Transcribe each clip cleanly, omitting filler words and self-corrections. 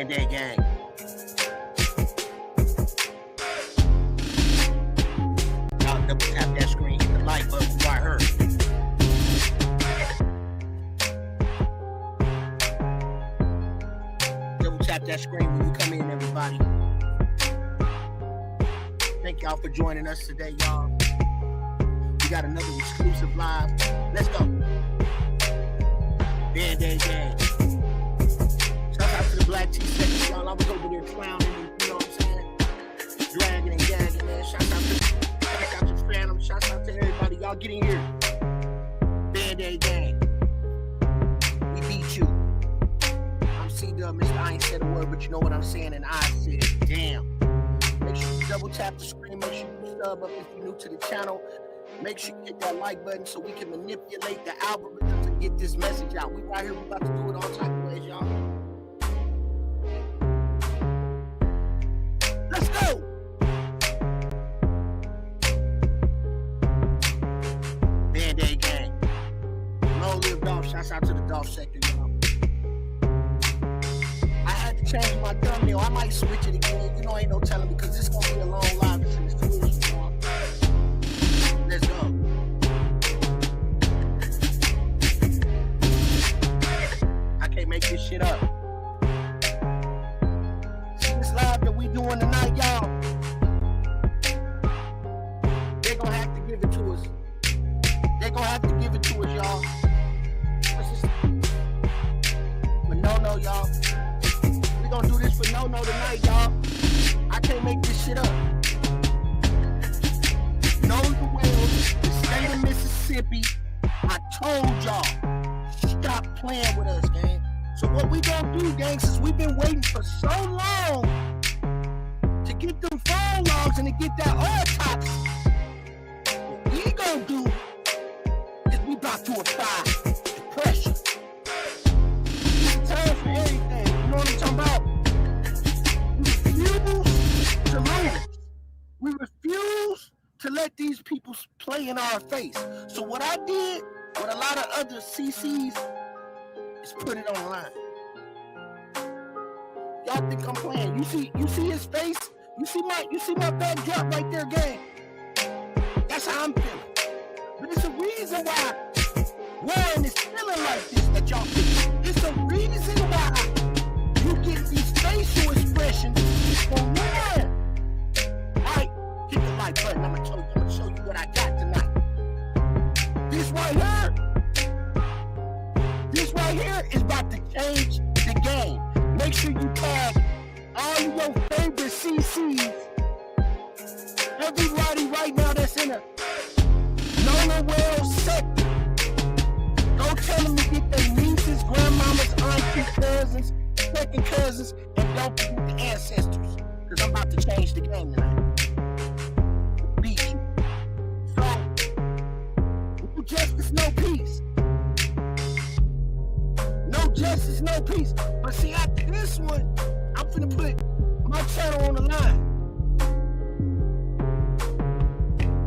Band-Aid gang. Y'all double tap that screen, hit the like button before I heard. Double tap that screen when you come in, everybody. Thank y'all for joining us today, y'all. We got another exclusive live. Let's go. Band-Aid gang. Shout out to the Black Tea section, y'all. I was over there clowning and, you know what I'm saying? Dragging and gagging, man. Shout out to Phantom. Shout out to everybody. Y'all get in here. Band-Aid gang. We beat you. I'm C-Dub, Mr. I ain't said a word, but you know what I'm saying, and I said, damn. Make sure you double tap the screen. Make sure you sub up if you're new to the channel. Make sure you hit that like button so we can manipulate the algorithm to get this message out. We right here, we about to do it all type of ways, y'all. Let's go! Band-Aid gang. Long live Dolph. Shouts out to the Dolph sector, y'all. I had to change my thumbnail. I might switch it again. You know, ain't no telling because this gonna be a long live. It's Twitch, y'all. Let's go. I can't make this shit up. See this live that we doing tonight, y'all? They're gonna have to give it to us. They're gonna have to give it to us, y'all. For no, y'all. We gonna do this for no tonight, y'all. I can't make this shit up. Nolan, the state of Mississippi. I told y'all, stop playing with us, gang. So what we gonna do, gang, since we've been waiting for so long to get them phone logs and to get that autopsy, what we gonna do is we about to apply the pressure. It's time for everything. You know what I'm talking about? We refuse to lose. We refuse to let these people play in our face. So what I did with a lot of other CCs is put it online. Y'all think I'm playing? You see his face? You see my backdrop right there, gang? That's how I'm feeling. But it's a reason why Warren is feeling like this that y'all think. It's a reason why you get these facial expressions from Warren. Alright, hit the like button. I'm gonna show you what I got tonight. This right here is about to change the game. Make sure you tag all of your favorite CCs. Everybody right now that's in a Nolan Wells sector. Go tell them to get their nieces, grandmamas, aunties, cousins, second cousins, and don't forget the ancestors. Because I'm about to change the game tonight. Beat you. So, no justice, no peace. No justice, no peace. But see, after this one, I'm finna put my channel on the line.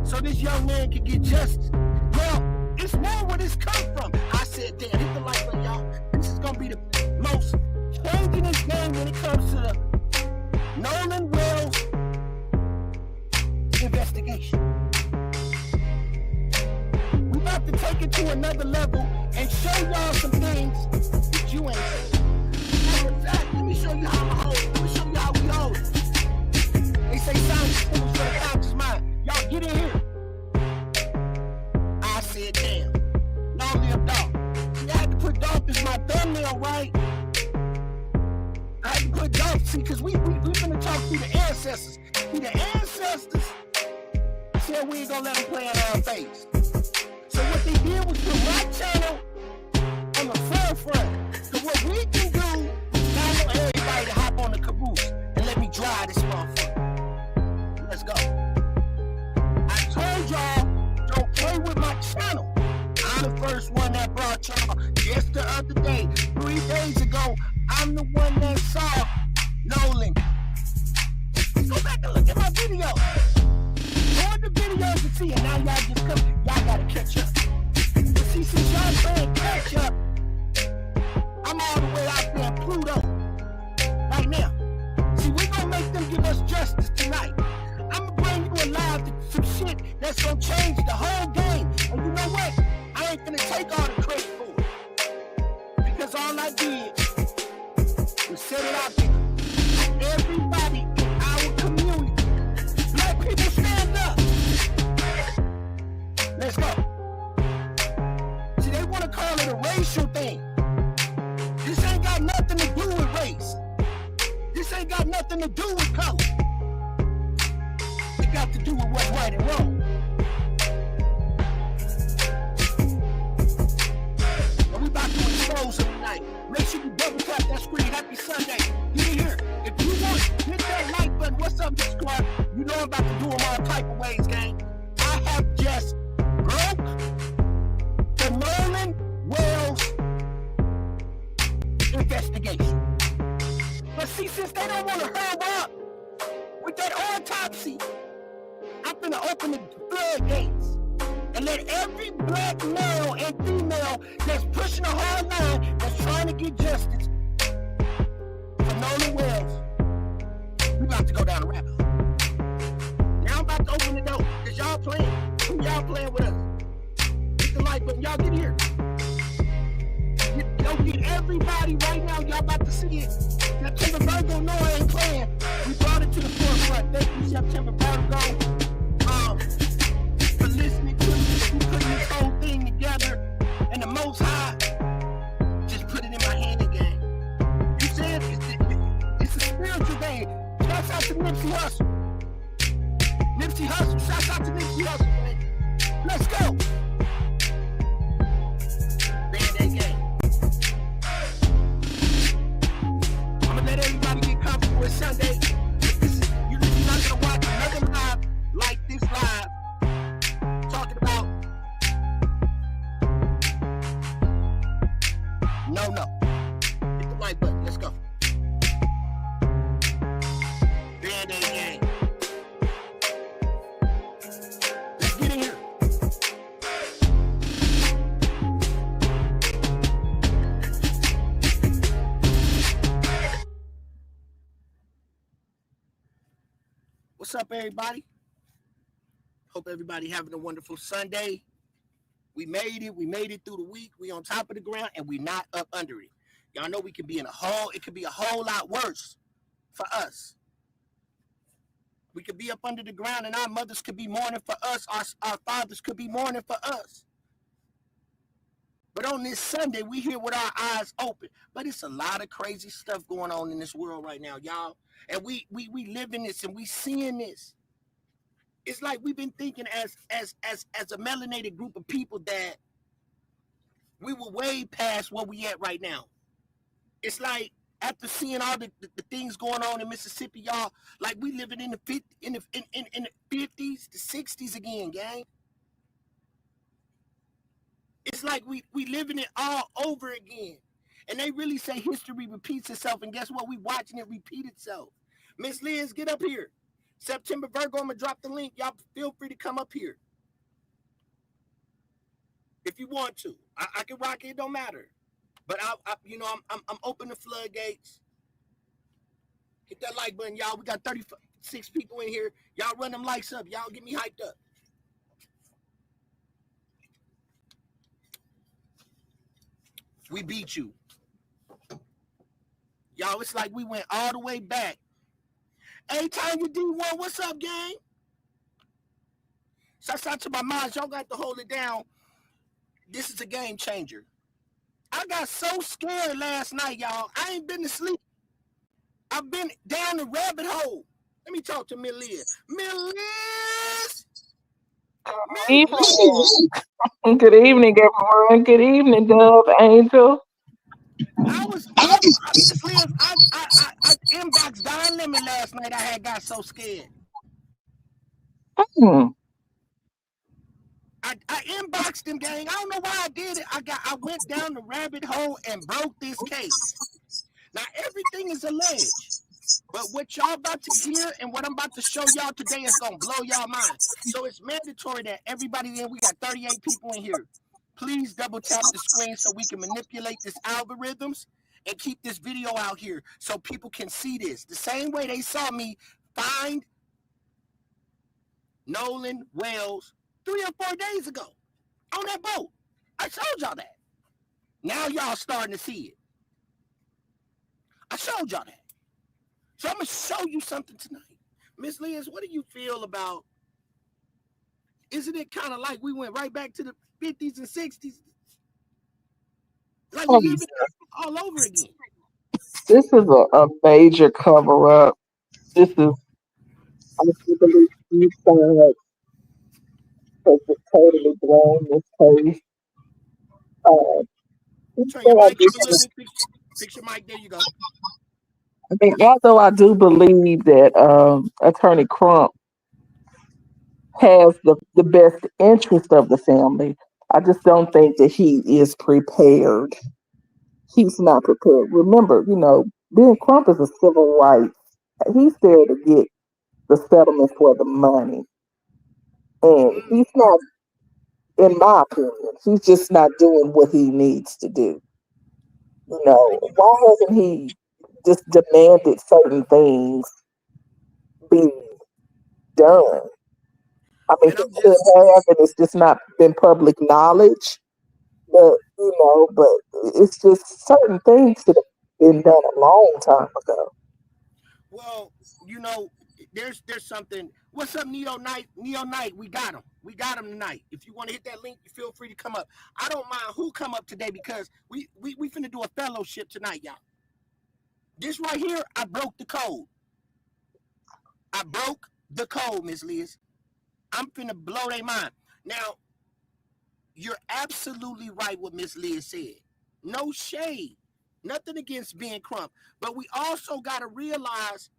So this young man can get justice. Now, it's more where this come from. I said, damn, hit the like button, y'all. This is gonna be the most changing this game when it comes to the Nolan Wells investigation. We about to take it to another level and show y'all some things that you ain't seen. Matter of fact, let me show you how I'm hold. Let me show you how we hold it. They say silence is foolish for the conscious mind. Y'all get in here. I said, damn. Long live Dolph. See, I had to put Dolph as my thumbnail, right? I had to put Dolph, see, because we finna talk through the ancestors. See, the ancestors said we ain't gonna let them play in our face. So what they did was put my channel on the forefront. So what we can do is now I want everybody to hop on the caboose and let me drive this motherfucker. Let's go. I told y'all, don't play with my channel. I'm the first one that brought y'all just the other day, 3 days ago. I'm the one that saw Nolan. Go back and look at my video. Go in the videos and see it. Now y'all just come. Y'all gotta catch up. But see, since y'all playing catch up, I'm all the way out there in Pluto. Right I did was set it out there. Everybody in our community, black people, stand up. Let's go. See, they want to call it a racial thing. This ain't got nothing to do with race. This ain't got nothing to do with color. It got to do with what's right and wrong. And we about to expose them tonight. Make sure you double tap that screen. Happy Sunday. Get in here. If you want, hit that like button. What's up, Discord? You know I'm about to do them all type of ways, gang. I have just broke the Nolan Wells investigation. But see, since they don't want to hurry up with that autopsy, I'm gonna open the floodgates and let every black male and female that's pushing a hard line, that's trying to get justice for Nolan Wells, we about to go down the rabbit hole. Now I'm about to open the door, because y'all playing. Who y'all playing with us? Hit the like button. Y'all get here. Yo, get everybody right now. Y'all about to see it. September Virgo, no, I ain't playing. We brought it to the forefront. Thank you, September Virgo, for listening to me, for putting this whole thing together. And the Most High just put it in my hand again. You said it's a spiritual thing. Shouts out to Nipsey Hussle. Nipsey Hussle. Shouts out to Nipsey Hussle, man. Let's go. Band-Aid game. Let everybody get comfortable. It's Sunday. You're not gonna watch another live like this live talking about no. Hit the like button. Let's go. Band-Aid gang. Let's get in here. What's up, everybody? Hope everybody having a wonderful Sunday. We made it. We made it through the week. We on top of the ground, and we not up under it. Y'all know we can be in a hole. It could be a whole lot worse for us. We could be up under the ground, and our mothers could be mourning for us. Our fathers could be mourning for us. But on this Sunday, we here with our eyes open. But it's a lot of crazy stuff going on in this world right now, y'all. And we live in this and we seeing this. It's like we've been thinking as a melanated group of people that we were way past where we at right now. It's like after seeing all the things going on in Mississippi, y'all, like we living in the 50s, the 60s again, gang. It's like we living it all over again. And they really say history repeats itself, and guess what? We watching it repeat itself. Miss Liz, get up here. September Virgo, I'm gonna drop the link. Y'all feel free to come up here if you want to. I can rock it. It don't matter. But I'm open the floodgates. Hit that like button, y'all. We got 36 people in here. Y'all run them likes up. Y'all get me hyped up. We beat you. Y'all, it's like we went all the way back. Hey, Tanya D1, what's up, gang? Shouts out to my moms. Y'all got to hold it down. This is a game changer. I got so scared last night, y'all. I ain't been to sleep. I've been down the rabbit hole. Let me talk to Miss Liz. Miss Liz! Good evening, everyone. Good evening, Dove Angel. I inboxed Don Lemon last night. I had got so scared. I inboxed him, gang. I don't know why I did it. I went down the rabbit hole and broke this case. Now everything is alleged, but what y'all about to hear and what I'm about to show y'all today is gonna blow y'all mind. So it's mandatory that everybody in. We got 38 people in here. Please double tap the screen so we can manipulate this algorithms and keep this video out here so people can see this. The same way they saw me find Nolan Wells 3 or 4 days ago on that boat. I told y'all that. Now y'all starting to see it. I showed y'all that. So I'm gonna show you something tonight. Miss Liz, what do you feel about? Isn't it kind of like we went right back to the 50s and 60s? Like we Oh, live it all over again. this is a major cover up. This is, I do believe, you side has just totally blown this case. Uh, Turn your so I mic up a little just, bit. Fix your mic. There you go. I mean, although I do believe that Attorney Crump has the best interest of the family, I just don't think that he is prepared. He's not prepared. Remember, Ben Crump is a civil rights. He's there to get the settlement for the money. And he's not, in my opinion, he's just not doing what he needs to do. Why hasn't he just demanded certain things be done? I mean, And he I'm could just, have, and it's just not been public knowledge. But it's just certain things should have been done a long time ago. well, you know, there's something. What's up, Neo Knight? Neo Knight, we got him. We got him tonight. If you want to hit that link, feel free to come up. I don't mind who come up today because we finna do a fellowship tonight, y'all. This right here, I broke the code. I broke the code, Miss Liz. I'm finna blow their mind. Now, you're absolutely right what Miss Liz said. No shade. Nothing against Ben Crump. But we also got to realize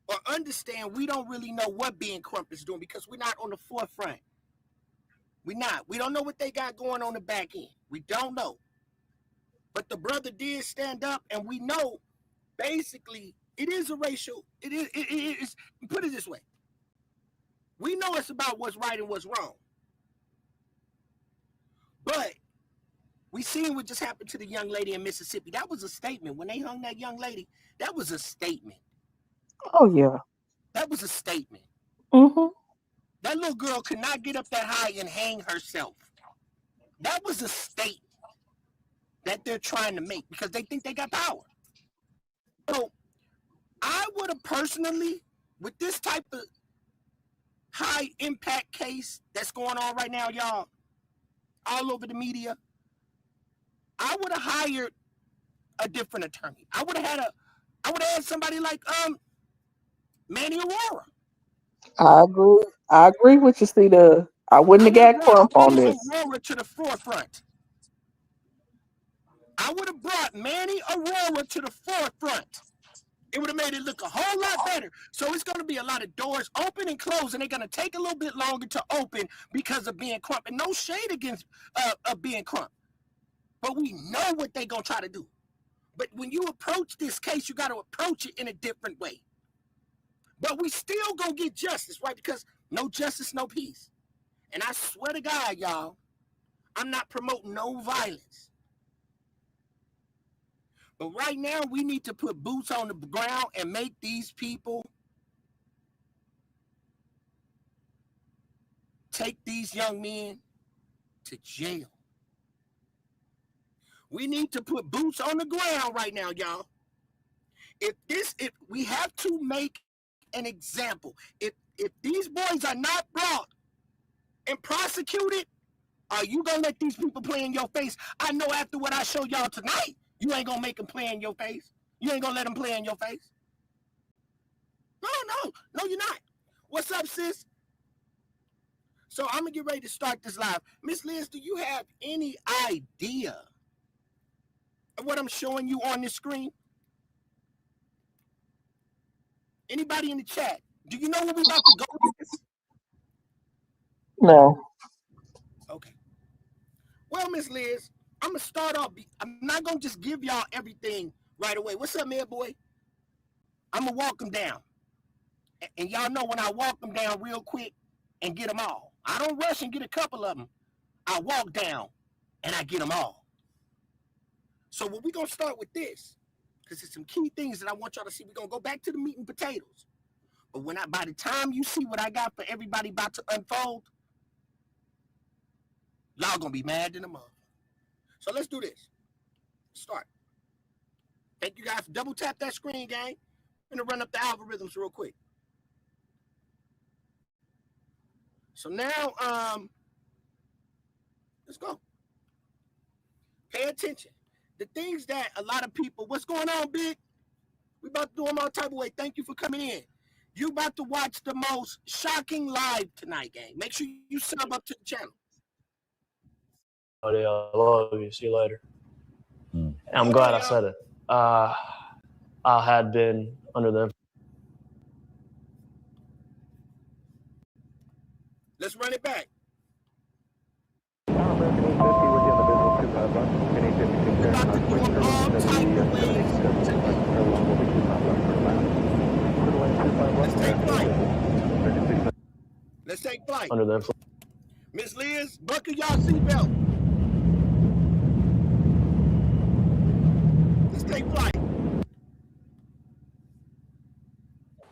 or understand we don't really know what Ben Crump is doing because we're not on the forefront. We're not. We don't know what they got going on the back end. We don't know. But the brother did stand up, and we know basically it is a racial, it is put it this way. We know it's about what's right and what's wrong. But we seen what just happened to the young lady in Mississippi. That was a statement. When they hung that young lady, that was a statement. Oh yeah. That was a statement. Hmm. That little girl could not get up that high and hang herself. That was a statement that they're trying to make because they think they got power. So I would have personally, with this type of high impact case that's going on right now, y'all, all over the media, I would have hired a different attorney. I would have had somebody like Manny Aurora. I agree. I agree with you, see I wouldn't I have would have got brought Crump on Manny this. Aurora to the forefront. I would have brought Manny Aurora to the forefront. It would have made it look a whole lot better. So it's going to be a lot of doors open and closed, and they're going to take a little bit longer to open because of Ben Crump. And no shade against Ben Crump, but we know what they're going to try to do. But when you approach this case, you got to approach it in a different way. But we still going to get justice, right? Because no justice, no peace. And I swear to God, y'all, I'm not promoting no violence. But right now, we need to put boots on the ground and make these people take these young men to jail. We need to put boots on the ground right now, y'all. If we have to make an example, if these boys are not brought and prosecuted, are you gonna let these people play in your face? I know after what I showed y'all tonight, you ain't gonna make them play in your face. You ain't gonna let them play in your face. No, you're not. What's up, sis? So I'm gonna get ready to start this live. Miss Liz, do you have any idea of what I'm showing you on this screen? Anybody in the chat? Do you know where we about to go with this? No. Okay. Well, Miss Liz, I'm gonna start off. I'm not gonna just give y'all everything right away. What's up, man, boy? I'm gonna walk them down, and y'all know when I walk them down real quick and get them all. I don't rush and get a couple of them. I walk down and I get them all. So what we gonna start with this, because there's some key things that I want y'all to see. We're gonna go back to the meat and potatoes. But by the time you see what I got for everybody about to unfold, y'all gonna be mad in the mother. So let's do this. Start. Thank you guys. Double tap that screen, gang. I'm gonna run up the algorithms real quick. So now, let's go. Pay attention. The things that a lot of people, what's going on, Big? We about to do them all type of way. Thank you for coming in. You about to watch the most shocking live tonight, gang. Make sure you sub up to the channel. Oh, yeah, I love you. See you later. I'm glad I said it. I had been under the. Let's run it back. Let's take flight. Under the influence. Miss Liz, buckle y'all seatbelt. Let's take flight.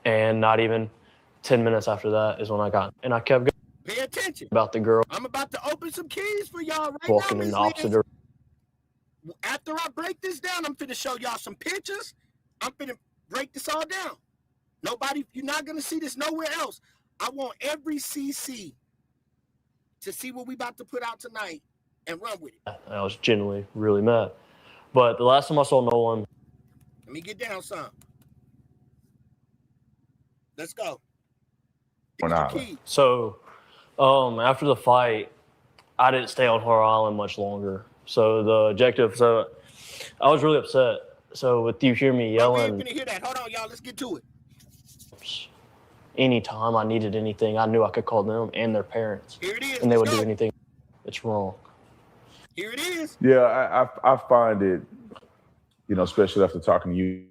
And not even 10 minutes after that is when I got, and I kept going. Pay attention. About the girl. I'm about to open some keys for y'all right walking now, in Miss the opposite Liz. direction. After I break this down, I'm finna show y'all some pictures. I'm finna break this all down. You're not gonna see this nowhere else. I want every CC to see what we about to put out tonight and run with it. I was genuinely really mad. But the last time I saw Nolan. Let me get down some. Let's go. So, after the fight, I didn't stay on Horror Island much longer. So the objective, I was really upset. So with you hear me yelling. We ain't finna hear that. Hold on, y'all. Let's get to it. Anytime I needed anything, I knew I could call them and their parents. Here it is. And they would do anything. It's wrong. Here it is. Yeah, I find it, especially after talking to you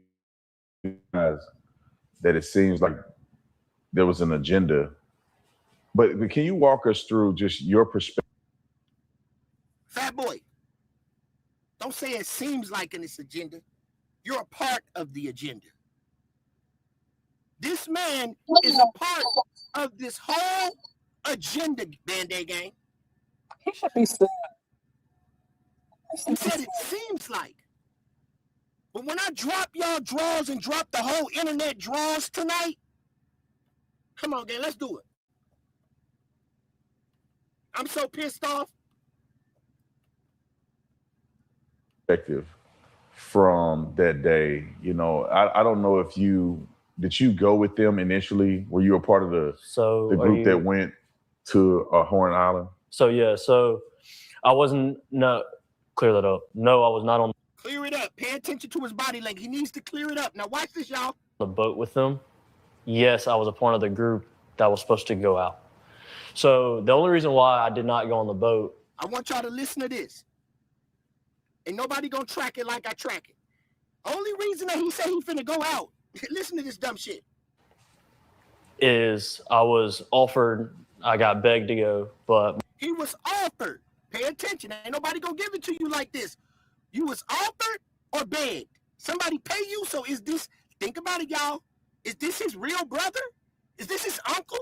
guys, that it seems like there was an agenda. But can you walk us through just your perspective? Fat boy, don't say it seems like in this agenda. You're a part of the agenda. This man is a part of this whole agenda, Band-Aid gang. He should be sued. He said it seems like. But when I drop y'all draws and drop the whole internet draws tonight, come on, gang, let's do it. I'm so pissed off. Perspective from that day, I don't know if did you go with them initially? Were you a part of the group that went to Horn Island? So I wasn't, clear that up. No, I was not on Clear it up. Pay attention to his body language. He needs to clear it up. Now watch this, y'all. the boat with them. Yes, I was a part of the group that was supposed to go out. So the only reason why I did not go on the boat. I want y'all to listen to this. Ain't nobody gonna track it like I track it. Only reason that he said he finna go out, listen to this dumb shit. Is I was offered, I got begged to go, but. He was offered. Pay attention. Ain't nobody gonna give it to you like this. You was offered or begged. Somebody pay you, so is this, think about it, y'all. Is this his real brother? Is this his uncle?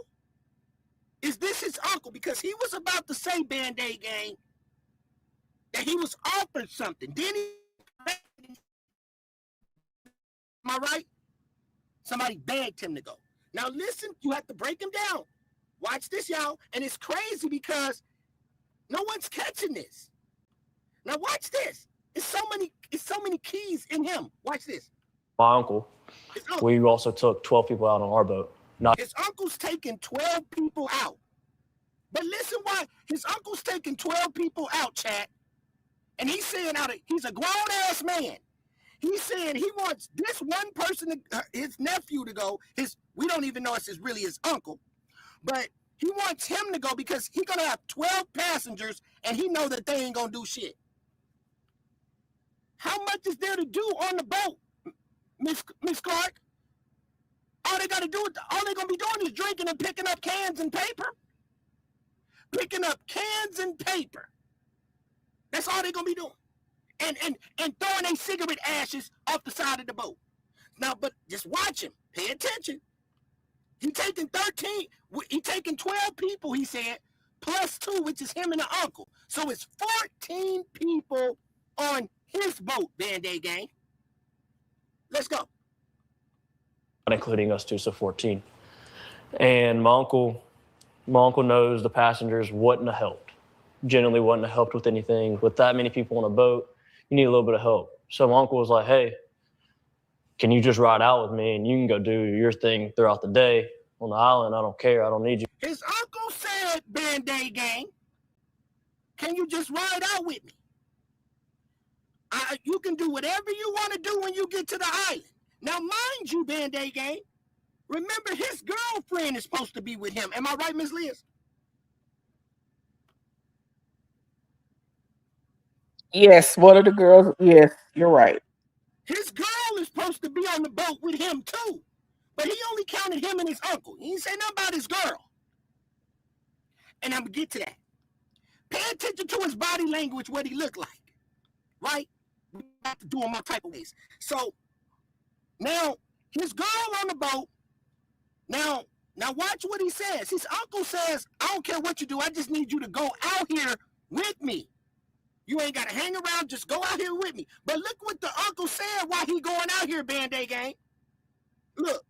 Is this his uncle? Because he was about to say, Band-Aid gang, that he was offered something. Then he, am I right? Somebody begged him to go. Now listen, you have to break him down. Watch this, y'all. And it's crazy because no one's catching this. Now watch this. It's so many keys in him. Watch this. My uncle. We also took 12 people out on our boat. His uncle's taking 12 people out. But listen why his uncle's taking 12 people out, chat. And he's saying he's a grown-ass man. He's saying he wants this one person, his nephew, to go. We don't even know if it's really his uncle. But he wants him to go because he's going to have 12 passengers and he know that they ain't going to do shit. How much is there to do on the boat, Miss Clark? All they going to be doing is drinking and picking up cans and paper. Picking up cans and paper. That's all they're going to be doing. And throwing their cigarette ashes off the side of the boat. Now, but just watch him. Pay attention. He taking 12 people, he said, plus 2, which is him and the uncle. So it's 14 people on his boat, Band-Aid gang. Let's go. Including us two, so 14. And my uncle knows the passengers wouldn't have helped. Generally wouldn't have helped with anything. With that many people on a boat, you need a little bit of help. So my uncle was like, hey, can you just ride out with me and you can go do your thing throughout the day on the island? I don't care. I don't need you. His uncle said, Band-Aid Gang, can you just ride out with me? You can do whatever you want to do when you get to the island. Now, mind you, Band-Aid Gang, remember his girlfriend is supposed to be with him. Am I right, Ms. Liz? Yes, one of the girls. Yes, you're right. His girl is supposed to be on the boat with him, too. But he only counted him and his uncle. He didn't say nothing about his girl. And I'm going to get to that. Pay attention to his body language, what he looked like. Right? We have to do him all type of ways. So, now, his girl on the boat. Now watch what he says. His uncle says, I don't care what you do. I just need you to go out here with me. You ain't got to hang around. Just go out here with me. But look what the uncle said while he going out here, Band-Aid Gang. Look.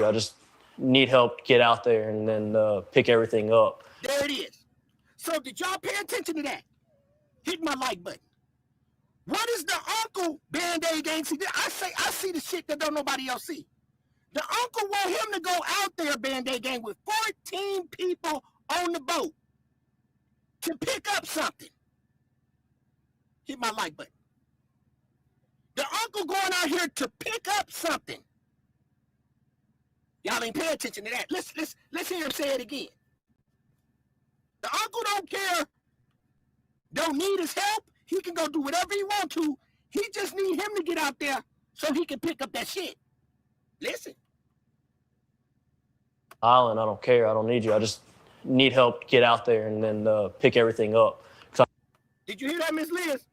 I just need help to get out there and then pick everything up. There it is. So did y'all pay attention to that? Hit my like button. What is the uncle, Band-Aid Gang? See, I see the shit that don't nobody else see. The uncle want him to go out there, Band-Aid Gang, with 14 people on the boat to pick up something. Hit my like button. The uncle going out here to pick up something. Y'all ain't pay attention to that. Let's hear him say it again. The uncle don't care, don't need his help. He can go do whatever he want to. He just need him to get out there so he can pick up that shit. Listen. Island, I don't care. I don't need you. I just need help to get out there and then pick everything up. Did you hear that, Miss Liz?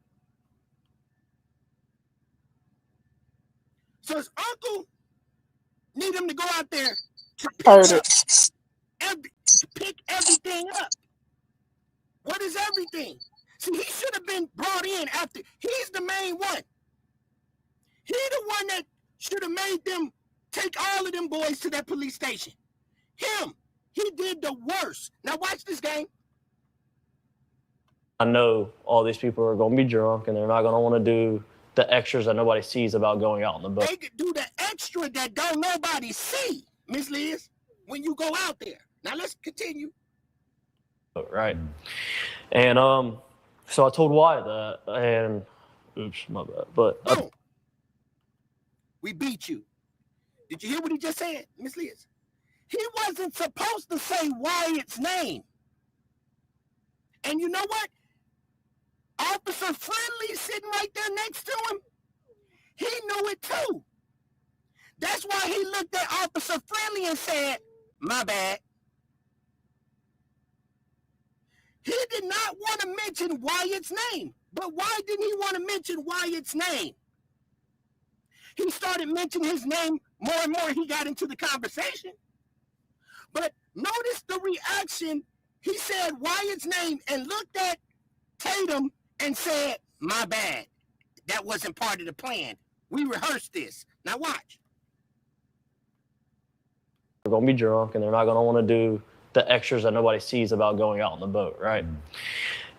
So his uncle need him to go out there to pick everything up. What is everything? See, he should have been brought in after. He's the main one. He's the one that should have made them take all of them boys to that police station. Him. He did the worst. Now watch this game. I know all these people are going to be drunk and they're not going to want to do the extras that nobody sees about going out on the boat. They could do the extra that don't nobody see, Miss Liz, when you go out there. Now let's continue. Right. And so I told Wyatt that, and oops, my bad. But boom. We beat you. Did you hear what he just said, Miss Liz? He wasn't supposed to say Wyatt's name. And you know what? Officer Friendly sitting right there next to him, he knew it too. That's why he looked at Officer Friendly and said, my bad. He did not want to mention Wyatt's name. But why didn't he want to mention Wyatt's name? He started mentioning his name more and more. He got into the conversation. But notice the reaction. He said Wyatt's name and looked at Tatum and said, my bad. That wasn't part of the plan. We rehearsed this. Now watch. They're going to be drunk and they're not going to want to do the extras that nobody sees about going out on the boat, right?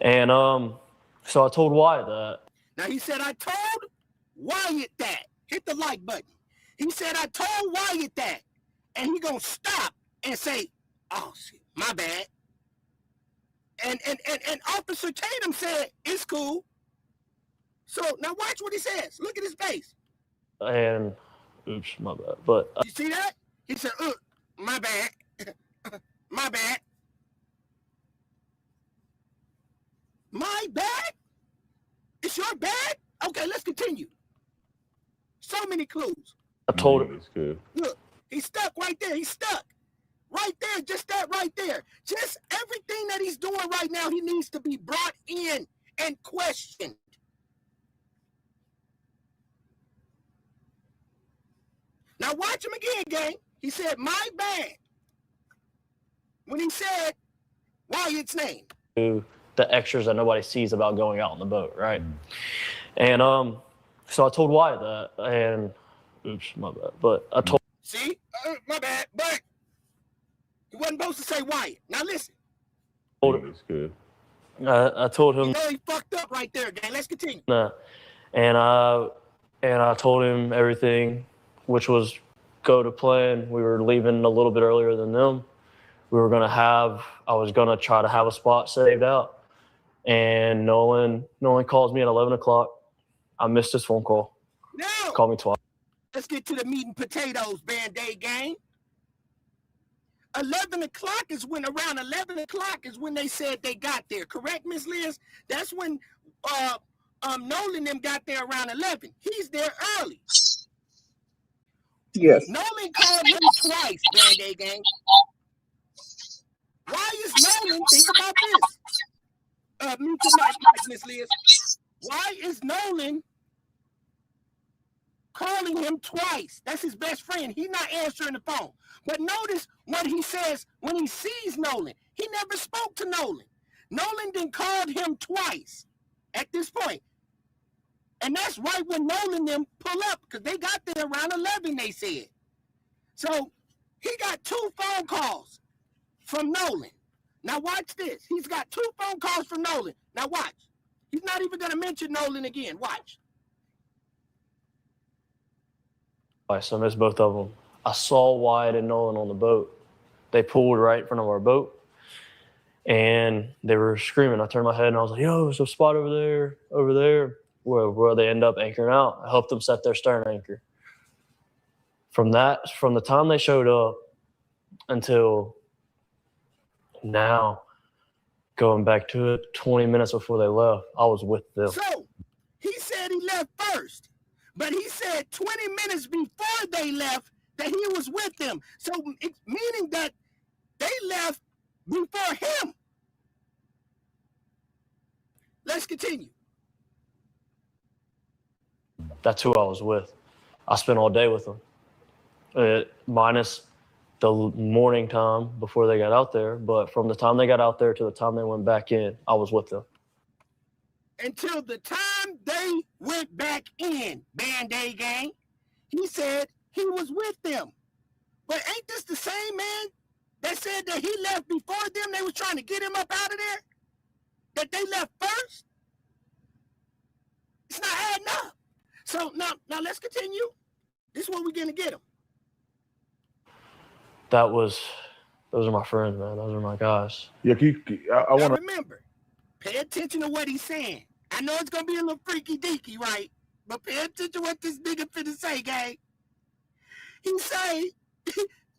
And so I told Wyatt that. Now he said, I told Wyatt that. Hit the like button. He said, I told Wyatt that. And he going to stop and say, oh, shit, my bad. And Officer Tatum said, it's cool. So now watch what he says. Look at his face. And oops, my bad. But you see that? He said, my bad. My bad. My bad? It's your bad? Okay, let's continue. So many clues. I told him. Look, he's stuck right there. He's stuck. Right there, just that right there. Just everything that he's doing right now, he needs to be brought in and questioned. Now watch him again, gang. He said, my bad. When he said Wyatt's name. The extras that nobody sees about going out on the boat, right? And so I told Wyatt that, and Oops, my bad. But I told. See, my bad. But he wasn't supposed to say Wyatt. Now listen. It's good. I told him. You know he fucked up right there, gang. Let's continue. And I told him everything, which was go to plan. We were leaving a little bit earlier than them. I was gonna try to have a spot saved out. And Nolan calls me at 11 o'clock. I missed his phone call. Now, Called me twice. let's get to the meat and potatoes, Band-Aid gang. 11 o'clock is when they said they got there. Correct, Miss Liz? That's when Nolan them got there around 11. He's there early. Yes. Nolan called him twice, Band-Aid gang. Why is Nolan, think about this. Mute your mic, Miss Liz. Why is Nolan calling him twice? That's his best friend. He's not answering the phone. But notice what he says when he sees Nolan. He never spoke to Nolan. Nolan then called him twice at this point. And that's right when Nolan them pull up, because they got there around 11, they said. So he got 2 phone calls from Nolan. Now watch this. He's got 2 phone calls from Nolan. Now watch. He's not even going to mention Nolan again. Watch. So I missed both of them. I saw Wyatt and Nolan on the boat. They pulled right in front of our boat, and they were screaming. I turned my head and I was like, "Yo, there's a spot over there," where they end up anchoring out. I helped them set their stern anchor. From the time they showed up until now, going back to it, 20 minutes before they left, I was with them. So he said he left first, but he said 20 minutes before they left that he was with them. So it's meaning that they left before him. Let's continue. That's who I was with. I spent all day with them, minus the morning time before they got out there. But from the time they got out there to the time they went back in, I was with them. Until the time they went back in, Band-Aid gang, he said he was with them. But ain't this the same man that said that he left before them? They was trying to get him up out of there? That they left first? It's not adding up. So now let's continue. This is where we're going to get him. Those are my friends, man. Those are my guys. Yeah, I want to remember, pay attention to what he's saying. I know it's going to be a little freaky deaky, right? But pay attention to what this nigga finna say, gang. He say,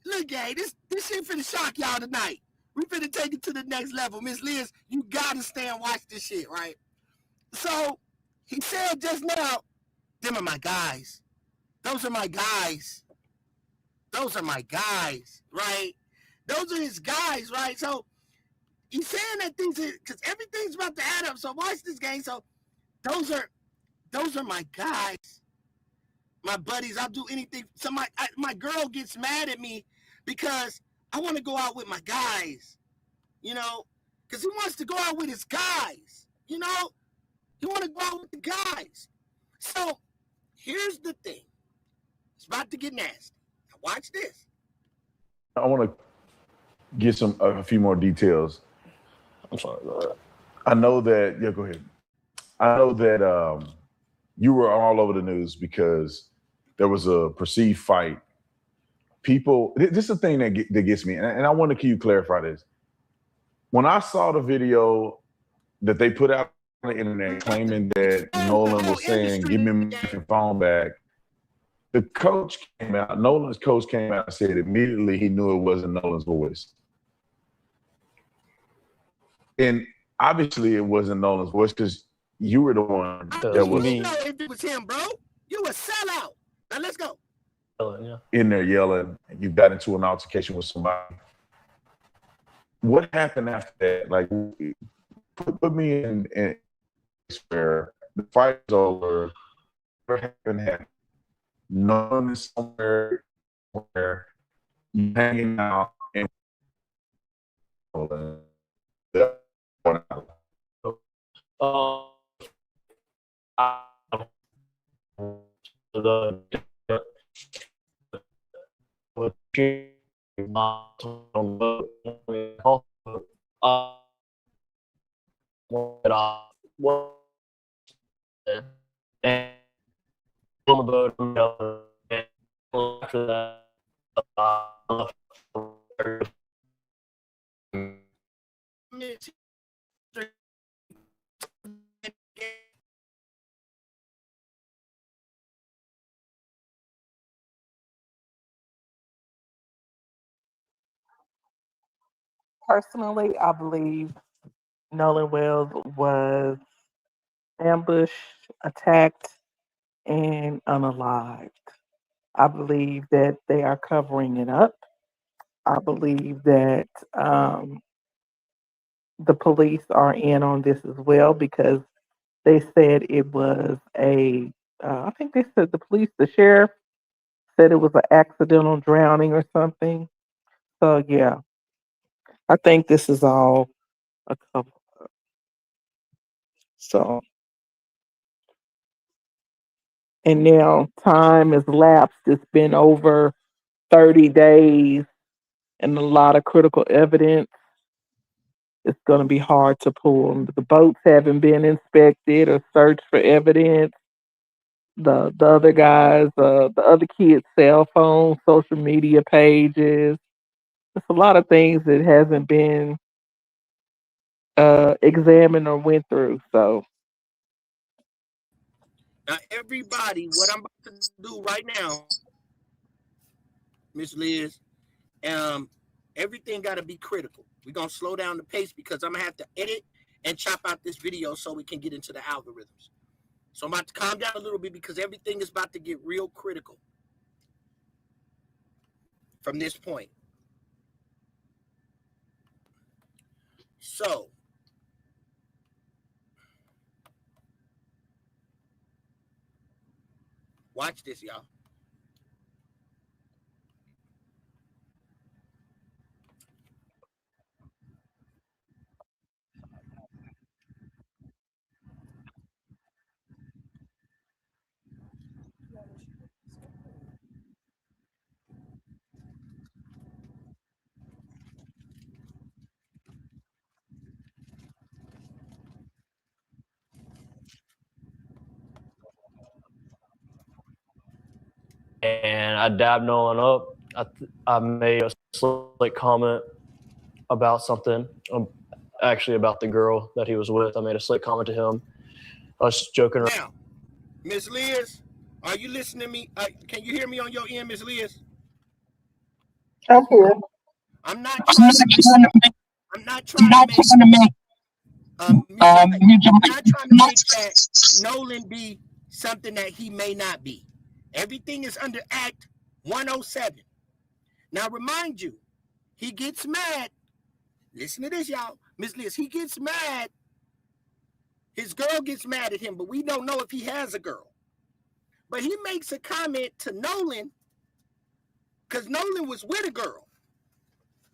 look, gang, this shit finna shock y'all tonight. We finna take it to the next level. Miss Liz, you gotta stay and watch this shit, right? So, he said just now, them are my guys. Those are my guys. Those are my guys, right? Those are his guys, right? So, he's saying that things are, because everything's about to add up. So, watch this, gang. So, those are my guys. My buddies, I'll do anything. So my girl gets mad at me because I want to go out with my guys, you know, because he wants to go out with his guys, you know. He want to go out with the guys. So here's the thing. It's about to get nasty. Now watch this. I want to get a few more details. I'm sorry about that. I know that. Yeah, go ahead. I know that you were all over the news because there was a perceived fight. People, this is the thing that gets me, and I want to you clarify this. When I saw the video that they put out on the internet claiming that Nolan was saying, "Give me my phone back," the coach came out, Nolan's coach came out and said immediately he knew it wasn't Nolan's voice. And obviously it wasn't Nolan's voice because you were the one that was if it was him, bro. You a sellout. Now let's go. In there yelling, and you got into an altercation with somebody. What happened after that? Like, put me in where the fight is over. What happened? None is somewhere where you hanging out and and on the boat, and after that, Personally, I believe Nolan Wells was ambushed, attacked, and unalived. I believe that they are covering it up. I believe that the police are in on this as well because they said it was I think they said the sheriff said it was an accidental drowning or something. So, yeah, I think this is all a cover. So, and now time has lapsed. It's been over 30 days and a lot of critical evidence. It's going to be hard to pull. The boats haven't been inspected or searched for evidence. The other guys, the other kids' cell phones, social media pages. There's a lot of things that hasn't been examined or went through. So Now, everybody, what I'm about to do right now, Miss Liz, everything got to be critical. We're going to slow down the pace because I'm going to have to edit and chop out this video so we can get into the algorithms. So I'm about to calm down a little bit because everything is about to get real critical from this point. So, watch this, y'all. and I dabbed Nolan up. I made a slick comment about something, actually about the girl that he was with. I made a slick comment to him. I was joking around. Now, Miss Liz, are you listening to me? Can you hear me on your end, Miss Liz? I'm here. I'm not trying to make. I'm not trying to make. I'm not trying to make that Nolan be something that he may not be. Everything is under Act 107. Now, remind you, he gets mad. Listen to this, y'all. Miss Liz, he gets mad. His girl gets mad at him, but we don't know if he has a girl. But he makes a comment to Nolan because Nolan was with a girl.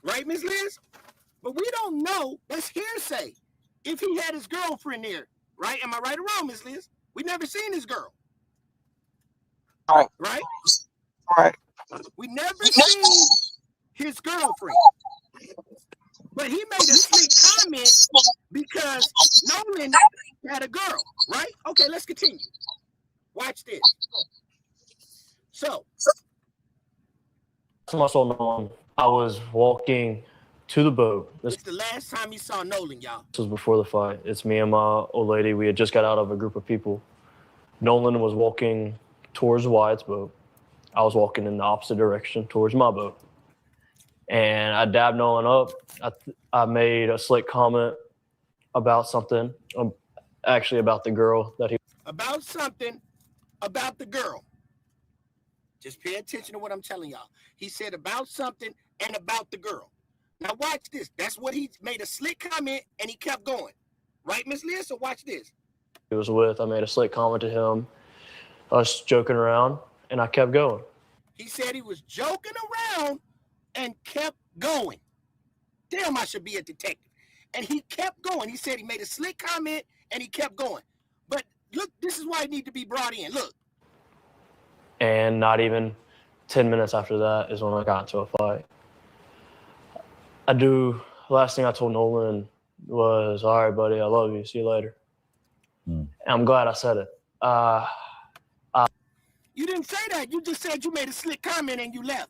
Right, Miss Liz? But we don't know. That's hearsay. If he had his girlfriend there, right? Am I right or wrong, Miss Liz? We never seen his girl. Right. Right? Right. We never seen his girlfriend. But he made a slick comment because Nolan had a girl, right? Okay, let's continue. Watch this. So, I saw Nolan. I was walking to the boat. This it's the last time he saw Nolan, y'all. was before the fight. It's me and my old lady. We had just got out of a group of people. Nolan was walking towards Wyatt's boat. I was walking in the opposite direction towards my boat. And I dabbed Nolan up. I made a slick comment about something, actually about the girl that he. About something about the girl. Just pay attention to what I'm telling y'all. He said about something and about the girl. Now watch this. That's what he made a slick comment and he kept going. Right, Miss Liz? So watch this. He was with. I made a slick comment to him. I was joking around and I kept going. He said he was joking around and kept going. Damn, I should be a detective. And he kept going. He said he made a slick comment and he kept going. But look, this is why he need to be brought in. Look. And not even 10 minutes after that is when I got into a fight. Last thing I told Nolan was, all right, buddy, I love you. See you later. And I'm glad I said it. You didn't say that. You just said you made a slick comment and you left.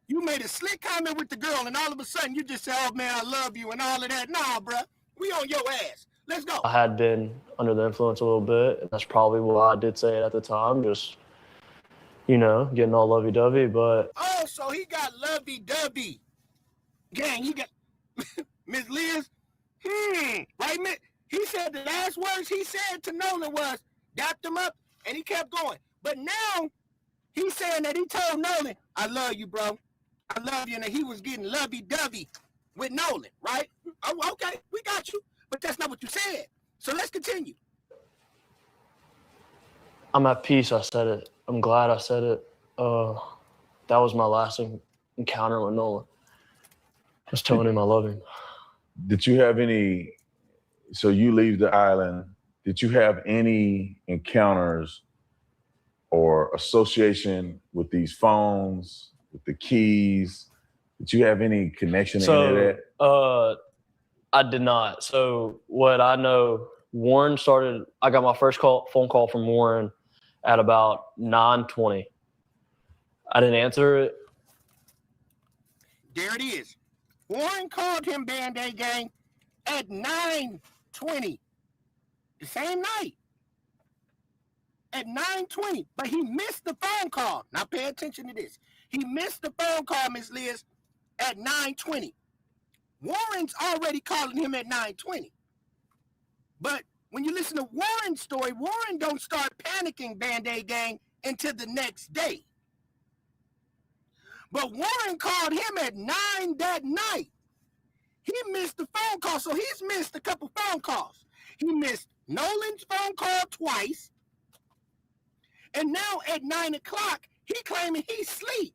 You made a slick comment with the girl, and all of a sudden you just say, oh, man, I love you and all of that. Nah, bro. We on your ass. Let's go. I had been under the influence a little bit, and that's probably why I did say it at the time, just, getting all lovey-dovey, but... Oh, so he got lovey-dovey. Gang, he got... Miss Liz? Right, Miss? He said the last words he said to Nolan was, dapped him up, and he kept going. But now, he's saying that he told Nolan, I love you, bro. I love you, and that he was getting lovey-dovey with Nolan, right? Oh, okay, we got you. But that's not what you said. So let's continue. I'm at peace, I said it. I'm glad I said it. That was my last encounter with Nolan. Just telling him I love him. Did you have any, so you leave the island, did you have any encounters or association with these phones, with the keys? Did you have any connection to any of that? I did not. So what I know, I got my first phone call from Warren at about 9:20. I didn't answer it. There it is. Warren called him, Band-Aid Gang, at 9:20. The same night. At 9:20. But he missed the phone call. Now pay attention to this. He missed the phone call, Miss Liz, at 9:20. Warren's already calling him at 9:20. But when you listen to Warren's story, Warren don't start panicking, Band-Aid Gang, until the next day. But Warren called him at 9 that night. He missed the phone call, so he's missed a couple phone calls. He missed Nolan's phone call twice. And now at 9 o'clock, he claiming he's asleep.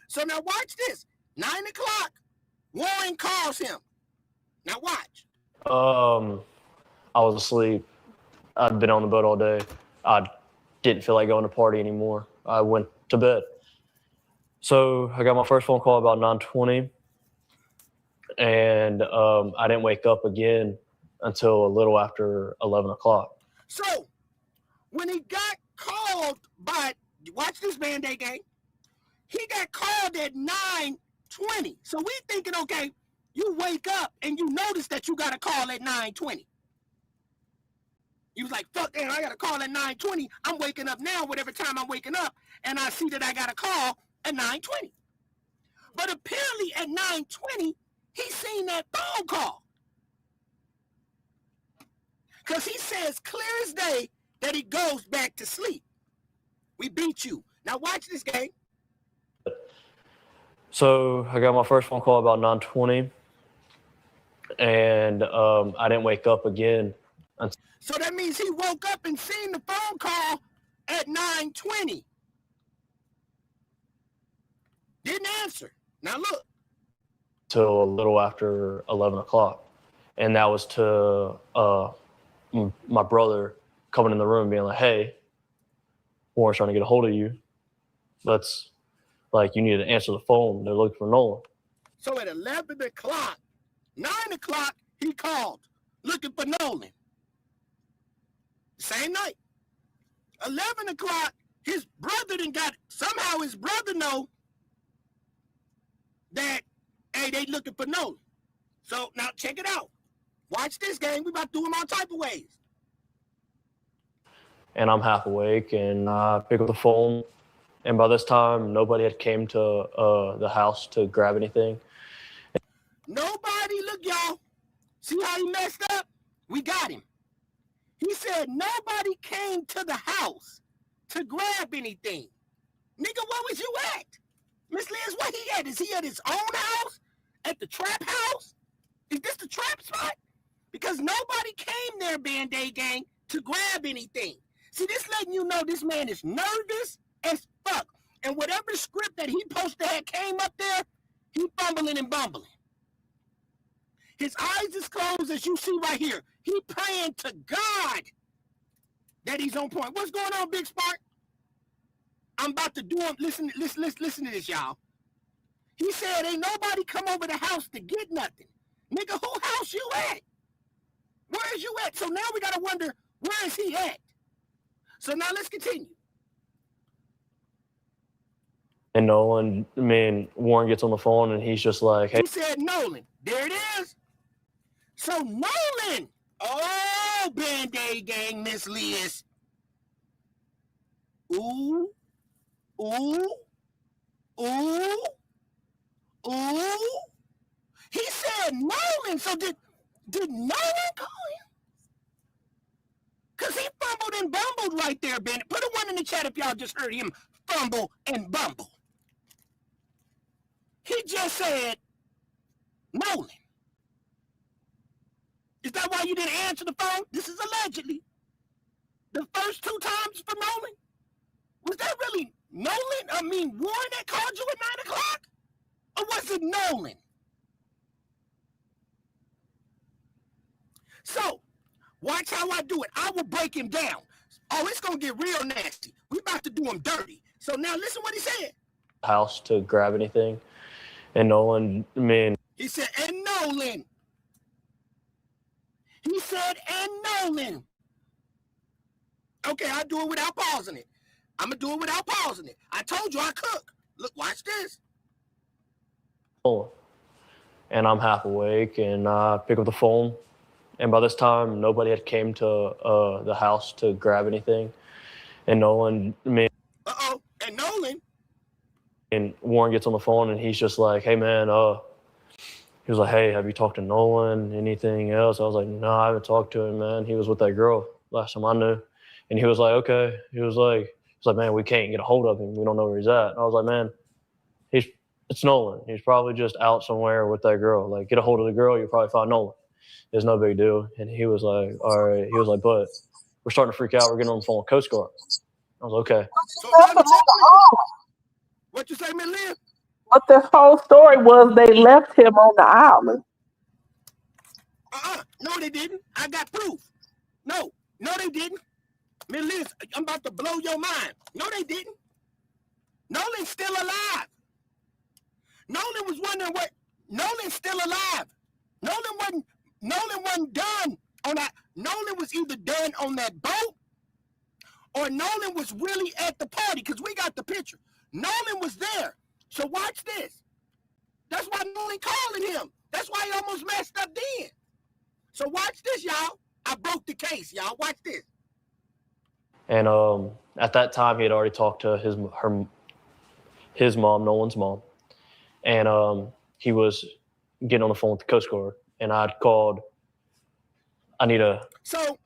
So now watch this. 9 o'clock, Warren calls him. Now watch. I was asleep. I'd been on the boat all day. I didn't feel like going to party anymore. I went to bed. So I got my first phone call about 9:20, and I didn't wake up again until a little after 11 o'clock. So when he got called by, watch this, Band-Aid Gang, he got called at 9:20. So we thinking, okay, you wake up and you notice that you got a call at 9:20. You was like, fuck, damn, I got a call at 9:20. I'm waking up now, whatever time I'm waking up, and I see that I got a call at 9:20. But apparently at 9:20, he seen that phone call. Because he says clear as day that he goes back to sleep. We beat you. Now watch this game. So I got my first phone call about 9:20, and I didn't wake up again. So that means he woke up and seen the phone call at 9:20. Didn't answer. Now look. Till a little after 11 o'clock. And that was to my brother coming in the room being like, hey, Warren's trying to get a hold of you. You need to answer the phone. They're looking for Nolan. So at 11 o'clock, 9 o'clock, he called looking for Nolan. Same night. 11 o'clock, his brother somehow his brother know that, hey, they looking for Nolan. So now check it out. Watch this game. We about to do him all type of ways. And I'm half awake, and I pick up the phone. And by this time, nobody had came to the house to grab anything. Nobody, look, y'all. See how he messed up? We got him. He said nobody came to the house to grab anything. Nigga, where was you at? Miss Liz, where he at? Is he at his own house? At the trap house? Is this the trap spot? Because nobody came there, Band-Aid Gang, to grab anything. See, this letting you know this man is nervous as fuck. And whatever script that he posted had came up there, he fumbling and bumbling. His eyes is closed, as you see right here. He praying to God that he's on point. What's going on, Big Spark? I'm about to do him. Listen to this, y'all. He said, ain't nobody come over the house to get nothing. Nigga, who house you at? Where is you at? So now we got to wonder, where is he at? So now let's continue. And Nolan, Warren gets on the phone and he's just like, hey. He said Nolan. There it is. So Nolan. Oh, Band-Aid gang, Miss Liz. Ooh. Ooh. Ooh. Ooh. He said Nolan. So did Nolan call him? Because he fumbled and bumbled right there, Bandit. Put a 1 in the chat if y'all just heard him fumble and bumble. He just said Nolan. Is that why you didn't answer the phone? This is allegedly. The first 2 times for Nolan? Was that really Nolan? Warren that called you at 9 o'clock? Or was it Nolan? So, watch how I do it. I will break him down. Oh, it's going to get real nasty. We about to do him dirty. So now listen what he said. House to grab anything. And Nolan, he said, and Nolan. He said, and Nolan. Okay, I'll do it without pausing it. I'm going to do it without pausing it. I told you I cook. Look, watch this. And I'm half awake and I pick up the phone. And by this time, nobody had came to the house to grab anything. And Nolan, Uh-oh, and Nolan. And Warren gets on the phone and he's just like, hey, man, he was like, hey, have you talked to Nolan? Anything else? I was like, no, I haven't talked to him, man. He was with that girl last time I knew. And he was like, okay. He was like, man, we can't get a hold of him. We don't know where he's at. And I was like, man, it's Nolan. He's probably just out somewhere with that girl. Like, get a hold of the girl, you'll probably find Nolan. It's no big deal. And he was like, all right. He was like, but we're starting to freak out. We're getting on the phone with Coast Guard. I was like, okay. So, what you say, Miss Liv? But the whole story was they left him on the island. No, they didn't. I got proof. No, they didn't. Miss Liz, I'm about to blow your mind. No, they didn't. Nolan's still alive. Nolan was wondering what. Nolan's still alive. Nolan wasn't done on that. Nolan was either done on that boat or Nolan was really at the party because we got the picture. Nolan was there. So watch this. That's why Nolan calling him. That's why he almost messed up then. So watch this, y'all. I broke the case, y'all. Watch this. And at that time, he had already talked to his mom, Nolan's mom. And he was getting on the phone with the Coast Guard. And I'd called, So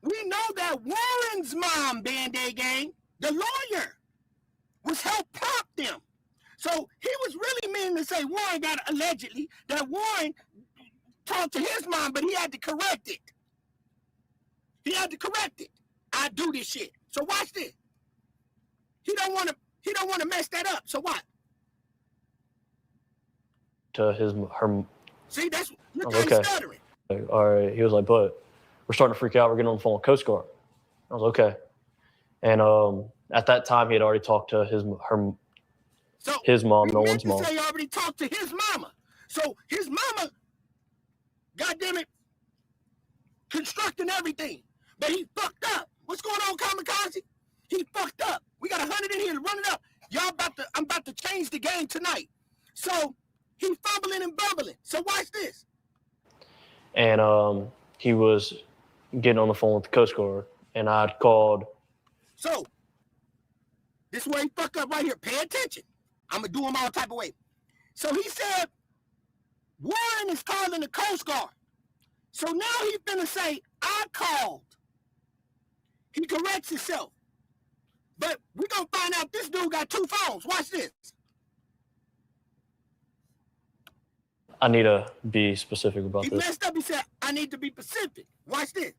we know that Warren's mom, Band-Aid gang, the lawyer, was help prompt them. So he was really meaning to say Warren got allegedly that Warren talked to his mom, but he had to correct it. I do this shit. So watch this. He don't want to mess that up. So what? To her. See, that's look how he's stuttering. All right. He was like, but we're starting to freak out. We're getting on the phone with Coast Guard. I was okay. And at that time, he had already talked to his mom, Nolan's mom. Say he already talked to his mama. So his mama, goddammit, constructing everything. But he fucked up. What's going on, Kamikaze? He fucked up. We got 100 in here to run it up. I'm about to change the game tonight. So he fumbling and bumbling. So watch this. And he was getting on the phone with the Coast Guard. And I'd called. So this is where he fucked up right here. Pay attention. I'm going to do him all type of way. So he said, Warren is calling the Coast Guard. So now he's going to say, I called. He corrects himself. But we're going to find out this dude got 2 phones. Watch this. I need to be specific about this. He messed up. He said, I need to be specific. Watch this.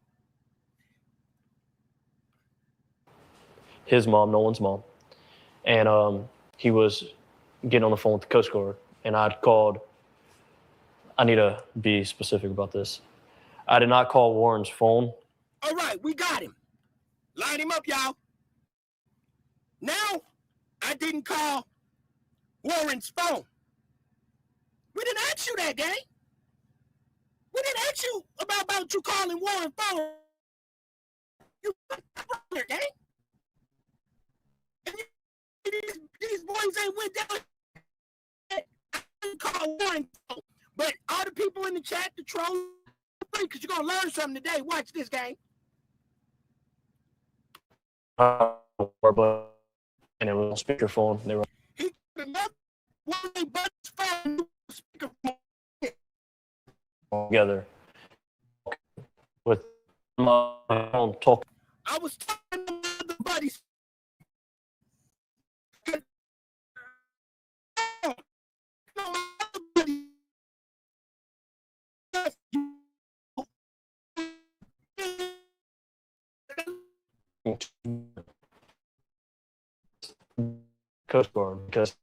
His mom, Nolan's mom. And he was getting on the phone with the Coast Guard. And I'd called. I need to be specific about this. I did not call Warren's phone. All right, we got him. Line him up, y'all. Now, I didn't call Warren's phone. We didn't ask you that, gang. We didn't ask you about you calling Warren's phone. You here, gang. And these boys ain't went down. I didn't call Warren's phone. But all the people in the chat, the trolls, because you're going to learn something today. Watch this, gang. And it was on speakerphone. They were He one of their buddies' phone speakerphone together with my phone talking. I was talking to my other buddies. Coast Guard because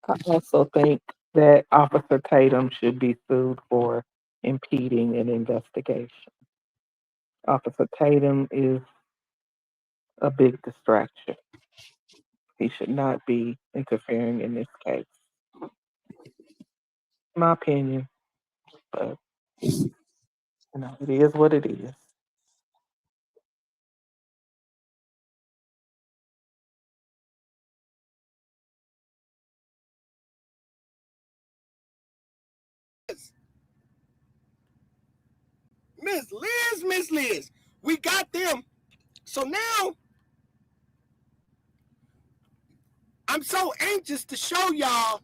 I also think that Officer Tatum should be sued for impeding an investigation. Officer Tatum is a big distraction. He should not be interfering in this case. My opinion, but you know, it is what it is. Miss Liz, we got them. So now, I'm so anxious to show y'all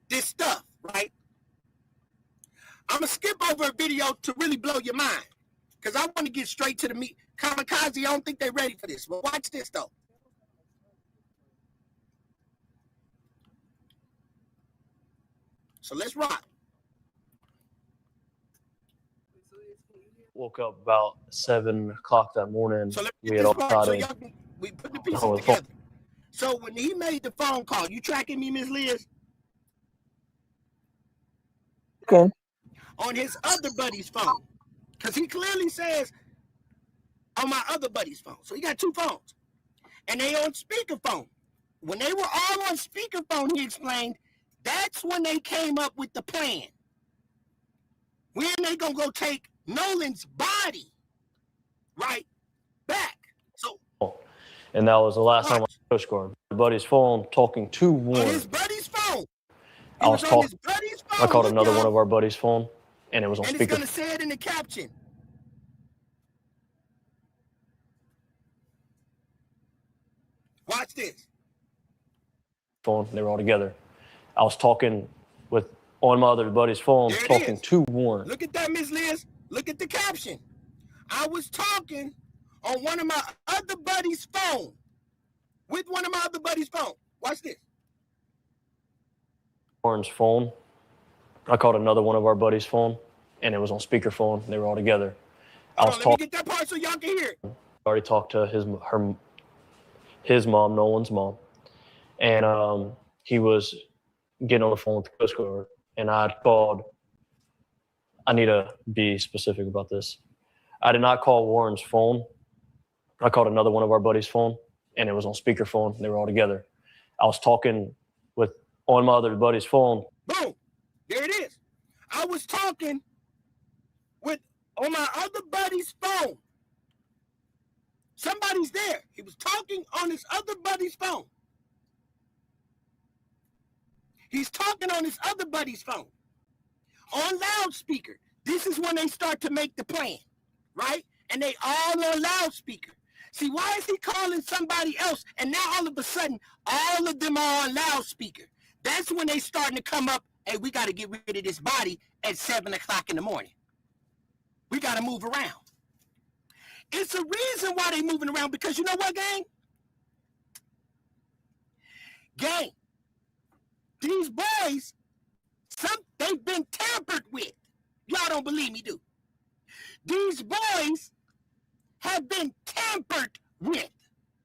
this stuff, right? I'm going to skip over a video to really blow your mind because I want to get straight to the meat. Kamikaze, I don't think they're ready for this, but watch this, though. So let's rock. woke up about 7 o'clock that morning. So let me We get had this all part so tried y'all can, we put the pieces Oh, together. So when he made the phone call, you tracking me, Miss Liz? Okay. On his other buddy's phone. Because he clearly says on my other buddy's phone. So he got two phones. And they on speakerphone. When they were all on speakerphone, he explained, that's when they came up with the plan. When they gonna go take Nolan's body right back. So and that was the last time I was Coast Guard. My buddy's phone talking to on Warren. his buddy's phone. I was on his buddy's phone. I called another y'all. one of our buddies' phone, and it was on And speaker. it's gonna say it in the caption. Watch this. Phone. They were all together. I was talking with on my other buddy's phone, There it talking is. to Warren. Look at that, Miss Liz. Look at the caption. I was talking on one of my other buddies' phone. With one of my other buddies' phone. Watch this. Warren's phone. I called another one of our buddies' phone, and it was on speakerphone. They were all together. I was Let me get that part so y'all can hear it. already talked to his mom, Nolan's mom, and he was getting on the phone with the Coast Guard, and I called. I need to be specific about this. I did not call Warren's phone. I called another one of our buddies' phone, and it was on speakerphone. They were all together. I was talking with on my other buddy's phone. Boom. There it is. I was talking with on my other buddy's phone. Somebody's there. He was talking on his other buddy's phone. He's talking on his other buddy's phone. On loudspeaker. This is when they start to make the plan, right? And they all on loudspeaker. See, why is he calling somebody else? And now all of a sudden, all of them are on loudspeaker. That's when they starting to come up, hey, we got to get rid of this body at 7 o'clock in the morning. We got to move around. It's a reason why they moving around, because you know what, gang? Gang, these boys, they've been tampered with. Y'all don't believe me, do? These boys have been tampered with.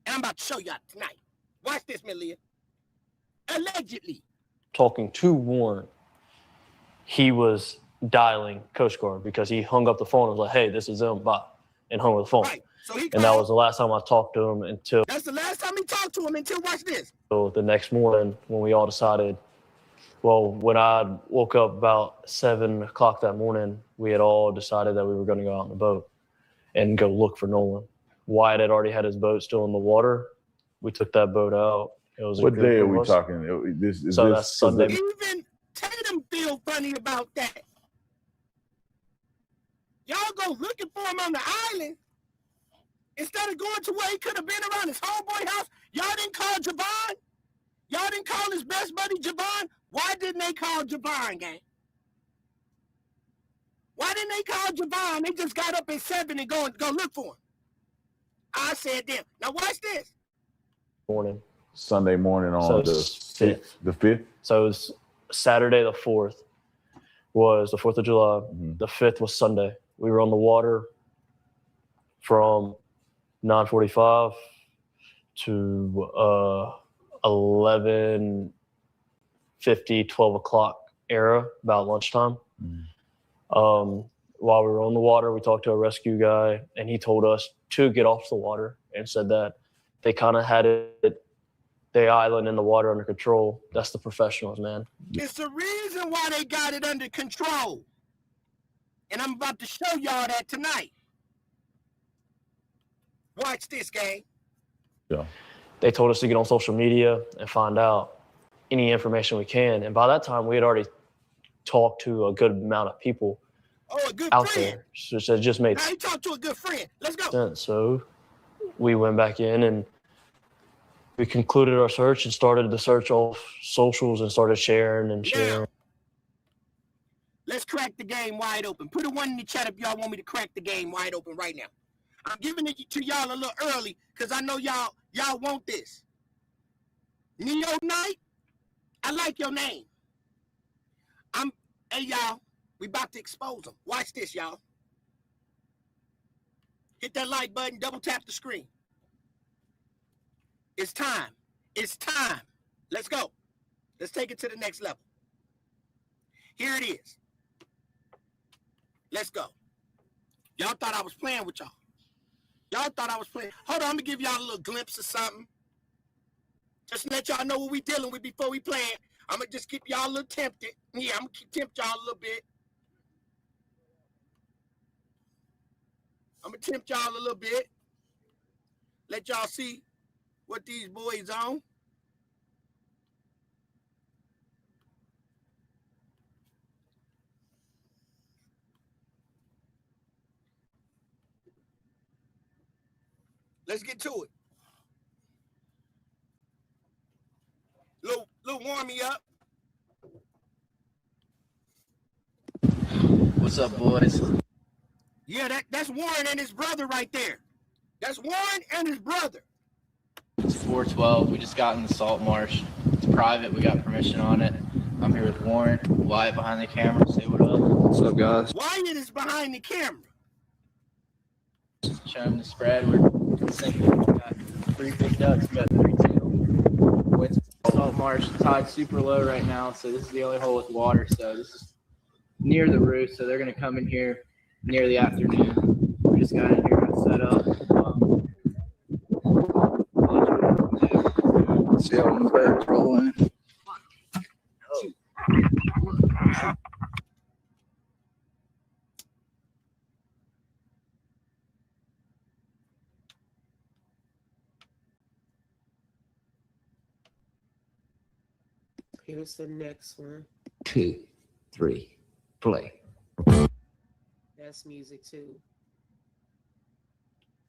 And I'm about to show y'all tonight. Watch this, Melia. Allegedly. Talking to Warren, he was dialing Coast Guard because he hung up the phone and was like, hey, this is them, bye, and hung up the phone. Right. So and that was the last time I talked to him until That's the last time he talked to him until, watch this. the next morning when we all decided, well, when I woke up about 7 o'clock that morning, we had all decided that we were going to go out on the boat and go look for Nolan. Wyatt had already had his boat still in the water. We took that boat out. It was What day are we talking? That's Sunday. Even Tatum feel funny about that. Y'all go looking for him on the island instead of going to where he could have been around his homeboy house. Y'all didn't call Javon. Y'all didn't call his best buddy Javon. Why didn't they call Javon, gang? Why didn't they call Javon? They just got up at 7 and go look for him. I said them. Now watch this. Morning. Sunday morning on the 5th. The 5th? So it was Saturday the 4th was the 4th of July. Mm-hmm. The 5th was Sunday. We were on the water from 9:45 to 11:50, 12 o'clock era, about lunchtime. Mm-hmm. While we were on the water, we talked to a rescue guy, and he told us to get off the water and said that they kind of had the island and the water under control. That's the professionals, man. It's the reason why they got it under control. And I'm about to show y'all that tonight. Watch this, gang. Yeah. They told us to get on social media and find out any information we can. And by that time, we had already talked to a good amount of people a good out friend. there. So it just made now you talked to a good friend. Let's go. sense. So we went back in and we concluded our search and started the search off socials and started sharing and sharing. Now, let's crack the game wide open. Put a 1 in the chat if y'all want me to crack the game wide open right now. I'm giving it to y'all a little early because I know y'all want this. Neo Knight, I like your name. Hey y'all, we about to expose them. Watch this, y'all. Hit that like button, double tap the screen. It's time. It's time. Let's go. Let's take it to the next level. Here it is. Let's go. Y'all thought I was playing with y'all. Y'all thought I was playing. Hold on, I'm going to give y'all a little glimpse of something. Just to let y'all know what we dealing with before we play it. I'm going to just keep y'all a little tempted. Yeah, I'm going to tempt y'all a little bit. I'm going to tempt y'all a little bit. Let y'all see what these boys on. Let's get to it. Little warm me up. What's up, boys? Yeah, that's Warren and his brother right there. That's Warren and his brother. It's 412. We just got in the salt marsh. It's private. We got permission on it. I'm here with Warren. Wyatt behind the camera. Say what up. What's up, guys? Wyatt is behind the camera. Show him the spread. We're sinking. We got 3 big ducks. We got 3 tails. It's salt marsh. The tide's super low right now, so this is the only hole with water. So this is near the roof. So they're gonna come in here near the afternoon. We just got in here and set up. See how the birds rolling. Here's the next one. 2, 3, play. That's music too.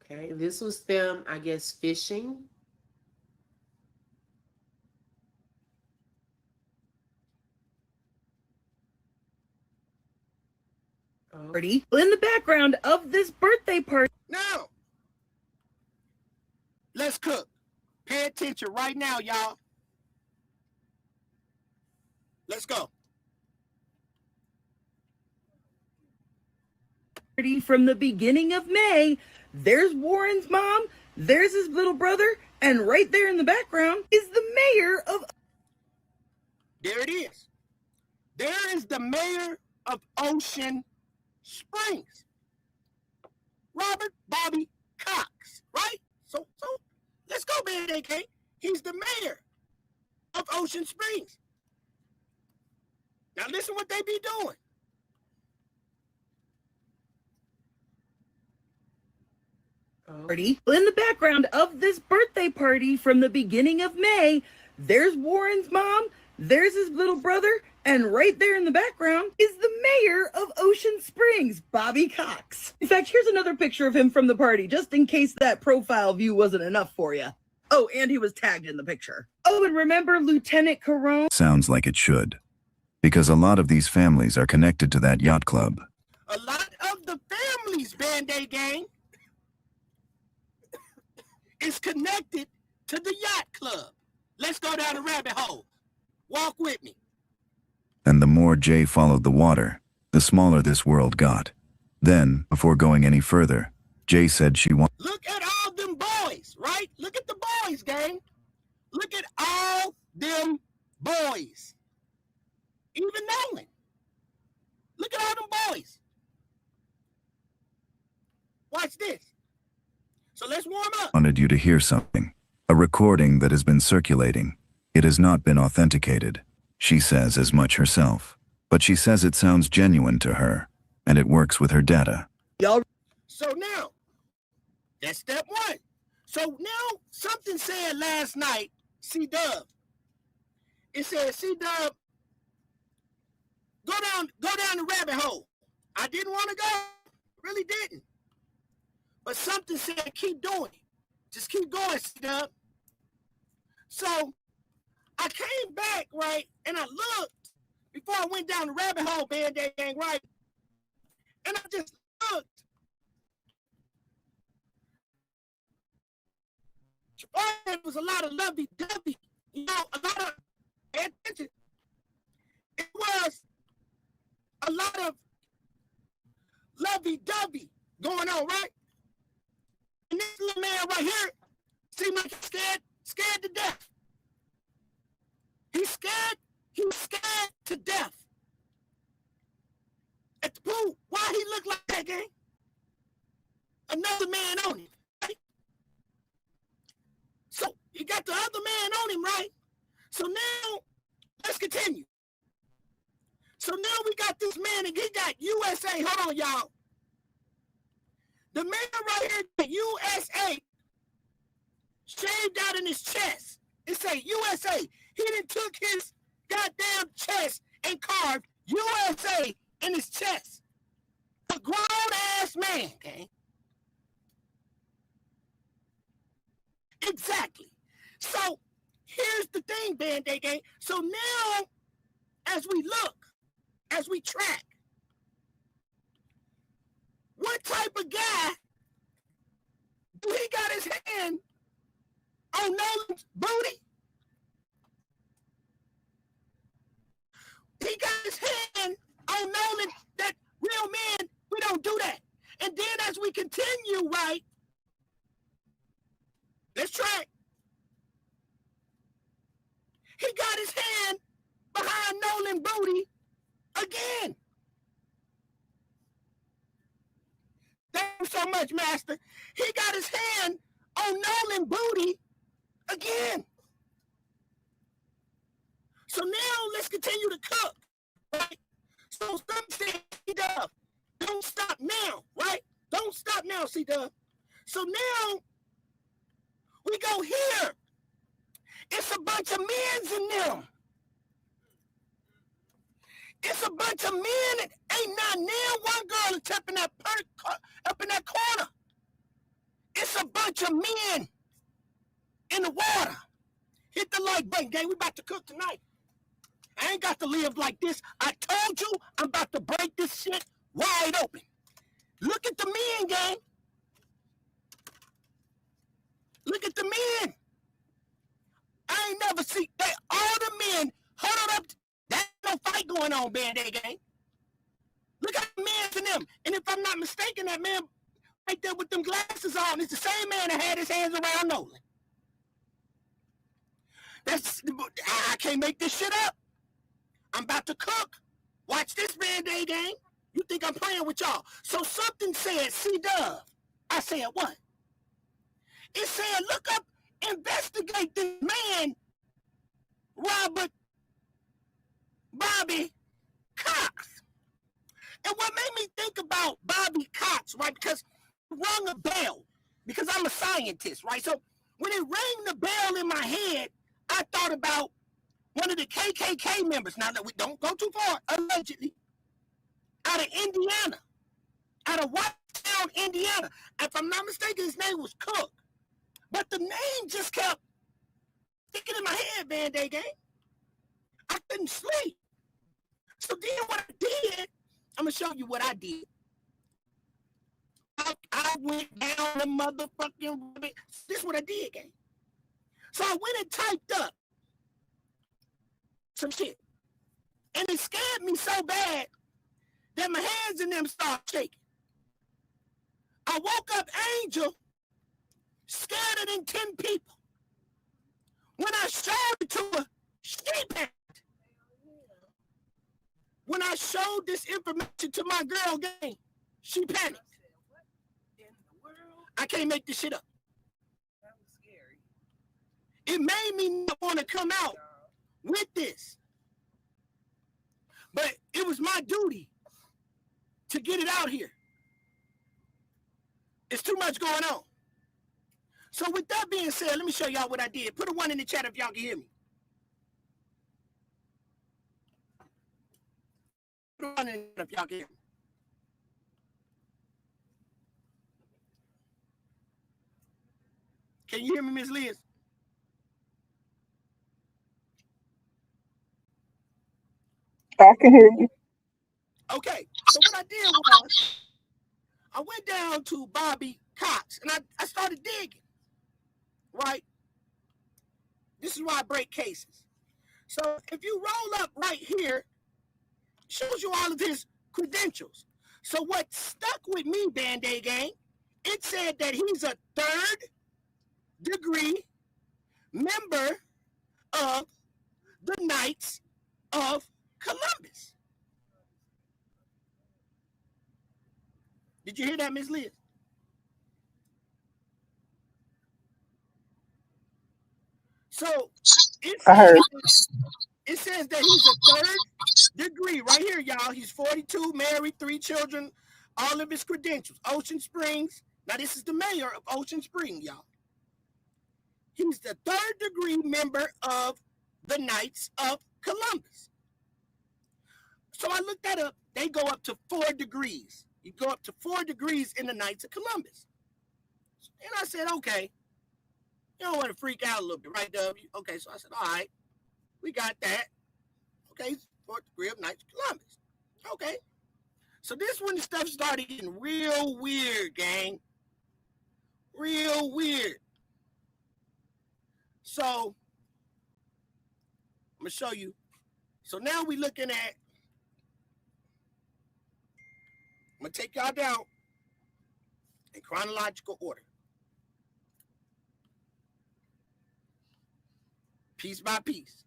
Okay, this was them, I guess, fishing. party. In the background of this birthday party. Now, let's cook. Pay attention right now, y'all. Let's go. From the beginning of May, there's Warren's mom, there's his little brother, and right there in the background is the mayor of... There it is. There is the mayor of Ocean Springs. Robert Bobby Cox, right? So let's go, man, AK. He's the mayor of Ocean Springs. Now listen what they be doing. Party. In the background of this birthday party from the beginning of May, there's Warren's mom, there's his little brother, and right there in the background is the mayor of Ocean Springs, Bobby Cox. In fact, here's another picture of him from the party, just in case that profile view wasn't enough for you. Oh, and he was tagged in the picture. Oh, and remember Lieutenant Carone? Sounds like it should, because a lot of these families are connected to that yacht club. A lot of the families, Band-Aid Gang, is connected to the yacht club. Let's go down the rabbit hole. Walk with me. And the more Jay followed the water, the smaller this world got. Then, before going any further, Jay said she wanted... Look at all them boys, right? Look at the boys, gang. Look at all them boys. Even Nolan. Look at all them boys. Watch this. So let's warm up. Wanted you to hear something. A recording that has been circulating. It has not been authenticated. She says as much herself. But she says it sounds genuine to her, and it works with her data. So now, that's step one. So now, something said last night, C-Dub. It said, C-Dub, go down the rabbit hole. I didn't want to go. Really didn't. But something said, keep doing it. Just keep going, C-Dub. So I came back, right, and I looked before I went down the rabbit hole, Band-Aid Gang, right? And I just looked. It was a lot of lovey-dovey, you know, a lot of, pay attention. It was a lot of lovey-dovey going on, right? And this little man right here seemed like he's scared to death. He's scared to death. At the pool, why he look like that, gang? Another man on him, right? So you got the other man on him, right? So now, let's continue. So now we got this man, and he got USA. Hold on, y'all. The man right here, the USA, shaved out in his chest. It say USA. He done took his goddamn chest and carved USA in his chest. A grown-ass man, okay? Exactly. So here's the thing, Band-Aid Gang. So now, as we look, as we track, what type of guy do he got his hand on Nolan's booty? He got his hand on Nolan. That real men, we don't do that. And then as we continue, right, let's track. He got his hand behind Nolan booty again. Thank you so much, Master. He got his hand on Nolan booty again. So now let's continue to cook, right? So some say, C-Dub, don't stop now, right? Don't stop now, C-Dub. So now we go here. It's a bunch of men's in them. It's a bunch of men and ain't not now one girl is up in that corner. It's a bunch of men in the water. Hit the like button, gang. We about to cook tonight. I ain't got to live like this. I told you I'm about to break this shit wide open. Look at the men, gang. Look at the men. I ain't never seen that. All the men huddled up. There's no fight going on, Band-Aid gang. Look at the men and them. And if I'm not mistaken, that man right there with them glasses on is the same man that had his hands around Nolan. I can't make this shit up. I'm about to cook. Watch this, Band-Aid gang. You think I'm playing with y'all? So something said, C-Dub. I said, what? It said, look up, investigate this man, Bobby Cox. And what made me think about Bobby Cox, right? Because it rung a bell, because I'm a scientist, right? So when it rang the bell in my head, I thought about one of the KKK members. Now, we don't go too far, allegedly, out of Indiana, out of Whitetown, Indiana. If I'm not mistaken, his name was Cook. But the name just kept sticking in my head, Band-Aid gang. I couldn't sleep. So then what I did, I'm going to show you what I did. I went down the motherfucking... This is what I did, gang. So I went and typed up some shit. And it scared me so bad that my hands in them started shaking. I woke up Angel, scared than 10 people. When I showed it to her, she panicked. When I showed this information to my girl, gang, she panicked. I can't make this shit up. That was scary. It made me not want to come out with this. But it was my duty to get it out here. It's too much going on. So with that being said, let me show y'all what I did. Put a 1 in the chat if y'all can hear me. Put a 1 in the chat if y'all can hear me. Can you hear me, Miss Liz? I can hear you. Okay, so what I did was I went down to Bobby Cox and I started digging, right? This is why I break cases. So if you roll up right here, it shows you all of his credentials. So what stuck with me, Band-Aid gang, it said that he's a 3rd degree member of the Knights of Columbus. Did you hear that, Miss Liz? So it says that he's a 3rd degree right here, y'all. He's 42, married, 3 children, all of his credentials. Ocean Springs. Now, this is the mayor of Ocean Springs, y'all. He's the 3rd degree member of the Knights of Columbus. So I looked that up. They go up to 4 degrees. You go up to 4 degrees in the Knights of Columbus. And I said, okay, you don't want to freak out a little bit, right, W? Okay, so I said, all right, we got that. Okay, 4th degree of Knights of Columbus. Okay. So this when the stuff started getting real weird, gang. Real weird. So I'm going to show you. So now we're looking at, I'm going to take y'all down in chronological order. Piece by piece.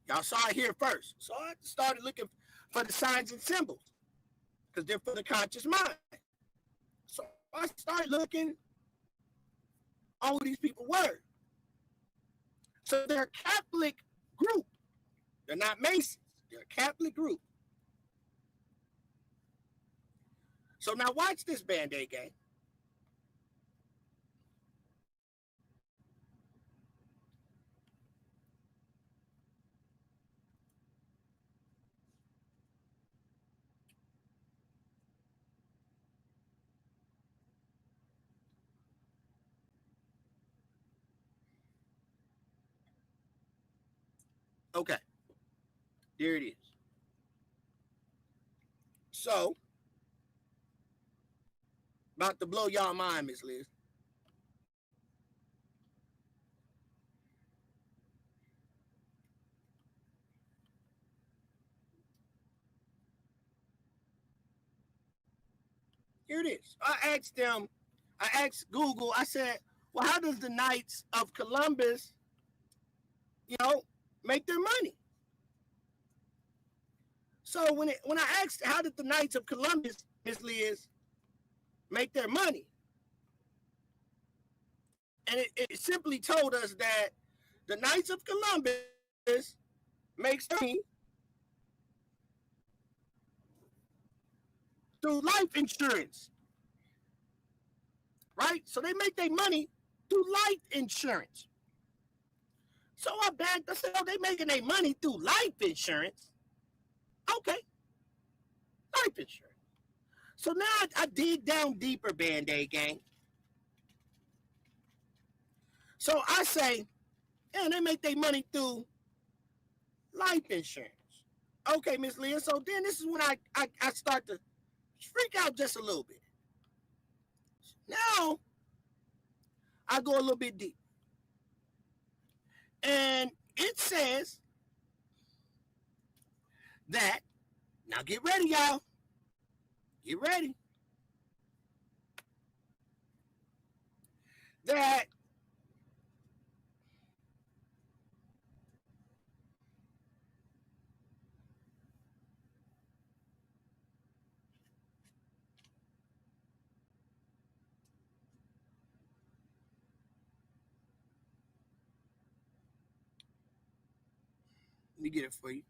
Y'all saw it here first. So I started looking for the signs and symbols because they're for the conscious mind. So I started looking on who these people were. So they're a Catholic group. They're not Masons. They're a Catholic group. So now watch this, Band-Aid gang. Okay. There it is. So, about to blow y'all mind, Miss Liz. Here it is. I asked Google, I said, well, how does the Knights of Columbus, make their money? So when I asked how did the Knights of Columbus, Miss Liz, make their money, and it simply told us that the Knights of Columbus makes money through life insurance, right? So they make their money through life insurance. So I said, oh, they making their money through life insurance. Okay, life insurance. So now I dig down deeper, Band-Aid gang. So I say, yeah, they make their money through life insurance. Okay, Miss Leah. So then this is when I start to freak out just a little bit. Now I go a little bit deep. And it says that, now get ready, y'all. Get ready. That let me get it for you.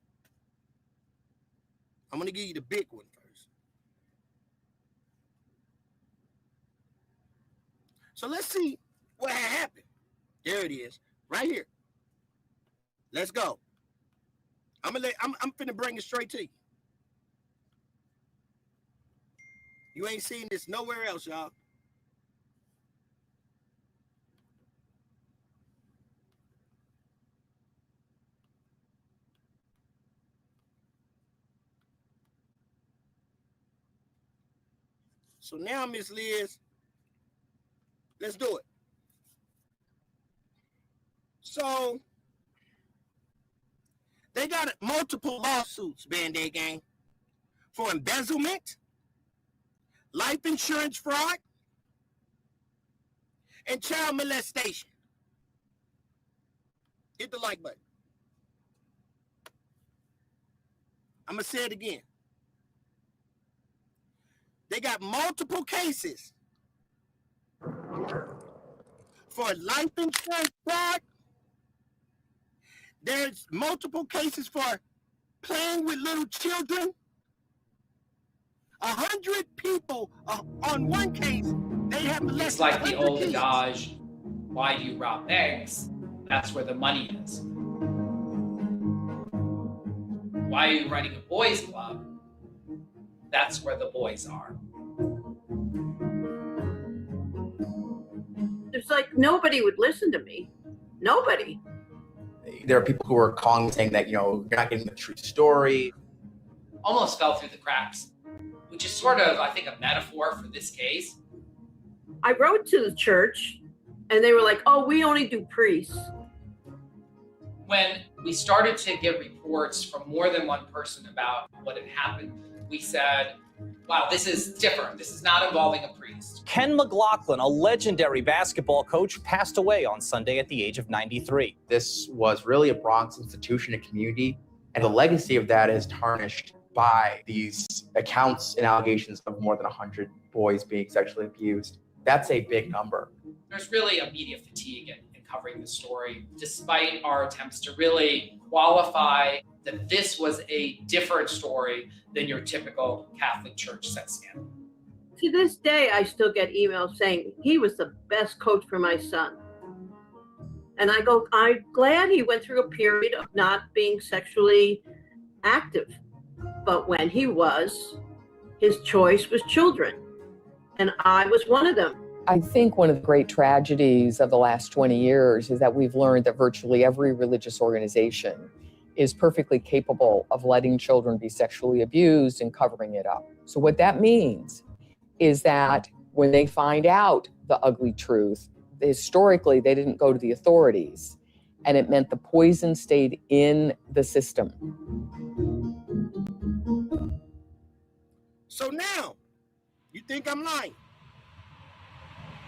I'm going to give you the big one first. So let's see what happened. There it is, right here. Let's go. I'm finna bring it straight to you. You ain't seen this nowhere else, y'all. So now, Miss Liz, let's do it. So they got multiple lawsuits, Band-Aid gang, for embezzlement, life insurance fraud, and child molestation. Hit the like button. I'm going to say it again. They got multiple cases for life insurance fraud. There's multiple cases for playing with little children. 100 people on one case, they have molested. It's like the old kids. adage, why do you rob banks? That's where the money is. Why are you running a boys club? That's where the boys are. It's like nobody would listen to me. Nobody. There are people who are calling saying that, you're not getting the true story. Almost fell through the cracks, which is sort of, I think, a metaphor for this case. I wrote to the church and they were like, oh, we only do priests. When we started to get reports from more than one person about what had happened, we said, wow, this is different. This is not involving a priest. Ken McLaughlin, a legendary basketball coach, passed away on Sunday at the age of 93. This was really a Bronx institution and community, and the legacy of that is tarnished by these accounts and allegations of more than 100 boys being sexually abused. That's a big number. There's really a media fatigue in covering the story, despite our attempts to really qualify that this was a different story than your typical Catholic Church sex scandal. To this day, I still get emails saying he was the best coach for my son. And I go, I'm glad he went through a period of not being sexually active. But when he was, his choice was children. And I was one of them. I think one of the great tragedies of the last 20 years is that we've learned that virtually every religious organization is perfectly capable of letting children be sexually abused and covering it up. So what that means is that when they find out the ugly truth, historically, they didn't go to the authorities, and it meant the poison stayed in the system. So now, you think I'm lying?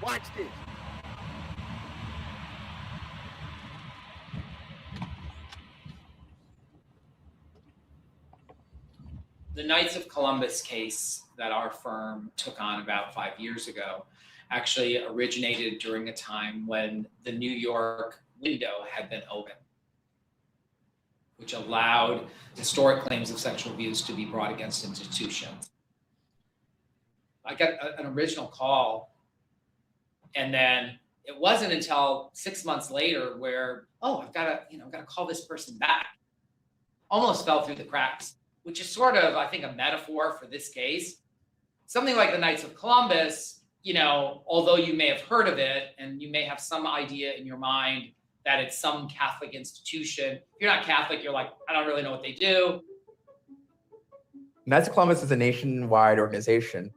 Watch this. The Knights of Columbus case that our firm took on about 5 years ago actually originated during a time when the New York window had been open, which allowed historic claims of sexual abuse to be brought against institutions. I got an original call, and then it wasn't until 6 months later where, oh, I've got to call this person back. Almost fell through the cracks, which is sort of, I think, a metaphor for this case. Something like the Knights of Columbus, although you may have heard of it and you may have some idea in your mind that it's some Catholic institution. If you're not Catholic, you're like, I don't really know what they do. Knights of Columbus is a nationwide organization.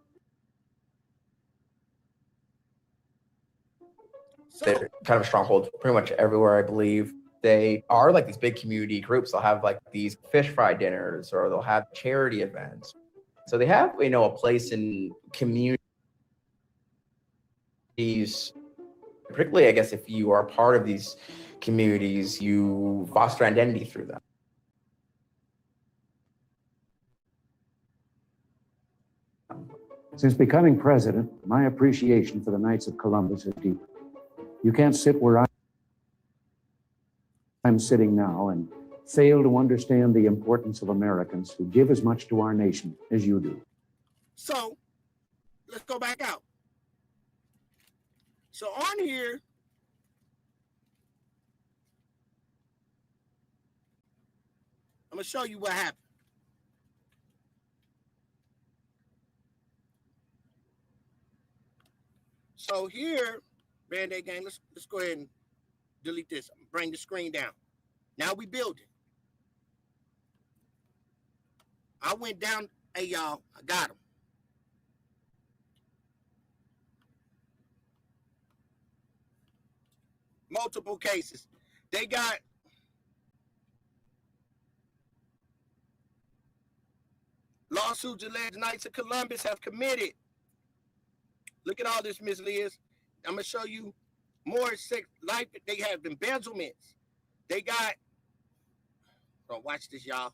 They're kind of a stronghold pretty much everywhere, I believe. They are like these big community groups. They'll have like these fish fry dinners, or they'll have charity events. So they have, a place in communities, particularly, I guess, if you are part of these communities, you foster identity through them. Since becoming president, my appreciation for the Knights of Columbus is deep. You can't sit where I'm sitting now and fail to understand the importance of Americans who give as much to our nation as you do. So, let's go back out. So on here, I'm going to show you what happened. So here, Band-Aid gang, let's go ahead and delete this. Bring the screen down. Now we build it. I went down. Hey, y'all, I got them. Multiple cases. They got lawsuits alleged Knights of Columbus have committed. Look at all this, Miss Liz. I'm going to show you more sex life. They have embezzlements. They got, oh, watch this, y'all.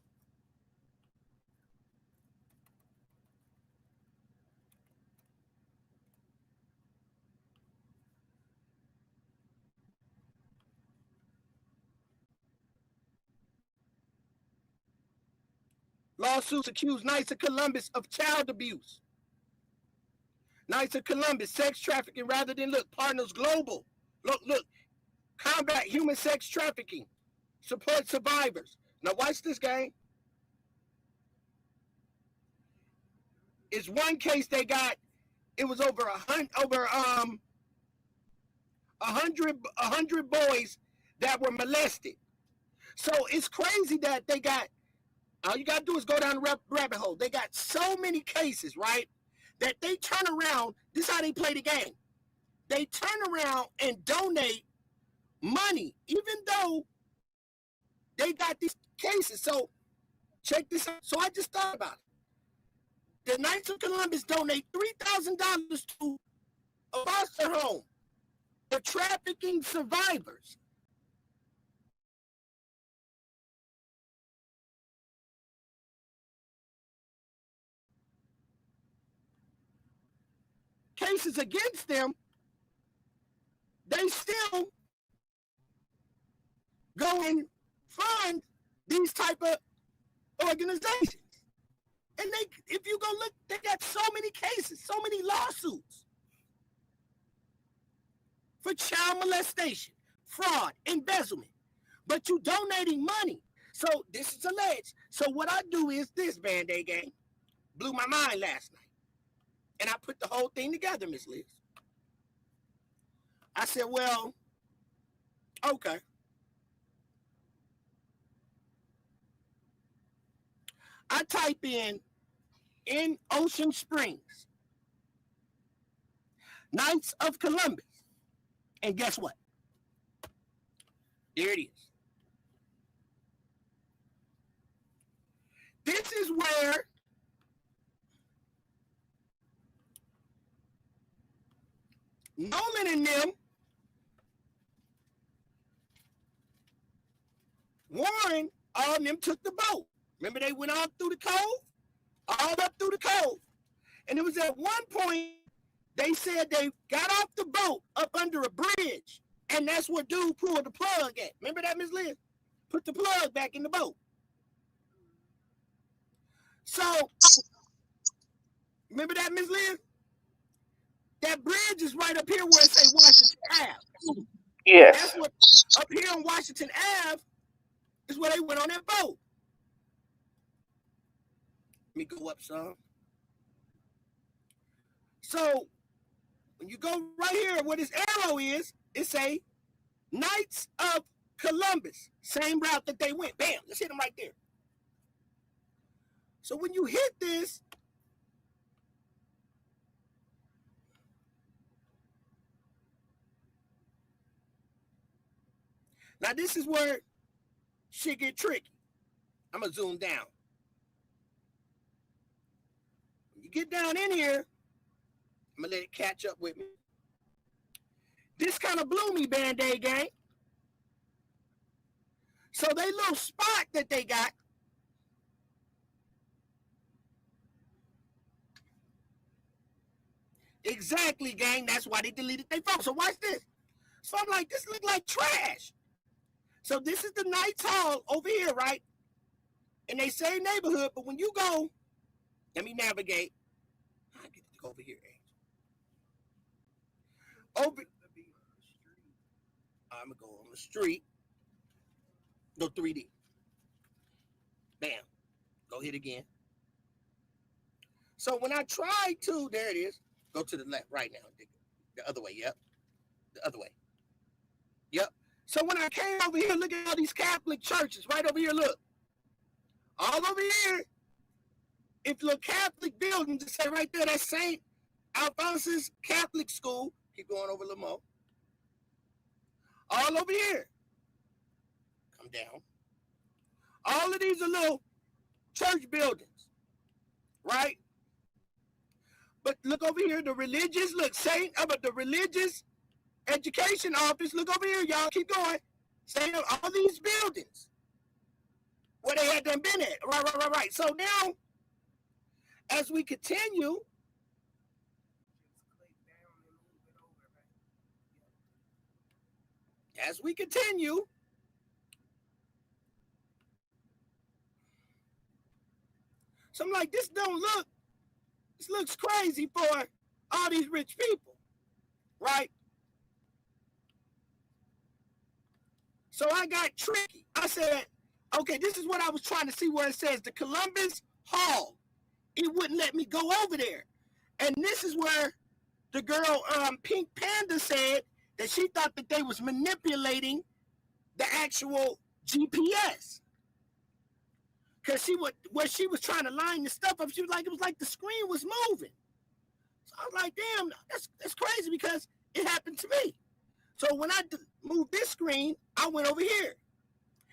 Lawsuits accuse Knights of Columbus of child abuse. Knights of Columbus, sex trafficking rather than, look, Partners Global. Look, combat human sex trafficking. Support survivors. Now watch this, gang. It's one case they got, it was over 100 boys that were molested. So it's crazy that they got, all you got to do is go down the rabbit hole. They got so many cases, right, that they turn around. This is how they play the game. They turn around and donate money, even though they got these cases. So check this out. So I just thought about it. The Knights of Columbus donate $3,000 to a foster home for trafficking survivors. Cases against them, they still go and fund these type of organizations. And they, if you go look, they got so many cases, so many lawsuits for child molestation, fraud, embezzlement. But you donating money. So this is alleged. So what I do is this, Band-Aid gang. Blew my mind last night. And I put the whole thing together, Miss Liz. I said, well, okay. I type in Ocean Springs, Knights of Columbus, and guess what? There it is. This is where Nolan and them, Warren, all of them took the boat. Remember they went all through the cove? All up through the cove. And it was at one point they said they got off the boat up under a bridge. And that's where dude pulled the plug at. Remember that, Ms. Liz? Put the plug back in the boat. So, remember that, Ms. Liz? That bridge is right up here where it say Washington Ave. Yes. That's what, up here on Washington Ave is where they went on that boat. Let me go up some. So, when you go right here where this arrow is, it say Knights of Columbus. Same route that they went. Bam, let's hit them right there. So when you hit this, now this is where shit get tricky. I'm gonna zoom down. When you get down in here, I'm gonna let it catch up with me. This kind of blew me, Band-Aid gang. So they little spot that they got, exactly, gang. That's why they deleted their phone. So watch this. So I'm like, this look like trash. So this is the Knights Hall over here, right? In they same neighborhood, but when you go, let me navigate. I get to go over here, Angel. Over. I'm gonna go on the street. Go 3D. Bam. Go hit again. So when I try to, there it is. Go to the left, right now. The other way, yep. The other way. Yep. So when I came over here, look at all these Catholic churches. Right over here, look. All over here, if look Catholic buildings, it say right there, that's St. Alphonsus Catholic School. Keep going over Lamo. All over here. Come down. All of these are little church buildings, right? But look over here, the religious, look, but the religious education office, look over here, y'all, keep going. Saying all these buildings where they had them been at. Right. So now, as we continue, so I'm like, this looks crazy for all these rich people, right? So I got tricky. I said, okay, this is what I was trying to see where it says the Columbus Hall. It wouldn't let me go over there. And this is where the girl, Pink Panda, said that she thought that they was manipulating the actual GPS. Because where she was trying to line the stuff up, she was like, it was like the screen was moving. So I was like, damn, that's crazy because it happened to me. So when I moved this screen, I went over here.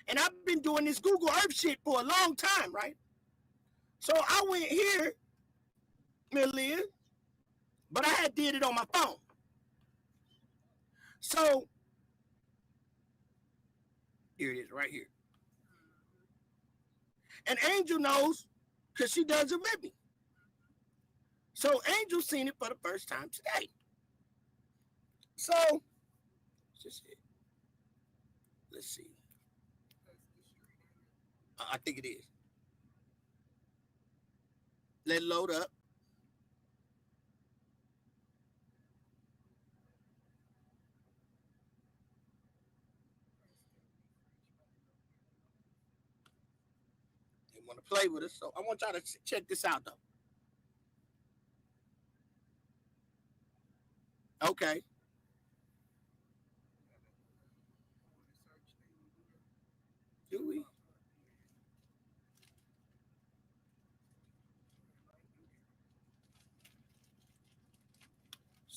And I've been doing this Google Earth shit for a long time, right? So I went here, Liz, but I had did it on my phone. So here it is right here. And Angel knows because she does it with me. So Angel seen it for the first time today. So let's see. I think it is. Let it load up. They want to play with us, so I want y'all to check this out, though. Okay. Do we?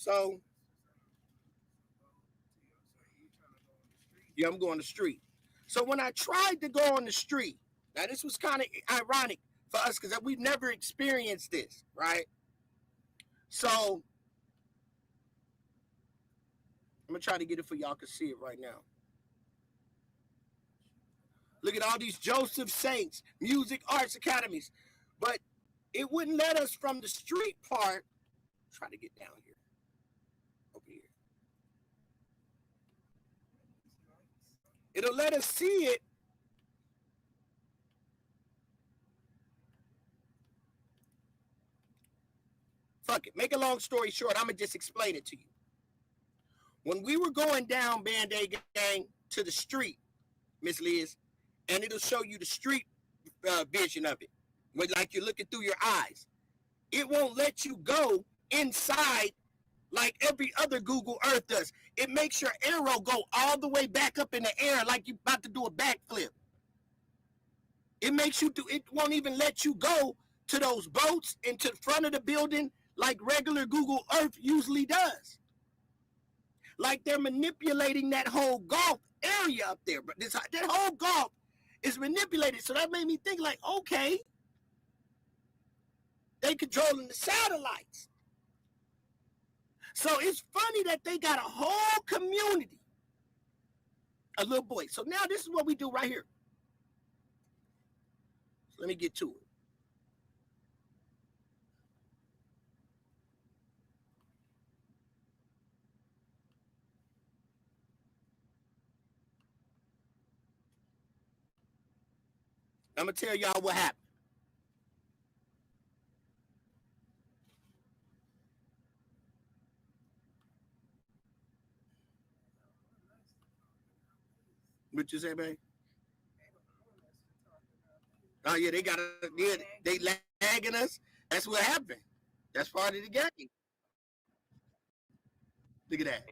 So, yeah, I'm going to the street. So when I tried to go on the street, now this was kind of ironic for us because we've never experienced this, right? So I'm gonna try to get it for y'all can see it right now. Look at all these Joseph Saints, music arts academies, but it wouldn't let us from the street part. Try to get down here, over here. It'll let us see it. Fuck it. Make a long story short, I'm gonna just explain it to you. When we were going down Band-Aid Gang to the street, Miss Liz, and it'll show you the street vision of it, like you're looking through your eyes. It won't let you go inside like every other Google Earth does. It makes your arrow go all the way back up in the air like you're about to do a backflip. It makes you do. It won't even let you go to those boats and to the front of the building like regular Google Earth usually does. Like they're manipulating that whole golf area up there. But that whole golf is manipulated. So that made me think like, okay, they controlling the satellites. So it's funny that they got a whole community of little boys. So now this is what we do right here. So let me get to it. I'm going to tell y'all what happened. What you say, babe? Oh, yeah, they got they lagging us. That's what happened. That's part of the game. Look at that.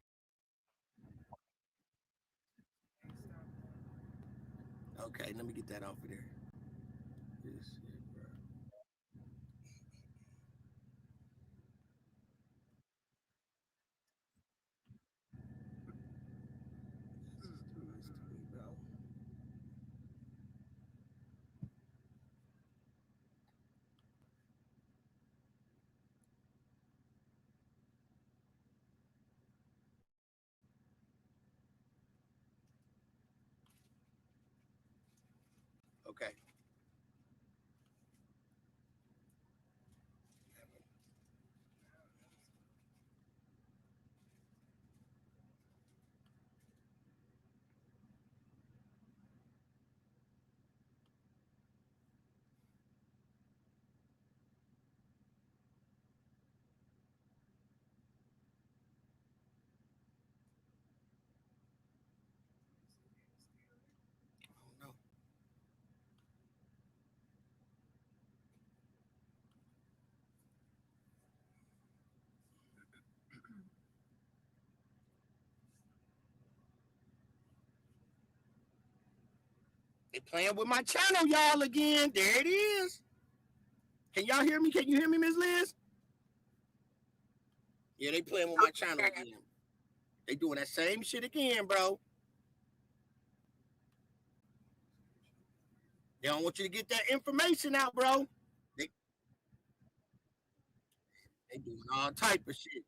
Okay, let me get that off of there. Okay. Oh, no. They playing with my channel, y'all, again. There it is. Can y'all hear me? Can you hear me, Ms. Liz? Yeah, they playing with my channel again. They doing that same shit again, bro. They don't want you to get that information out, bro. They doing all type of shit.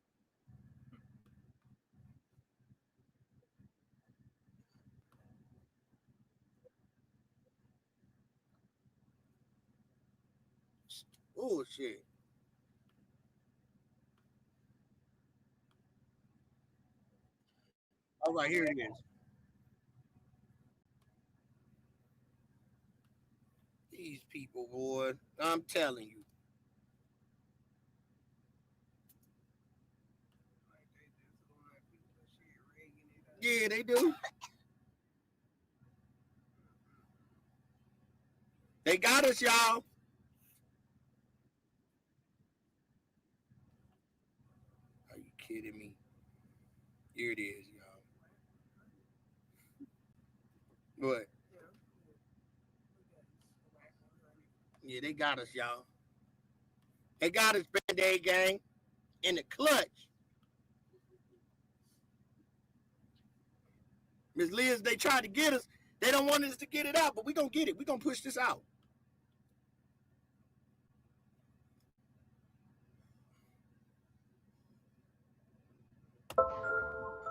Oh, shit. All right, here it is. These people, boy, I'm telling you. Yeah, they do. They got us, y'all. Are you kidding me? Here it is, y'all. What? Yeah, they got us, y'all. They got us, Band-Aid Gang, in the clutch. Ms. Liz, they tried to get us. They don't want us to get it out, but we're going to get it. We're going to push this out.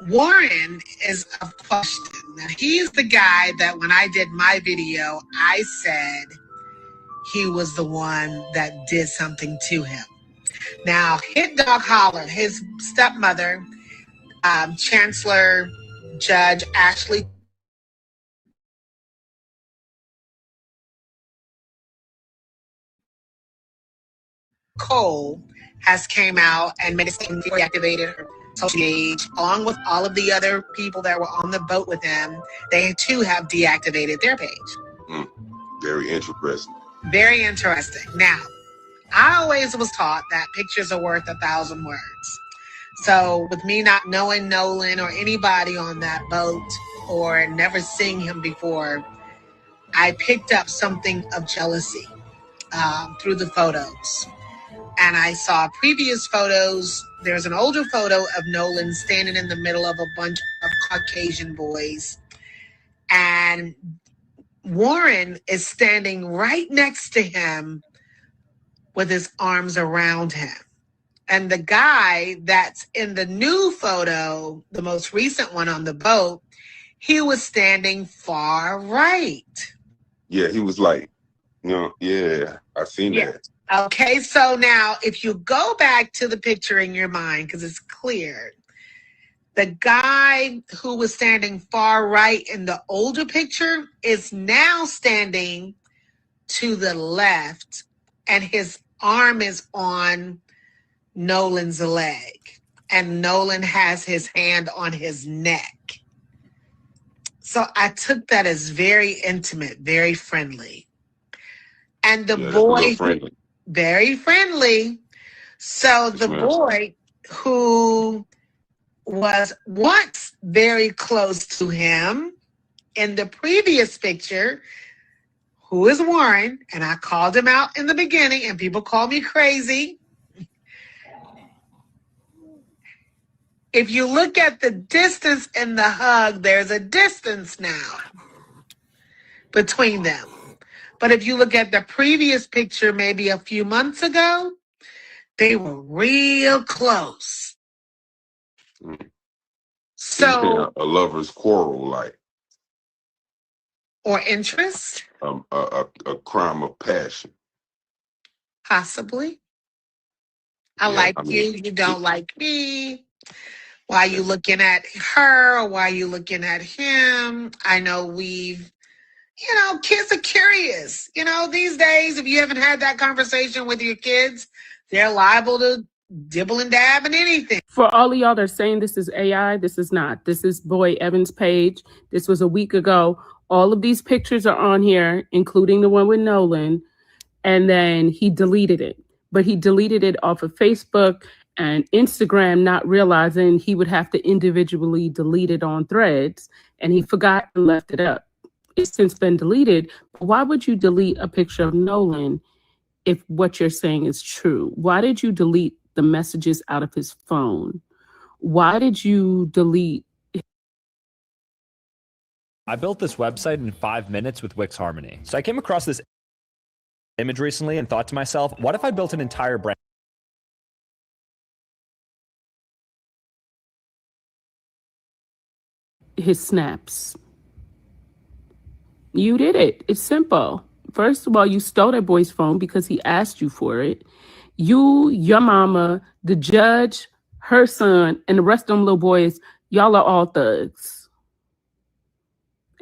Warren is a question. Now, he's the guy that when I did my video, I said he was the one that did something to him. Now, Hit Dog Holler, his stepmother, Chancellor Judge Ashley Cole, has came out and made a statement, reactivated her social page, along with all of the other people that were on the boat with him. They too have deactivated their page. Very interesting. Very interesting. Now, I always was taught that pictures are worth 1,000 words. So with me not knowing Nolan or anybody on that boat or never seeing him before, I picked up something of jealousy through the photos. And I saw previous photos. There's an older photo of Nolan standing in the middle of a bunch of Caucasian boys. And Warren is standing right next to him with his arms around him. And the guy that's in the new photo, the most recent one on the boat, he was standing far right. Yeah, he was like, yeah, I seen that. Okay, so now if you go back to the picture in your mind, because it's clear, the guy who was standing far right in the older picture is now standing to the left, and his arm is on Nolan's leg, and Nolan has his hand on his neck. So I took that as very intimate, very friendly. And the boy, very friendly. So the boy who was once very close to him in the previous picture, who is Warren, and I called him out in the beginning, and people call me crazy. If you look at the distance in the hug, there's a distance now between them. But if you look at the previous picture, maybe a few months ago, they were real close. So a lover's quarrel, like, or interest, a crime of passion. possibly. I like you, you don't like me. Why are you looking at her? Or why are you looking at him? I know kids are curious. These days, if you haven't had that conversation with your kids, they're liable to dibble and dab and anything. For all of y'all that are saying this is AI, this is not. This is Boy Evans' page. This was a week ago. All of these pictures are on here, including the one with Nolan. And then he deleted it. But he deleted it off of Facebook and Instagram, not realizing he would have to individually delete it on Threads. And he forgot and left it up. It's since been deleted. But why would you delete a picture of Nolan if what you're saying is true? Why did you delete the messages out of his phone? Why did you delete? I built this website in 5 minutes with Wix Harmony. So I came across this image recently and thought to myself, what if I built an entire brand? His snaps. You did it. It's simple. First of all, you stole that boy's phone because he asked you for it. You, your mama, the judge, her son, and the rest of them little boys, y'all are all thugs.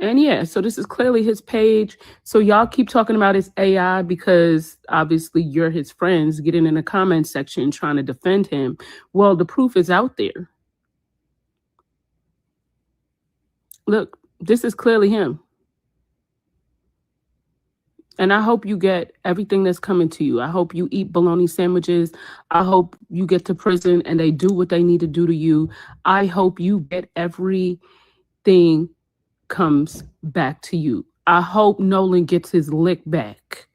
And yeah, so this is clearly his page. So y'all keep talking about his AI because obviously you're his friends, getting in the comment section trying to defend him. Well, the proof is out there. Look, this is clearly him. And I hope you get everything that's coming to you. I hope you eat bologna sandwiches. I hope you get to prison and they do what they need to do to you. I hope you get everything comes back to you. I hope Nolan gets his lick back.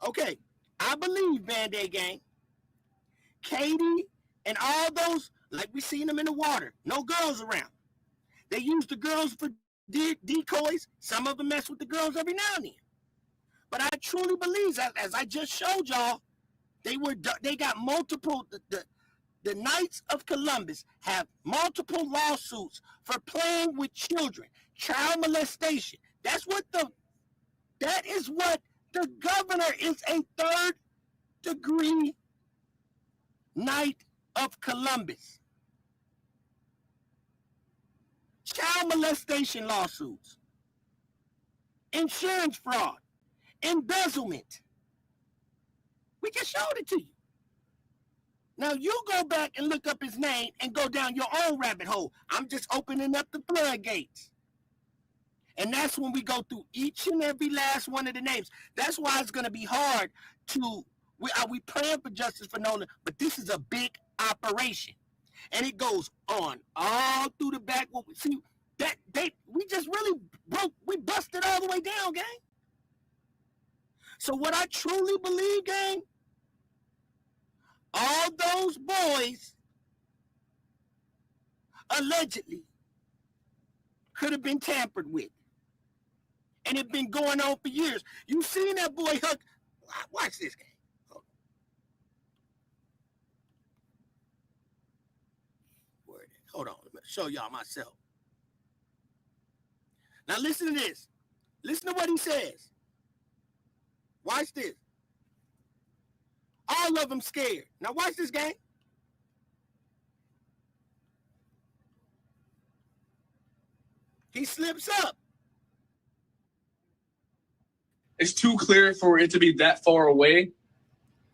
Okay, I believe Band-Aid Gang, Katie, and all those, like we seen them in the water, no girls around. They use the girls for decoys. Some of them mess with the girls every now and then. But I truly believe, as I just showed y'all, they got multiple. The Knights of Columbus have multiple lawsuits for playing with children, child molestation. That is what the governor is, a third-degree Knight of Columbus. Child molestation lawsuits, insurance fraud, embezzlement. We just showed it to you. Now you go back and look up his name and go down your own rabbit hole. I'm just opening up the floodgates. And that's when we go through each and every last one of the names. That's why it's going to be hard to, we praying for justice for Nolan, but this is a big operation. And it goes on all through the back. See, we just really we busted all the way down, gang. So what I truly believe, gang, all those boys allegedly could have been tampered with. And it's been going on for years. You seen that boy Huck? Watch this, gang. Hold on, let me show y'all myself. Now listen to this. Listen to what he says. Watch this. All of them scared. Now watch this, gang. He slips up. It's too clear for it to be that far away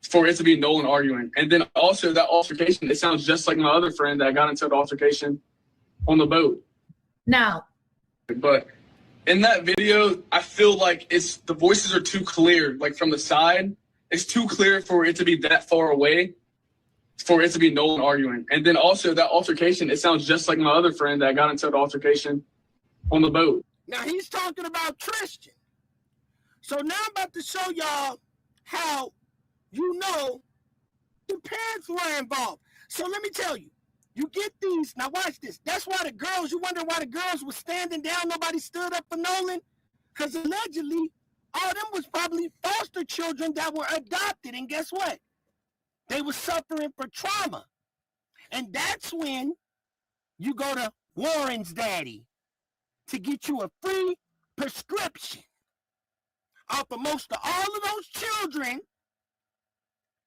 for it to be Nolan arguing. And then also that altercation, it sounds just like my other friend that got into the altercation on the boat. Now. But in that video, I feel like the voices are too clear, like from the side. It's too clear for it to be that far away for it to be Nolan arguing. And then also that altercation, it sounds just like my other friend that got into the altercation on the boat. Now he's talking about Tristan. So now I'm about to show y'all how the parents were involved. So let me tell you, you get these, now watch this. That's why you wonder why the girls were standing down, nobody stood up for Nolan? Because allegedly, all of them was probably foster children that were adopted, and guess what? They were suffering for trauma. And that's when you go to Warren's daddy to get you a free prescription off of most of all of those children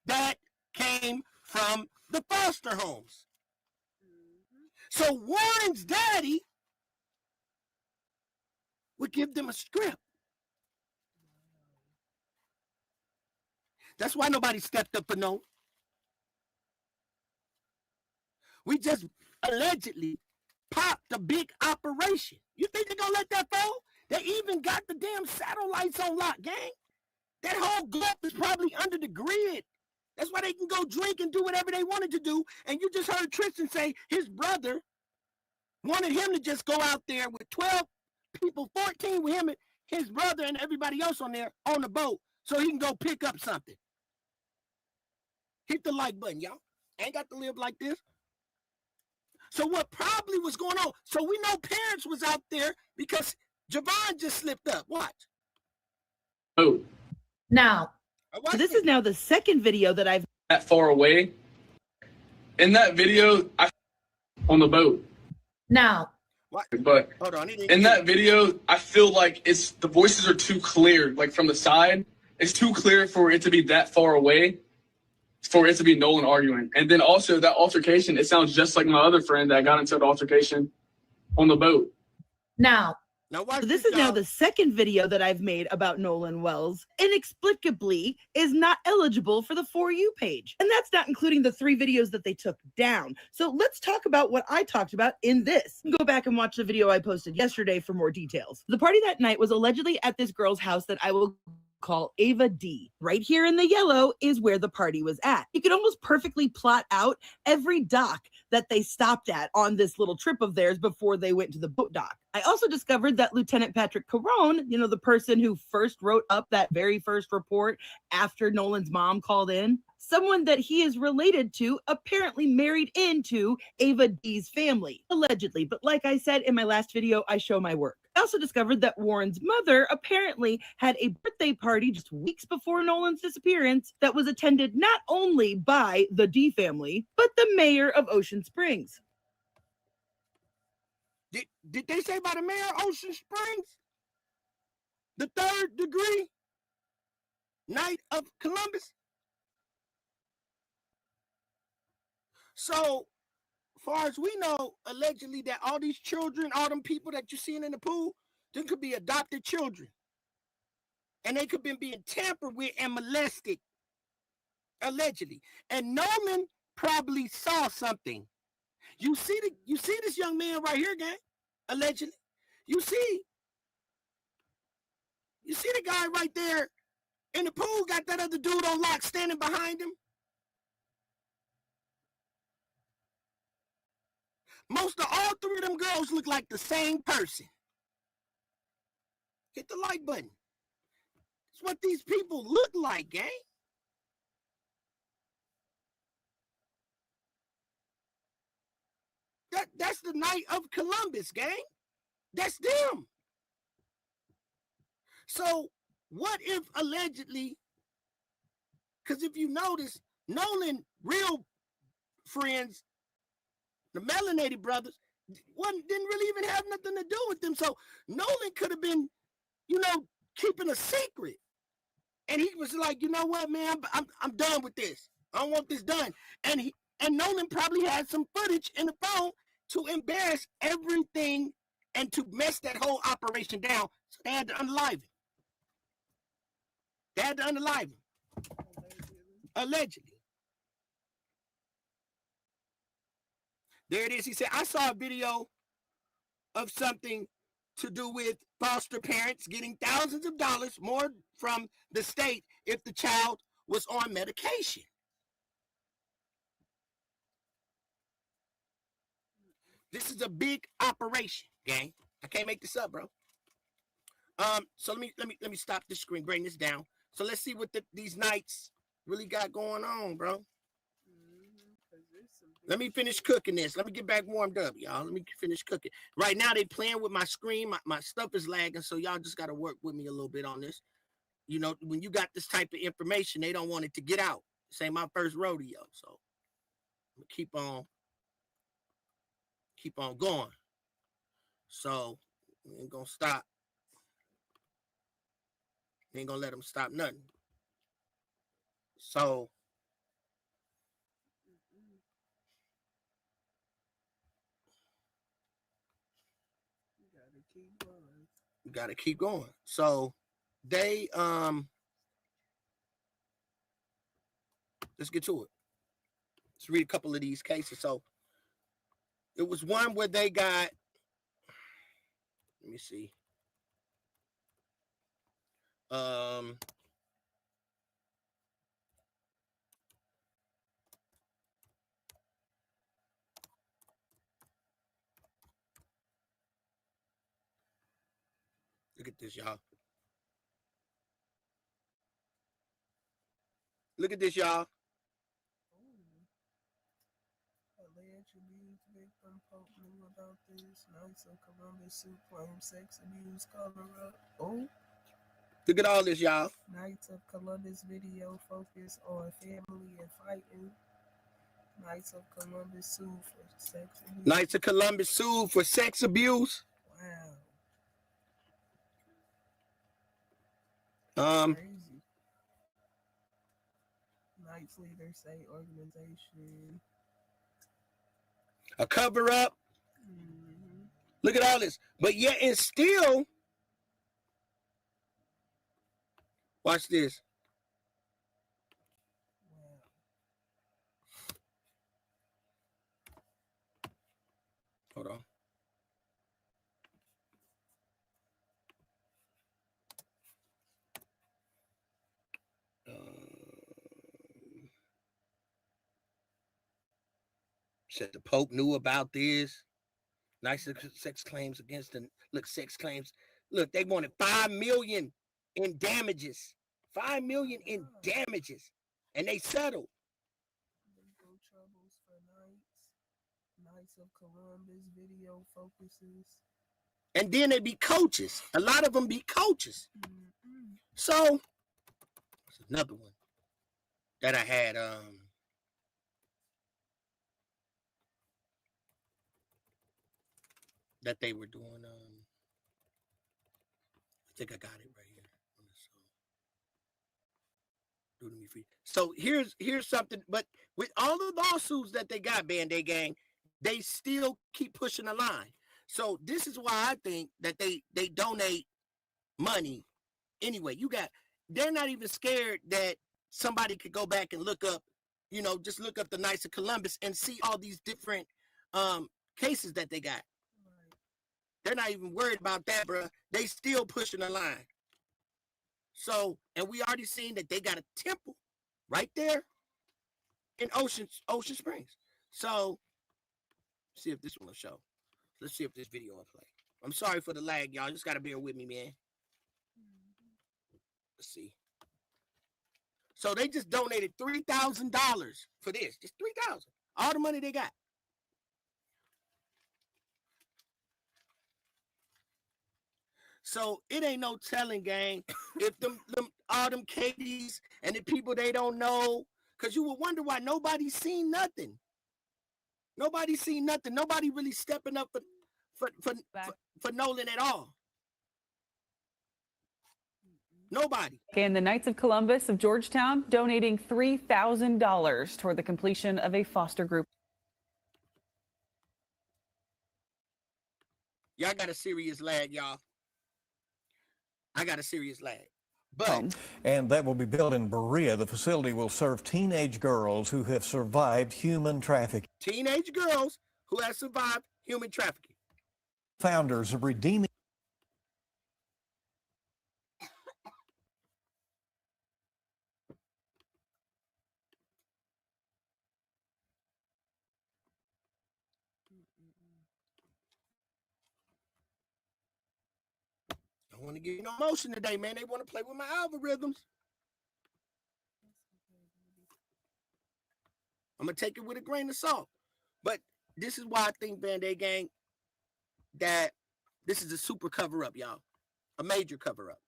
that came from the foster homes. So Warren's daddy would give them a script. That's why nobody stepped up for Nolan. We just allegedly popped a big operation. You think they're going to let that fall? They even got the damn satellites on lock, gang. That whole Gulf is probably under the grid. That's why they can go drink and do whatever they wanted to do. And you just heard Tristan say his brother wanted him to just go out there with 12 people, 14 with him and his brother and everybody else on there on the boat so he can go pick up something. Hit the like button, y'all. Ain't got to live like this. So what probably was going on? So we know parents was out there because Javon just slipped up. Watch. Oh. Now. So this is now the second video that I've that far away. In that video, on the boat. Now. But hold on, in that video, I feel like the voices are too clear, like from the side. It's too clear for it to be that far away for it to be Nolan arguing. And then also that altercation, it sounds just like my other friend that got into the altercation on the boat. Now. So this is now the second video that I've made about Nolan Wells. Inexplicably is not eligible for the For You page. And that's not including the 3 videos that they took down. So let's talk about what I talked about in this. Go back and watch the video I posted yesterday for more details. The party that night was allegedly at this girl's house that I will call Ava D. Right here in the yellow is where the party was at. You could almost perfectly plot out every dock that they stopped at on this little trip of theirs before they went to the boat dock. I also discovered that Lieutenant Patrick Caron, you know, the person who first wrote up that very first report after Nolan's mom called in, someone that he is related to apparently married into Ava D's family, allegedly. But like I said in my last video, I show my work. I also discovered that Warren's mother apparently had a birthday party just weeks before Nolan's disappearance that was attended not only by the D family, but the mayor of Ocean Springs. Did they say by the mayor of Ocean Springs? The third degree Knight of Columbus? So, far as we know, allegedly that all these children, all them people that you're seeing in the pool, they could be adopted children. And they could be being tampered with and molested, allegedly. And Nolan probably saw something. You see this young man right here, gang, allegedly. You see the guy right there in the pool, got that other dude on lock standing behind him. Most of all three of them girls look like the same person. Hit the like button. It's what these people look like, gang. That's the Knight of Columbus, gang. That's them. So what if allegedly, because if you notice, Nolan real friends, the melanated brothers, didn't really even have nothing to do with them. So Nolan could have been, keeping a secret. And he was like, you know what, man, I'm done with this. I don't want this done. And Nolan probably had some footage in the phone to embarrass everything and to mess that whole operation down. So they had to unalive him. Allegedly. There it is. He said, I saw a video of something to do with foster parents getting thousands of dollars more from the state if the child was on medication. This is a big operation, gang. I can't make this up, bro. So let me stop this screen, bring this down. So let's see what these Knights really got going on, bro. Let me finish cooking this. Let me get back warmed up, y'all. Let me finish cooking. Right now, they playing with my screen. My stuff is lagging, so y'all just got to work with me a little bit on this. You know, when you got this type of information, they don't want it to get out. This ain't my first rodeo, so I'm gonna keep on going. So we ain't gonna stop. We ain't gonna let them stop nothing. So we gotta keep going. So they let's get to it. Let's read a couple of these cases. So it was one where they got, let me see. Look at this, y'all. Look at this, y'all. Allegedly, victim Pope knew about this. Knights of Columbus suit claim sex abuse cover up. Oh. Look at all this, y'all. Knights of Columbus video focus on family and fighting. Knights of Columbus sued for sex abuse. Knights of Columbus sued for sex abuse. Wow. Crazy. Knights leaders say organization. A cover up. Mm-hmm. Look at all this. But yet and still, watch this. Wow. Hold on. Said the Pope knew about this. Nice sex claims against the sex claims. Look, they wanted $5 million in damages. $5 million in damages. And they settled. Legal troubles for Knights of Columbus video focuses. And then they be coaches. A lot of them be coaches. So there's another one that I had that they were doing. I think I got it right here. Do to me free. So here's something, but with all the lawsuits that they got, Band-Aid Gang, they still keep pushing the line. So this is why I think that they donate money anyway. They're not even scared that somebody could go back and look up, just look up the Knights of Columbus and see all these different cases that they got. They're not even worried about that, bro. They still pushing the line. So, and we already seen that they got a temple right there in Ocean Springs. So, see if this one will show. Let's see if this video will play. I'm sorry for the lag, y'all. Just gotta bear with me, man. Let's see. So they just donated $3,000 for this. Just $3,000. All the money they got. So it ain't no telling, gang, if all them Katie's and the people they don't know, because you will wonder why nobody's seen nothing. Nobody's seen nothing. Nobody really stepping up for Nolan at all. Nobody. And the Knights of Columbus of Georgetown donating $3,000 toward the completion of a foster group. Y'all got a serious lag, y'all. I got a serious lag. But and that will be built in Berea. The facility will serve teenage girls who have survived human trafficking. Teenage girls who have survived human trafficking. Founders of Redeeming. I want to get no motion today, man. They want to play with my algorithms. I'm going to take it with a grain of salt. But this is why I think, Band-Aid Gang, that this is a super cover-up, y'all. A major cover-up.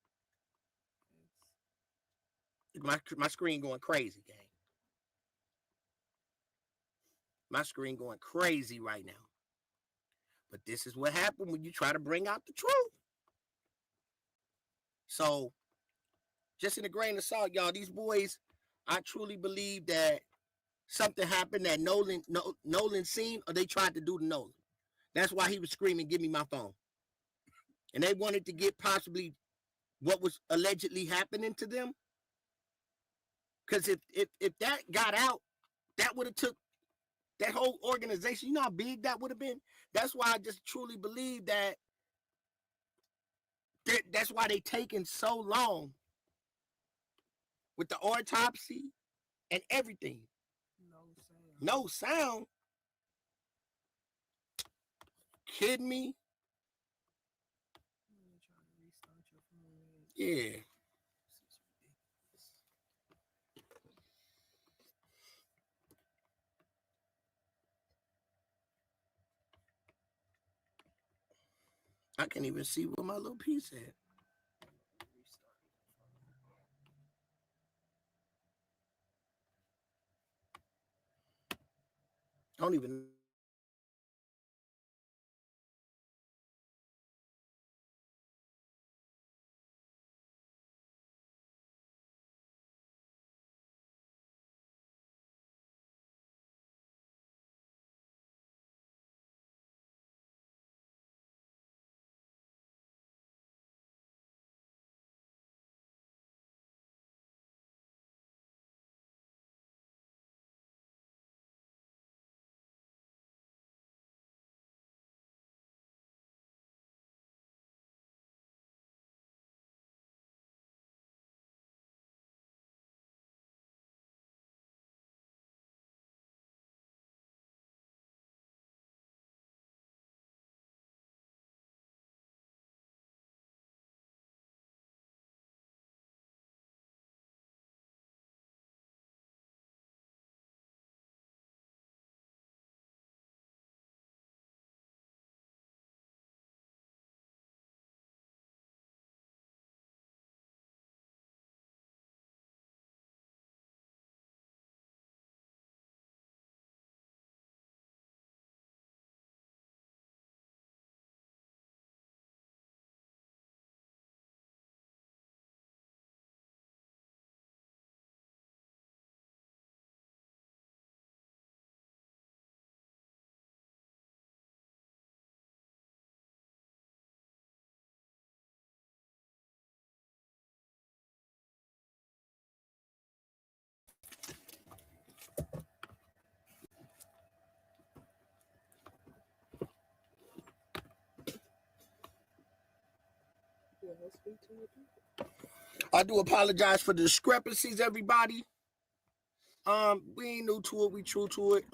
My screen going crazy, gang. My screen going crazy right now. But this is what happened when you try to bring out the truth. So, just in a grain of salt, y'all, these boys, I truly believe that something happened that Nolan seen, or they tried to do to Nolan. That's why he was screaming, "Give me my phone." And they wanted to get possibly what was allegedly happening to them. Because if that got out, that would have took that whole organization. You know how big that would have been? That's why I just truly believe that that's why they taking so long with the autopsy and everything. No sound. Kidding me? Yeah. I can't even see where my little piece at. I don't even I do apologize for the discrepancies, everybody. We ain't new to it. We true to it.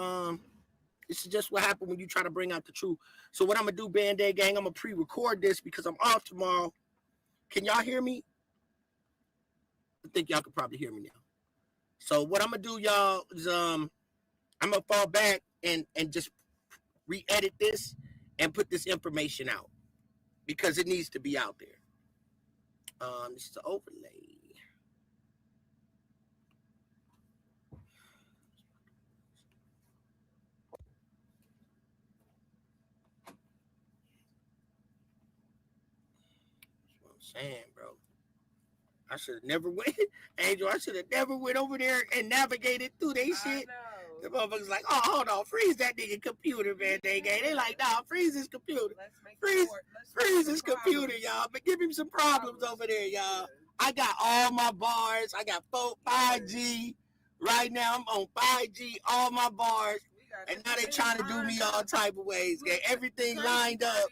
This is just what happened when you try to bring out the truth. So what I'm gonna do, Band-Aid Gang, I'm gonna pre-record this because I'm off tomorrow. Can y'all hear me? I think y'all can probably hear me now. So what I'm gonna do, y'all, is I'm gonna fall back and just re-edit this and put this information out because it needs to be out there. This is the overlay. That's what I'm saying, bro. I should have never went, Angel. I should have never went over there and navigated through they shit. The motherfuckers like, oh, hold on, freeze that nigga computer, man. They like, nah, freeze his computer. Freeze his computer, y'all. But give him some problems over there, y'all. I got all my bars. I got 5G. Right now, I'm on 5G, all my bars. And now they trying to do me all type of ways. Get everything lined up.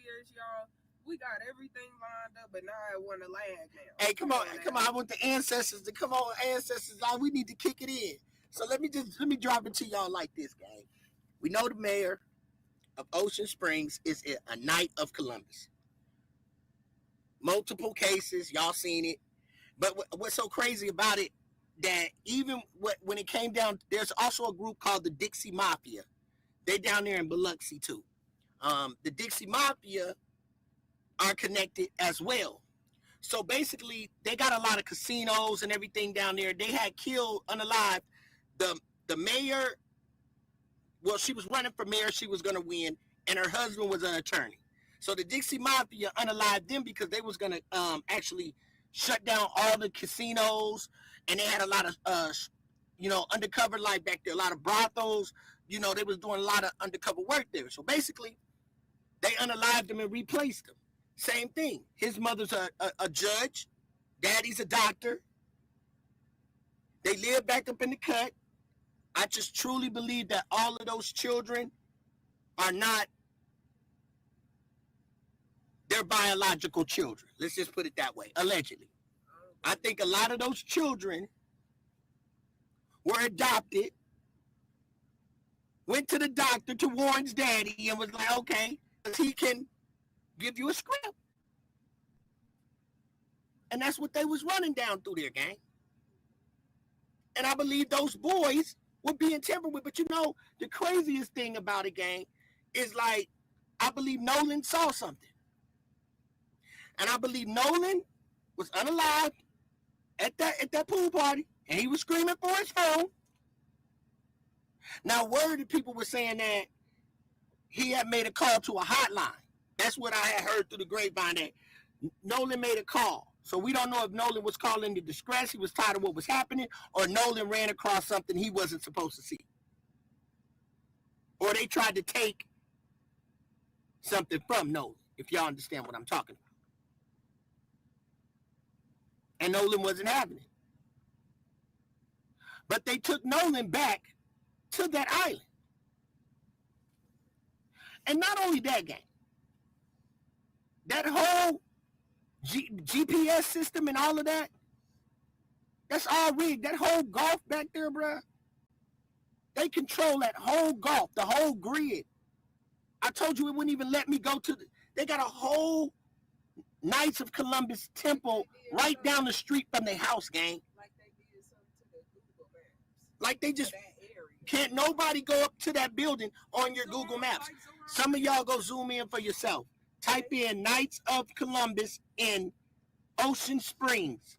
We got everything lined up, but now I want to lag now. Hey, come on. I want the ancestors to come on, ancestors. We need to kick it in. So let me drop it to y'all like this, gang. We know the mayor of Ocean Springs is a Knight of Columbus. Multiple cases, y'all seen it. But what's so crazy about it, that even when it came down, there's also a group called the Dixie Mafia. They down there in Biloxi too. The Dixie Mafia are connected as well. So basically, they got a lot of casinos and everything down there. They had killed unalive the mayor. Well, she was running for mayor. She was going to win, and her husband was an attorney. So the Dixie Mafia unalived them because they was going to actually shut down all the casinos, and they had a lot of undercover life back there, a lot of brothels. They was doing a lot of undercover work there. So basically, they unalived them and replaced them. Same thing. His mother's a judge. Daddy's a doctor. They live back up in the cut. I just truly believe that all of those children are not their biological children. Let's just put it that way. Allegedly. I think a lot of those children were adopted, went to the doctor, to Warren's daddy, and was like, okay, he can give you a script. And that's what they was running down through their gang. And I believe those boys were being tampered with. But the craziest thing about it, gang, is like, I believe Nolan saw something. And I believe Nolan was unalived at that pool party, and he was screaming for his phone. Now, word that people were saying that he had made a call to a hotline. That's what I had heard through the grapevine, that Nolan made a call. So we don't know if Nolan was calling the distress, he was tired of what was happening, or Nolan ran across something he wasn't supposed to see. Or they tried to take something from Nolan, if y'all understand what I'm talking about. And Nolan wasn't having it. But they took Nolan back to that island. And not only that, gang, that whole GPS system and all of that, that's all rigged. That whole Gulf back there, bruh, they control that whole Gulf, the whole grid. I told you it wouldn't even let me go to they got a whole Knights of Columbus temple right down the street from their house, gang. Like they did something to the Google Maps. Like they just can't nobody go up to that building on your Google Maps. Some of y'all go zoom in for yourself. Type in Knights of Columbus in Ocean Springs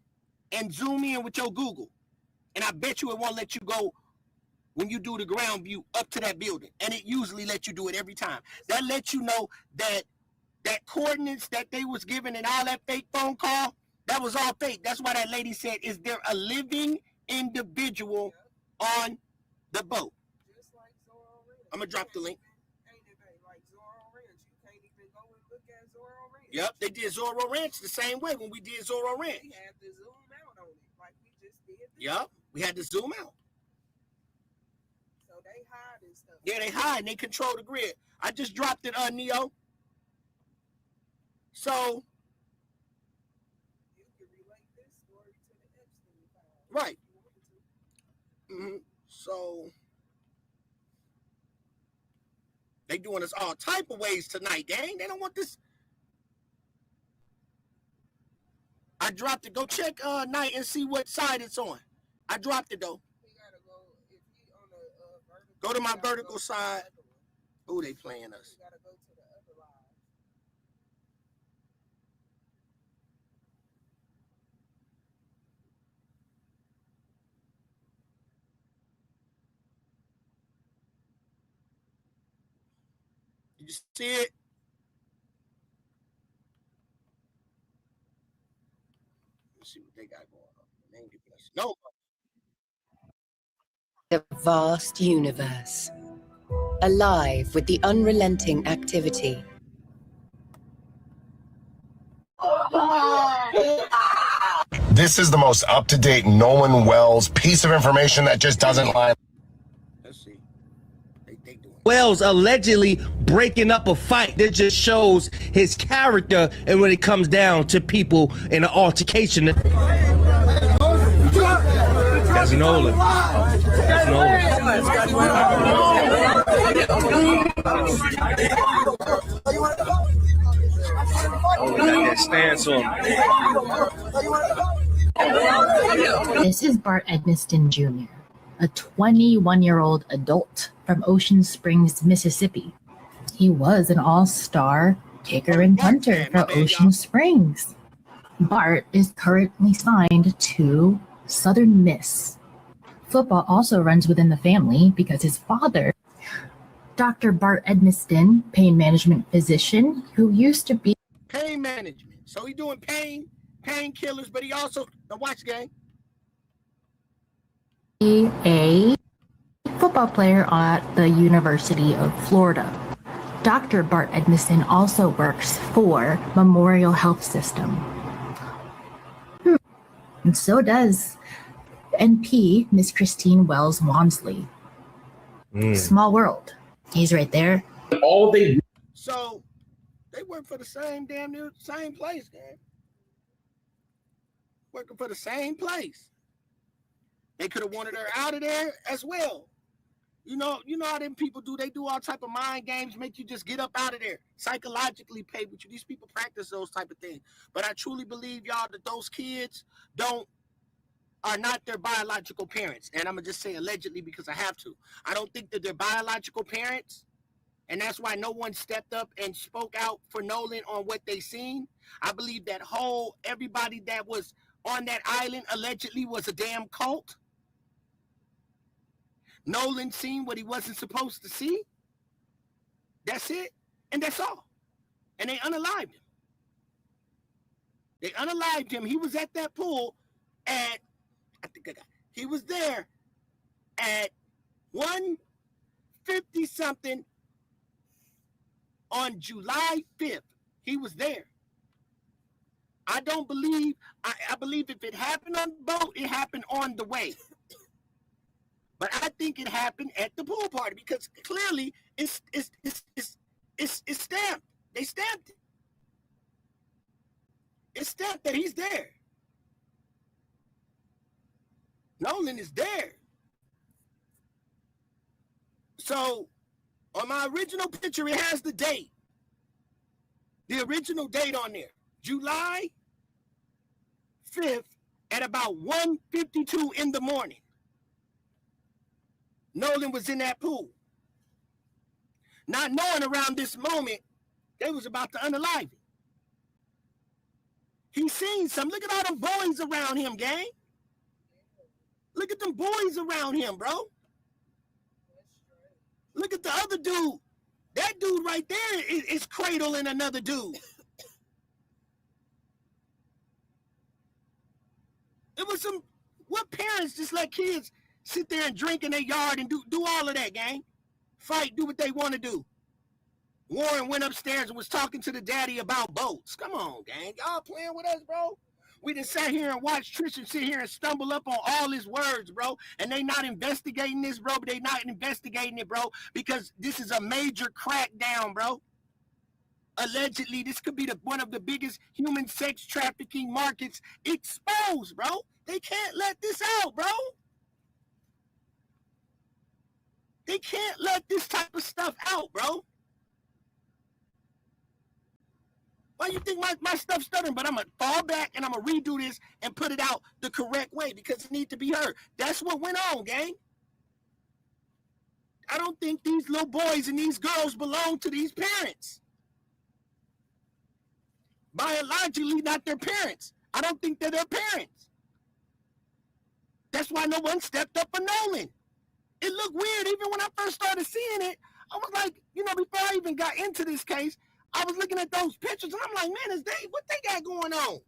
and zoom in with your Google. And I bet you it won't let you go when you do the ground view up to that building. And it usually lets you do it every time. That lets you know that coordinates that they was given and all that fake phone call, that was all fake. That's why that lady said, is there a living individual on the boat? Just like Zorro Ranch. I'm going to drop the link. Ain't it like Zorro Ranch? You can't even go and look at Zorro Ranch. Yep, they did Zorro Ranch the same way when we did Zorro Ranch. We had to zoom out on it like we just did this. Yep, we had to zoom out. So they hide and stuff. Yeah, they hide and they control the grid. I just dropped it on Neo. So, Right. So they doing us all type of ways tonight, gang. They don't want this. I dropped it. Go check Night and see what side it's on. I dropped it though. Go to my vertical side. Oh, they playing us. Did you see it? Let's see what they got going on. No. The vast universe, alive with the unrelenting activity. This is the most up-to-date Nolan Wells piece of information that just doesn't lie. Let's see. Wells allegedly breaking up a fight that just shows his character and when it comes down to people in an altercation. That's Nolan. That's Nolan. That stance on This is Bart Edmiston Jr., a 21-year-old adult from Ocean Springs, Mississippi. He was an all-star kicker and punter for Ocean Springs. Bart is currently signed to Southern Miss. Football also runs within the family because his father, Dr. Bart Edmiston, pain management physician, who used to be Pain management. So he doing painkillers, but he also watch gang. a football player at the University of Florida. Dr. Bart Edmiston also works for Memorial Health System. And so does NP, Miss Christine Wells Walmsley. Small world. He's right there. So they work for the same damn near same place, gang. Working for the same place. They could have wanted her out of there as well. You know how them people do. They do all type of mind games, make you just get up out of there. Psychologically play with you. These people practice those type of things. But I truly believe, y'all, that those kids are not their biological parents. And I'm going to just say allegedly because I have to. I don't think that they're biological parents. And that's why no one stepped up and spoke out for Nolan on what they seen. I believe that everybody that was on that island allegedly was a damn cult. Nolan seen what he wasn't supposed to see. That's it. And that's all. And they unalived him. They unalived him. He was at that pool at, he was there at 1:50 something on July 5th. He was there. I don't believe, I believe if it happened on the boat, it happened on the way. But I think it happened at the pool party because clearly it's stamped. They stamped it. It's stamped that he's there. Nolan is there. So on my original picture, it has the date. The original date on there. July 5th at about 1:52 in the morning. Nolan was in that pool. Not knowing around this moment, they was about to unalive him. He seen some. Look at all them boys around him, gang. Look at them boys around him, bro. Look at the other dude. That dude right there is cradling another dude. It was what parents just let kids sit there and drink in their yard and do all of that, gang? Fight, do what they want to do. Warren went upstairs and was talking to the daddy about boats. Come on, gang. Y'all playing with us, bro? We just sat here and watched Tristan sit here and stumble up on all his words, bro. And they not investigating this, bro, but they not investigating it, bro, because this is a major crackdown, bro. Allegedly, this could be one of the biggest human sex trafficking markets exposed, bro. They can't let this out, bro. They can't let this type of stuff out, bro. Why you think my stuff's stuttering? But I'm going to fall back and I'm going to redo this and put it out the correct way because it needs to be heard. That's what went on, gang. I don't think these little boys and these girls belong to these parents. Biologically, not their parents. I don't think they're their parents. That's why no one stepped up for Nolan. It looked weird. Even when I first started seeing it, I was like, before I even got into this case, I was looking at those pictures and I'm like, man, what they got going on?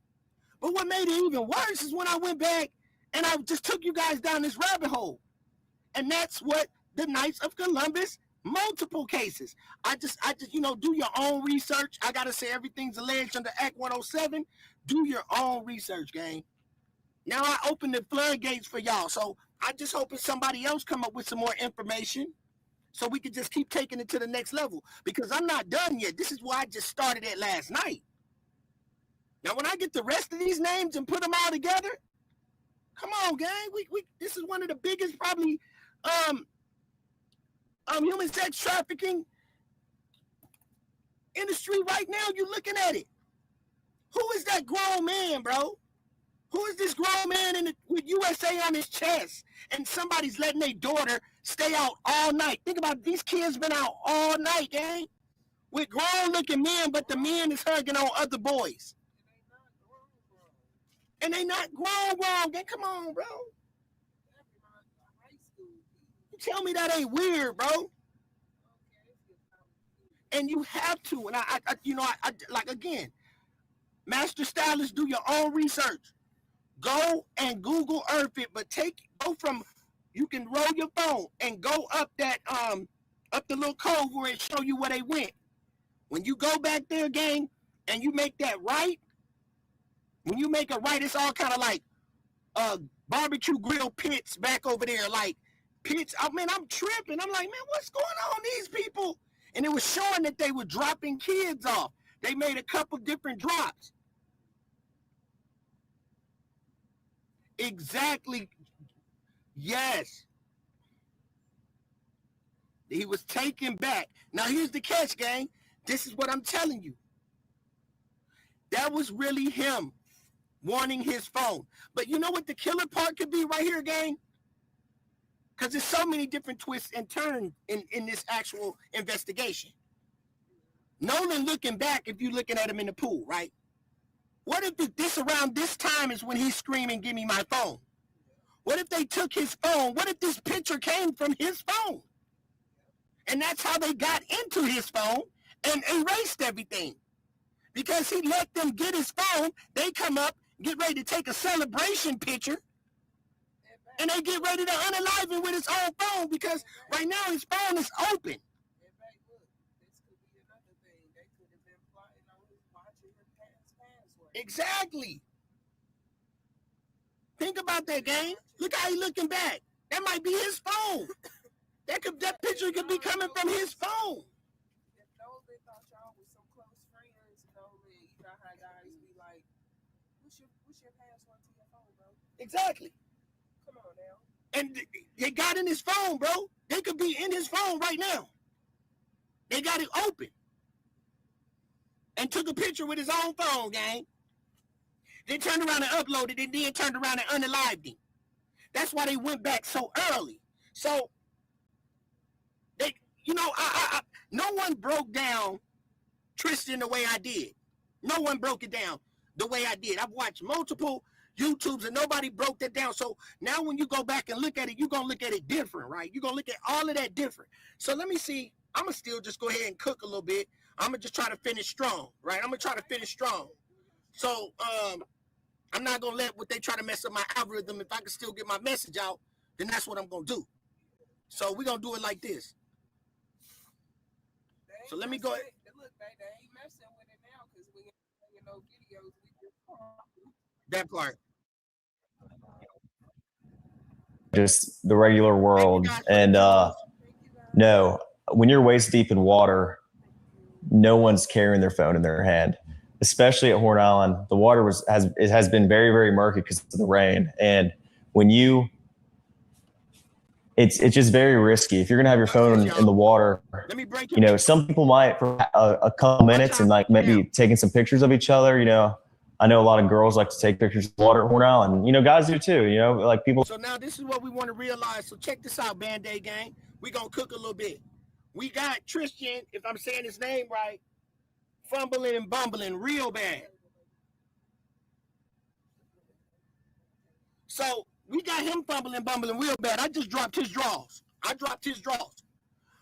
But what made it even worse is when I went back and I just took you guys down this rabbit hole. And that's what the Knights of Columbus, multiple cases. I just, do your own research. I got to say everything's alleged under Act 107. Do your own research, gang. Now I open the floodgates for y'all. So I just hoping somebody else come up with some more information so we can just keep taking it to the next level because I'm not done yet. This is why I just started it last night. Now, when I get the rest of these names and put them all together, come on, gang. This is one of the biggest probably human sex trafficking industry right now. You're looking at it. Who is that grown man, bro? Who is this grown man with USA on his chest and somebody's letting their daughter stay out all night? Think about it. These kids been out all night, gang, with grown-looking men, but the men is hugging on other boys. And they not grown, gang. Come on, bro. You tell me that ain't weird, bro. And you have to. And I like, again, master stylists, do your own research. Go and Google Earth it, but you can roll your phone and go up that, up the little cove where it show you where they went. When you go back there, gang, and you make that right, when you make it right, it's all kind of like barbecue grill pits back over there, like pits. I mean, I'm tripping. I'm like, man, what's going on these people? And it was showing that they were dropping kids off. They made a couple different drops. Exactly. Yes. He was taken back. Now, here's the catch, gang. This is what I'm telling you. That was really him wanting his phone. But you know what the killer part could be right here, gang? Because there's so many different twists and turns in this actual investigation. Nolan looking back, if you're looking at him in the pool, right? What if this around this time is when he's screaming, give me my phone? What if they took his phone? What if this picture came from his phone? And that's how they got into his phone and erased everything. Because he let them get his phone, they come up, get ready to take a celebration picture, and they get ready to unalive him with his own phone because right now his phone is open. Exactly. Think about that, gang. Look how he looking back. That might be his phone. That picture could be coming from his phone. If Nolan thought y'all was some close friends, Nolan, you know how guys be like, what's your password to your phone, bro? Exactly. Come on now. And they got in his phone, bro. They could be in his phone right now. They got it open. And took a picture with his own phone, gang. They turned around and uploaded it, and then turned around and unalived him. That's why they went back so early. So, they, no one broke down Tristan the way I did. No one broke it down the way I did. I've watched multiple YouTubes, and nobody broke that down. So now when you go back and look at it, you're going to look at it different, right? You're going to look at all of that different. So let me see. I'm going to still just go ahead and cook a little bit. I'm going to just try to finish strong, right? I'm going to try to finish strong. So, I'm not going to let what they try to mess up my algorithm. If I can still get my message out, then that's what I'm going to do. So we're going to do it like this. So let me go ahead. Look, they ain't messing with it now because we ain't making no videos. That part. Just the regular world. And no, when you're waist deep in water, no one's carrying their phone in their hand, especially at Horn Island. The water has been very, very murky because of the rain. And when it's just very risky. If you're going to have your phone in the water, you know, some people might for a couple minutes and like maybe taking some pictures of each other, you know. I know a lot of girls like to take pictures of water at Horn Island. You know, guys do too, you know, like people. So now this is what we want to realize. So check this out, Band-Aid gang. We're going to cook a little bit. We got Tristan, if I'm saying his name right, fumbling and bumbling real bad. So we got him fumbling, bumbling real bad. I just dropped his draws.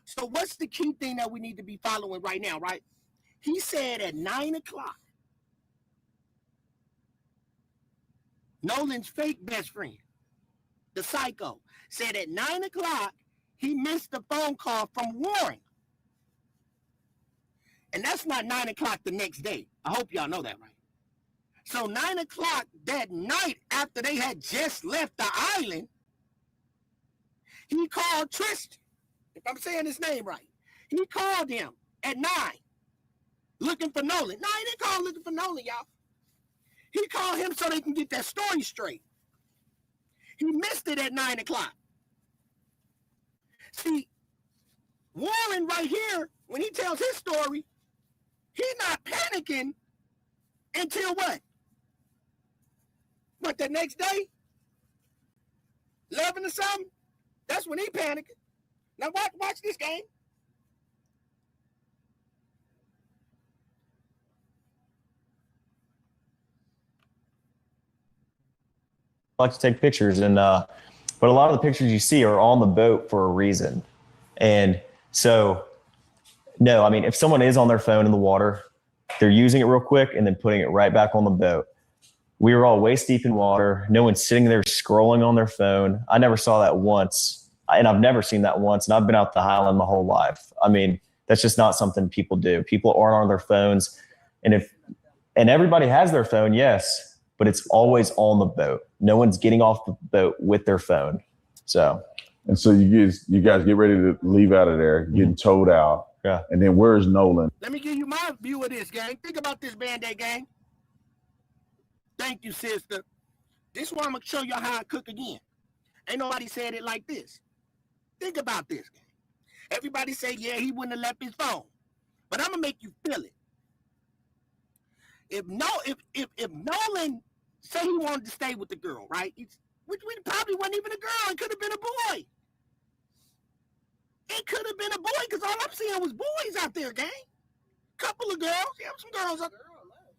So what's the key thing that we need to be following right now, right? He said at 9 o'clock, Nolan's fake best friend, the psycho, said at 9 o'clock, he missed a phone call from Warren. And that's not 9 o'clock the next day. I hope y'all know that, right? So 9 o'clock that night after they had just left the island, he called Tristan, if I'm saying his name right. He called him at 9, looking for Nolan. No, he didn't call looking for Nolan, y'all. He called him so they can get that story straight. He missed it at 9 o'clock. See, Warren right here, when he tells his story, he's not panicking until what? What, the next day? 11 or something? That's when he panicking. Now watch this game. Like to take pictures, and but a lot of the pictures you see are on the boat for a reason. And so, no, I mean, if someone is on their phone in the water, they're using it real quick and then putting it right back on the boat. We were all waist deep in water. No one's sitting there scrolling on their phone. I never saw that once, and I've never seen that once, and I've been out the Highland my whole life. I mean, that's just not something people do. People aren't on their phones, and everybody has their phone, yes, but it's always on the boat. No one's getting off the boat with their phone. So you guys get ready to leave out of there, getting towed out. Yeah. And then where's Nolan? Let me give you my view of this, gang. Think about this, Band-Aid gang. Thank you, sister. This is why I'm going to show you how I cook again. Ain't nobody said it like this. Think about this, gang. Everybody say, yeah, he wouldn't have left his phone. But I'm going to make you feel it. If Nolan say he wanted to stay with the girl, right? Which probably wasn't even a girl. It could have been a boy. It could have been a boy because all I'm seeing was boys out there, gang. Couple of girls. Yeah, some girls out there.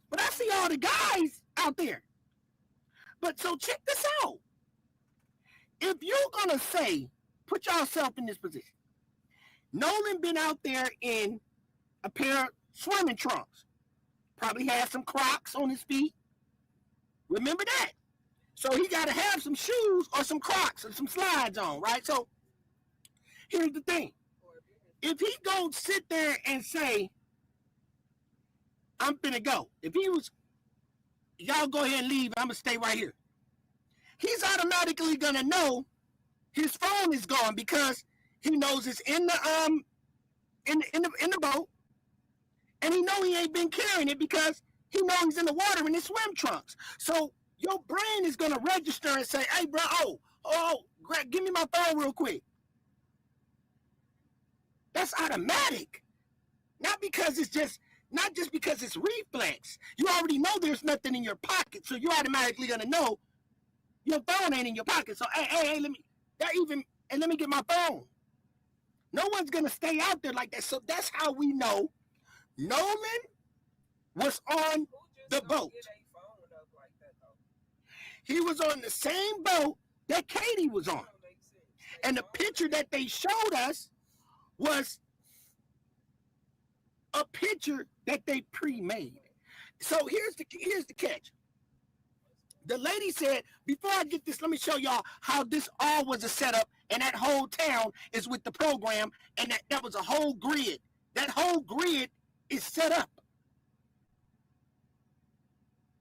But I see all the guys out there. But so check this out. If you're going to say, put yourself in this position. Nolan been out there in a pair of swimming trunks. Probably had some Crocs on his feet. Remember that. So he got to have some shoes or some Crocs or some slides on, right? So here's the thing. If he don't sit there and say, I'm finna go. If he was, y'all go ahead and leave, I'm gonna stay right here. He's automatically gonna know his phone is gone because he knows it's in the boat, and he know he ain't been carrying it because he knows he's in the water in his swim trunks. So your brain is gonna register and say, "Hey, bro, give me my phone real quick." That's automatic, not just because it's reflex. You already know there's nothing in your pocket, so you're automatically gonna know your phone ain't in your pocket. So hey, let me get my phone. No one's gonna stay out there like that. So that's how we know Nolan was on the boat. He was on the same boat that Katie was on. And the picture that they showed us was a picture that they pre-made. So here's the catch. The lady said, before I get this, let me show y'all how this all was a setup, and that whole town is with the program, and that was a whole grid. That whole grid is set up.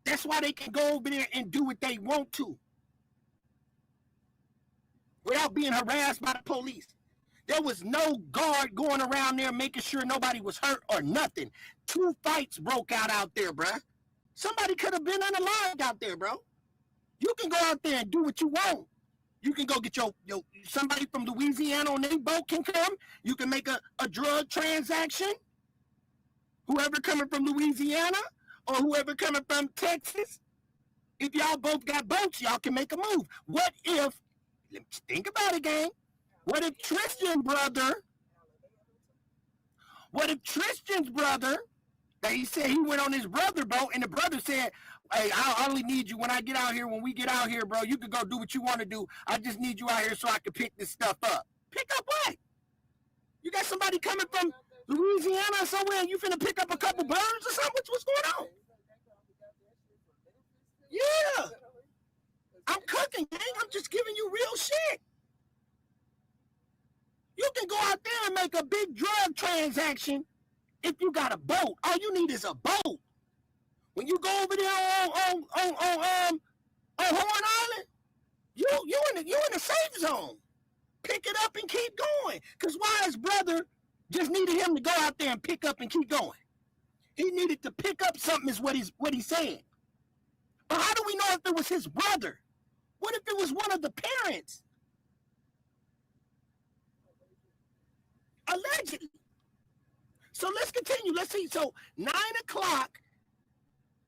That's why they can go over there and do what they want to without being harassed by the police. There was no guard going around there making sure nobody was hurt or nothing. 2 fights broke out there, bruh. Somebody could have been unalive out there, bro. You can go out there and do what you want. You can go get your somebody from Louisiana on their boat can come. You can make a drug transaction. Whoever coming from Louisiana or whoever coming from Texas, if y'all both got boats, y'all can make a move. What if, think about it, gang. What if Tristan's brother, that he said he went on his brother boat and the brother said, hey, I only need you when I get out here. When we get out here, bro, you can go do what you want to do. I just need you out here so I can pick this stuff up. Pick up what? You got somebody coming from Louisiana or somewhere and you finna pick up a couple birds or something? What's going on? Yeah. I'm cooking, gang. I'm just giving you real shit. You can go out there and make a big drug transaction if you got a boat. All you need is a boat. When you go over there on Horn Island, you in the safe zone. Pick it up and keep going. Because why his brother just needed him to go out there and pick up and keep going? He needed to pick up something is what he's saying. But how do we know if it was his brother? What if it was one of the parents? Allegedly. So let's continue. Let's see. So 9 o'clock,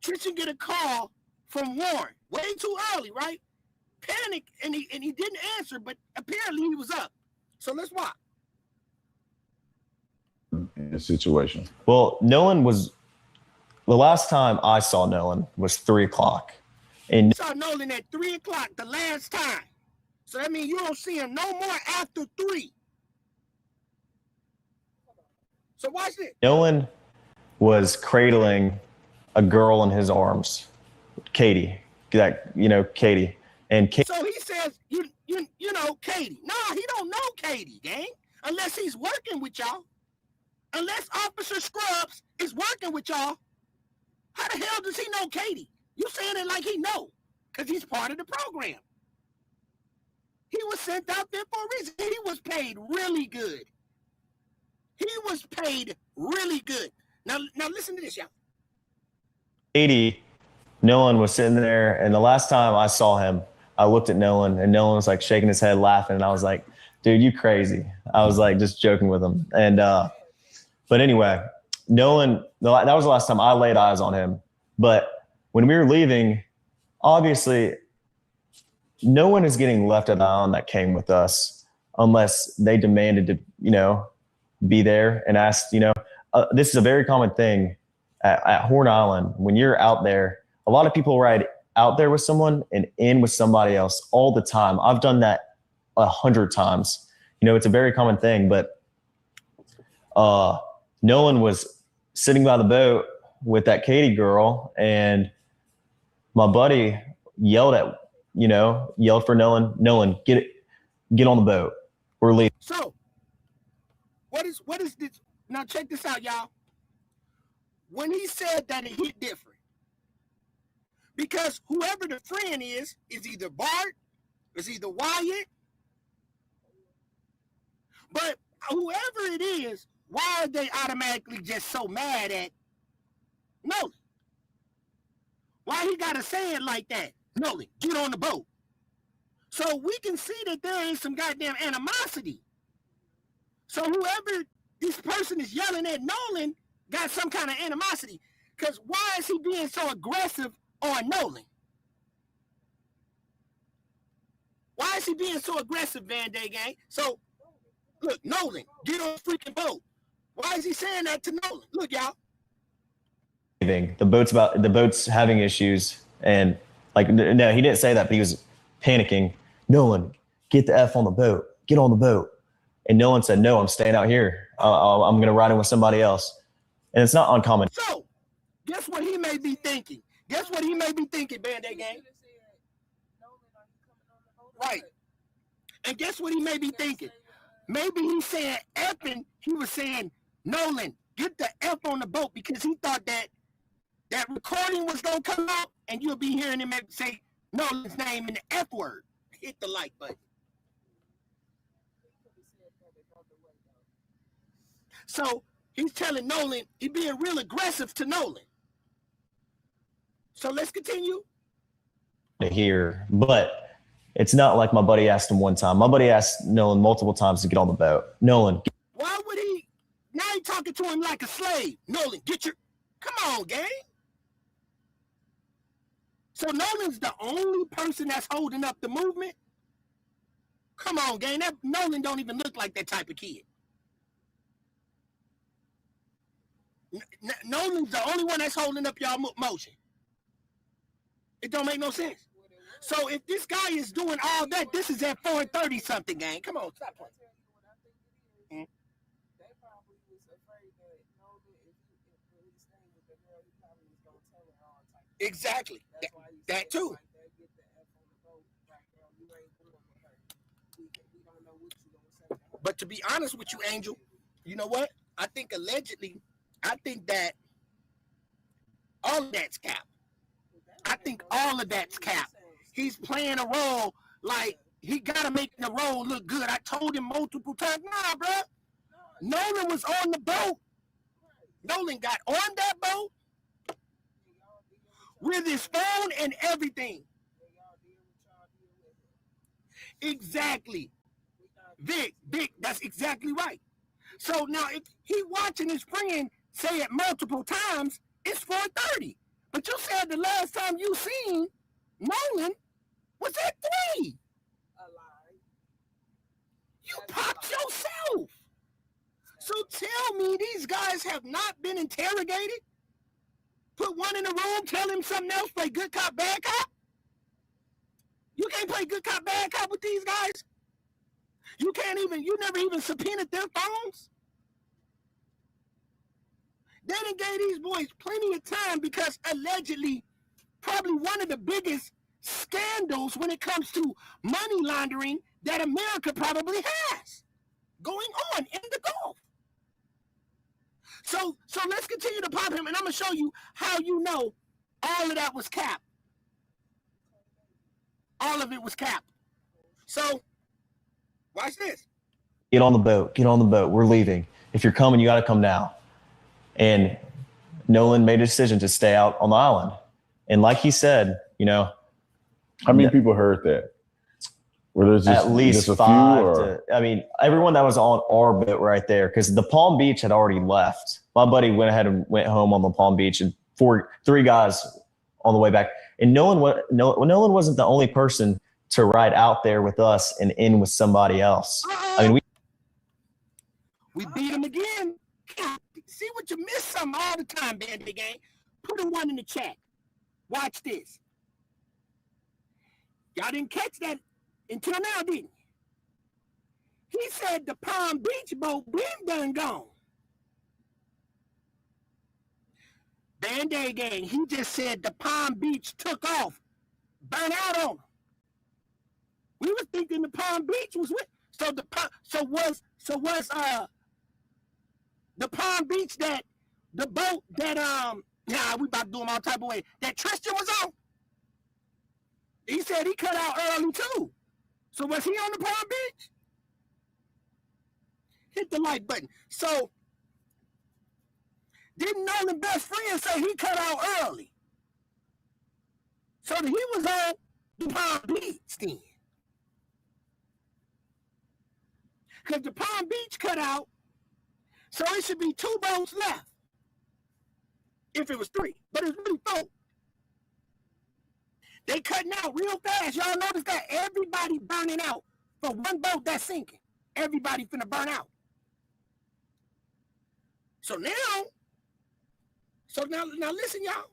Tristan get a call from Warren. Way too early, right? Panic, and he didn't answer, but apparently he was up. So let's watch. In the situation. Well, Nolan was, the last time I saw Nolan was 3 o'clock. And saw Nolan at 3 o'clock the last time. So that means you don't see him no more after 3. So watch this. Nolan was cradling a girl in his arms, Katie. Katie. And Katie. So he says, you know, Katie. No, he don't know Katie, gang. Unless he's working with y'all. Unless Officer Scrubs is working with y'all. How the hell does he know Katie? You saying it like he know. Because he's part of the program. He was sent out there for a reason. He was paid really good. He was paid really good. Now listen to this, y'all. Katie, Nolan was sitting there, and the last time I saw him, I looked at Nolan, and Nolan was like shaking his head, laughing, and I was like, dude, you crazy. I was like just joking with him. And but anyway, Nolan, that was the last time I laid eyes on him. But when we were leaving, obviously, no one is getting left at the island that came with us unless they demanded to, be there and asked, this is a very common thing at Horn Island. When you're out there, a lot of people ride out there with someone and in with somebody else all the time. I've done that 100 times. It's a very common thing, but Nolan was sitting by the boat with that Katie girl, and my buddy yelled for Nolan, get on the boat. We're leaving. So, what is this? Now check this out, y'all. When he said that, it hit different. Because whoever the friend is either Bart, is either Wyatt. But whoever it is, why are they automatically just so mad at Nolan? Why he gotta say it like that? Nolan, get on the boat. So we can see that there is some goddamn animosity. So whoever this person is yelling at Nolan got some kind of animosity. Because why is he being so aggressive on Nolan? Why is he being so aggressive, Van Day Gang? So, look, Nolan, get on the freaking boat. Why is he saying that to Nolan? Look, y'all. The boat's having issues, and no, he didn't say that, but he was panicking. Nolan, get the F on the boat. Get on the boat. And Nolan said, no, I'm staying out here. I'm going to ride in with somebody else. And it's not uncommon. So, guess what he may be thinking? Guess what he may be thinking, Band-Aid Gang? Right. And guess what he may be thinking? Maybe he's saying effing, he was saying, Nolan, get the F on the boat, because he thought that recording was going to come out and you'll be hearing him say Nolan's name in the F word. Hit the like button. So he's telling Nolan, he's being real aggressive to Nolan. So let's continue. To hear, but it's not like my buddy asked him one time. My buddy asked Nolan multiple times to get on the boat. Nolan. Why would he? Now he talking to him like a slave. Nolan, get your, come on, gang. So Nolan's the only person that's holding up the movement? Come on, gang. That Nolan don't even look like that type of kid. Nolan's the only one that's holding up y'all motion. It don't make no sense. So if this guy is doing all that, this is at 4:30 something, gang. Come on, stop playing. Exactly. That too. But to be honest with you, Angel, you know what? I think allegedly, I think that all of that's cap. I think all of that's cap. He's playing a role like he gotta make the role look good. I told him multiple times, nah, bro. Nolan was on the boat. Nolan got on that boat with his phone and everything. Exactly. Vic, that's exactly right. So now if he watching his friend say it multiple times, it's 4:30. But you said the last time you seen Nolan was at 3. You popped yourself. So tell me these guys have not been interrogated? Put one in the room, tell him something else, play good cop, bad cop? You can't play good cop, bad cop with these guys? You never even subpoenaed their phones? They done gave these boys plenty of time because allegedly, probably one of the biggest scandals when it comes to money laundering that America probably has going on in the Gulf. So let's continue to pop him, and I'm going to show you how you know all of that was cap. All of it was cap. So, watch this. Get on the boat. Get on the boat. We're leaving. If you're coming, you got to come now. And Nolan made a decision to stay out on the island. And like he said, how many people heard that? Were there just at least just 5 everyone that was on our boat right there, because the Palm Beach had already left. My buddy went ahead and went home on the Palm Beach, and 3 guys on the way back. And Nolan wasn't the only person to ride out there with us and in with somebody else. We beat him again. See what you miss something all the time, Bandit Gang. Put a 1 in the chat. Watch this. Y'all didn't catch that until now, didn't you? He said the Palm Beach boat been done gone. Band-Aid Gang, he just said the Palm Beach took off. Burn out on him. We were thinking the Palm Beach was with, was the Palm Beach that the boat that we about to do them all type of way that Tristan was on. He said he cut out early too. So was he on the Palm Beach? Hit the like button. So didn't Nolan's best friend say he cut out early? So he was on the Palm Beach then. Because the Palm Beach cut out, so it should be 2 boats left. If it was 3, but it's really 4. They cutting out real fast. Y'all notice that everybody burning out for one boat that's sinking. Everybody finna burn out. So now listen, y'all.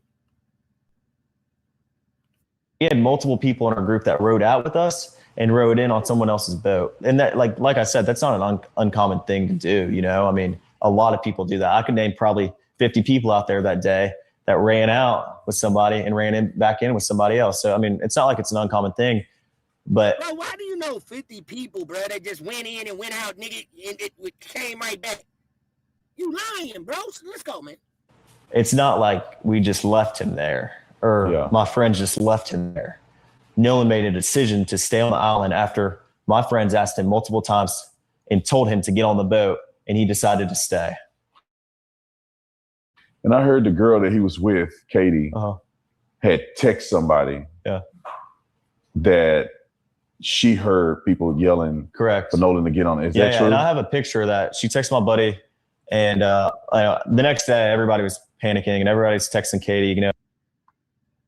We had multiple people in our group that rode out with us and rode in on someone else's boat. And that, like I said, that's not an uncommon thing to do. A lot of people do that. I could name probably 50 people out there that day that ran out with somebody and ran back in with somebody else. So, it's not like it's an uncommon thing, but. Bro, why do you know 50 people, bro, that just went in and went out, nigga, and it came right back? You lying, bro. So let's go, man. It's not like we just left him there or my friends just left him there. Nolan made a decision to stay on the island after my friends asked him multiple times and told him to get on the boat, and he decided to stay. And I heard the girl that he was with, Katie, had text somebody that she heard people yelling correct for Nolan to get on it. Is that true? And I have a picture of that. She texted my buddy, and the next day everybody was panicking and everybody's texting Katie, you know.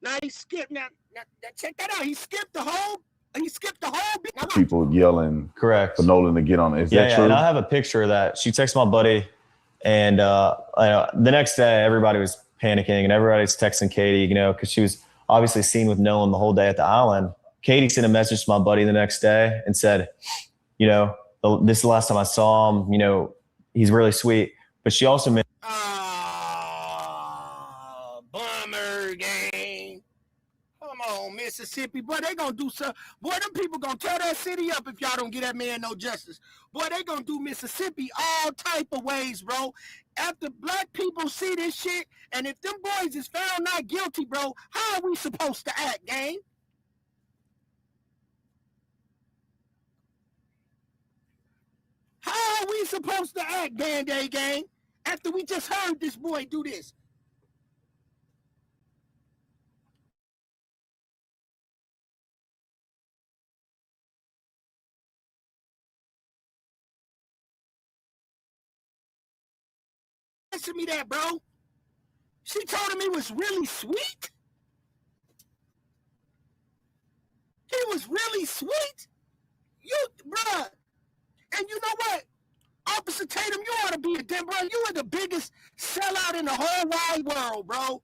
Now he skipped. Now check that out. He skipped the whole. Now People yelling correct for Nolan to get on it. Is that true? And I have a picture of that. She texted my buddy, and the next day everybody was panicking and everybody's texting Katie, you know, because she was obviously seen with Nolan the whole day at the island. Katie sent a message to my buddy the next day and said, you know, this is the last time I saw him, you know, he's really sweet. But she also meant bummer game. Come on, Mississippi. Boy, they gonna do something. Boy, them people gonna tear that city up if y'all don't get that man no justice. Boy, they gonna do Mississippi all type of ways, bro. After black people see this shit, and if them boys is found not guilty, bro, how are we supposed to act, gang? How are we supposed to act, Band-Aid gang, after we just heard this boy do this? Answer me that, bro. She told him he was really sweet. He was really sweet. You, bruh. And you know what? Officer Tatum, you ought to be a damn, bro. You are the biggest sellout in the whole wide world, bro.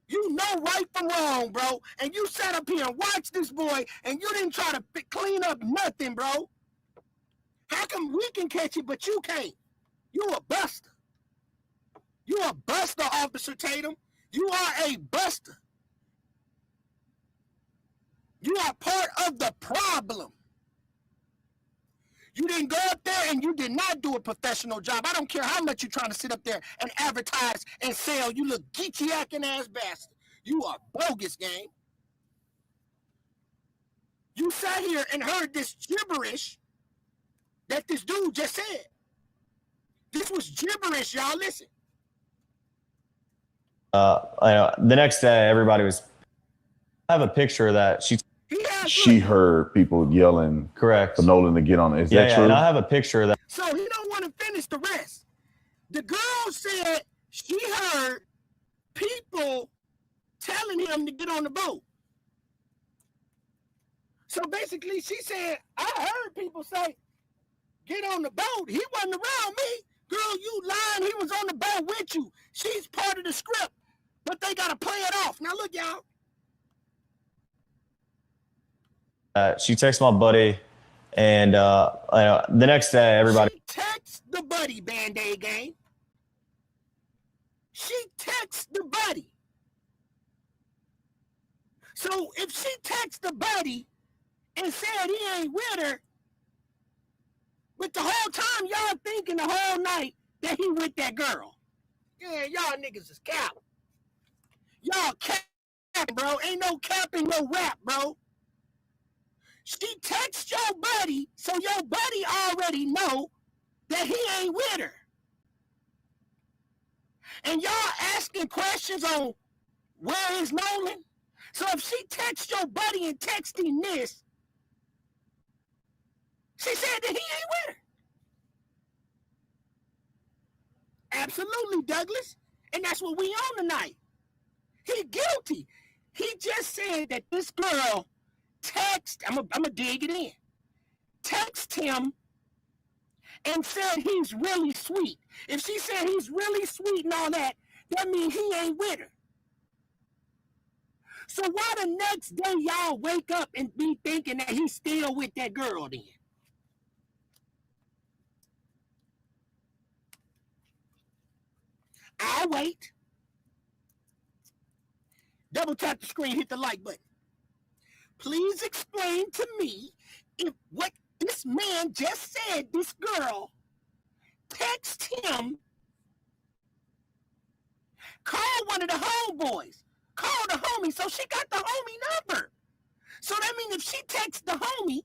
You know right from wrong, bro. And you sat up here and watched this boy, and you didn't try to clean up nothing, bro. How come we can catch it, but you can't? You a buster. You a buster, Officer Tatum. You are a buster. You are part of the problem. You didn't go up there and you did not do a professional job. I don't care how much you're trying to sit up there and advertise and sell. You look geeky-acting ass bastard. You are bogus, gang. You sat here and heard this gibberish that this dude just said. This was gibberish, y'all. Listen. The next day everybody was. I have a picture of that. She heard people yelling correct for Nolan to get on it. Is that true? And I have a picture of that. So he don't want to finish the rest. The girl said she heard people telling him to get on the boat. So basically she said, I heard people say, get on the boat. He wasn't around me. Girl, you lying. He was on the boat with you. She's part of the script, but they got to play it off. Now look, y'all. She texted my buddy, and the next day everybody. She texts the buddy, Band-Aid gang. She texts the buddy. So if she texts the buddy and said he ain't with her, but the whole time y'all thinking the whole night that he with that girl. Yeah, y'all niggas is cap. Y'all cap, bro. Ain't no capping, no rap, bro. She texts your buddy, so your buddy already know that he ain't with her. And y'all asking questions on where is Nolan? So if she texts your buddy and texting this, she said that he ain't with her. Absolutely, Douglas. And that's what we on tonight. He guilty. He just said that this girl text, I'm gonna dig it in. Text him and said he's really sweet. If she said he's really sweet and all that, that means he ain't with her. So why the next day y'all wake up and be thinking that he's still with that girl then? I'll wait. Double tap the screen, hit the like button. Please explain to me if what this man just said, this girl, text him, call one of the homeboys, call the homie, so she got the homie number. So that means if she texts the homie,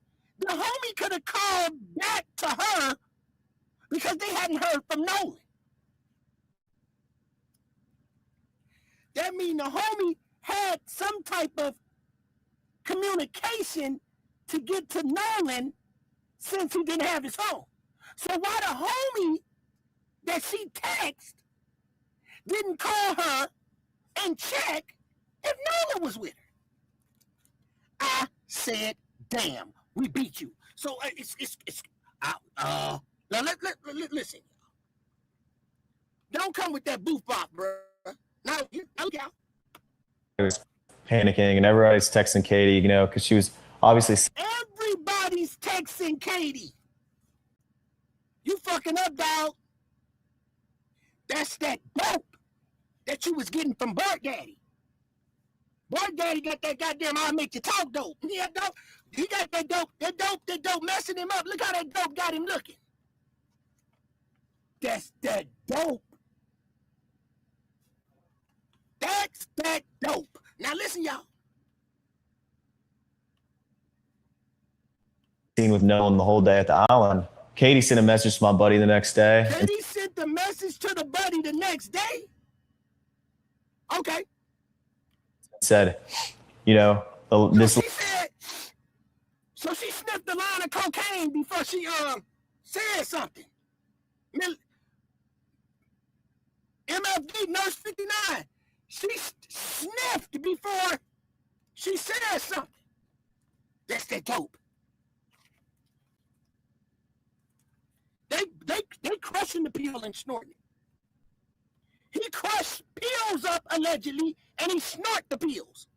The homie could have called back to her because they hadn't heard from Nolan. That means the homie had some type of communication to get to Nolan since he didn't have his phone. So why the homie that she texted didn't call her and check if Nolan was with her? I said, damn, we beat you. So listen. Don't come with that boof bop, bro. Now, okay. I was panicking, and everybody's texting Katie, you know, because she was obviously. Everybody's texting Katie. You fucking up, dog. That's that dope that you was getting from Bart Daddy. Bart Daddy got that goddamn I'll make you talk dope. Yeah, dope. He got that dope messing him up. Look how that dope got him looking. That's that dope. That's that dope. Now listen, y'all. Seen with Nolan the whole day at the island. Katie sent a message to my buddy the next day. Katie sent the message to the buddy the next day? Okay. Said, you know, this. So she sniffed the line of cocaine before she said something. MFD Nurse 59. She sniffed before she said something. That's that dope. They crushing the pill and snorting it. He crushed pills up allegedly, and he snort the pills.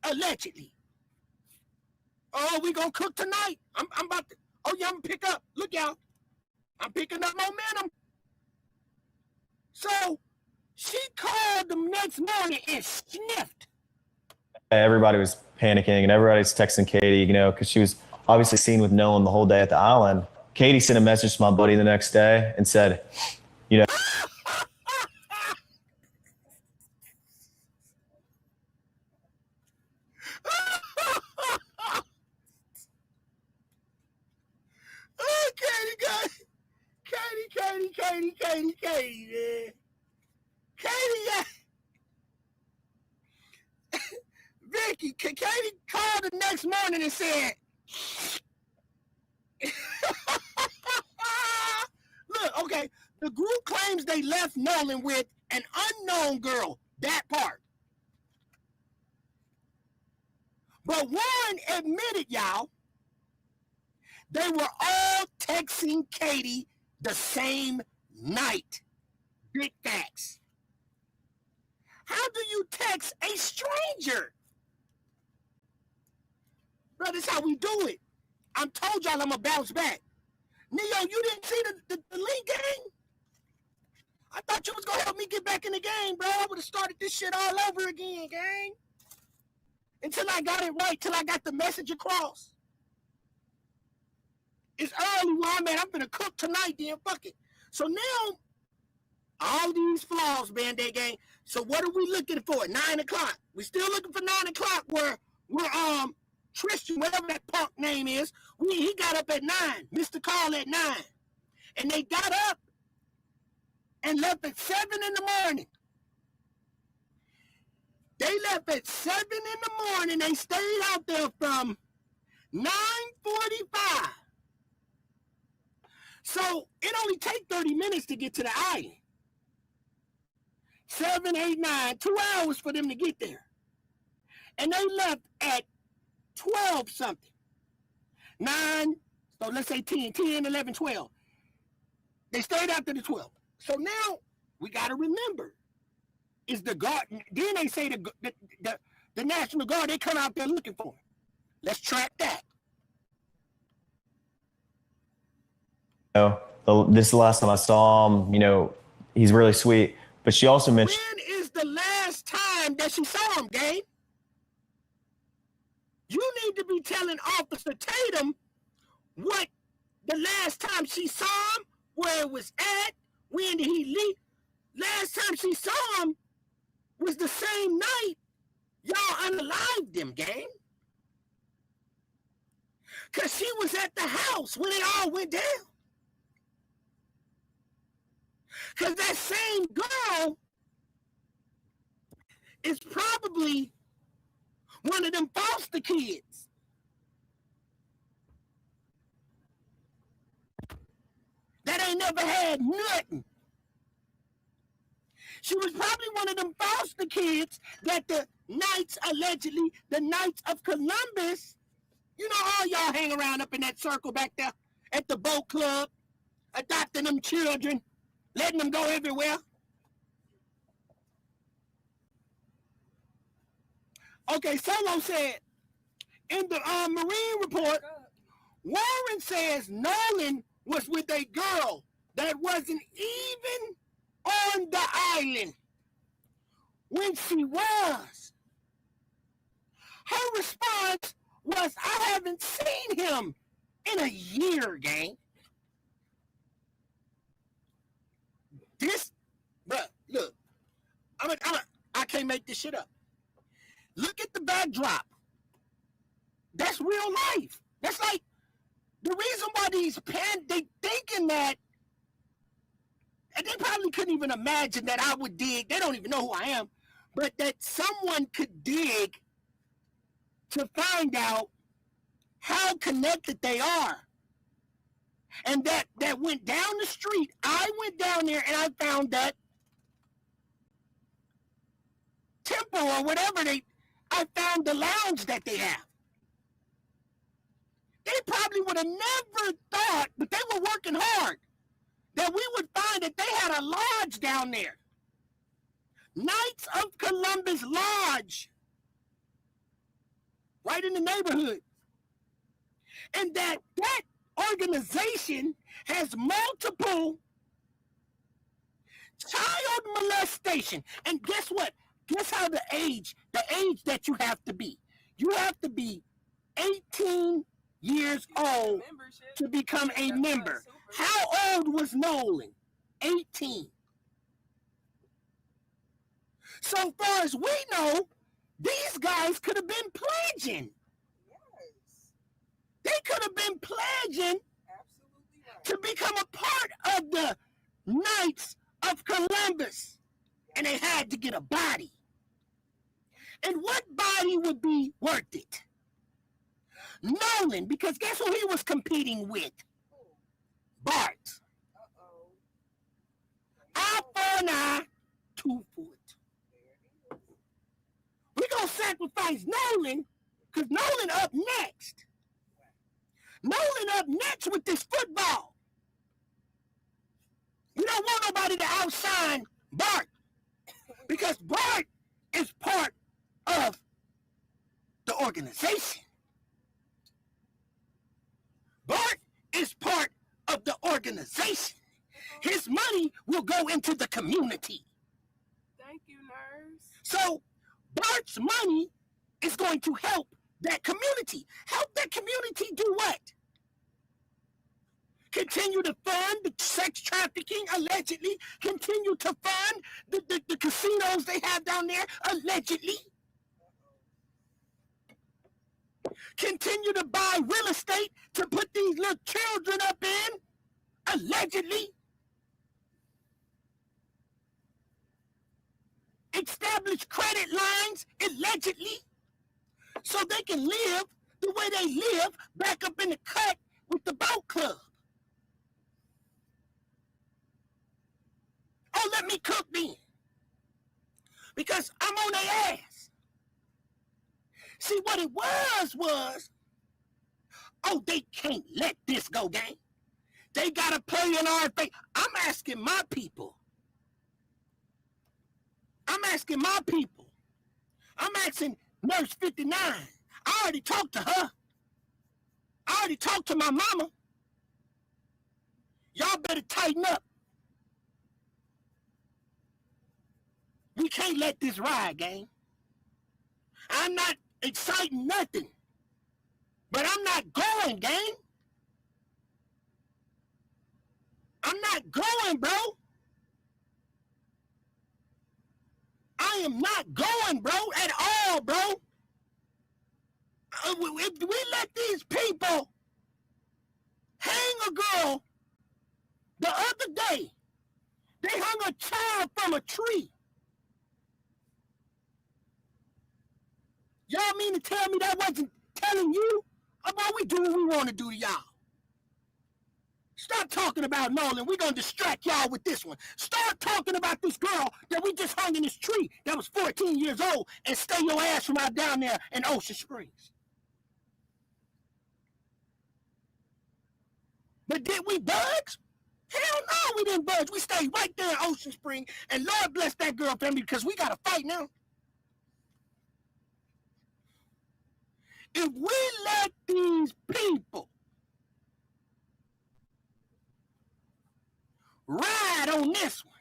Allegedly. Oh, we gonna cook tonight. I'm about to. Oh yeah, I'm gonna pick up. Look, y'all. I'm picking up momentum. So she called the next morning and sniffed. Everybody was panicking, and everybody's texting Katie, you know, because she was obviously seen with Nolan the whole day at the island. Katie sent a message to my buddy the next day and said, you know. Oh, Katie, man. Katie, Vicky, Katie called the next morning and said, look, okay, the group claims they left Nolan with an unknown girl, that part. But Warren admitted, y'all, they were all texting Katie the same night. Big facts. How do you text a stranger? Bro, this is how we do it. I told y'all I'm going to bounce back. Neo, you didn't see the link game? I thought you was going to help me get back in the game, bro. I would have started this shit all over again, gang. Until I got it right, till I got the message across. It's early, man. I'm going to cook tonight, then. Fuck it. So now, all these flaws, Band-Aid gang. So what are we looking for? 9 o'clock. We still looking for 9 o'clock where we're, Tristan, whatever that punk name is, he got up at 9, missed the call at 9. And they got up and left at 7 in the morning. They left at 7 in the morning. They stayed out there from 9:45. So it only takes 30 minutes to get to the island. 7, 8, 9, 2 hours for them to get there. And they left at 12 something. 9, so let's say 10, 11, 12. They stayed after the 12. So now we got to remember, is the guard, then they say the National Guard, they come out there looking for him. Let's track that. You know, this is the last time I saw him, you know, he's really sweet. But she also mentioned. When is the last time that she saw him, gang? You need to be telling Officer Tatum what the last time she saw him, where it was at, when did he leave. Last time she saw him was the same night y'all unalived him, gang. Because she was at the house when it all went down. Because that same girl is probably one of them foster kids. That ain't never had nothing. She was probably one of them foster kids that the Knights, allegedly, the Knights of Columbus, you know, all y'all hang around up in that circle back there at the boat club, adopting them children, letting them go everywhere. Okay, Solo said, in the Marine report, Warren says Nolan was with a girl that wasn't even on the island when she was. Her response was, I haven't seen him in a year, gang. This, bruh, look, I can't make this shit up. Look at the backdrop. That's real life. That's like the reason why they thinking that, and they probably couldn't even imagine that I would dig. They don't even know who I am, but that someone could dig to find out how connected they are. And that went down the street. I went down there and I found that temple or whatever I found the lounge that they have. They probably would have never thought, but they were working hard, that we would find that they had a lodge down there. Knights of Columbus Lodge. Right in the neighborhood. And that organization has multiple child molestation. And guess what? Guess how the age that you have to be. You have to be 18 years old to become a member. How old was Nolan? 18. So far as we know, these guys could have been pledging. They could have been pledging to become a part of the Knights of Columbus. And they had to get a body. And what body would be worth it? Nolan, because guess who he was competing with? Bart. Eye for an eye, 2 foot. We're going to sacrifice Nolan because Nolan up next. Nolan up next with this football. We don't want nobody to outshine Bart because Bart is part of the organization. Bart is part of the organization. His money will go into the community. Thank you, nurse. So Bart's money is going to help that community. Help that community do what? Continue to fund the sex trafficking, allegedly. Continue to fund the casinos they have down there, allegedly. Continue to buy real estate to put these little children up in, allegedly. Establish credit lines, allegedly, so they can live the way they live back up in the cut with the boat club. Oh, let me cook then. Because I'm on their ass. See, what it was, oh, they can't let this go, gang. They got to play in our face. I'm asking my people. I'm asking Nurse 59. I already talked to her. I already talked to my mama. Y'all better tighten up. We can't let this ride, gang. I'm not exciting nothing. But I'm not going, gang. I'm not going, bro. I am not going, bro, at all, bro. If we let these people from a tree. Y'all mean to tell me that wasn't telling you about we do what we want to do to y'all? Stop talking about Nolan. We're going to distract y'all with this one. Start talking about this girl that we just hung in this tree that was 14 years old and stay your ass from out down there in Ocean Springs. But did we budge? Hell no, we didn't budge. We stayed right there in Ocean Spring, and Lord bless that girl family because we got to fight now. If we let these people ride on this one,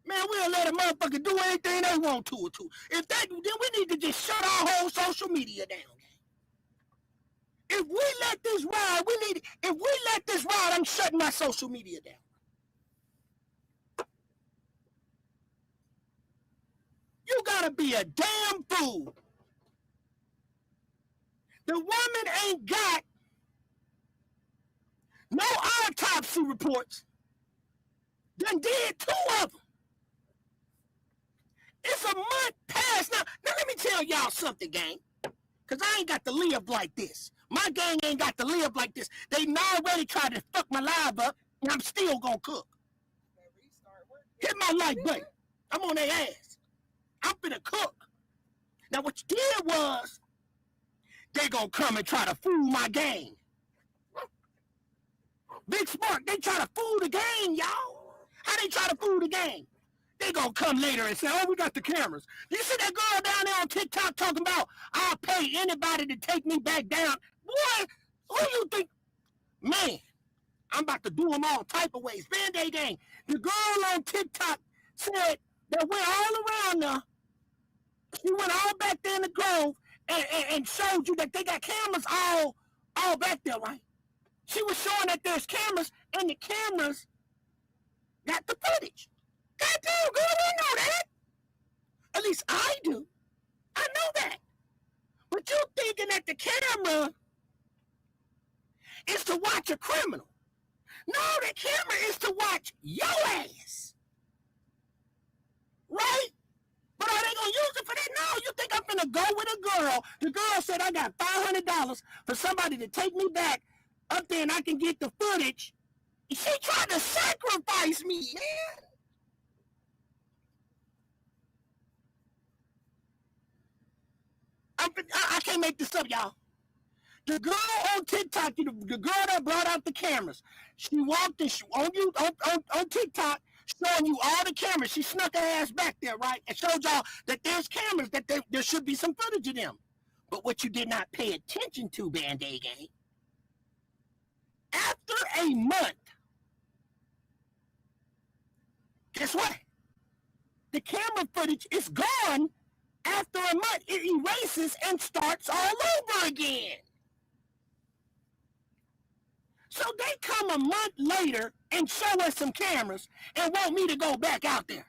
man, we'll let a motherfucker do anything they want to. If that, then we need to just shut our whole social media down. If we let this ride, if we let this ride, I'm shutting my social media down. You gotta be a damn fool. The woman ain't got no autopsy reports. Done did 2 of them. It's a month past now. Now let me tell y'all something, gang. Because I ain't got to live like this. My gang ain't got to live like this. They already tried to fuck my live up, and I'm still gonna cook. Hit my like button. I'm on their ass. I'm finna cook. Now what you did was, they gonna come and try to fool my gang. Big Spark, they try to fool the gang, y'all. How they try to fool the gang? They gonna come later and say, oh, we got the cameras. You see that girl down there on TikTok talking about, I'll pay anybody to take me back down. Boy, who you think? Man, I'm about to do them all type of ways. Band-Aid gang. The girl on TikTok said that went all around there. She went all back there in the Grove and showed you that they got cameras all back there, right? She was showing that there's cameras, and the cameras got the footage. Goddamn, girl, we know that. At least I do. I know that. But you thinking that the camera is to watch a criminal. No, the camera is to watch your ass. Right? But are they going to use it for that? No, you think I'm going to go with a girl. The girl said I got $500 for somebody to take me back up there and I can get the footage. She tried to sacrifice me, man. I can't make this up, y'all. The girl on TikTok, the girl that brought out the cameras, she walked on TikTok, showing you all the cameras. She snuck her ass back there, right, and showed y'all that there's cameras, that there should be some footage of them. But what you did not pay attention to, Band-Aid gang, after a month, guess what? The camera footage is gone. After a month, it erases and starts all over again. So they come a month later and show us some cameras and want me to go back out there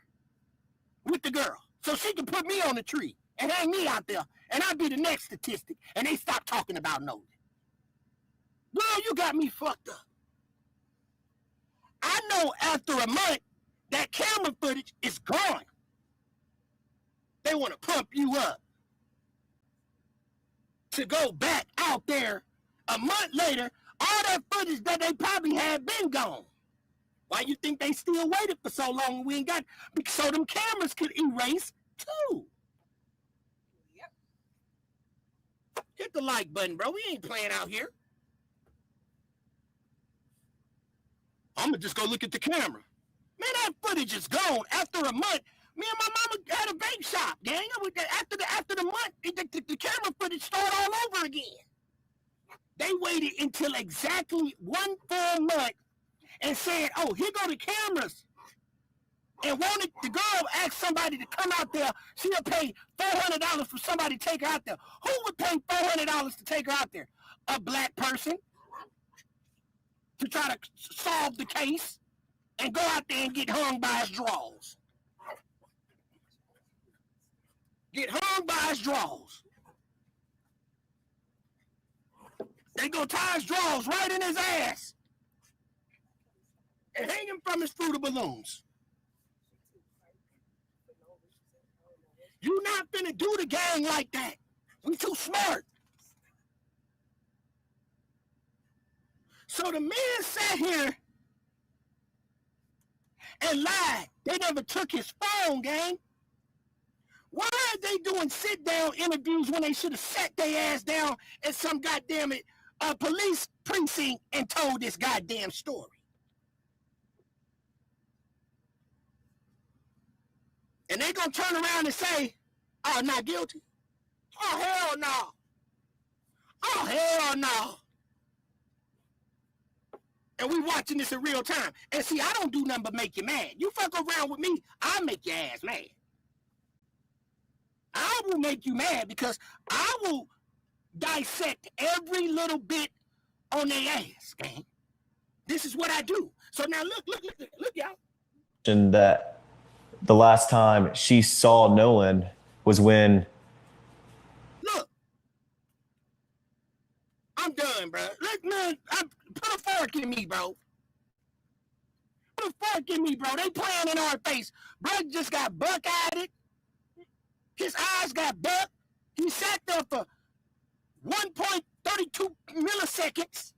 with the girl so she can put me on the tree and hang me out there, and I'll be the next statistic, and they stop talking about Nolan. Girl, you got me fucked up. I know after a month, that camera footage is gone. They want to pump you up to go back out there a month later. All that footage that they probably had been gone. Why you think they still waited for so long and we ain't got? So them cameras could erase too. Yep. Hit the like button, bro. We ain't playing out here. I'm gonna just go look at the camera. Man, that footage is gone after a month. Me and my mama had a vape shop, gang. After the month, the camera footage started all over again. They waited until exactly 1 full month and said, oh, here go the cameras. And wanted the girl asked somebody to come out there. She'll pay $400 for somebody to take her out there. Who would pay $400 to take her out there? A black person to try to solve the case and go out there and get hung by his drawers. Get hung by his drawers. They go tie his drawers right in his ass and hang him from his fruit of balloons. You not finna do the gang like that. We too smart. So the man sat here and lied. They never took his phone, gang. Why are they doing sit-down interviews when they should have sat their ass down at some goddamn police precinct and told this goddamn story? And they gonna turn around and say, oh, not guilty? Oh, hell no. Oh, hell no. And we watching this in real time. And see, I don't do nothing but make you mad. You fuck around with me, I'll make your ass mad. I will make you mad because I will dissect every little bit on their ass, gang. This is what I do. So now look, y'all. And that the last time she saw Nolan was when. Look, I'm done, bro. Look, man, put a fork in me, bro. Put a fork in me, bro. They playing in our face. Bro just got buck-eyed. His eyes got bucked. He sat there for 1.32 milliseconds.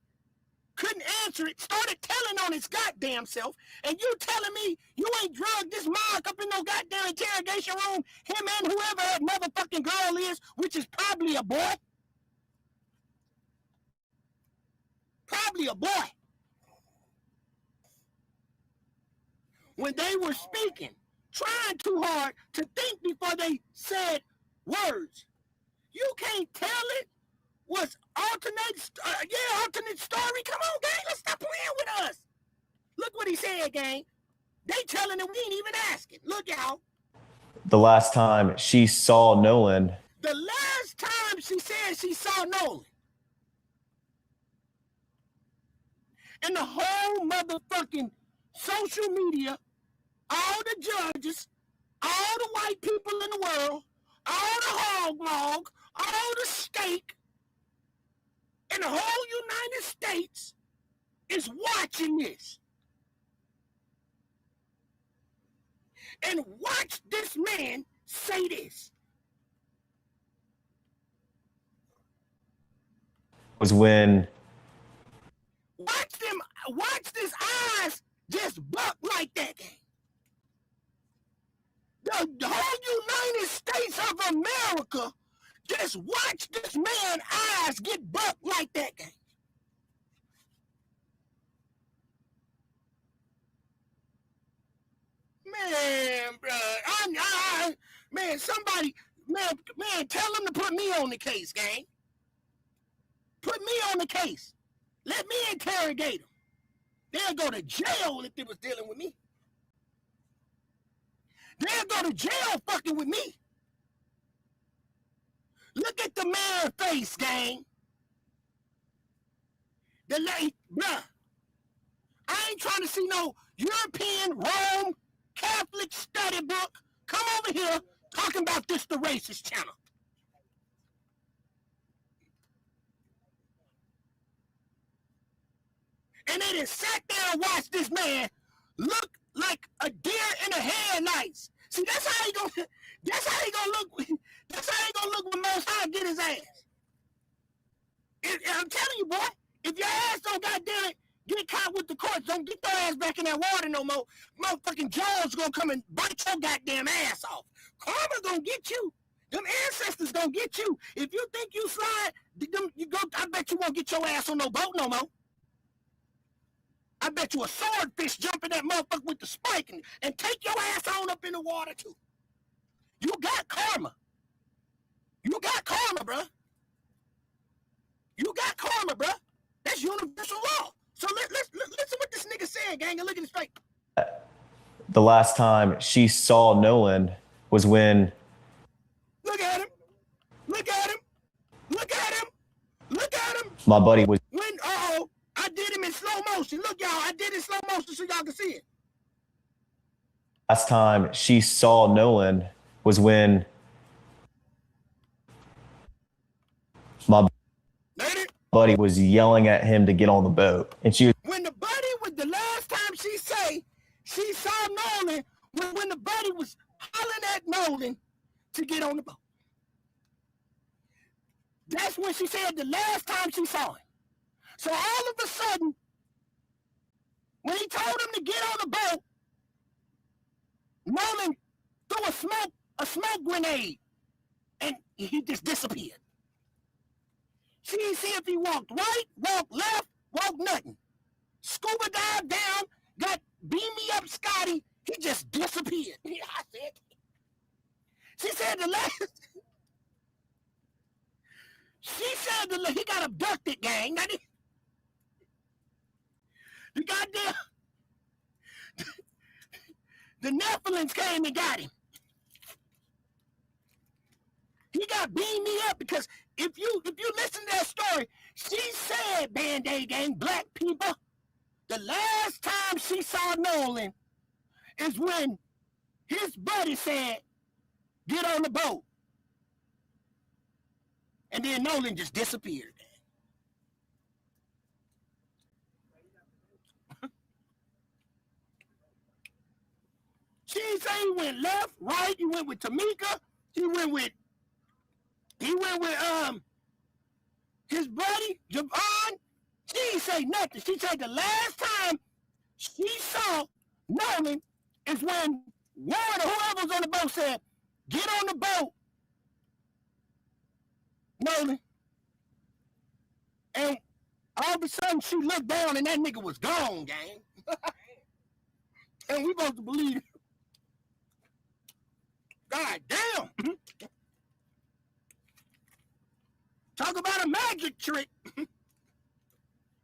Couldn't answer it. Started telling on his goddamn self. And you telling me you ain't drugged this mark up in no goddamn interrogation room? Him and whoever that motherfucking girl is, which is probably a boy. Probably a boy. When they were speaking, trying too hard to think before they said words. You can't tell it was alternate story. Come on, gang, let's stop playing with us. Look what he said, gang. They telling him we ain't even asking. Look, y'all. The last time she saw Nolan. The last time she said she saw Nolan. And the whole motherfucking social media, all the judges, all the white people in the world, all the hog log, all the steak, and the whole United States is watching this. And watch this man say this. Was when. Watch this eyes just buck like that. The whole United States of America, just watch this man's eyes get bucked like that. Man, bro, man, somebody, man, tell them to put me on the case, gang. Put me on the case. Let me interrogate them. They'll go to jail if they was dealing with me. They'll go to jail fucking with me. Look at the man's face, gang. The lady, bruh. I ain't trying to see no European, Rome, Catholic study book. Come over here talking about this the racist channel. And they just sat there and watched this man look like a deer in the headlights. See, that's how he gonna look. That's how he gonna look when Most High get his ass. I'm telling you, boy, if your ass don't goddamn it get caught with the courts, don't get your ass back in that water no more. Motherfucking Jones gonna come and bite your goddamn ass off. Karma gonna get you. Them ancestors gonna get you. If you think you slide, I bet you won't get your ass on no boat no more. I bet you a swordfish jump in that motherfucker with the spike and take your ass on up in the water too. You got karma. You got karma, bruh. You got karma, bruh. That's universal law. So listen what this nigga said, gang, and look at his face. The last time she saw Nolan was when. Look at him. Look at him. Look at him. Look at him. My buddy was. When, I did him in slow motion. Look, y'all, I did it in slow motion so y'all can see it. Last time she saw Nolan was when. My buddy was yelling at him to get on the boat, and she was. When the buddy was the last time she say she saw Nolan, when the buddy was hollering at Nolan to get on the boat. That's when she said the last time she saw him. So all of a sudden, when he told him to get on the boat, Nolan threw a smoke grenade, and he just disappeared. She didn't see if he walked right, walked left, walked nothing. Scuba dived down, got beam me up Scotty, he just disappeared. I said, she said the last, he got abducted, gang. The goddamn, the Nephilims came and got him. He got beamed me up because if you listen to that story, she said, Band-Aid Gang, black people, the last time she saw Nolan is when his buddy said, get on the boat. And then Nolan just disappeared. She didn't say he went left, right, he went with Tamika, he went with his buddy, Javon. She didn't say nothing. She said the last time she saw Nolan is when Warren or whoever was on the boat said, get on the boat, Nolan. And all of a sudden she looked down and that nigga was gone, gang. And we supposed to believe. God damn. Talk about a magic trick.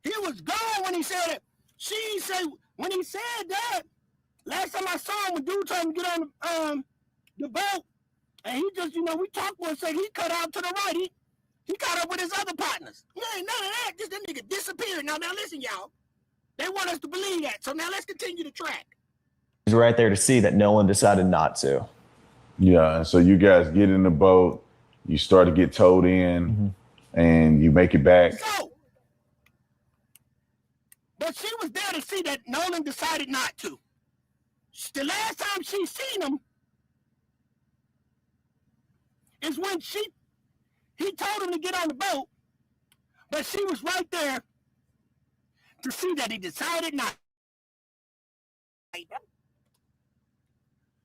He was gone when he said it. She said, when he said that, last time I saw him, when dude told him to get on the boat, and he just, we talked for a second, he cut out to the right. He caught up with his other partners. There ain't none of that. Just that nigga disappeared. Now listen, y'all. They want us to believe that. So now let's continue the track. He's right there to see that Nolan decided not to. Yeah, and so you guys get in the boat, you start to get towed in, and you make it back. So, but she was there to see that Nolan decided not to. The last time she seen him is when he told him to get on the boat, but she was right there to see that he decided not.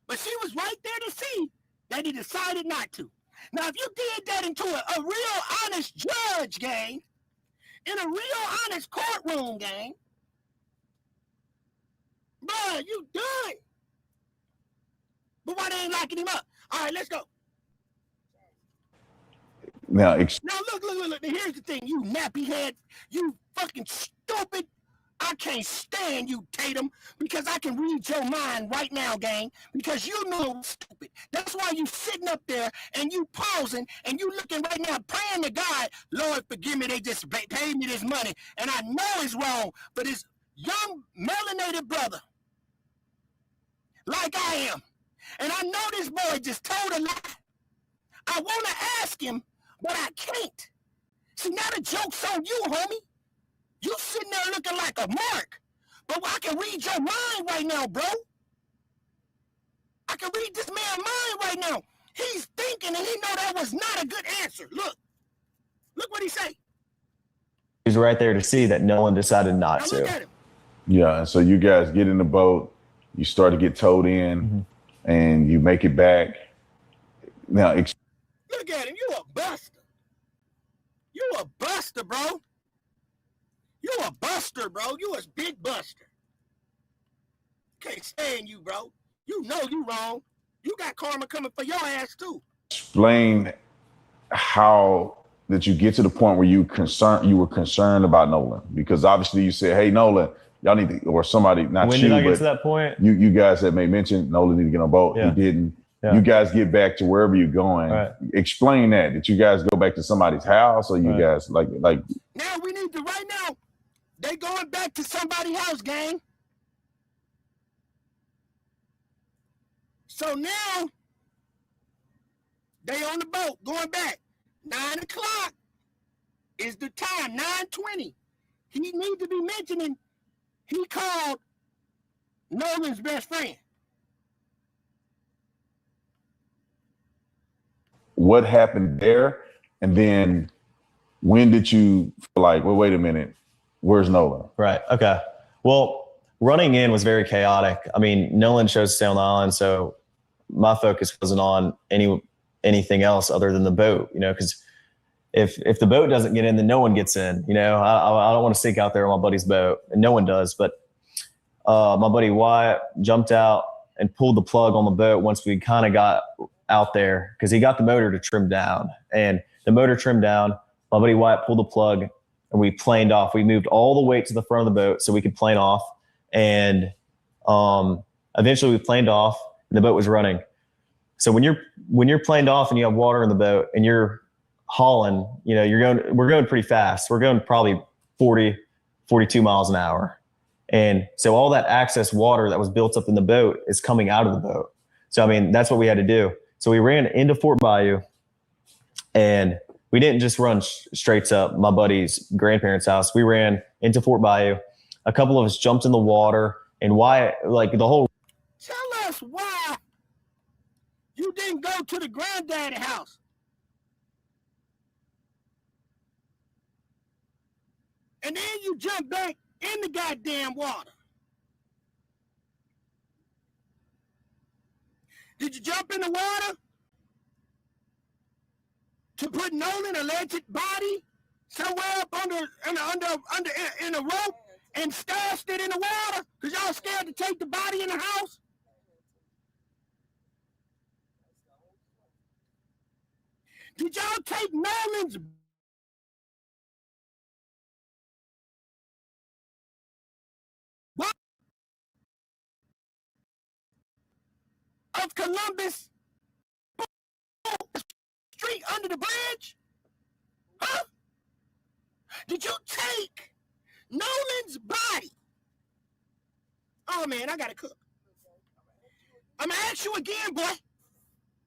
But she was right there to see that he decided not to. Now, if you did that into a real honest judge, gang, in a real honest courtroom, gang, bruh, you done. But why they ain't locking him up? All right, let's go. Now, look. Here's the thing, you nappy head, you fucking stupid. I can't stand you, Tatum, because I can read your mind right now, gang, because you know I'm stupid. That's why you sitting up there and you pausing and you looking right now, praying to God, Lord, forgive me, they just paid me this money, and I know it's wrong, but this young melanated brother, like I am, and I know this boy just told a lie. I want to ask him, but I can't. See, now the joke's on you, homie. You sitting there looking like a mark. But I can read your mind right now, bro. I can read this man's mind right now. He's thinking and he know that was not a good answer. Look what he say. He's right there to see that Nolan decided not Now to. look at him. Yeah, and so you guys get in the boat, you start to get towed in, and you make it back. Now, Look at him. You a buster. You a buster, bro. You a buster, bro. You a big buster. Can't stand you, bro. You know you wrong. You got karma coming for your ass, too. explain how did you get to the point where you were concerned about Nolan? Because obviously you said, hey, Nolan, y'all need to, or somebody, not When you, did I get but to that point? You guys had made mention Nolan need to get on a boat. Yeah. He didn't. Yeah. You guys get back to wherever you're going. Right. Explain that. Did you guys go back to somebody's house, or you guys like? Now we need to, right now, they going back to somebody's house, gang. So now, they on the boat, going back. 9 o'clock is the time, 9:20. He need to be mentioning, he called Nolan's best friend. what happened there, and then when did you feel like, well, wait a minute, where's Nolan? Right. Okay. Well, running in was very chaotic. I mean, Nolan chose to stay on the island, so my focus wasn't on anything else other than the boat, because if the boat doesn't get in, then no one gets in. I don't want to sink out there on my buddy's boat, and no one does. But my buddy Wyatt jumped out and pulled the plug on the boat once we kind of got out there, because he got the motor to trim down, and the motor trimmed down. My buddy Wyatt pulled the plug, and we planed off. We moved all the weight to the front of the boat so we could plane off, and eventually we planed off, and the boat was running. So when you're planed off and you have water in the boat and you're hauling, we're going pretty fast. We're going probably 40, 42 miles an hour. And so all that excess water that was built up in the boat is coming out of the boat. So, I mean, that's what we had to do. So we ran into Fort Bayou, and we didn't just run straight to my buddy's grandparents' house. We ran into Fort Bayou. A couple of us jumped in the water, and why, like the whole. Tell us why you didn't go to the granddaddy house. And then you jump back in the goddamn water. Did you jump in the water to put Nolan alleged body somewhere up under in a rope and stashed it in the water because y'all scared to take the body in the house? Did y'all take Nolan's of Columbus Street under the bridge? Huh? Did you take Nolan's body? Oh man, I gotta cook. I'm gonna ask you again, boy.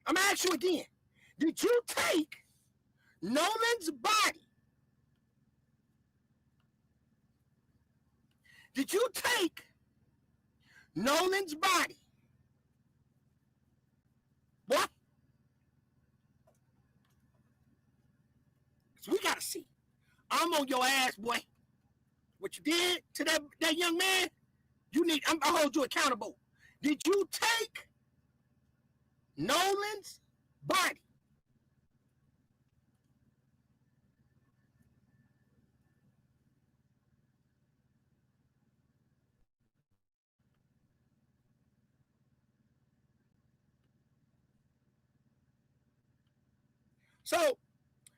I'm gonna ask you again. Did you take Nolan's body? Did you take Nolan's body? What? So we gotta see. I'm on your ass, boy. What you did to that young man, I'll hold you accountable. Did you take Nolan's body? So,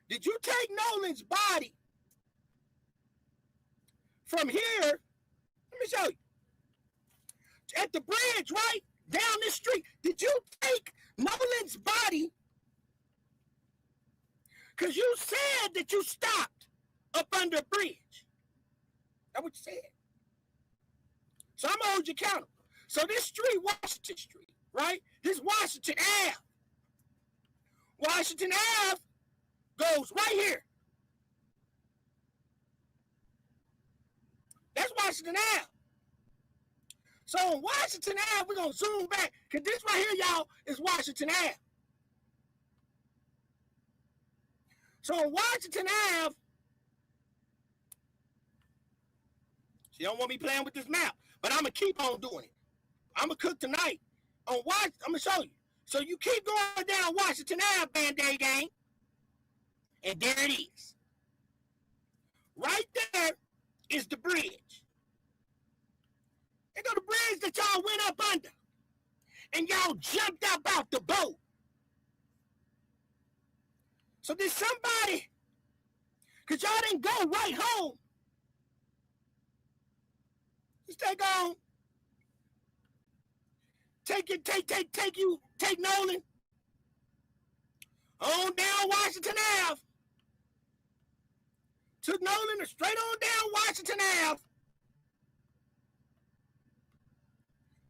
did you take Nolan's body from here? Let me show you. At the bridge, right? Down this street. Did you take Nolan's body? Because you said that you stopped up under a bridge. That's what you said. So I'm going to hold you accountable. So this street, Washington Street, right? This Washington Ave. Washington Ave goes right here. That's Washington Ave. So on Washington Ave, we're going to zoom back, because this right here, y'all, is Washington Ave. So on Washington Ave, you don't want me playing with this map, but I'm going to keep on doing it. I'm going to cook tonight. I'm going to show you. So you keep going down Washington Ave, Band-Aid gang. And there it is. Right there is the bridge. There go the bridge that y'all went up under. And y'all jumped up out the boat. So did somebody, because y'all didn't go right home. Just take on. Take Nolan on down Washington Ave. Took Nolan straight on down Washington Ave.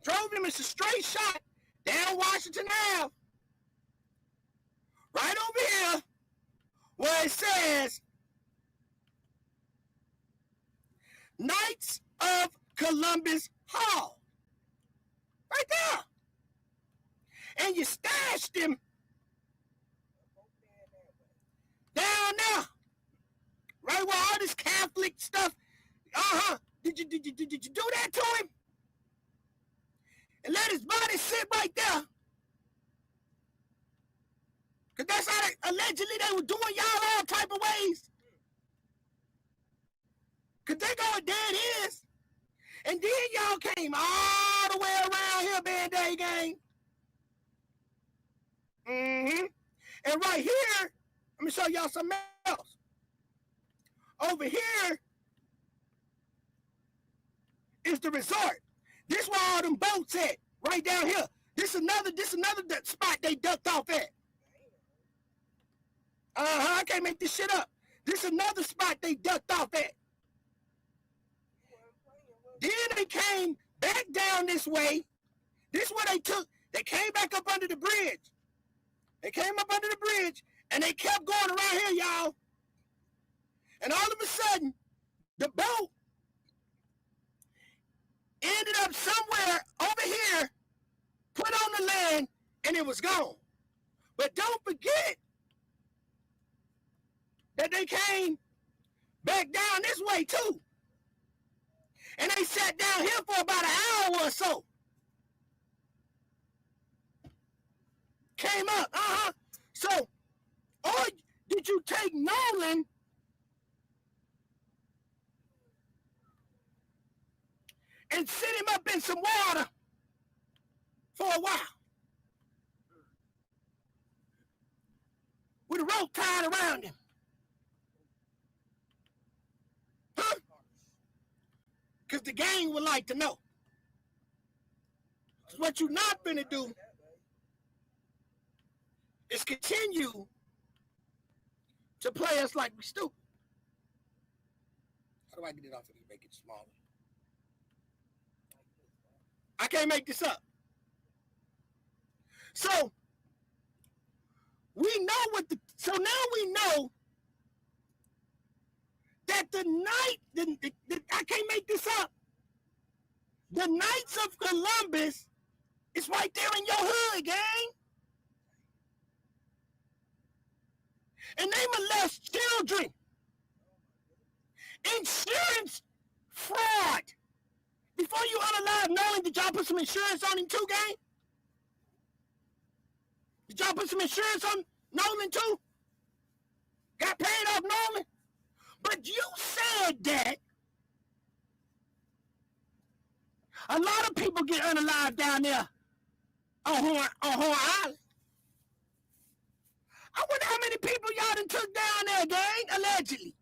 Drove him as a straight shot down Washington Ave. Right over here where it says Knights of Columbus Hall. Right there. And you stashed him Down there, right where all this Catholic stuff. Did you do that to him? And let his body sit right there. Because that's how allegedly they were doing y'all all type of ways. Because they go where dead is. And then y'all came all the way around here, Band-Aid gang. And right here, let me show y'all something else. Over here is the resort. This where all them boats at, right down here. This another spot they ducked off at. I can't make this shit up. This another spot they ducked off at. Then they came back down this way. This is where they came back up under the bridge. They came up under the bridge, and they kept going around here, y'all. And all of a sudden, the boat ended up somewhere over here, put on the land, and it was gone. But don't forget that they came back down this way, too. And they sat down here for about an hour or so. Came up, So, or did you take Nolan and sit him up in some water for a while with a rope tied around him? Huh? Because the gang would like to know. What you're not finna do is continue to play us like we stupid. How do I get it off of you? Make it smaller. I can't make this up. So we know so now we know that the night, I can't make this up. The Knights of Columbus is right there in your hood, gang. And they molest children. Insurance fraud. Before you unalive Nolan, did y'all put some insurance on him too, gang? Did y'all put some insurance on Nolan too? Got paid off Nolan? But you said that a lot of people get unalived down there on Horn Island. I wonder how many people y'all done took down there, gang, allegedly.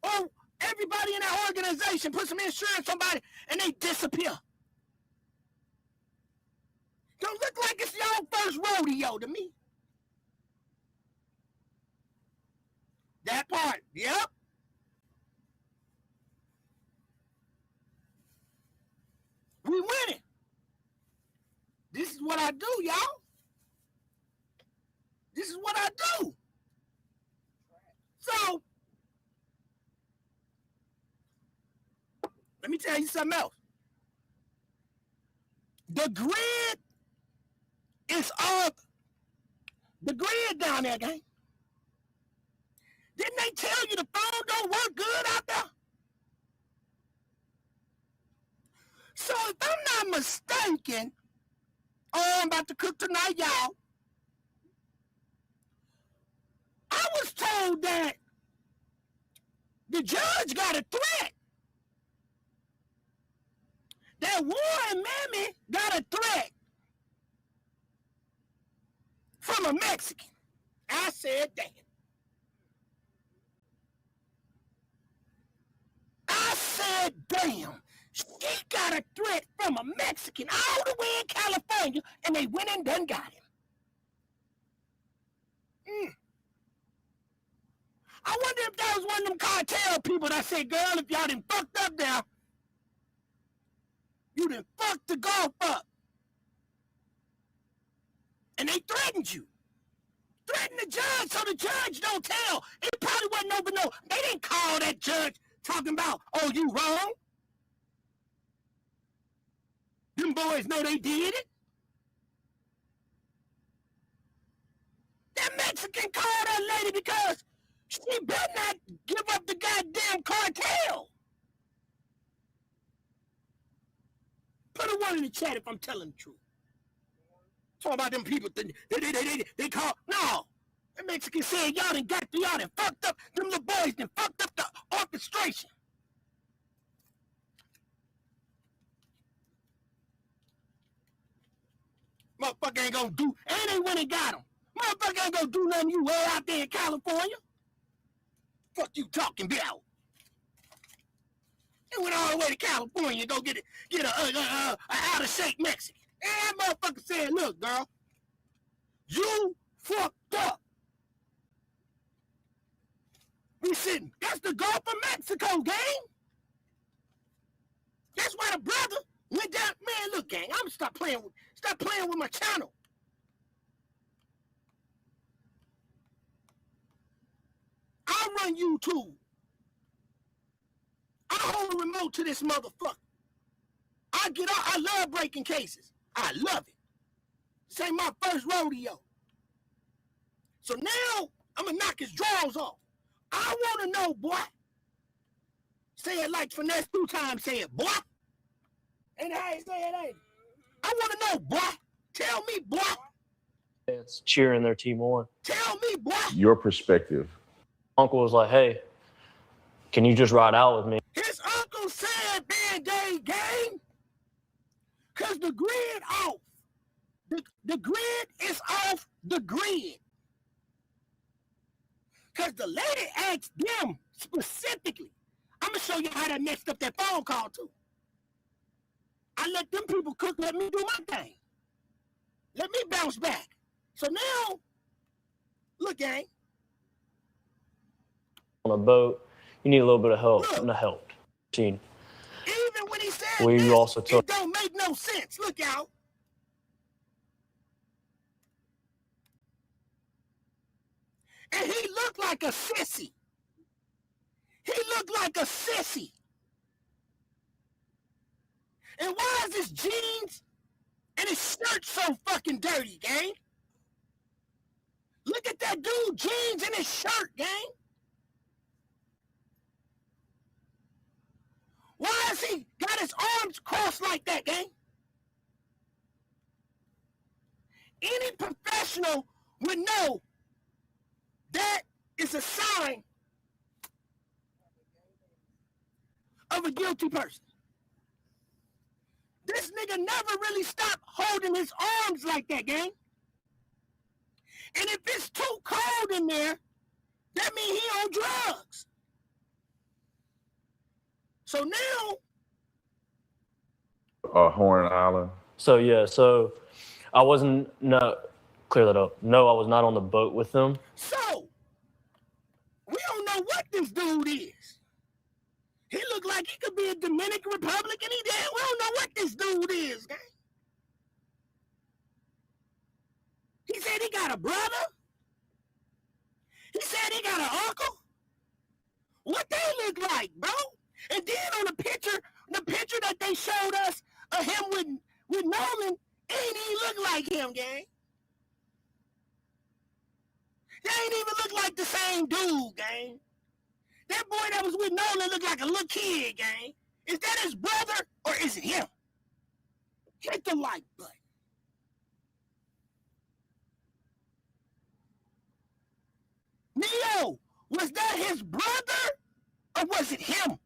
Or everybody in that organization put some insurance on somebody and they disappear. Don't look like it's y'all first rodeo to me. That part, yep. We winning. This is what I do, y'all. This is what I do. So, let me tell you something else. The grid is up. The grid down there, gang. Didn't they tell you the phone don't work good out there? So if I'm not mistaken, I'm about to cook tonight, y'all. I was told that the judge got a threat. That Warren Mammy got a threat from a Mexican. I said, damn. I said, damn. She got a threat from a Mexican all the way in California, and they went and done got him. I wonder if that was one of them cartel people that said, girl, if y'all done fucked up there, you done fucked the golf up. And they threatened you. Threatened the judge so the judge don't tell. It probably wasn't over no. They didn't call that judge talking about, oh, you wrong. Them boys know they did it. That Mexican called that lady because she better not give up the goddamn cartel. Put a one in the chat if I'm telling the truth. Talk about them people, they call, no. That Mexican said y'all done fucked up, them little boys done fucked up the orchestration. Motherfucker ain't gonna do, and they went and got him. Motherfucker ain't gonna do nothing you way out there in California. Fuck you talking about? They went all the way to California to go get a out of shape Mexican. And that motherfucker said, look, girl, you fucked up. We sitting. That's the Gulf of Mexico, gang. That's why the brother went down. Man, look, gang, I'm gonna stop playing with my channel. I run YouTube. I hold a remote to this motherfucker. I love breaking cases. I love it. This ain't my first rodeo. So now I'm gonna knock his drawers off. I wanna know, boy. Say it like Finesse 2 times, say it, boy. Ain't how you say it, ain't it? I wanna know, boy. Tell me, boy. It's cheering their team on. Tell me, boy. Your perspective. Uncle was like, hey, can you just ride out with me? His uncle said, man, gang, because the grid off. The grid is off the grid. Because the lady asked them specifically. I'm going to show you how that messed up that phone call, too. I let them people cook, let me do my thing. Let me bounce back. So now, look, gang. On a boat, you need a little bit of help. And the help. Even when he said we also took. It don't make no sense. Look out. And he looked like a sissy. He looked like a sissy. And why is his jeans and his shirt so fucking dirty, gang? Look at that dude, jeans and his shirt, gang. Why has he got his arms crossed like that, gang? Any professional would know that is a sign of a guilty person. This nigga never really stopped holding his arms like that, gang. And if it's too cold in there, that means he on drugs. So now... Horn Island. So, yeah, I wasn't, clear that up. No, I was not on the boat with them. So, we don't know what this dude is. He looked like he could be a Dominican Republican. We don't know what this dude is, gang. He said he got a brother. He said he got an uncle. What they look like, bro? And then on the picture that they showed us of him with Nolan, ain't even look like him, gang. They ain't even look like the same dude, gang. That boy that was with Nolan looked like a little kid, gang. Is that his brother or is it him? Hit the like button. Neo, was that his brother or was it him?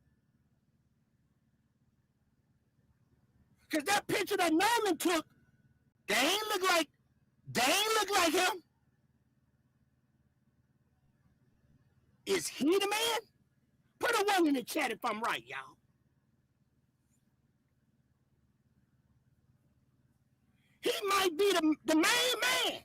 Because that picture that Nolan took, they ain't look like him. Is he the man? Put a one in the chat if I'm right, y'all. He might be the main man.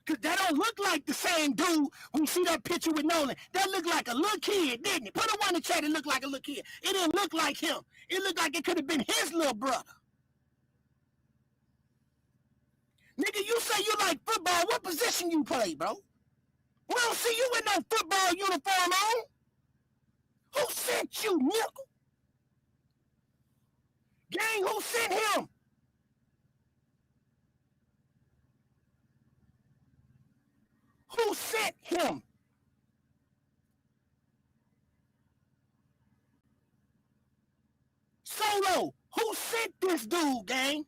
Because that don't look like the same dude when you see that picture with Nolan. That looked like a little kid, didn't it? Put a one in the chat, it looked like a little kid. It didn't look like him. It looked like it could have been his little brother. Nigga, you say you like football. What position you play, bro? We don't see you with no football uniform on. Who sent you, nickel? Gang, who sent him? Who sent him? Solo, who sent this dude, gang?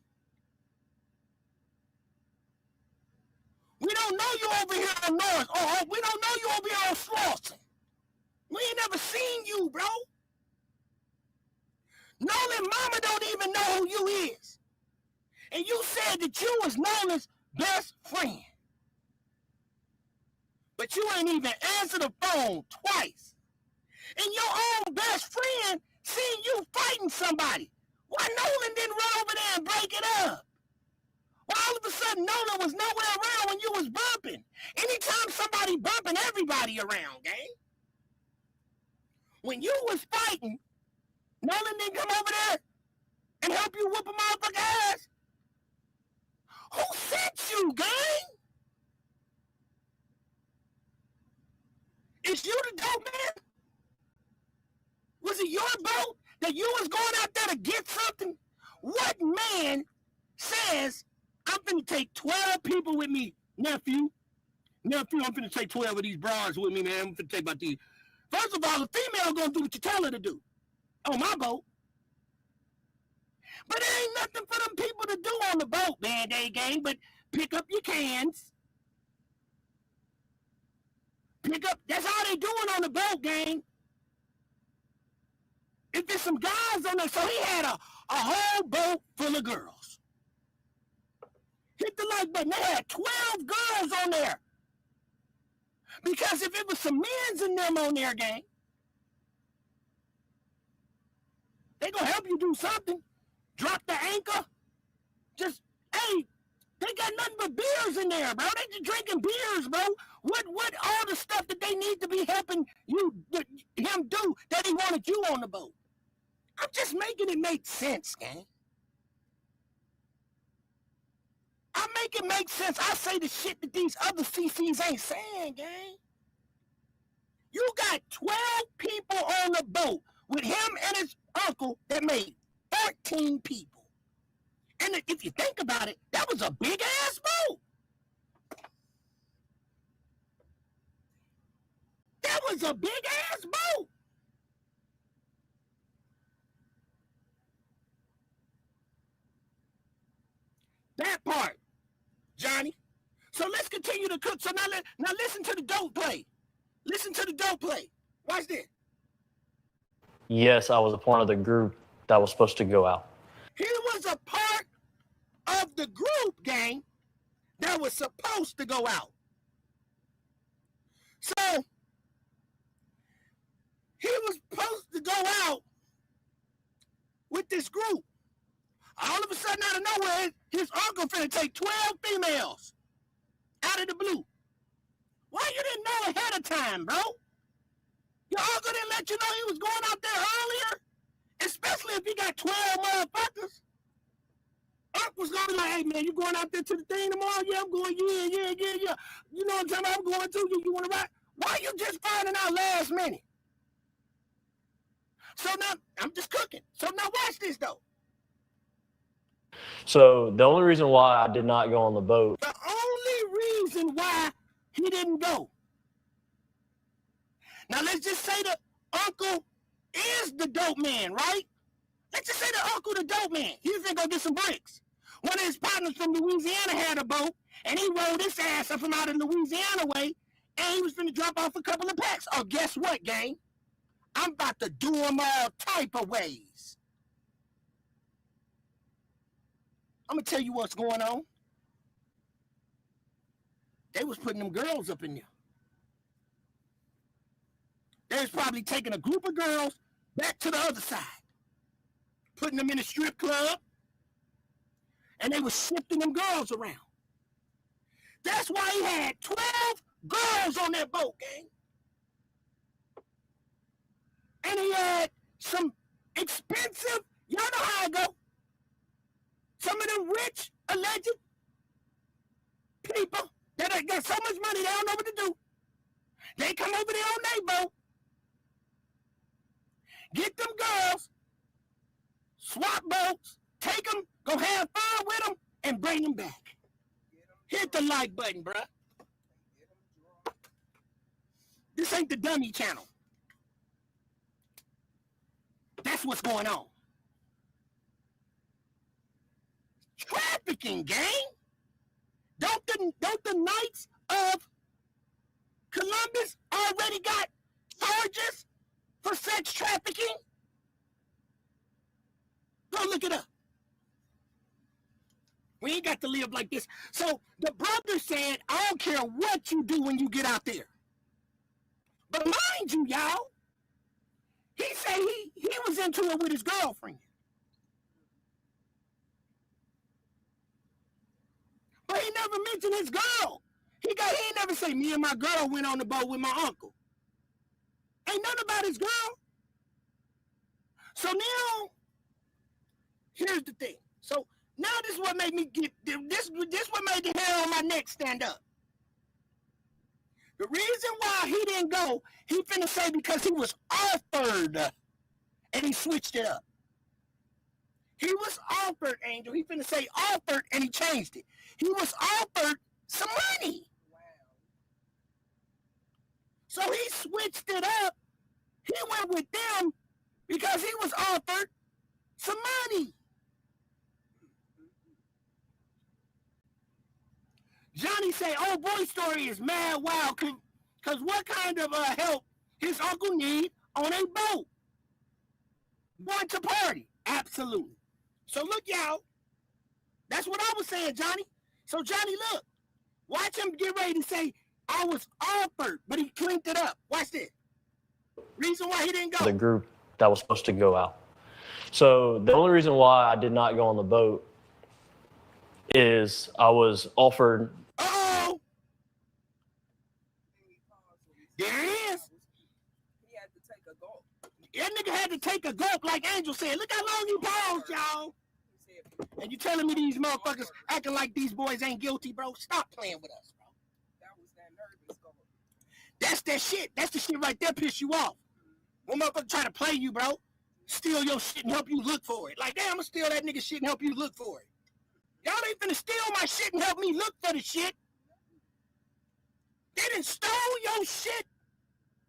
We don't know you over here on North, or we don't know you over here on Slauson. We ain't never seen you, bro. Nolan mama don't even know who you is. And you said that you was Nolan's best friend. But you ain't even answered the phone twice. And your own best friend seen you fighting somebody. Why Nolan didn't run over there and break it up? Why all of a sudden Nolan was nowhere around when you was bumping? Anytime somebody bumping, everybody around, gang. When you was fighting, Nolan didn't come over there and help you whoop a motherfucker ass. Who sent you, gang? Is you the dope man? Was it your boat that you was going out there to get something? What man says, I'm finna take 12 people with me, nephew, I'm finna take 12 of these bras with me, man. I'm finna take about these. First of all, the female gonna do what you tell her to do on my boat. But there ain't nothing for them people to do on the boat, man, day gang, but pick up your cans. Pick up, that's all they doing on the boat, gang. If there's some guys on there, so he had a whole boat full of girls. Hit the like button, they had 12 girls on there. Because if it was some men's in them on there, gang, they gonna help you do something. Drop the anchor. Just, hey, they got nothing but beers in there, bro. They just drinking beers, bro. What all the stuff that they need to be helping him do that he wanted you on the boat? I'm just making it make sense, gang. I make it make sense. I say the shit that these other CCs ain't saying, gang. You got 12 people on the boat with him and his uncle that made 14 people. And if you think about it, that was a big-ass boat. That was a big-ass boat. That part, Johnny. So let's continue to cook. So now listen to the dope play. Listen to the dope play. Watch this. Yes, I was a part of the group that was supposed to go out. He was a part of the group, gang, that was supposed to go out. So he was supposed to go out with this group. All of a sudden, out of nowhere, his uncle finna take 12 females out of the blue. Why you didn't know ahead of time, bro? Your uncle didn't let you know he was going out there earlier? Especially if he got 12 motherfuckers. Unc was gonna be like, hey man, you going out there to the thing tomorrow? Yeah, I'm going, yeah. You know what I'm talking about? I'm going too. You wanna ride? Why you just finding out last minute? So now, I'm just cooking. So now watch this though. So the only reason why I did not go on the boat. The only reason why he didn't go. Now let's just say the uncle is the dope man, right? Let's just say the uncle the dope man. He's gonna go get some bricks. One of his partners from Louisiana had a boat, and he rolled his ass up from out in Louisiana way, and he was gonna drop off a couple of packs. Oh, guess what, gang? I'm about to do them all type of ways. I'm gonna tell you what's going on. They was putting them girls up in there. They was probably taking a group of girls back to the other side, putting them in a strip club, and they was shifting them girls around. That's why he had 12 girls on that boat, gang. And he had some expensive, y'all know how I go. Some of them rich, alleged people that got so much money they don't know what to do. They come over there on their boat, get them girls, swap boats, take them, go have fun with them, and bring them back. Hit the like button, bruh. This ain't the dummy channel. That's what's going on. Trafficking, gang. Don't the Knights of Columbus already got charges for sex trafficking? Go look it up. We ain't got to live like this. So the brother said, I don't care what you do when you get out there. But mind you, y'all, he said he was into it with his girlfriend. But he never mentioned his girl. He ain't never say, me and my girl went on the boat with my uncle. Ain't nothing about his girl. So now, here's the thing. So now this is what made me get, this what made the hair on my neck stand up. The reason why he didn't go, he finna say because he was offered, and he switched it up. He was offered, Angel. He finna say offered, and he changed it. He was offered some money. Wow. So he switched it up. He went with them because he was offered some money. Johnny say, oh, boy story is mad wild, because what kind of help his uncle need on a boat? Going to party. Absolutely. So look, y'all. That's what I was saying, Johnny. So, Johnny, look. Watch him get ready to say, I was offered, but he cleaned it up. Watch this. Reason why he didn't go. The group that was supposed to go out. So the only reason why I did not go on the boat is I was offered. Uh-oh. There it is. He had to take a gulp. That nigga had to take a gulp, like Angel said. Look how long he paused, y'all. And you telling me these motherfuckers acting like these boys ain't guilty, bro? Stop playing with us, bro. That was that nervous gulp. That's that shit. That's the shit right there piss you off. When motherfucker try to play you, bro, steal your shit and help you look for it. Like, damn, I'm gonna steal that nigga shit and help you look for it. Y'all ain't finna steal my shit and help me look for the shit. They done stole your shit,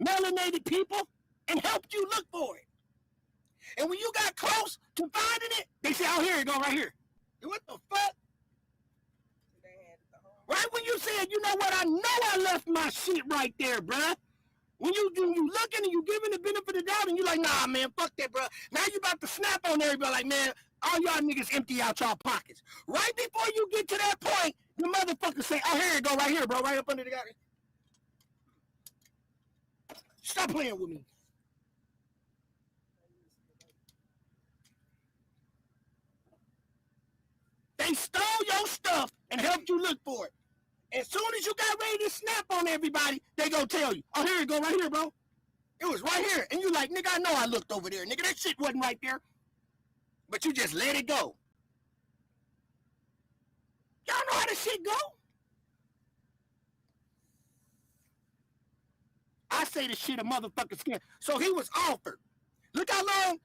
melanated people, and helped you look for it. And when you got close to finding it, they say, oh, here you go, right here. What the fuck? Right when you said, you know what, I know I left my shit right there, bruh. When you looking and you giving the benefit of the doubt and you like, nah, man, fuck that, bruh. Now you about to snap on everybody like, man, all y'all niggas empty out y'all pockets. Right before you get to that point, the motherfuckers say, oh, here you go, right here, bro, right up under the guy. Stop playing with me. They stole your stuff and helped you look for it. As soon as you got ready to snap on everybody, they gonna tell you, oh, here you go, right here, bro. It was right here. And you like, nigga, I know I looked over there. Nigga, that shit wasn't right there. But you just let it go. Y'all know how this shit go? I say the shit a motherfucker scared. So he was offered. Look how long.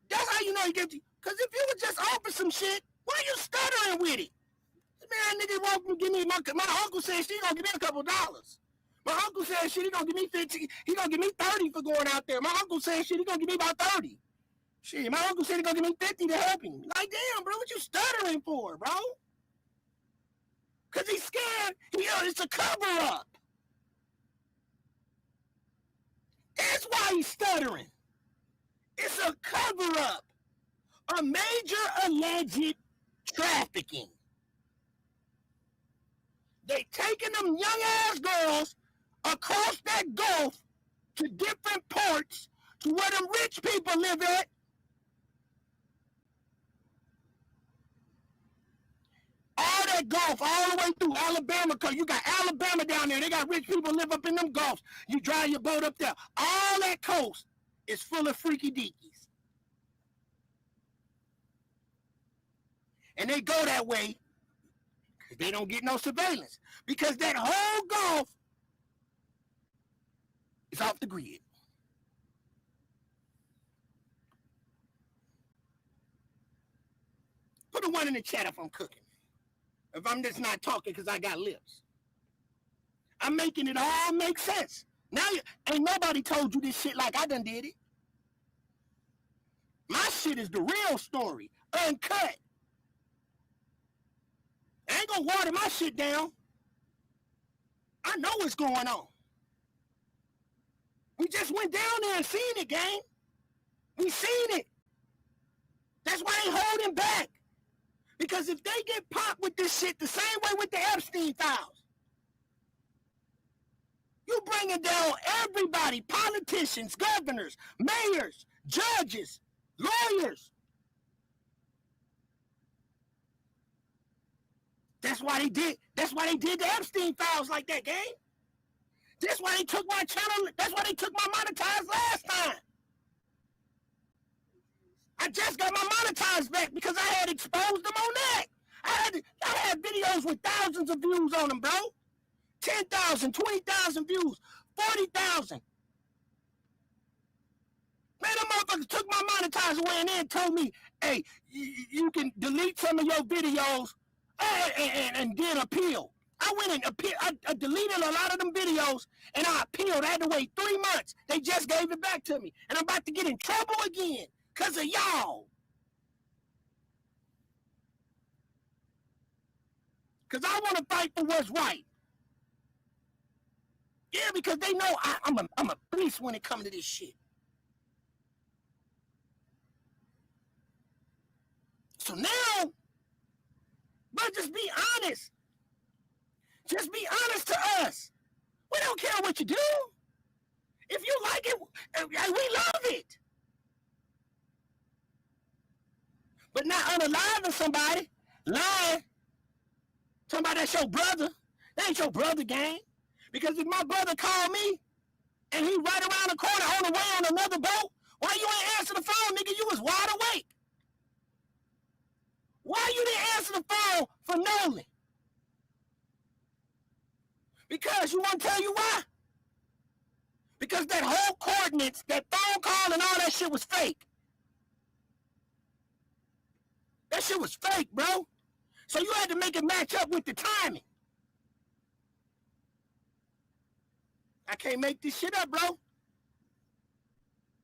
That's how you know he gets you. Because if you would just offer some shit, why are you stuttering with it? Man, nigga won't give me my uncle said she gonna give me a couple dollars. My uncle said shit, he gonna give me 50, he gonna give me 30 for going out there. My uncle said shit, he gonna give me about 30. Shit, my uncle said he gonna give me 50 to help him. Like, damn, bro, what you stuttering for, bro? Cause he's scared. It's a cover-up. That's why he's stuttering. It's a cover-up. A major alleged trafficking. They taking them young-ass girls across that Gulf to different ports to where them rich people live at. All that Gulf, all the way through Alabama, because you got Alabama down there. They got rich people live up in them Gulfs. You drive your boat up there. All that coast is full of freaky deakies. And they go that way because they don't get no surveillance. Because that whole Gulf is off the grid. Put a 1 in the chat if I'm cooking. If I'm just not talking because I got lips. I'm making it all make sense. Now, ain't nobody told you this shit like I done did it. My shit is the real story, uncut. I ain't gonna water my shit down. I know what's going on. We just went down there and seen it, gang. We seen it. That's why they holding back. Because if they get popped with this shit the same way with the Epstein files, you bringing down everybody, politicians, governors, mayors, judges, lawyers. That's why they did the Epstein files like that, gang. That's why they took my channel. That's why they took my monetized last time. I just got my monetized back because I had exposed them on that. I had videos with thousands of views on them, bro. 10,000, 20,000 views, 40,000. Man, them motherfuckers took my monetized away and then told me, hey, you can delete some of your videos and then appeal. I went and appealed. I deleted a lot of them videos and I appealed. I had to wait 3 months. They just gave it back to me. And I'm about to get in trouble again because of y'all. Because I want to fight for what's right. Yeah, because they know I'm a beast when it comes to this shit. So now, but just be honest. Just be honest to us. We don't care what you do. If you like it, we love it. But not unaliving somebody, lying, somebody that's your brother, that ain't your brother, gang. Because if my brother called me and he right around the corner on the way on another boat, why you ain't answer the phone, nigga? You was wide awake. Why you didn't answer the phone for Nolan? Because you want to tell you why? Because that whole coordinates, that phone call and all that shit was fake. That shit was fake, bro. So you had to make it match up with the timing. I can't make this shit up, bro.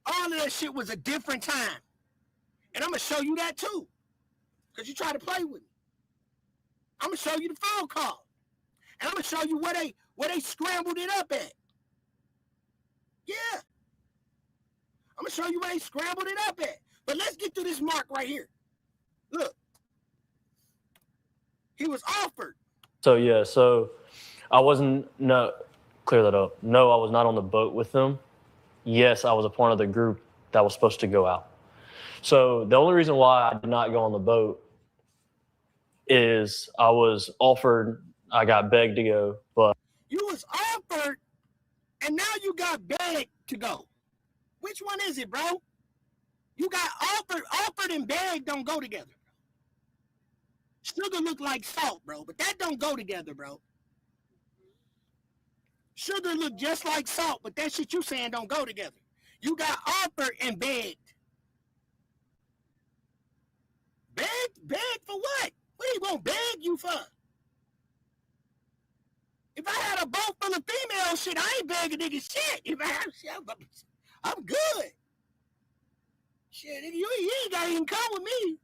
All of that shit was a different time. And I'm going to show you that too. Because you try to play with me. I'm going to show you the phone call. And I'm going to show you where they scrambled it up at. Yeah. I'm going to show you where they scrambled it up at. But let's get to this mark right here. Look. He was offered. So, yeah, so I wasn't, no, clear that up. No, I was not on the boat with them. Yes, I was a part of the group that was supposed to go out. So the only reason why I did not go on the boat is I was offered, I got begged to go, but. You was offered, and now you got begged to go. Which one is it, bro? You got offered and begged don't go together. Sugar look like salt, bro, but that don't go together, bro. Sugar look just like salt, but that shit you saying don't go together. You got offered and begged. Begged for what? What he gonna beg you for? If I had a boat full of female shit, I ain't begging niggas shit. If I have shit, I'm good. Shit, nigga, you ain't gotta even come with me.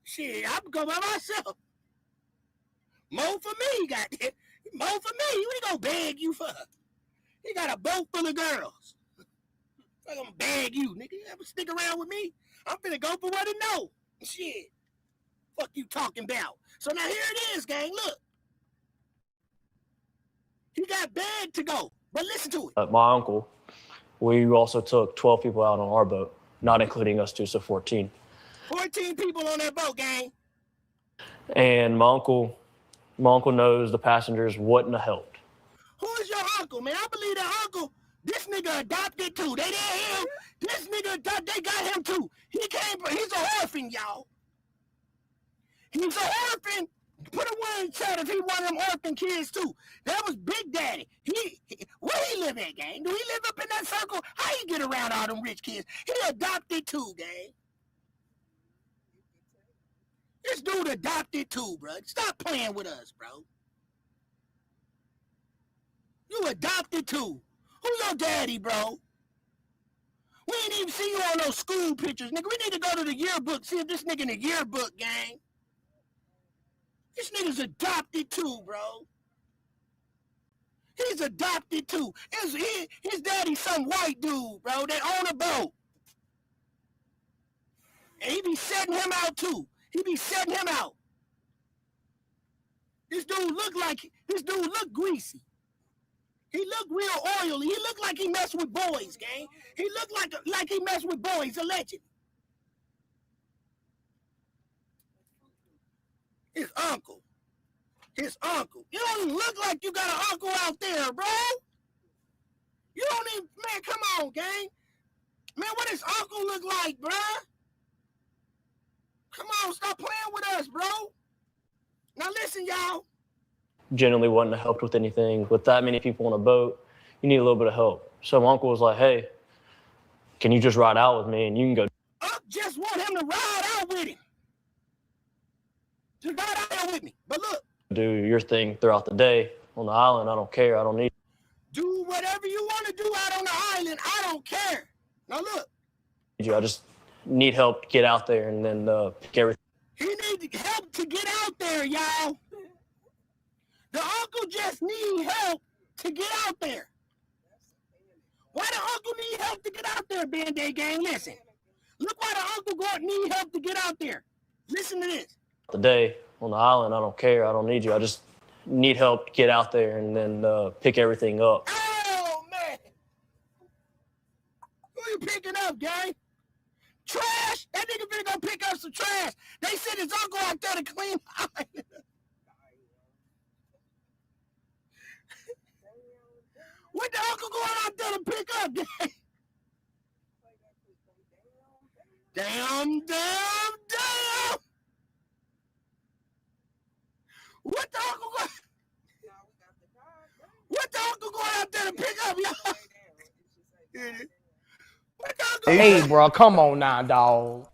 Shit, I'm going by myself. More for me, goddamn. More for me. You ain't gonna beg you for. You got a boat full of girls. I'm gonna beg you, nigga. You ever stick around with me? I'm finna go for what I know. Shit. Fuck you talking about. So now here it is, gang. Look. He got begged to go. But listen to it. My uncle, we also took 12 people out on our boat, not including us two, so 14. 14 people on that boat, gang. And my uncle knows the passengers wouldn't have helped. Who is your uncle, man? I believe that uncle, this nigga adopted too. They didn't him. This nigga, they got him too. He's an orphan, y'all. He's an orphan. Put a one in the chat if he one of them orphan kids too. That was Big Daddy. Where he live at, gang? Do he live up in that circle? How he get around all them rich kids? He adopted too, gang. This dude adopted too, bro. Stop playing with us, bro. You adopted too. Who's your daddy, bro? We ain't even see you on those school pictures, nigga. We need to go to the yearbook, see if this nigga in the yearbook, gang. This nigga's adopted too, bro. He's adopted too. His daddy's some white dude, bro, that own a boat. And he be setting him out too. He be setting him out. This dude look greasy. He look real oily. He look like he mess with boys, gang. He look like he mess with boys, allegedly. His uncle. You don't even look like you got an uncle out there, bro. You don't even, man, come on, gang. Man, what his uncle look like, bro? Come on, stop playing with us, bro. Now listen, y'all. Generally wouldn't have helped with anything. With that many people on a boat, you need a little bit of help. So my uncle was like, hey, can you just ride out with me and you can go Just want him to ride out with him. Just ride out there with me. But look. do your thing throughout the day on the island. I don't care. I don't need. Do whatever you want to do out on the island. I don't care. Now look. I just need help to get out there and then pick everything. He needs help to get out there, y'all. The uncle just need help to get out there. Why the uncle need help to get out there, Band-Aid gang? Listen. Look why the uncle need help to get out there. Listen to this. The day on the island, I don't care. I don't need you. I just need help to get out there and then pick everything up. Oh, man. Who you picking up, gang? Trash? That nigga finna go pick up some trash. They sent his uncle out there to clean the island. What the uncle going out there to pick up, gang? Damn. What the uncle going out there to pick up, y'all? Hey, bro, come on now, dog.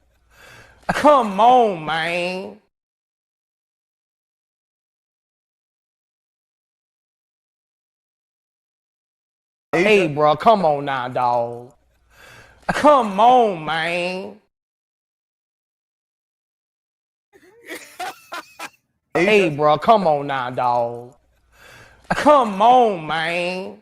Come on, man. Hey, bro, come on now, dog. Come on, man. Hey, bro, come on now, dog. Come on, man.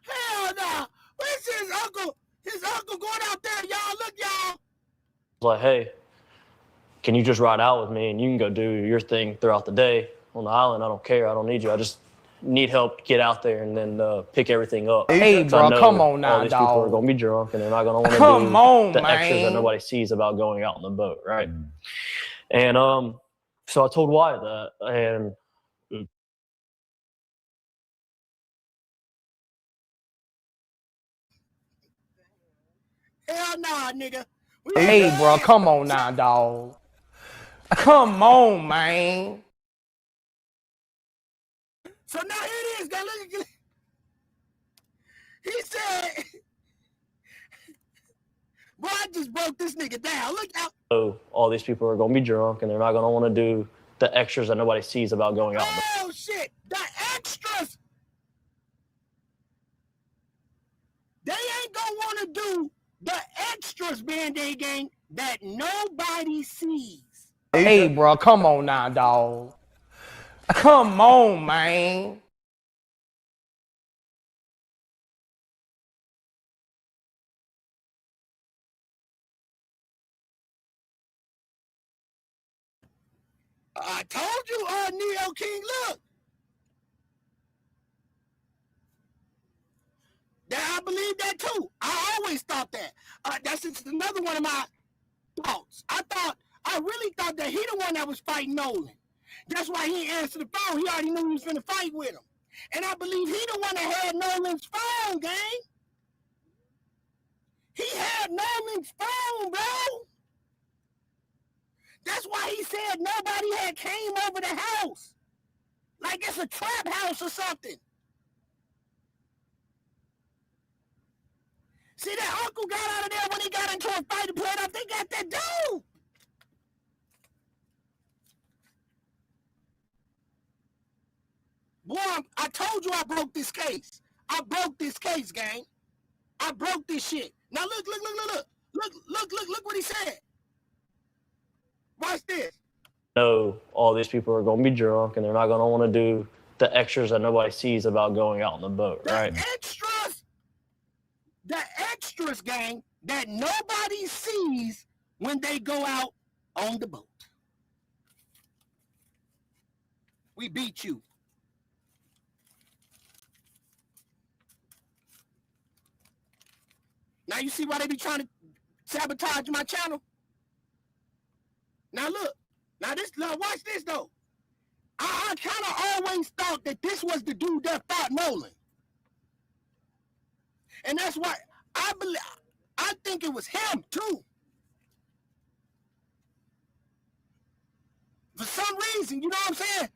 Hell no. Where's his uncle? His uncle going out there, y'all. Look, y'all. I was like, hey, can you just ride out with me and you can go do your thing throughout the day on the island? I don't care. I don't need you. I just need help to get out there and then pick everything up. Hey, bro, come on now, all these people are dog. going to be drunk and they're not going to want to do the extras that nobody sees about going out on the boat, right? And so I told Wyatt that, and Hell nah, nigga. Hey, bro, come on now, dog. Come on, man. So now here it is, guys. Look. He said, boy, I just broke this nigga down. Look out. so all these people are going to be drunk and they're not going to want to do the extras that nobody sees about going out. Oh, shit. The extras. They ain't going to want to do the extras, Band-Aid gang, that nobody sees. Hey, bro, come on now, dog. Come on, man. I told you, Neo King, look. That I believe that too. I always thought that. That's just another one of my thoughts. I really thought that he the one that was fighting Nolan. That's why he answered the phone. He already knew he was finna fight with him. And I believe he the one that had Nolan's phone, gang. He had Nolan's phone, bro. That's why he said nobody had came over the house. Like it's a trap house or something. See, that uncle got out of there when he got into a fight and played off. They got that dude. I told you I broke this case. I broke this case, gang. I broke this shit. Now look what he said. Watch this. No, all these people are going to be drunk and they're not going to want to do the extras that nobody sees about going out on the boat, right? The extras, gang, that nobody sees when they go out on the boat. We beat you. Now you see why they be trying to sabotage my channel? Now look. Now watch this though. I kind of always thought that this was the dude that fought Nolan. And that's why I think it was him too. For some reason, you know what I'm saying?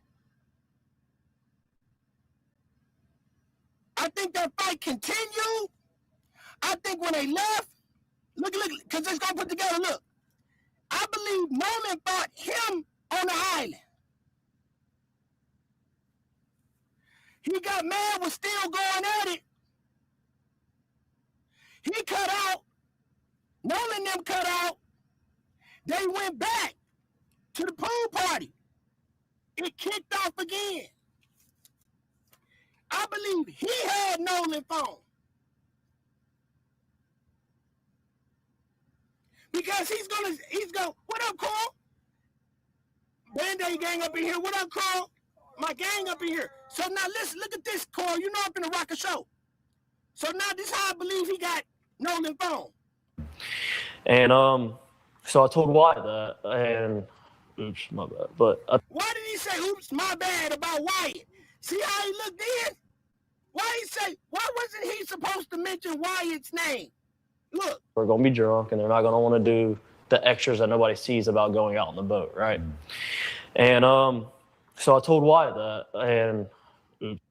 I think that fight continued. I think when they left, look, because it's going to put together, look. I believe Nolan fought him on the island. He got mad, was still going at it. He cut out. Nolan them cut out. They went back to the pool party. It kicked off again. I believe he had Nolan's phone. Because he's gonna, what up, Carl? Band-Aid gang up in here. What up, Carl? My gang up in here. So now listen, look at this, Carl. You know I'm finna rock a show. So now this is how I believe he got Nolan's phone. And so I told Wyatt that, and oops, my bad. But Why did he say, oops, my bad about Wyatt? See how he looked in? Why wasn't he supposed to mention Wyatt's name? Look. we're going to be drunk and they're not going to want to do the extras that nobody sees about going out on the boat, right? And so I told Wyatt that, and oops,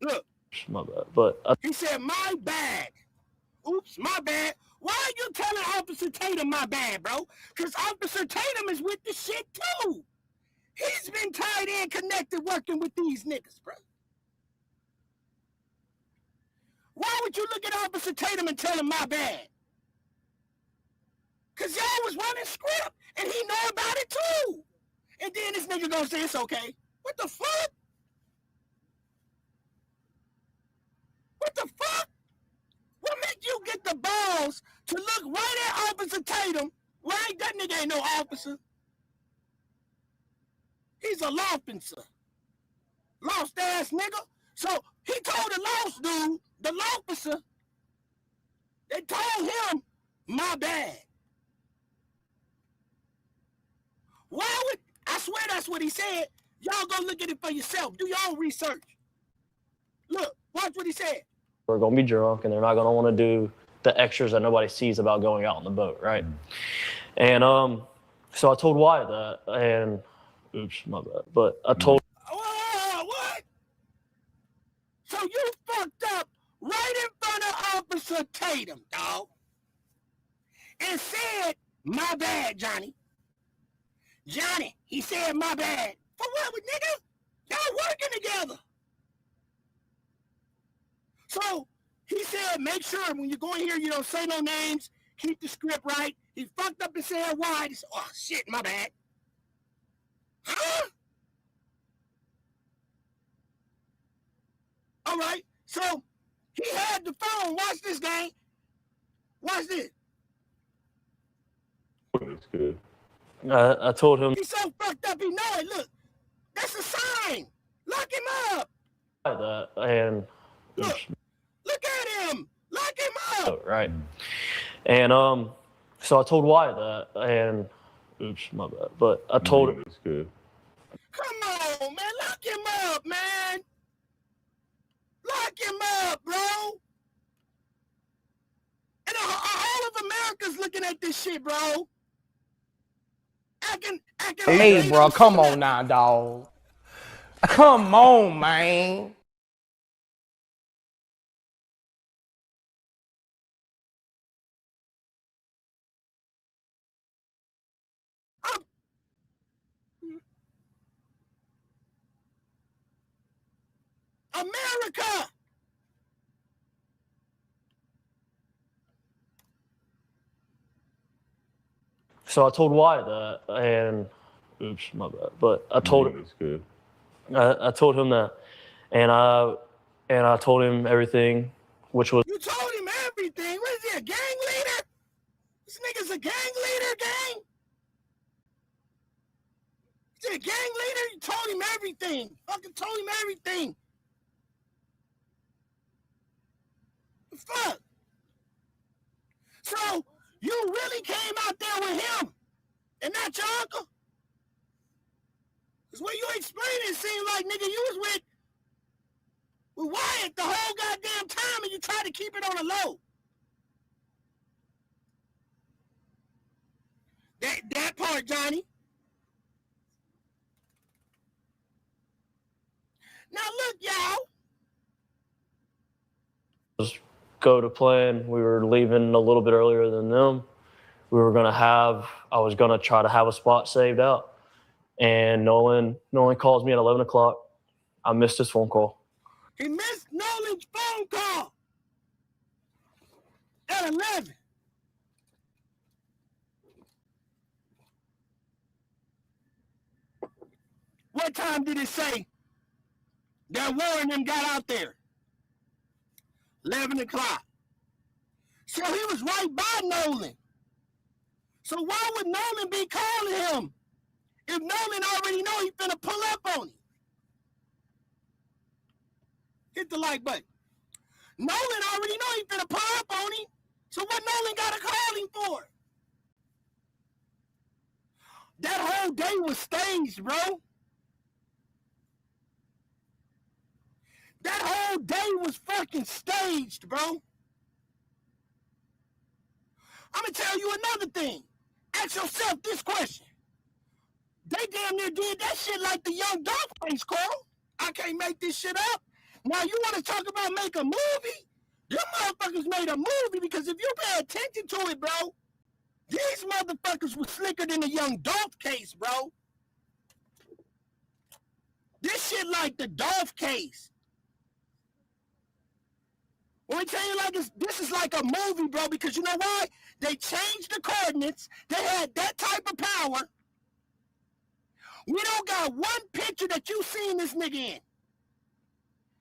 look, my bad. But he said, my bad. Oops, my bad. Why are you telling Officer Tatum my bad, bro? Because Officer Tatum is with the shit too. He's been tied in, connected, working with these niggas, bro. Why would you look at Officer Tatum and tell him my bad? Because y'all was running script, and he know about it too. And then this nigga gonna say it's okay. What the fuck? What the fuck? What made you get the balls to look right at Officer Tatum? Right? That nigga ain't no officer. He's a lawfencer. Lost ass nigga. So he told the lost dude, the lawfencer, they told him, my bad. Why would, I swear that's what he said. Y'all go look at it for yourself. Do your own research. Look, watch what he said. we're going to be drunk and they're not going to want to do the extras that nobody sees about going out on the boat, right? And so I told Wyatt that, and oops, my bad. But I told what? So you fucked up right in front of Officer Tatum, dog, and said, my bad, Johnny. Johnny, he said my bad. For what, nigga? Y'all working together. So he said, make sure when you go in here, you don't say no names, keep the script right. He fucked up and said why. He said, oh, shit, my bad. Huh? All right. So he had the phone. Watch this, gang. Watch this. That's good. I told him He's so fucked up, he know it. Look, that's a sign. Lock him up. that, and oops. Look at him. Lock him up. Right. And so I told Wyatt that, and oops, my bad. But I told him it's good. Come on, man. Lock him up, man. Lock him up, bro. And all of America's looking at this shit, bro. Acting Hey, like bro, come on now, dog. Come on, man. America. So I told Wyatt that, and oops, my bad. But I told him. That's good. I told him that, and I told him everything, which was. You told him everything. What is he, a gang leader? This nigga's a gang leader, gang. Is he a gang leader? You told him everything. Fucking told him everything. The fuck? So you really came out there with him and not your uncle? Because what you explaining, it seemed like, nigga, you was with Wyatt the whole goddamn time and you tried to keep it on the low. That part, Johnny. Now look, y'all. Go to plan. We were leaving a little bit earlier than them. I was gonna try to have a spot saved out. And Nolan calls me at 11 o'clock. I missed his phone call. He missed Nolan's phone call at 11. What time did it say that Warren them got out there? 11 o'clock. So he was right by Nolan. So why would Nolan be calling him if Nolan already know he finna pull up on him? Hit the like button. Nolan already know he finna pull up on him. So what Nolan gotta call him for? That whole day was staged, bro. That whole day was fucking staged, bro. I'm gonna tell you another thing. Ask yourself this question. They damn near did that shit like the young dog face, Carl. I can't make this shit up. Now you want to talk about make a movie? Them motherfuckers made a movie because if you pay attention to it, bro, these motherfuckers was slicker than the young Dolph case, bro. This shit like the Dolph case. Let me tell you, like this is like a movie, bro, because you know why? They changed the coordinates. They had that type of power. We don't got one picture that you seen this nigga in.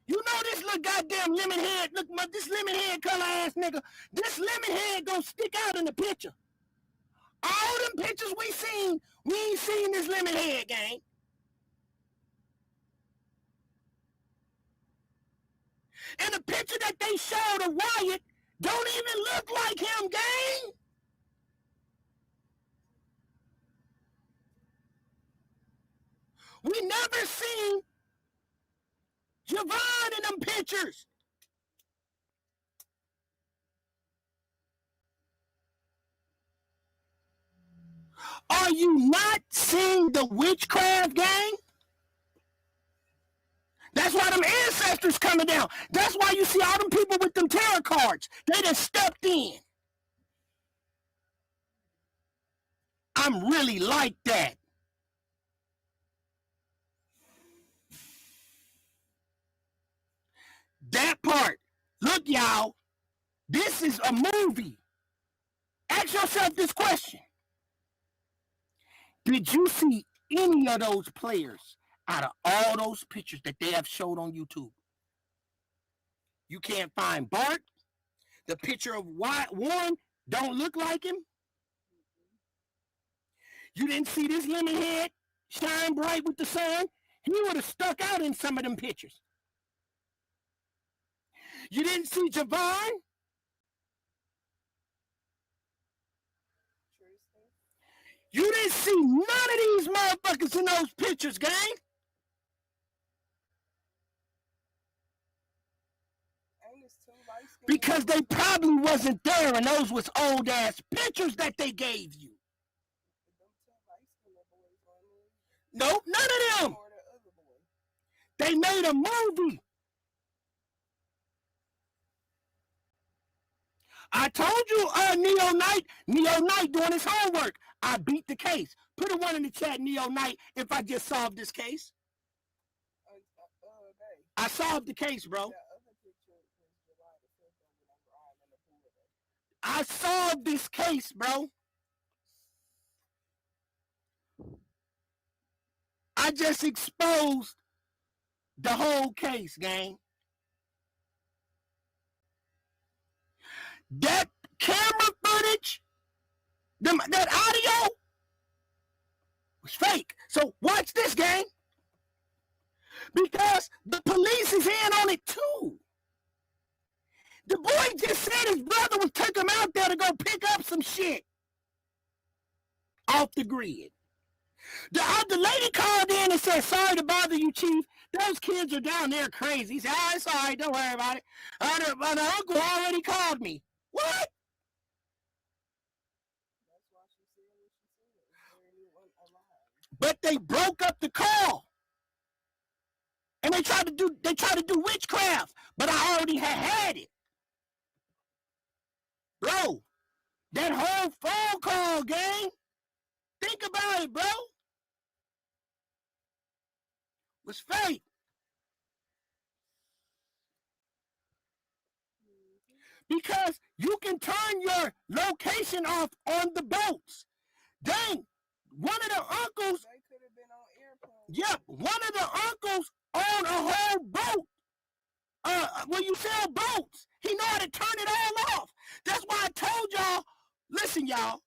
You know this little goddamn lemon head, look, this lemon head color ass nigga, this lemon head gonna stick out in the picture. All them pictures we ain't seen this lemon head, gang. And the picture that they showed of Wyatt don't even look like him, gang. We never seen Javon in them pictures. Are you not seeing the witchcraft, gang? That's why them ancestors coming down. That's why you see all them people with them tarot cards. They just stepped in. I'm really like that. That part. Look, y'all. This is a movie. Ask yourself this question. Did you see any of those players out of all those pictures that they have showed on YouTube? You can't find Bart. The picture of Warren don't look like him. You didn't see this lemon head shine bright with the sun. He would have stuck out in some of them pictures. You didn't see Javon. You didn't see none of these motherfuckers in those pictures, gang. Because they probably wasn't there and those was old ass pictures that they gave you. Nope, none of them. They made a movie. I told you, Neo Knight doing his homework. I beat the case. Put a 1 in the chat, Neo Knight, if I just solved this case. I solved the case, bro. I solved this case, bro. I just exposed the whole case, gang. That camera footage, that audio was fake. So watch this, gang. Because the police is in on it too. The boy just said his brother was taking him out there to go pick up some shit off the grid. The lady called in and said, sorry to bother you, Chief. Those kids are down there crazy. He said, oh, it's all right. Don't worry about it. My uncle already called me. What? But they broke up the call. And they tried to do witchcraft. But I already had it. Bro, that whole phone call, gang. Think about it, bro. Was fake. Because you can turn your location off on the boats. Dang, one of the uncles, yep, one of the uncles own a whole boat. When you sell boats, he know how to turn it all off. That's why I told y'all, listen, y'all,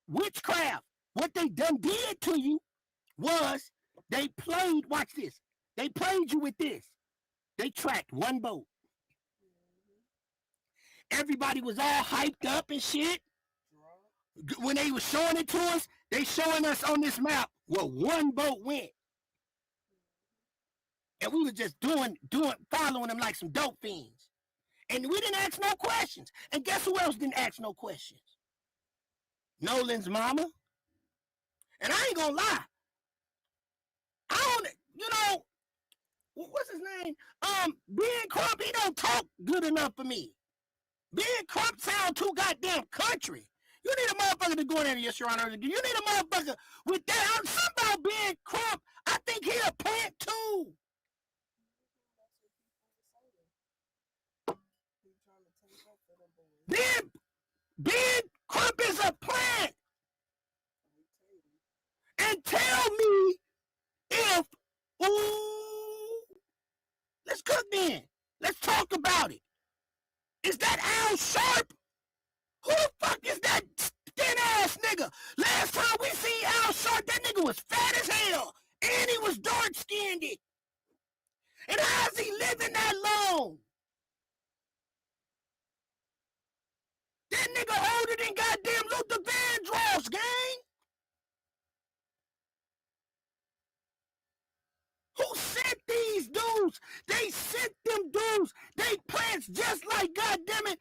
witchcraft, what they done did to you was they played, watch this, they played you with this. They tracked one boat. Everybody was all hyped up and shit. When they were showing it to us, they showing us on this map where one boat went. And we were just following them like some dope fiends. And we didn't ask no questions. And guess who else didn't ask no questions? Nolan's mama. And I ain't gonna lie. I don't, you know, what's his name? Ben Crump, he don't talk good enough for me. Ben Crump sound too goddamn country. You need a motherfucker to go in there, yes, Your Honor. You need a motherfucker with that. Something about Ben Crump, I think he a plant too. Ben Crump is a plant. And tell me if, ooh, let's cook then. Let's talk about it. Is that Al Sharp? Who the fuck is that thin ass nigga? Last time we seen Al Sharp, that nigga was fat as hell. And he was dark skinned. And how's he living that long? That nigga older than goddamn Luther Vandross, gang. Who sent these dudes? They sent them dudes. They plants just like, goddammit,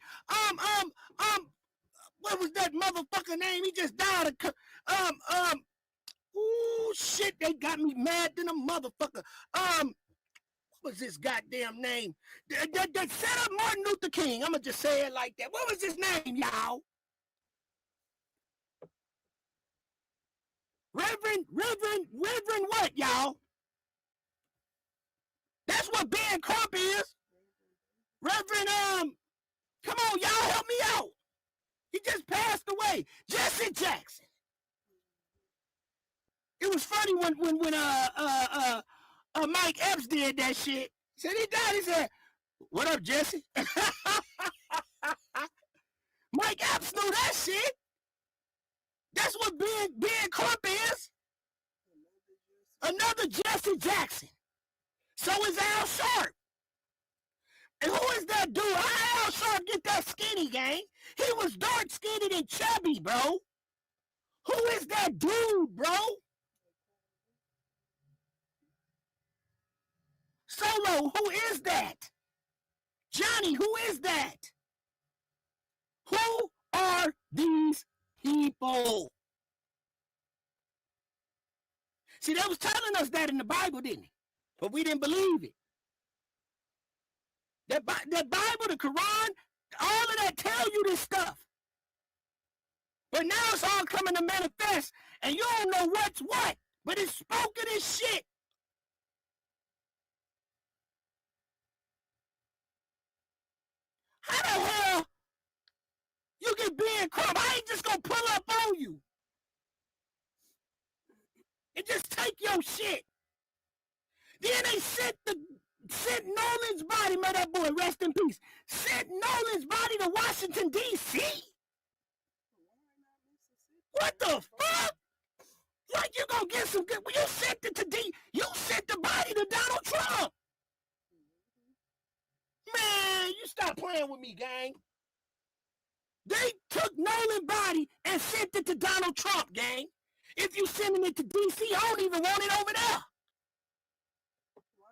what was that motherfucker name? He just died. Ooh, shit, they got me mad than a motherfucker. What was his goddamn name? They set up Martin Luther King. I'ma just say it like that. What was his name, y'all? Reverend what, y'all? That's what Ben Crump is. Reverend, come on, y'all, help me out. He just passed away. Jesse Jackson. It was funny when Mike Epps did that shit. He said he died. He said, "What up, Jesse?" Mike Epps knew that shit. That's what Ben Crump is. Another Jesse Jackson. So is Al Sharp. And who is that dude? How Al Sharp get that skinny, gang? He was dark skinned and chubby, bro. Who is that dude, bro? Solo, who is that? Johnny, who is that? Who are these people? See, they was telling us that in the Bible, didn't they? But we didn't believe it. That Bible, the Quran, all of that tell you this stuff. But now it's all coming to manifest, and you don't know what's what, but it's spoken as shit. you and just take your shit. Then they sent Nolan's body, may that boy rest in peace, sent Nolan's body to Washington, D.C.? What the fuck? Like you gonna get some good, you sent it you sent the body to Donald Trump. Man, you stop playing with me, gang. They took Nolan's body and sent it to Donald Trump, gang. If you sending it to D.C., I don't even want it over there.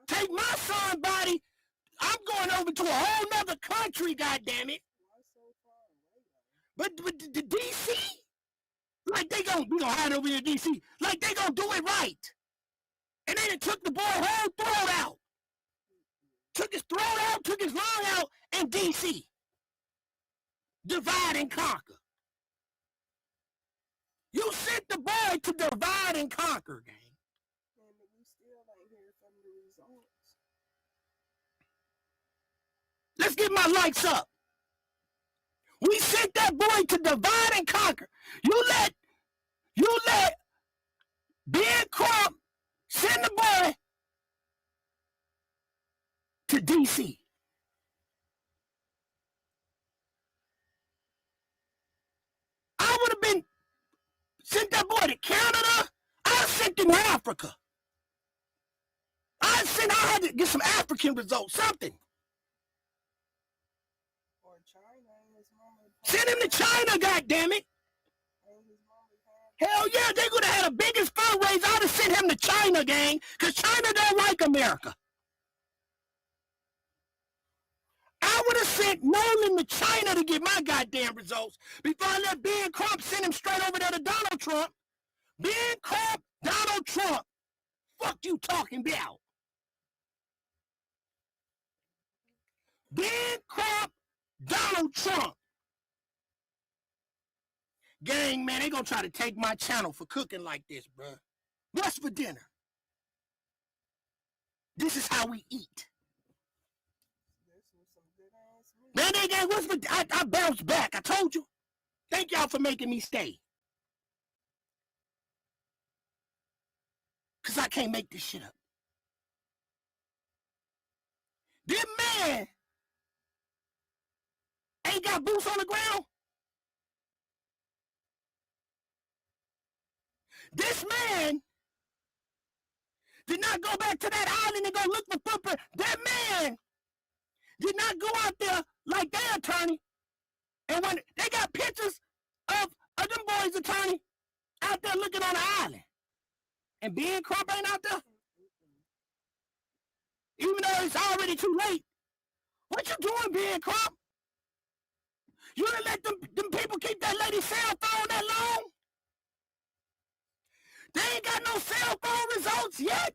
Take my son's body. I'm going over to a whole nother country, goddammit. But the D.C., like we gonna hide over here in D.C., like they gonna do it right. And then it took the boy whole throat out. Took his throat out, took his lung out, and D.C. Divide and conquer. You sent the boy to divide and conquer, gang. And we still ain't hear from the results. Let's get my likes up. We sent that boy to divide and conquer. You let Ben Crump send the boy to D.C. I would have been sent that boy to Canada. I sent him to Africa. I had to get some African results, something. Or China, his mama. Send him to China, goddammit. Hell yeah, they would have had the biggest fundraiser. I'd have sent him to China, gang, because China don't like America. I would have sent Nolan to China to get my goddamn results before I let Ben Crump send him straight over there to Donald Trump. Ben Crump, Donald Trump. Fuck you talking about? Ben Crump, Donald Trump. Gang, man, they gonna try to take my channel for cooking like this, bruh. What's for dinner? This is how we eat. Man, what's for, I bounced back. I told you. Thank y'all for making me stay. Because I can't make this shit up. This man ain't got boots on the ground. This man did not go back to that island and go look for footprint. That man did not go out there like their attorney. And when they got pictures of them boys' attorney out there looking on the island. And Ben Crump ain't out there. Even though it's already too late. What you doing, Ben Crump? You done let them people keep that lady's cell phone that long? They ain't got no cell phone results yet.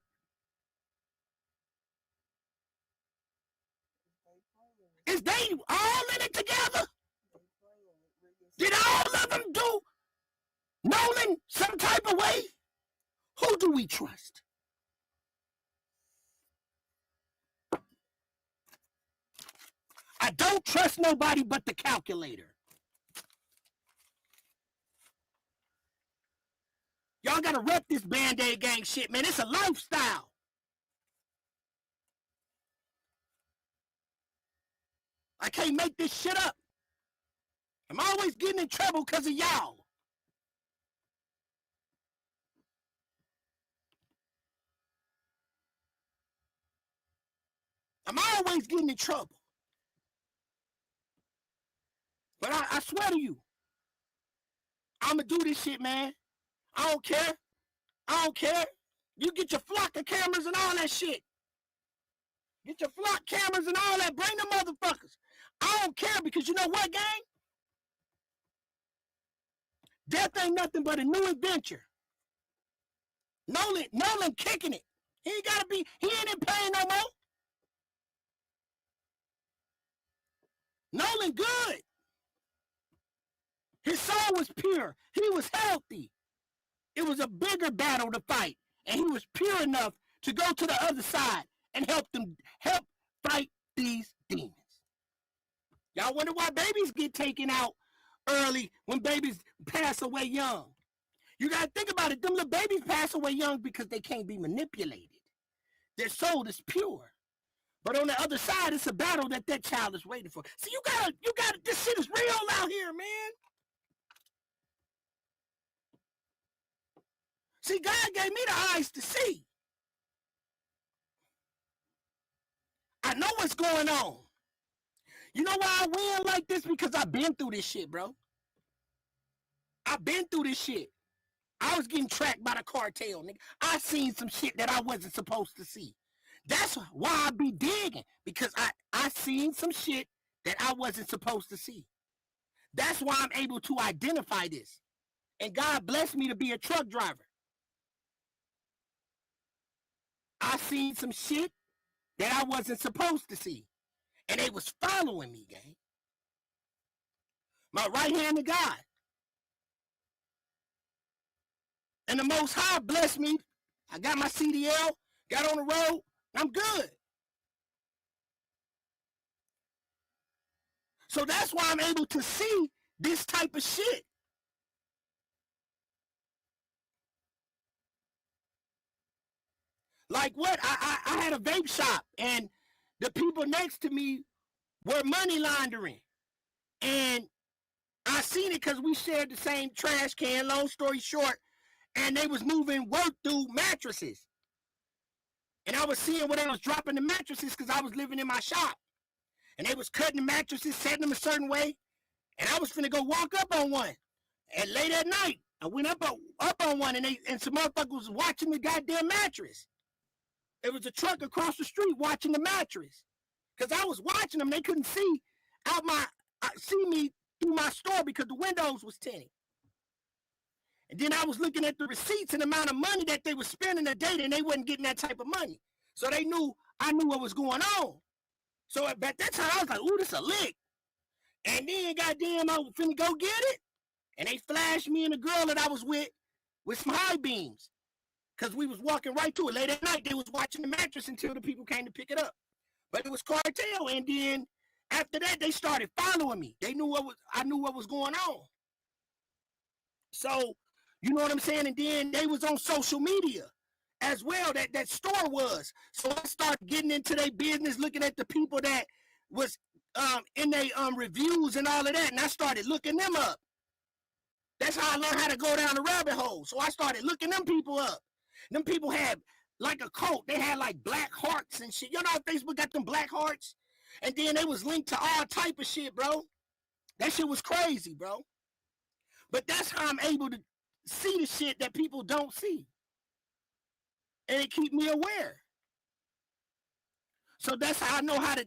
Is they all in it together? Did all of them do Nolan some type of way? Who do we trust? I don't trust nobody but the calculator. Y'all gotta rep this Band-Aid gang shit, man. It's a lifestyle. I can't make this shit up. I'm always getting in trouble because of y'all. I'm always getting in trouble. But I swear to you, I'ma do this shit, man. I don't care. I don't care. You get your flock of cameras and all that shit. Get your flock cameras and all that. Bring them motherfuckers. I don't care because you know what, gang? Death ain't nothing but a new adventure. Nolan kicking it. He ain't in pain no more. Nolan good. His soul was pure. He was healthy. It was a bigger battle to fight. And he was pure enough to go to the other side and help fight these demons. Y'all wonder why babies get taken out early when babies pass away young. You got to think about it. Them little babies pass away young because they can't be manipulated. Their soul is pure. But on the other side, it's a battle that child is waiting for. See, you gotta, this shit is real out here, man. See, God gave me the eyes to see. I know what's going on. You know why I win like this? Because I've been through this shit, bro. I've been through this shit. I was getting tracked by the cartel, nigga. I seen some shit that I wasn't supposed to see. That's why I be digging, because I seen some shit that I wasn't supposed to see. That's why I'm able to identify this. And God blessed me to be a truck driver. I seen some shit that I wasn't supposed to see. And they was following me, gang. My right hand to God. And the Most High blessed me. I got my CDL, got on the road, I'm good. So that's why I'm able to see this type of shit. Like what? I had a vape shop, and the people next to me were money laundering. And I seen it because we shared the same trash can, long story short, and they was moving work through mattresses. And I was seeing where they was dropping the mattresses because I was living in my shop. And they was cutting the mattresses, setting them a certain way. And I was finna go walk up on one. And late at night, I went up on one, and some motherfuckers was watching the goddamn mattress. It was a truck across the street watching the mattress. Because I was watching them, they couldn't see me through my store because the windows was tinted. And then I was looking at the receipts and the amount of money that they were spending a day, and they wasn't getting that type of money. So I knew what was going on. So at that time, I was like, ooh, this a lick. And then, goddamn, I was finna go get it. And they flashed me and the girl that I was with some high beams. Because we was walking right to it. Late at night, they was watching the mattress until the people came to pick it up. But it was cartel. And then after that, they started following me. I knew what was going on. So, you know what I'm saying? And then they was on social media as well, that store was. So I started getting into their business, looking at the people that was in their reviews and all of that. And I started looking them up. That's how I learned how to go down the rabbit hole. So I started looking them people up. Them people had like a cult. They had like black hearts and shit. You know how Facebook got them black hearts? And then they was linked to all type of shit, bro. That shit was crazy, bro. But that's how I'm able to see the shit that people don't see. And it keep me aware. So that's how I know how to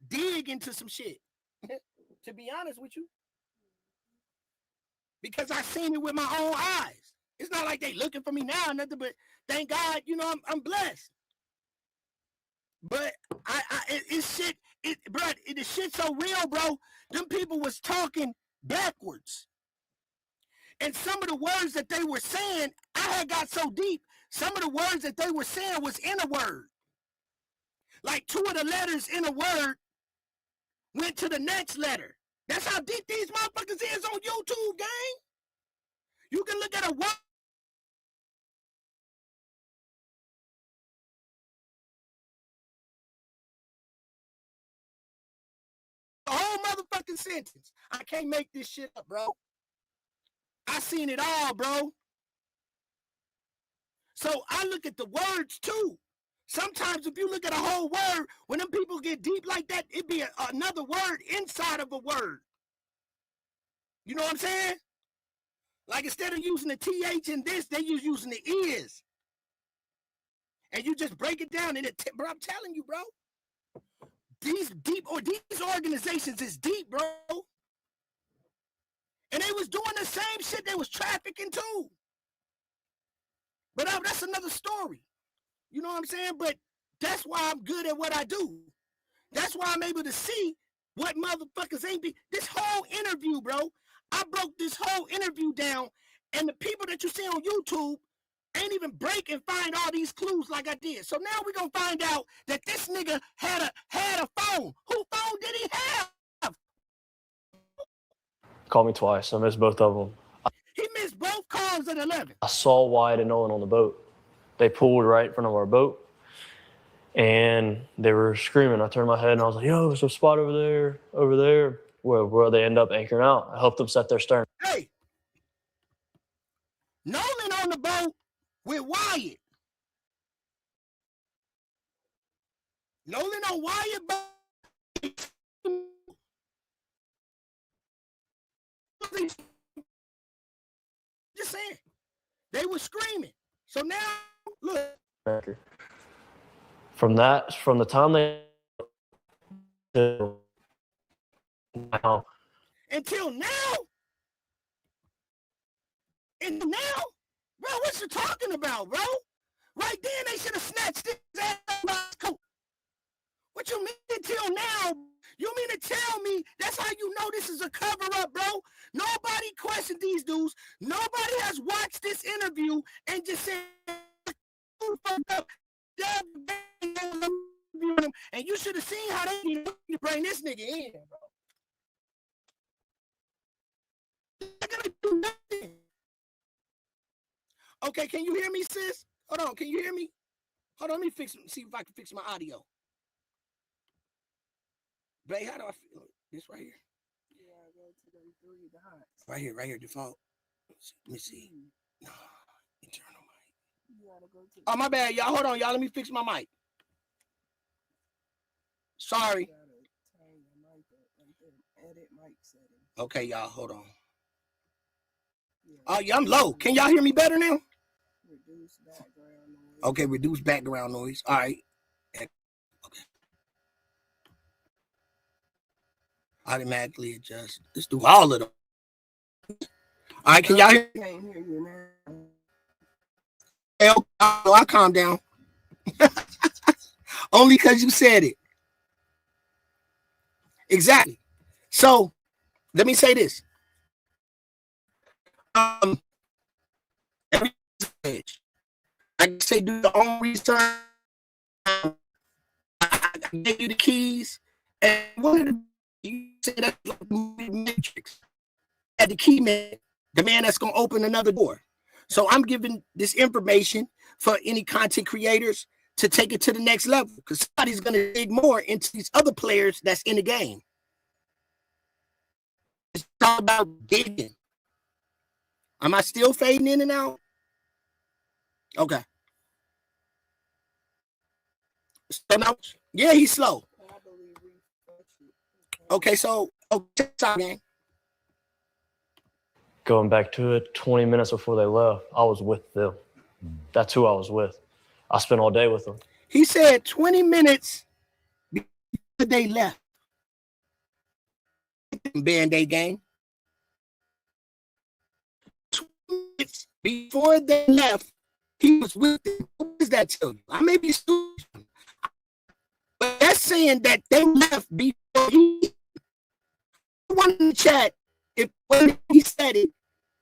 dig into some shit. To be honest with you. Because I seen it with my own eyes. It's not like they looking for me now or nothing, but thank God, you know, I'm blessed. But bro, the shit's so real, bro. Them people was talking backwards. And some of the words that they were saying, I had got so deep, some of the words that they were saying was in a word. Like 2 of the letters in a word went to the next letter. That's how deep these motherfuckers is on YouTube, gang. You can look at a word. A whole motherfucking sentence. I can't make this shit up, bro. I seen it all, bro. So I look at the words too. Sometimes if you look at a whole word, when them people get deep like that, it'd be another word inside of a word. You know what I'm saying? Like instead of using the TH in this, they using the is. And you just break it down. And bro, I'm telling you, bro. These organizations is deep, bro. And they was doing the same shit. They was trafficking too. But that's another story. You know what I'm saying? But that's why I'm good at what I do. That's why I'm able to see what motherfuckers ain't be. This whole interview, bro, I broke this whole interview down, and the people that you see on YouTube ain't even break and find all these clues like I did. So now we're gonna find out that this nigga had a phone. Who phone did he have? Called me twice. I missed both of them. He missed both calls at 11. I saw Wyatt and Nolan on the boat. They pulled right in front of our boat, and they were screaming. I turned my head, and I was like, yo, there's a spot over there, where they end up anchoring out. I helped them set their stern. Hey, Nolan on the boat with Wyatt. Nolan on Wyatt boat. Just saying. They were screaming. So now, look. From the time they now. Until now? And now? Bro, what you talking about, bro? Right then, they should have snatched his ass out of his coat. What you mean until now? You mean to tell me that's how you know this is a cover-up, bro? Nobody questioned these dudes. Nobody has watched this interview and just said, and you should have seen how they need to bring this nigga in, bro. They're gonna do nothing. Okay, can you hear me, sis? Hold on, can you hear me? Hold on, let me see if I can fix my audio. Babe, how do I feel? This right here. Yeah, go to them 3 dots. Right here, default. Let me see. No, internal mic. You gotta go to Oh, my bad, y'all. Hold on, y'all. Let me fix my mic. Sorry. You gotta turn your mic up right there. Edit mic settings. Okay, y'all. Hold on. Oh, yeah, I'm low. Can y'all hear me better now? Reduce background noise. Okay, reduce background noise. All right. Okay. Automatically adjust. Let's do all of them. All right, can y'all hear me? Can't hear you now. Hell, I calm down. Only because you said it. Exactly. So, let me say this. Every page, I say do your own research. I gave you the keys, and one of the you say that's like the Matrix. At the key man, the man that's gonna open another door. So I'm giving this information for any content creators to take it to the next level, because somebody's gonna dig more into these other players that's in the game. It's all about digging. Am I still fading in and out? Okay. So now, yeah, he's slow. Okay, so okay, sorry, Going back to it, 20 minutes before they left, I was with them. That's who I was with. I spent all day with them. He said 20 minutes before they left. Band-Aid game. 20 minutes before they left, he was with them. What does that tell you? I may be stupid, but that's saying that they left before he. One in the chat, if when he said it,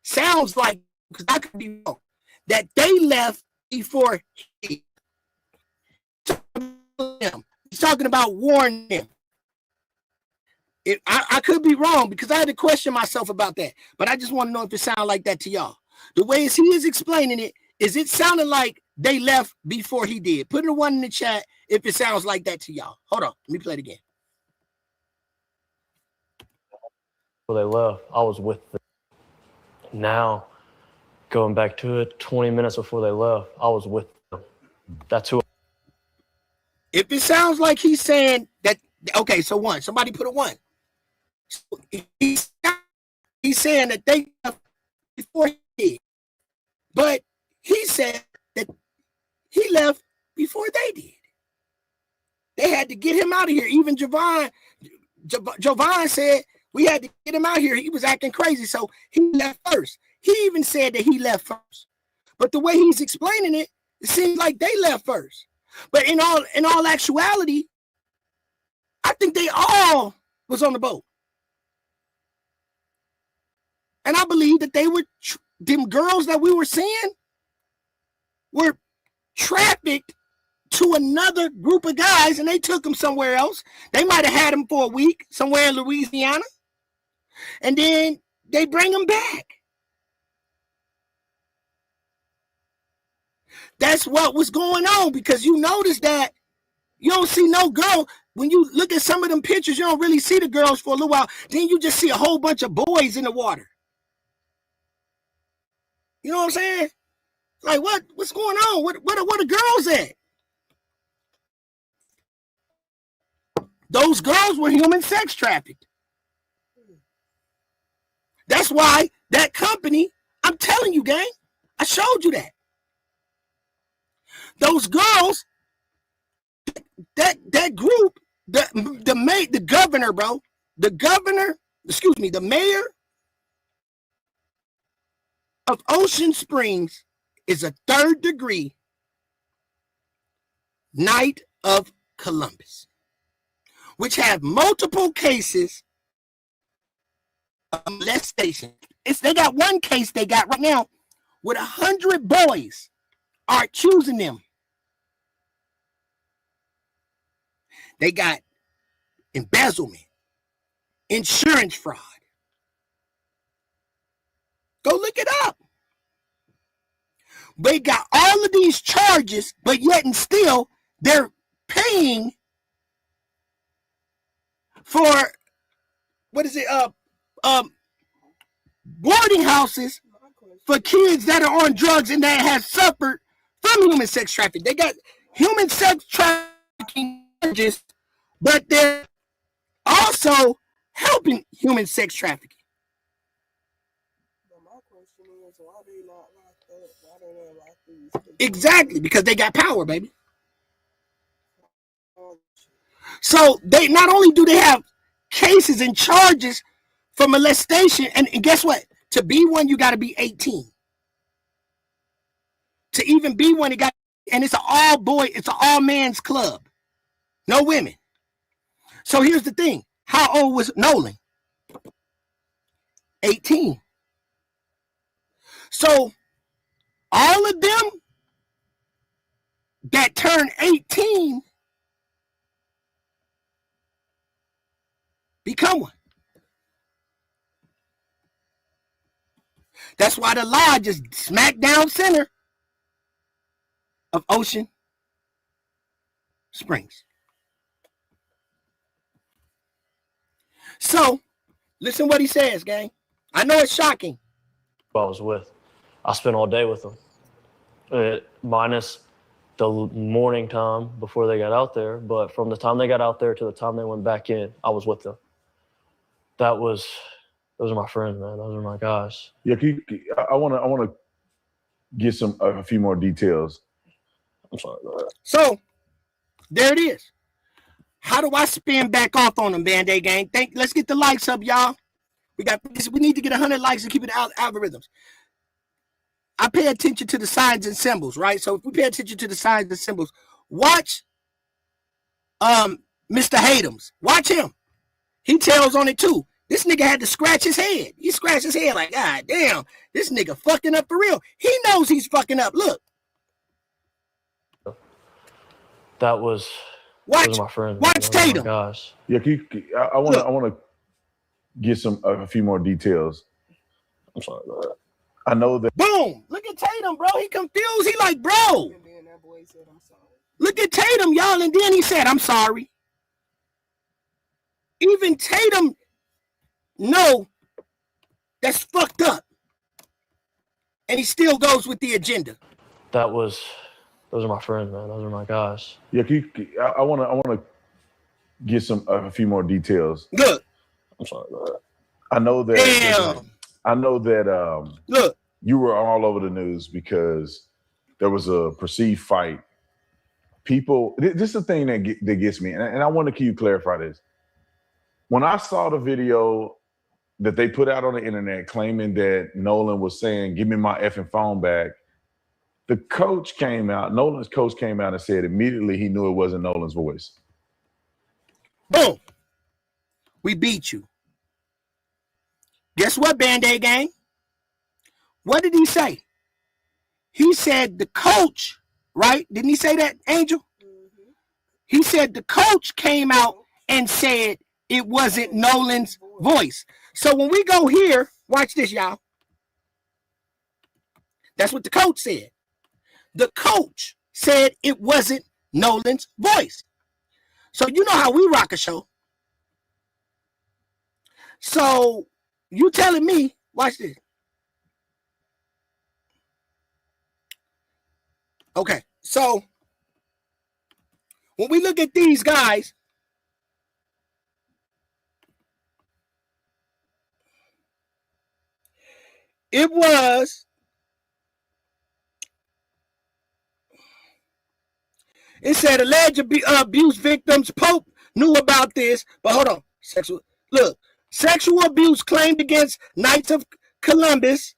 sounds like, because I could be wrong, that they left before he. He's talking about warning them. I could be wrong, because I had to question myself about that, but I just want to know if it sounds like that to y'all. The way he is explaining it, is it sounding like they left before he did? Put a 1 in the chat if it sounds like that to y'all. Hold on, let me play it again. Before they left, I was with them. Now, going back to it, 20 minutes before they left, I was with them. That's who. If it sounds like he's saying that, okay, so 1. Somebody put a 1. So he's saying that they left before he did. But he said that he left before they did. They had to get him out of here. Even Jovan said, we had to get him out here. He was acting crazy, so he left first. He even said that he left first. But the way he's explaining it, it seems like they left first. But in all actuality, I think they all was on the boat. And I believe that they were, them girls that we were seeing were trafficked to another group of guys, and they took them somewhere else. They might have had them for a week somewhere in Louisiana. And then they bring them back. That's what was going on, because you notice that you don't see no girl. When you look at some of them pictures, you don't really see the girls for a little while. Then you just see a whole bunch of boys in the water. You know what I'm saying? Like, what's going on? What are girls at? Those girls were human sex trafficked. That's why that company, I'm telling you, gang, I showed you that. Those girls, that group, the governor, bro, the mayor of Ocean Springs is a 3rd degree Knight of Columbus, which have multiple cases of molestation. They got one case they got right now with 100 boys are accusing them. They got embezzlement, insurance fraud. Go look it up. They got all of these charges, but yet and still they're paying for boarding houses for kids that are on drugs and that have suffered from human sex trafficking. They got human sex trafficking charges, but they're also helping human sex trafficking. Exactly, because they got power, baby. So they not only do they have cases and charges for molestation, and guess what? To be one, you got to be 18. To even be one, and it's an all man's club, no women. So here's the thing: how old was Nolan? 18. So all of them that turn 18 become one. That's why the lodge is smack down center of Ocean Springs. So listen what he says, gang. I know it's shocking. I was with. I spent all day with them, minus the morning time before they got out there. But from the time they got out there to the time they went back in, I was with them. Those are my friends, man. Those are my guys. Yeah, I want to get a few more details. I'm sorry. So there it is. How do I spin back off on them, Band-Aid gang? Let's get the likes up, y'all. We need to get 100 likes to keep it out algorithms. I pay attention to the signs and symbols, right? So if we pay attention to the signs and symbols, watch Mr. Hatems. Watch him. He tells on it too. This nigga had to scratch his head. He scratched his head like, God damn, this nigga fucking up for real. He knows he's fucking up. Look. Those are my friends. Watch Tatum. Guys. Yeah, I want to get a few more details. I'm sorry. I know that. Boom! Look at Tatum, bro. He confused. He like, bro. Look at Tatum, y'all. And then he said, I'm sorry. Even Tatum know that's fucked up. And he still goes with the agenda. Those are my friends, man. Those are my guys. Yeah, I want to get a few more details. Good. I'm sorry. I know that. Damn. I know that. Look, you were all over the news because there was a perceived fight. People, this is the thing that gets me, and I want to clarify this. When I saw the video that they put out on the internet claiming that Nolan was saying, "Give me my effing phone back," the coach came out. Nolan's coach came out and said immediately he knew it wasn't Nolan's voice. Boom. We beat you. Guess what, Band-Aid gang? What did he say? He said the coach, right? Didn't he say that, Angel? Mm-hmm. He said the coach came out and said it wasn't Nolan's voice. So when we go here Watch this, y'all. That's what the coach said. The coach said it wasn't Nolan's voice. So you know how we rock a show. So you telling me, watch this. Okay, so when we look at these guys, it said alleged abuse victims. Pope knew about this, but hold on. Sexual abuse claimed against Knights of Columbus.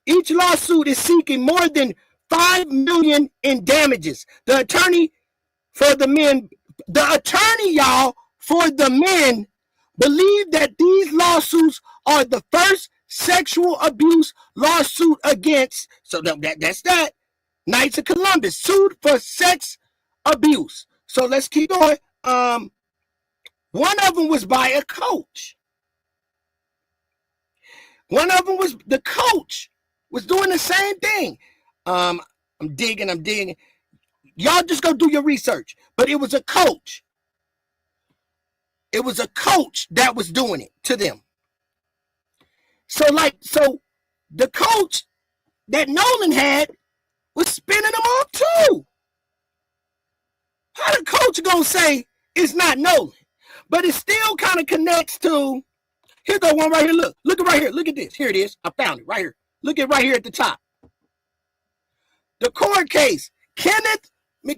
Each lawsuit is seeking more than $5 million in damages. The attorney, y'all, for the men believe that these lawsuits are the first sexual abuse lawsuit against. So that's that. Knights of Columbus sued for sex abuse. So let's keep going. One of them was by a coach. One of them was the coach was doing the same thing. I'm digging. Y'all just go do your research. But it was a coach. It was a coach that was doing it to them. So the coach that Nolan had was spinning them off too. How the coach gonna say it's not Nolan? But it still kind of connects to, here go one right here. Look right here. Look at this. Here it is. I found it right here. Look at right here at the top. The court case. Kenneth,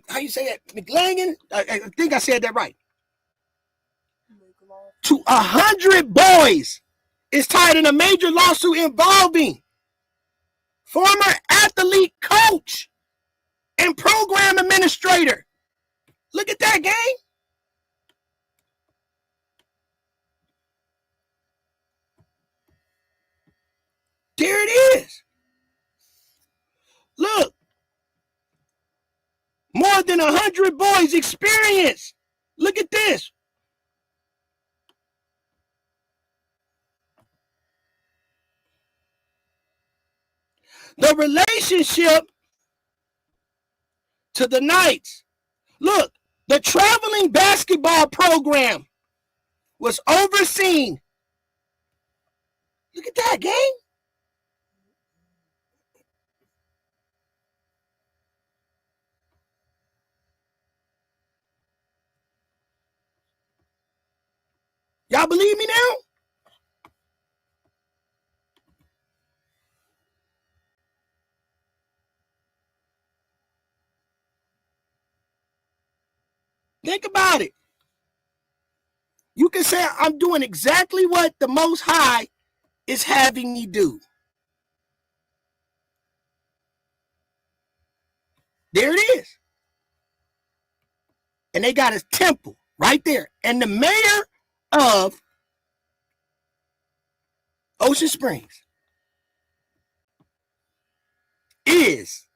how you say that? McLangan? I think I said that right. To 100 boys is tied in a major lawsuit involving former athlete coach and program administrator. Look at that, gang. There it is. Look. More than 100 boys experience. Look at this. The relationship to the Knights. Look, the traveling basketball program was overseen. Look at that, gang. Y'all believe me now? Think about it. You can say I'm doing exactly what the Most High is having me do. There it is. And they got his temple right there. And the mayor of Ocean Springs is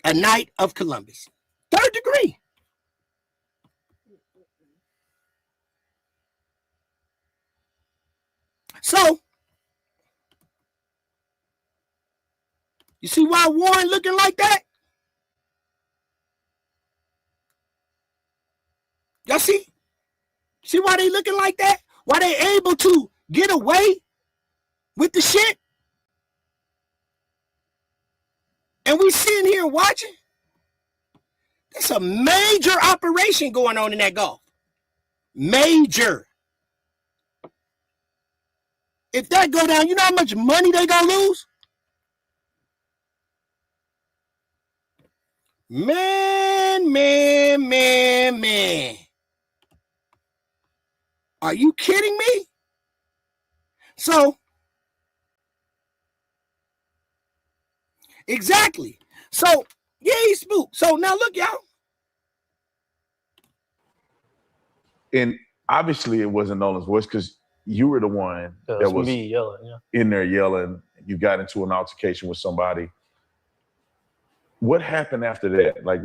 a Knight of Columbus. 3rd degree. So, you see why Warren looking like that? Y'all see? See why they looking like that? Why they able to get away with the shit? And we sitting here watching? That's a major operation going on in that Gulf. Major. If that go down, you know how much money they gonna lose? Man. Are you kidding me? So, exactly. So, yeah, he spooked. So now look, y'all. And obviously it wasn't Nolan's voice because you were the one that was yelling, in there yelling. You got into an altercation with somebody. What happened after that? Like,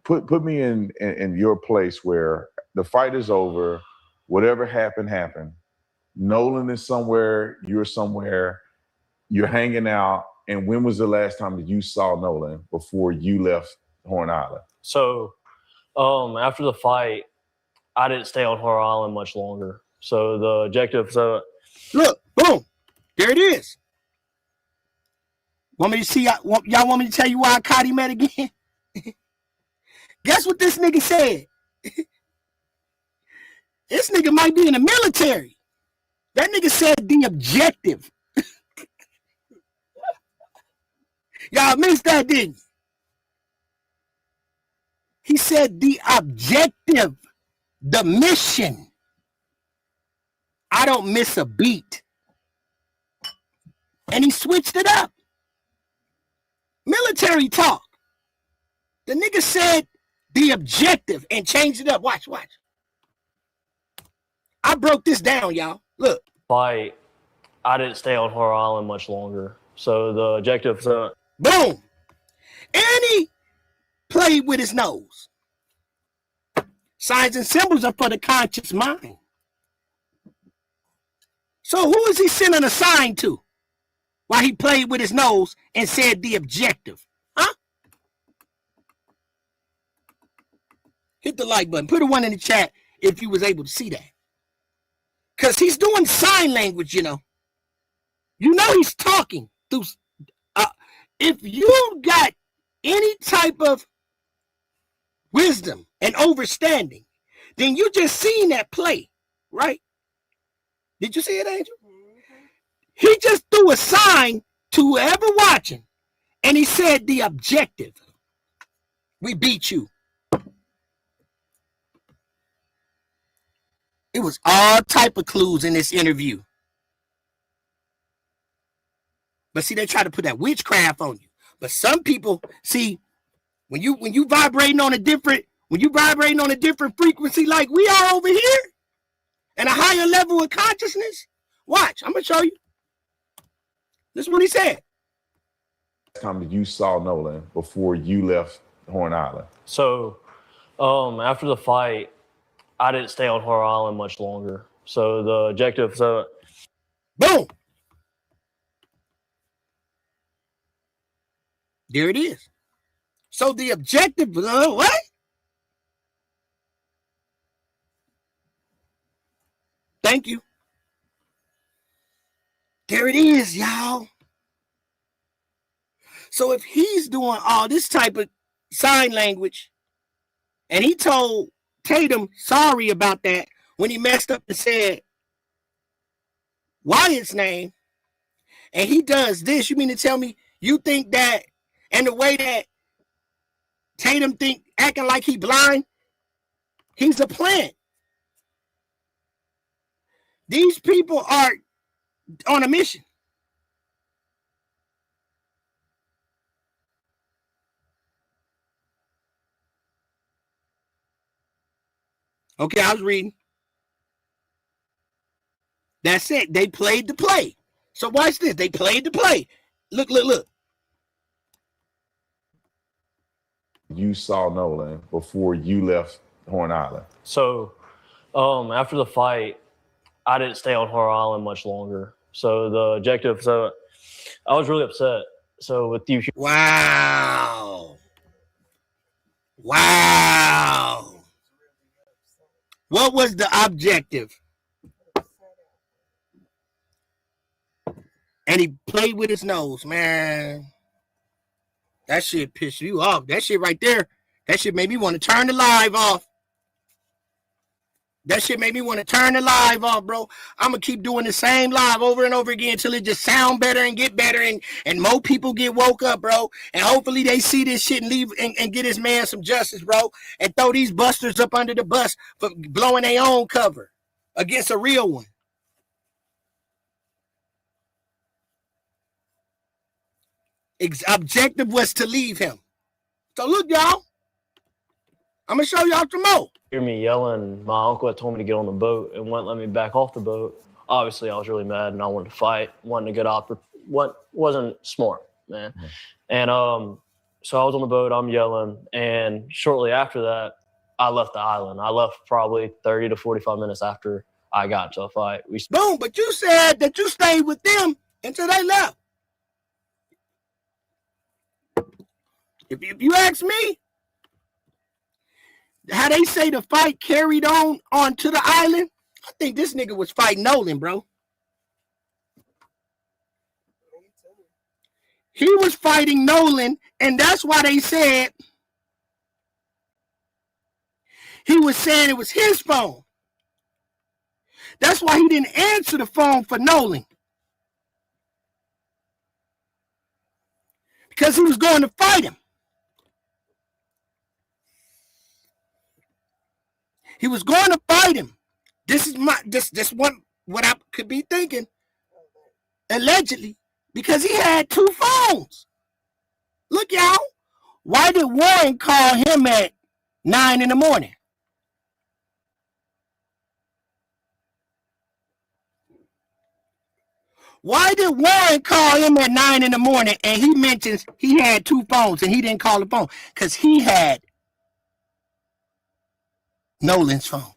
put me in your place where the fight is over, whatever happened. Nolan is somewhere, you're somewhere, you're hanging out. And when was the last time that you saw Nolan before you left Horn Island? So after the fight, I didn't stay on Horror Island much longer. So the objective, Look, boom, there it is. Want me to see y'all want me to tell you why I caught him at again? Guess what this nigga said? This nigga might be in the military. That nigga said the objective. Y'all missed that, didn't you? He said the objective, the mission. I don't miss a beat. And he switched it up. Military talk. The nigga said the objective and changed it up. Watch. I broke this down, y'all. Look. fight, I didn't stay on Horror Island much longer. So the objective, boom. And he played with his nose. Signs and symbols are for the conscious mind. So who is he sending a sign to while he played with his nose and said the objective? Huh? Hit the like button. Put a 1 in the chat if you was able to see that. Because he's doing sign language, you know. You know he's talking through. If you got any type of wisdom and understanding, then you just seen that play, right? Did you see it, Angel? He just threw a sign to whoever watching, and he said the objective. We beat you. It was all type of clues in this interview. But see, they try to put that witchcraft on you. But some people, see, when you vibrating on a different frequency like we are over here, and a higher level of consciousness, watch, I'm gonna show you. This is what he said. Time that you saw Nolan before you left Horn Island? So after the fight, I didn't stay on Horror Island much longer. So the objective, boom. There it is. So the objective, what? Thank you. There it is, y'all. So if he's doing all this type of sign language, and he told Tatum sorry about that when he messed up and said Wyatt's name, and he does this, you mean to tell me you think that, and the way that Tatum acting like he blind, he's a plant. These people are on a mission. Okay, I was reading. That's it. They played the play. So watch this. They played the play. Look. You saw Nolan before you left Horn Island? So after the fight, I didn't stay on Horror Island much longer. So the objective, I was really upset. So with you. Wow. What was the objective? And he played with his nose, man. That shit pissed you off. That shit right there. That shit made me want to turn the live off. Bro. I'm going to keep doing the same live over and over again until it just sound better and get better and more people get woke up, bro. And hopefully they see this shit and leave and get this man some justice, bro. And throw these busters up under the bus for blowing their own cover against a real one. Objective was to leave him. So look, y'all. I'm going to show y'all some more. Hear me yelling. My uncle had told me to get on the boat and wouldn't let me back off the boat. Obviously, I was really mad and I wanted to fight. Wanted to get off. What wasn't smart, man. Mm-hmm. And so I was on the boat. I'm yelling. And shortly after that, I left the island. I left probably 30 to 45 minutes after I got into a fight. We Boom, but you said that you stayed with them until they left. If you ask me, how they say the fight carried on onto the island, I think this nigga was fighting Nolan, bro. He was fighting Nolan, and that's why they said he was saying it was his phone. That's why he didn't answer the phone for Nolan. Because he was going to fight him. He was going to fight him. This is what I could be thinking. Allegedly. Because he had two phones. Look, y'all. Why did Warren call him at 9 in the morning? Why did Warren call him at 9 in the morning and he mentions he had two phones and he didn't call the phone? Because he had Nolan's phone.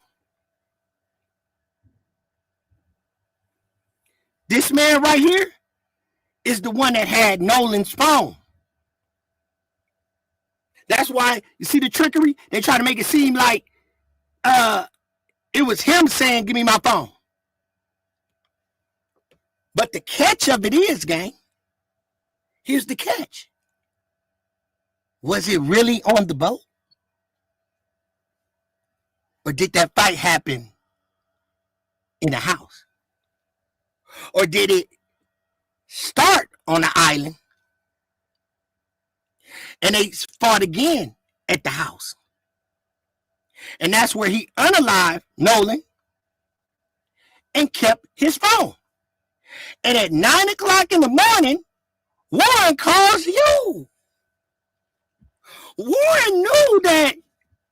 This man right here is the one that had Nolan's phone. That's why, you see the trickery? They try to make it seem like it was him saying, give me my phone. But the catch of it is, gang, here's the catch. Was it really on the boat? Or did that fight happen in the house? Or did it start on the island and they fought again at the house? And that's where he unalived Nolan and kept his phone. And at 9 o'clock in the morning, Warren calls you. Warren knew that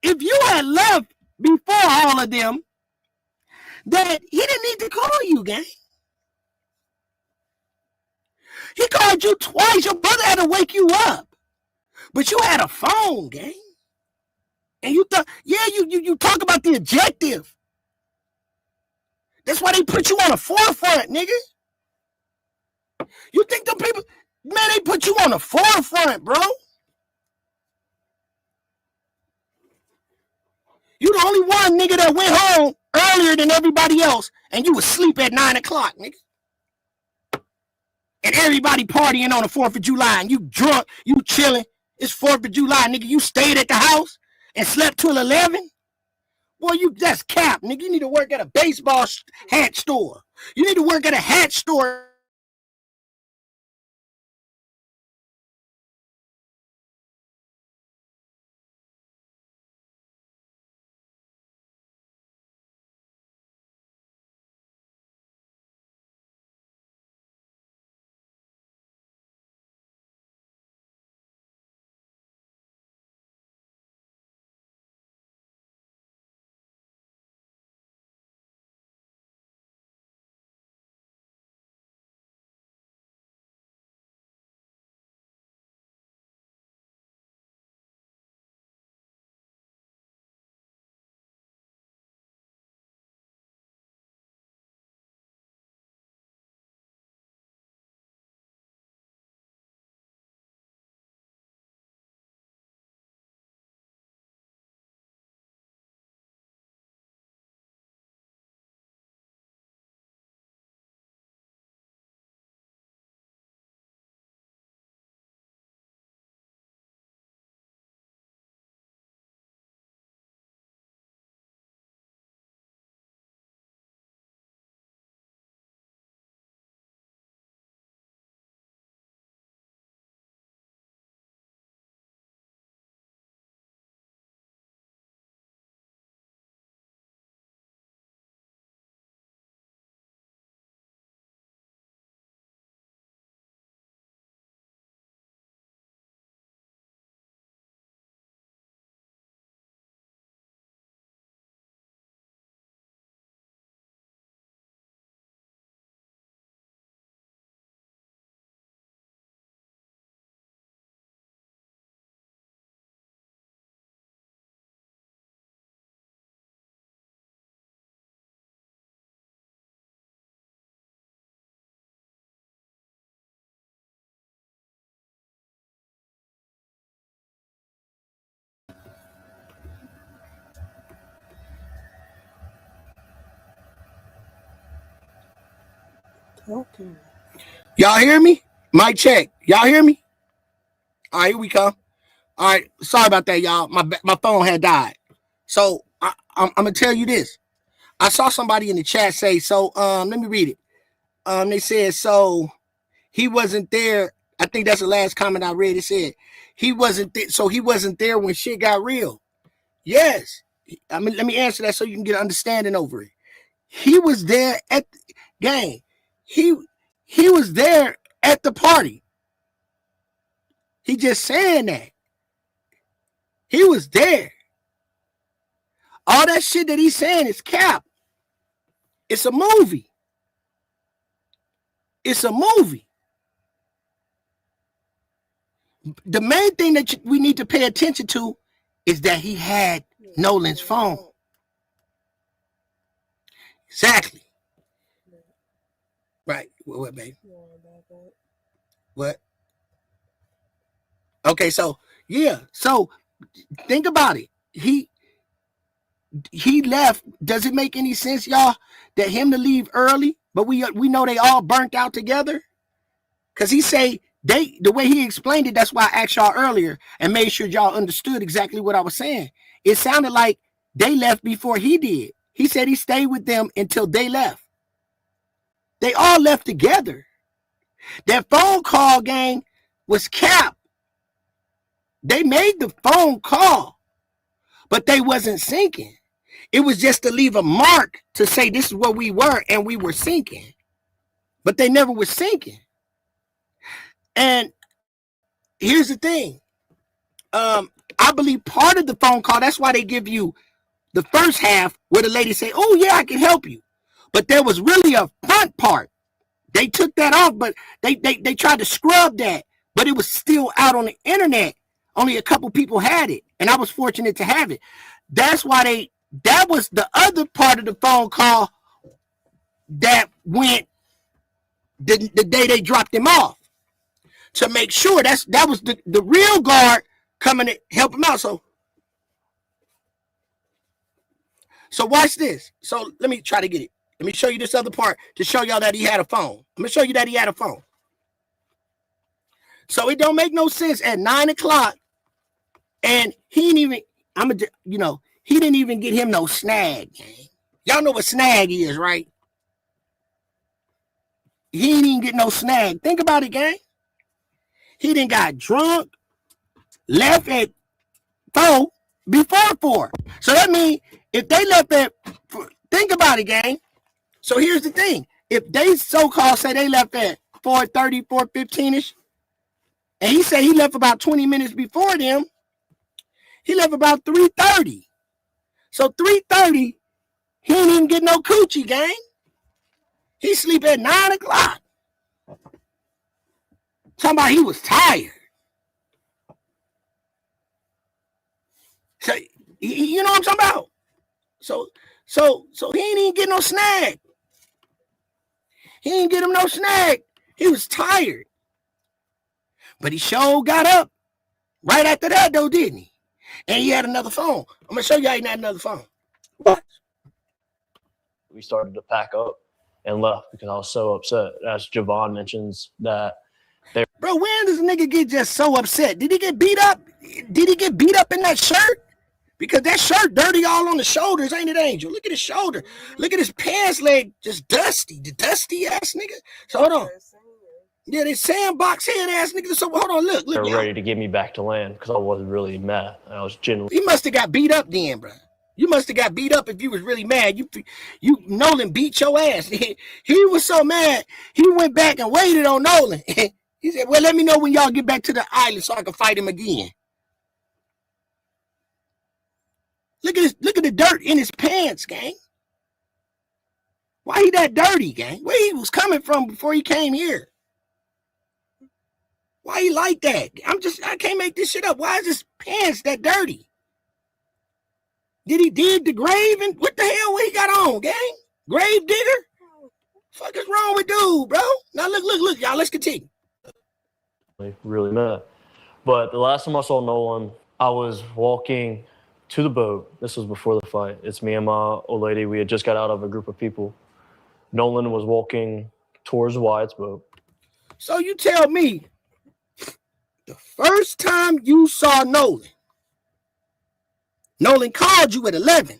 if you had left before all of them, that he didn't need to call you, gang. He called you twice. Your brother had to wake you up. But you had a phone, gang. And you thought, yeah, you talk about the objective. That's why they put you on the forefront, nigga. You think them people, man, they put you on the forefront, bro. You the only one nigga that went home earlier than everybody else, and you was asleep at 9 o'clock, nigga. And everybody partying on the 4th of July, and you drunk, you chilling. It's 4th of July, nigga. You stayed at the house and slept till 11? Boy, that's cap, nigga. You need to work at a baseball hat store. You need to work at a hat store talking. Y'all hear me? Mic check. Y'all hear me? All right, here we come. All right, sorry about that, y'all. My phone had died. So I'm gonna tell you this. I saw somebody in the chat say, so let me read it. They said, so he wasn't there. I think that's the last comment I read. It said he wasn't so he wasn't there when shit got real. Yes. I mean, let me answer that so you can get an understanding over it. He was there at the game. He was there at the party. He just saying that. He was there. All that shit that he's saying is cap. It's a movie. It's a movie. The main thing that we need to pay attention to is that he had Nolan's phone. Exactly. Right. What, babe? What? Okay, so yeah. So think about it. He left. Does it make any sense, y'all, that him to leave early, but we know they all burnt out together? Because he say the way he explained it, that's why I asked y'all earlier and made sure y'all understood exactly what I was saying. It sounded like they left before he did. He said he stayed with them until they left. They all left together. That phone call, gang, was cap. They made the phone call, but they wasn't syncing. It was just to leave a mark to say this is where we were and we were syncing. But they never were syncing. And here's the thing. I believe part of the phone call, that's why they give you the first half where the lady say, oh, yeah, I can help you. But there was really a front part. They took that off, but they tried to scrub that. But it was still out on the internet. Only a couple people had it. And I was fortunate to have it. That's why that was the other part of the phone call that went the day they dropped him off. To make sure that was the real guard coming to help him out. So watch this. So let me try to get it. Let me show you this other part to show y'all that he had a phone. I'm gonna show you that he had a phone. So it don't make no sense at 9 o'clock, and he didn't even. He didn't even get him no snag. Y'all know what snag is, right? He didn't even get no snag. Think about it, gang. He didn't got drunk, left at 4 before 4. So that means if they left at, think about it, gang. So here's the thing. If they so-called say they left at 4:30, 4:15-ish, and he said he left about 20 minutes before them, he left about 3:30. So 3:30, he didn't even get no coochie, gang. He sleep at 9 o'clock. Talking about he was tired. So you know what I'm talking about? So he ain't even get no snag. He ain't get him no snag. He was tired. But he sure got up right after that, though, didn't he? And he had another phone. I'm going to show you how he had another phone. What? We started to pack up and left because I was so upset. As Javon mentions that Bro, when does a nigga get just so upset? Did he get beat up? Did he get beat up in that shirt? Because that shirt dirty all on the shoulders, ain't it, Angel? Look at his shoulder. Look at his pants leg, just dusty. The dusty ass nigga. So hold on. Yeah, they sandbox head ass nigga. So hold on, look. they're ready to get me back to land because I wasn't really mad. I was genuinely. He must have got beat up then, bro. You must have got beat up if you was really mad. You Nolan beat your ass. He was so mad, he went back and waited on Nolan. He said, well, let me know when y'all get back to the island so I can fight him again. Look at the dirt in his pants, gang. Why he that dirty, gang? Where he was coming from before he came here? Why he like that? I can't make this shit up. Why is his pants that dirty? Did he dig the grave? And what the hell what he got on, gang? Grave digger? Fuck is wrong with dude, bro? Now look, y'all, let's continue. Really mad. But the last time I saw Nolan, I was walking to the boat. This was before the fight. It's me and my old lady. We had just got out of a group of people. Nolan was walking towards Wyatt's boat. So you tell me, the first time you saw Nolan called you at 11,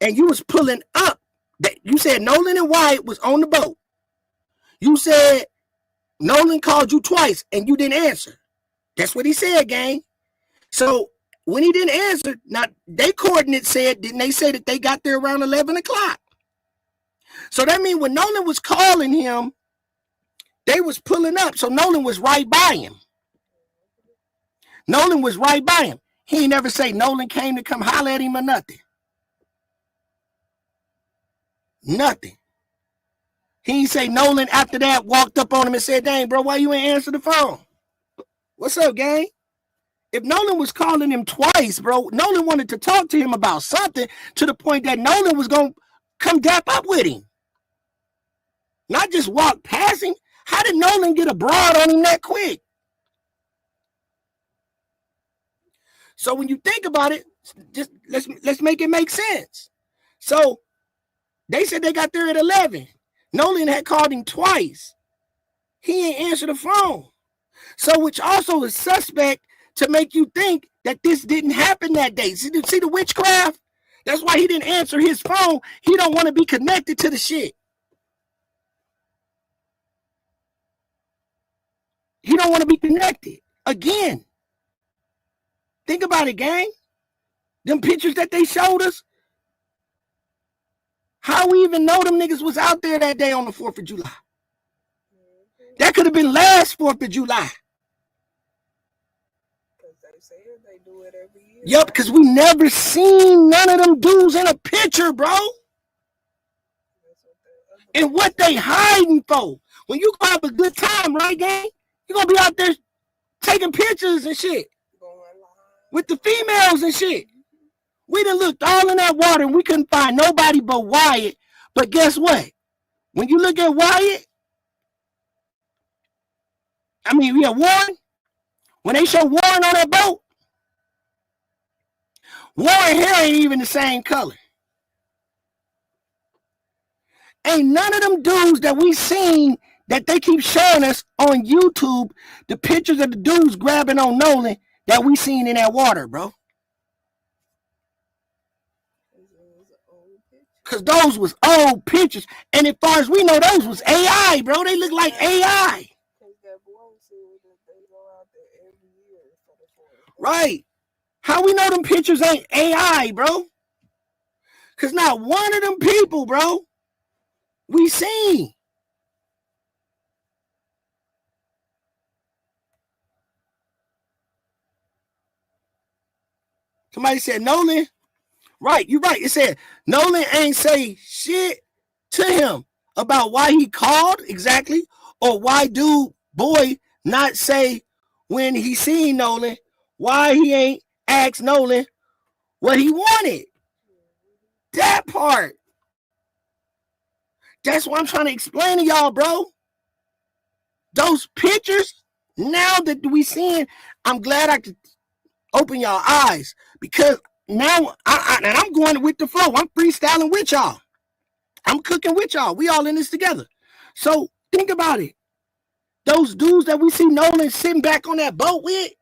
and you was pulling up. You said Nolan and Wyatt was on the boat. You said Nolan called you twice, and you didn't answer. That's what he said, gang. So when he didn't answer, now they coordinates said, didn't they say that they got there around 11 o'clock? So that means when Nolan was calling him, they was pulling up. So Nolan was right by him. Nolan was right by him. He ain't never say Nolan came to come holler at him or nothing. Nothing. He ain't say Nolan after that walked up on him and said, dang, bro, why you ain't answer the phone? What's up, gang? If Nolan was calling him twice, bro, Nolan wanted to talk to him about something to the point that Nolan was going to come dap up with him. Not just walk past him. How did Nolan get a broad on him that quick? So when you think about it, just let's make it make sense. So they said they got there at 11. Nolan had called him twice. He ain't answered the phone. So which also is suspect to make you think that this didn't happen that day. See the witchcraft? That's why he didn't answer his phone. He don't want to be connected to the shit. He don't want to be connected. Again. Think about it, gang. Them pictures that they showed us. How we even know them niggas was out there that day on the 4th of July? That could have been last 4th of July. Yup, because we never seen none of them dudes in a picture, bro. And what they hiding for? When you go have a good time, right, gang? You're going to be out there taking pictures and shit. With the females and shit. We done looked all in that water and we couldn't find nobody but Wyatt. But guess what? When you look at Wyatt, Warren. When they show Warren on that boat, Warren hair ain't even the same color. Ain't none of them dudes that we seen that they keep showing us on YouTube, the pictures of the dudes grabbing on Nolan that we seen in that water, bro. Because those was old pictures. And as far as we know, those was AI, bro. They look like AI. Right. How we know them pictures ain't AI, bro? Because not one of them people, bro, we seen. Somebody said Nolan. Right, you're right. It said Nolan ain't say shit to him about why he called exactly, or why boy not say when he seen Nolan, why he ain't asked Nolan what he wanted. That part. That's what I'm trying to explain to y'all, bro. Those pictures, now that we seeing, I'm glad I could open y'all eyes, because now I'm going with the flow. I'm freestyling with y'all. I'm cooking with y'all. We all in this together. So think about it. Those dudes that we see Nolan sitting back on that boat with,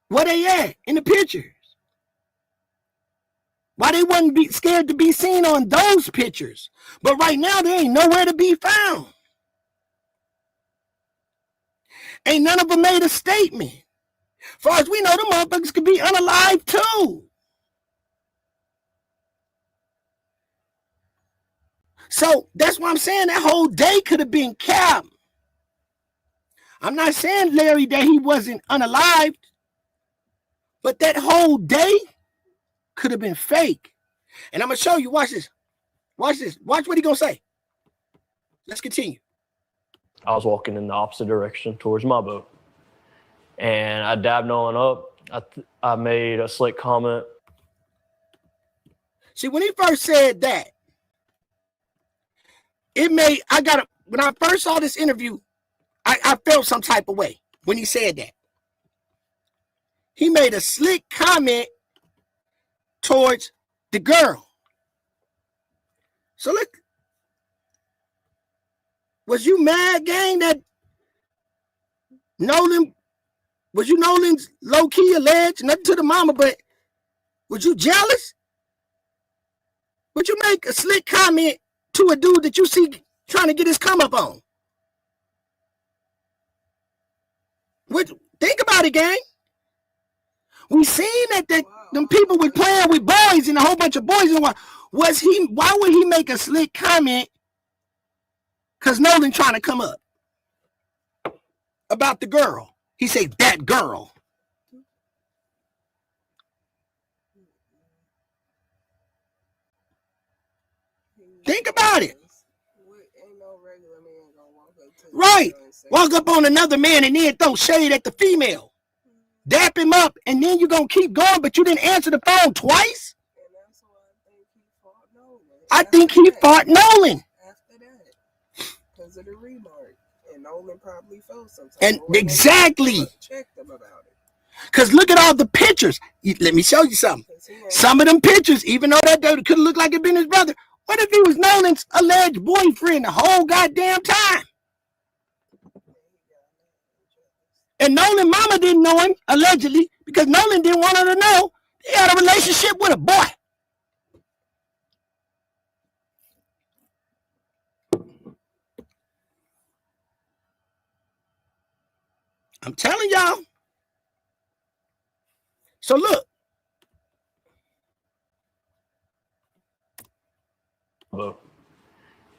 where they at in the pictures? Why they wouldn't be scared to be seen on those pictures? But right now, they ain't nowhere to be found. Ain't none of them made a statement. As far as we know, them motherfuckers could be unalive too. So that's why I'm saying that whole day could have been capped. I'm not saying, Larry, that he wasn't unalived, but that whole day could have been fake. And I'm going to show you. Watch this. Watch this. Watch what he going to say. Let's continue. I was walking in the opposite direction towards my boat. And I dabbed Nolan up. I made a slick comment. See, when he first said that, when I first saw this interview, I felt some type of way when he said that. He made a slick comment towards the girl. So look, was you mad, gang, that Nolan, was you Nolan's low-key alleged, nothing to the mama, but was you jealous? Would you make a slick comment to a dude that you see trying to get his come up on? Think about it, gang. We seen that them people were playing with boys and a whole bunch of boys. And why would he make a slick comment? Because Nolan trying to come up about the girl. He said, that girl. Think about it. Right. Walk up on another man and then throw shade at the female. Dap him up, and then you're going to keep going, but you didn't answer the phone twice? I think he fought Nolan. After that. Because of the remark. And Nolan probably felt something. And exactly. Checked him about it. Because look at all the pictures. Let me show you something. Some of them pictures, even though that dude could have looked like it been his brother, what if he was Nolan's alleged boyfriend the whole goddamn time? And Nolan mama didn't know him, allegedly, because Nolan didn't want her to know he had a relationship with a boy. I'm telling y'all. So look.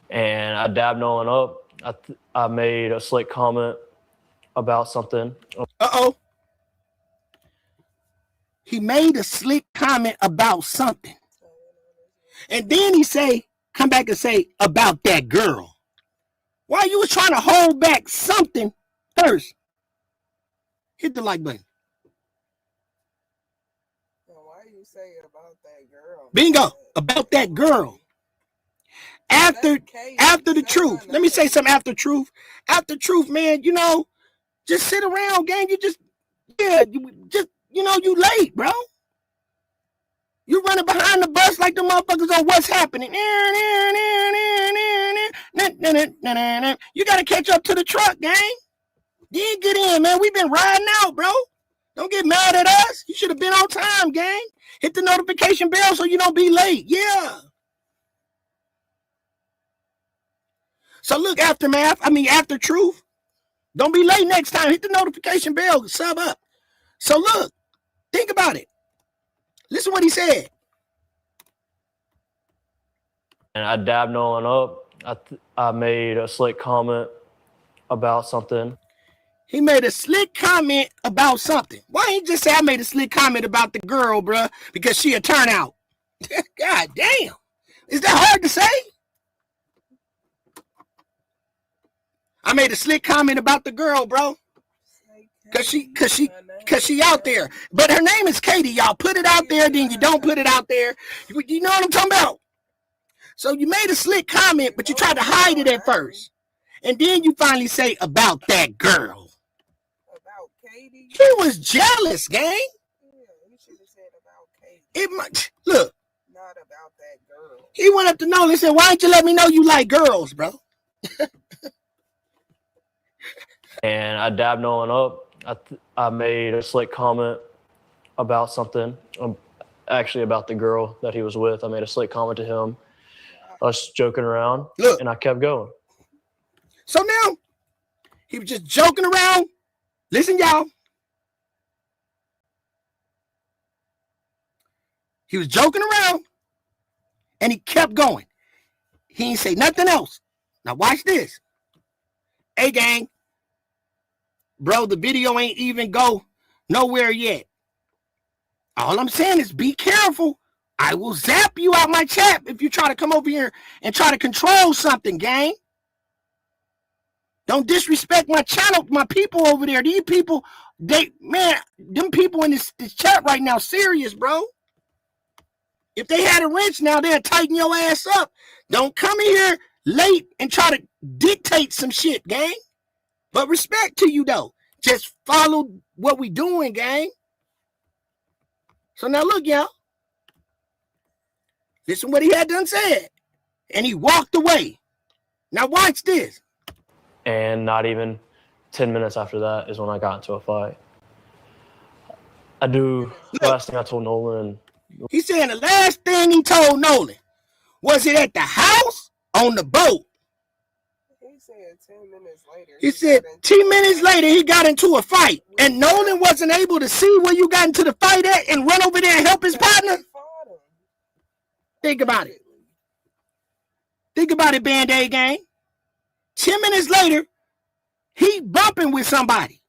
And I dabbed Nolan up. I made a slick comment about something. Uh-oh. He made a slick comment about something. And then he come back and say, about that girl. Why you was trying to hold back something first? Hit the like button. Why you say about that girl? Bingo. About that girl. After the truth. Let me say something after truth. After truth, man, just sit around, gang. You late, bro. You running behind the bus like the motherfuckers on what's happening. You got to catch up to the truck, gang. You get in, man. We've been riding out, bro. Don't get mad at us. You should have been on time, gang. Hit the notification bell so you don't be late. Yeah. So look, after truth. Don't be late next time. Hit the notification bell. Sub up. So look, think about it. Listen what he said. And I dabbed Nolan up. I made a slick comment about something. He made a slick comment about something. Why didn't he just say I made a slick comment about the girl, bruh? Because she a turnout. God damn. Is that hard to say? I made a slick comment about the girl, bro. Cause she out there. But her name is Katie, y'all. Put it out there, then you don't put it out there. You know what I'm talking about? So you made a slick comment, but you tried to hide it at first. And then you finally say about that girl. About Katie? He was jealous, gang. Yeah, he should have said about Katie. Look. Not about that girl. He went up to Nolan and said, why didn't you let me know you like girls, bro? And I dabbed Nolan up. I made a slick comment about something. Actually, about the girl that he was with. I made a slick comment to him. Us joking around. Look. And I kept going. So now, he was just joking around. Listen, y'all. He was joking around. And he kept going. He didn't say nothing else. Now watch this. Hey, gang. Bro, the video ain't even go nowhere yet. All I'm saying is be careful. I will zap you out my chat if you try to come over here and try to control something, gang. Don't disrespect my channel, my people over there. These people, them people in this chat right now, serious, bro. If they had a wrench now, they'll tighten your ass up. Don't come here late and try to dictate some shit, gang. But respect to you, though. Just follow what we doing, gang. So now look, y'all. Listen what he had done said. And he walked away. Now watch this. And not even 10 minutes after that is when I got into a fight. The last thing I told Nolan. He's saying the last thing he told Nolan. Was it at the house? On the boat? He said 10 minutes later. He said 10 minutes later he got into a fight. And Nolan wasn't able to see where you got into the fight at and run over there and help his partner? Think about it. Think about it, Band-Aid gang. 10 minutes later, he bumping with somebody.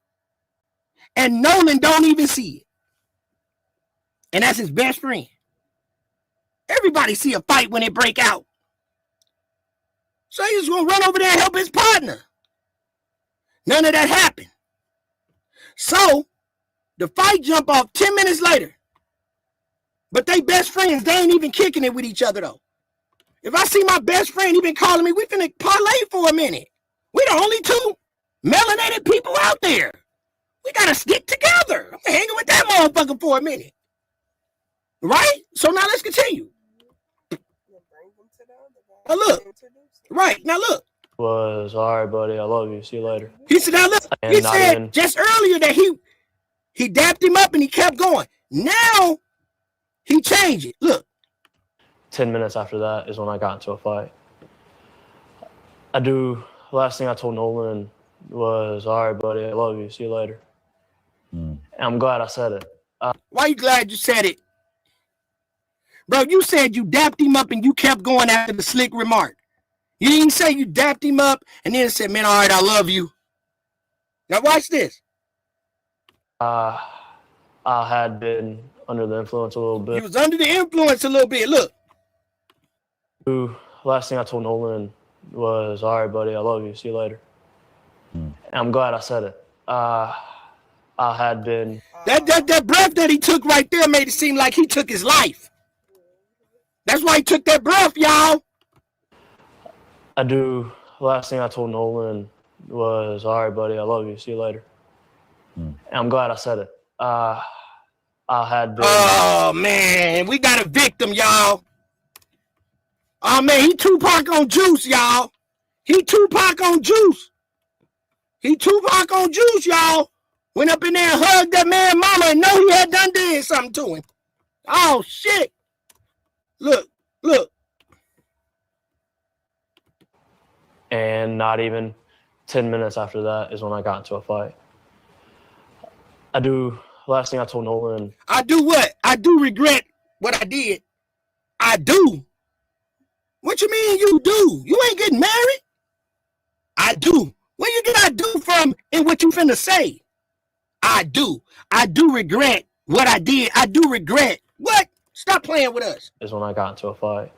And Nolan don't even see it. And that's his best friend. Everybody see a fight when it break out. So he's going to run over there and help his partner. None of that happened. So the fight jump off 10 minutes later. But they best friends, they ain't even kicking it with each other though. If I see my best friend, he been calling me, we finna parlay for a minute. We the only two melanated people out there. We gotta stick together. I'm hanging with that motherfucker for a minute. Right? So now let's continue. Now look. Right, now look. Was all right, buddy. I love you. See you later. He said, now look. He said just earlier that he dapped him up and he kept going. Now he changed it. Look. 10 minutes after that is when I got into a fight. Last thing I told Nolan was, all right, buddy, I love you. See you later. And I'm glad I said it. Why you glad you said it? Bro, you said you dapped him up and you kept going after the slick remark. You didn't say you dapped him up and then said, man, all right, I love you. Now watch this. I had been under the influence a little bit. He was under the influence a little bit. Look. Last thing I told Nolan was, all right, buddy, I love you. See you later. And I'm glad I said it. I had been. That breath that he took right there made it seem like he took his life. That's why he took that breath, y'all. Last thing I told Nolan was, all right, buddy, I love you. See you later. And I'm glad I said it. I had been. Oh, man. We got a victim, y'all. Oh, man. He Tupac on juice, y'all. He Tupac on juice. He Tupac on juice, y'all. Went up in there and hugged that man mama and know he had done did something to him. Oh, shit. Look. And not even 10 minutes after that is when I got into a fight. Last thing I told Nolan. I do what? I do regret what I did. I do. What you mean you do? You ain't getting married? I do. Where you get I do from in what you finna say? I do. I do regret what I did. I do regret. What? Stop playing with us. Is when I got into a fight.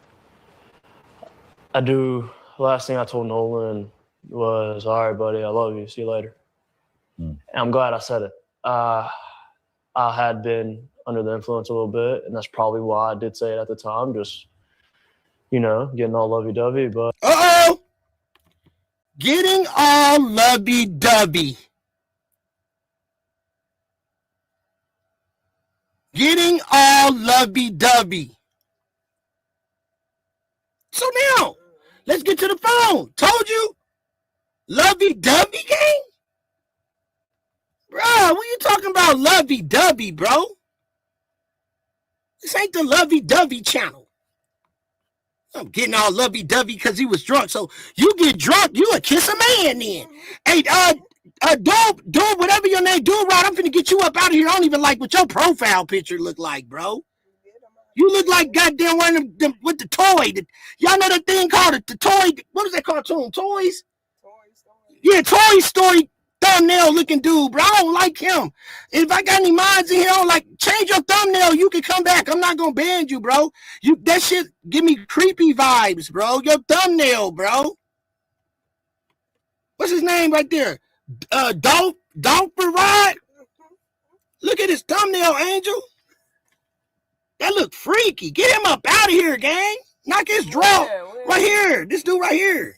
Last thing I told Nolan was, all right, buddy, I love you. See you later. And I'm glad I said it. I had been under the influence a little bit, and that's probably why I did say it at the time. Just, getting all lovey-dovey, but. Uh-oh! Getting all lovey-dovey. Getting all lovey-dovey. So now, let's get to the phone. Told you? Lovey-dovey gang? Bro, what you talking about lovey-dovey, bro? This ain't the lovey-dovey channel. I'm getting all lovey-dovey because he was drunk. So you get drunk, you a kiss a man then. Hey, dude, whatever your name, dude, right? I'm finna get you up out of here. I don't even like what your profile picture look like, bro. You look like goddamn one of them with the toy. Y'all know that thing called the toy. What is that cartoon? Toys? Yeah, Toy Story thumbnail looking dude, bro. I don't like him. If I got any minds in here, I don't like, change your thumbnail. You can come back. I'm not gonna ban you, bro. That shit give me creepy vibes, bro. Your thumbnail, bro. What's his name right there? Dolph Rod. Look at his thumbnail, Angel. That look freaky. Get him up out of here, gang. Knock his draw. Right here. This dude right here.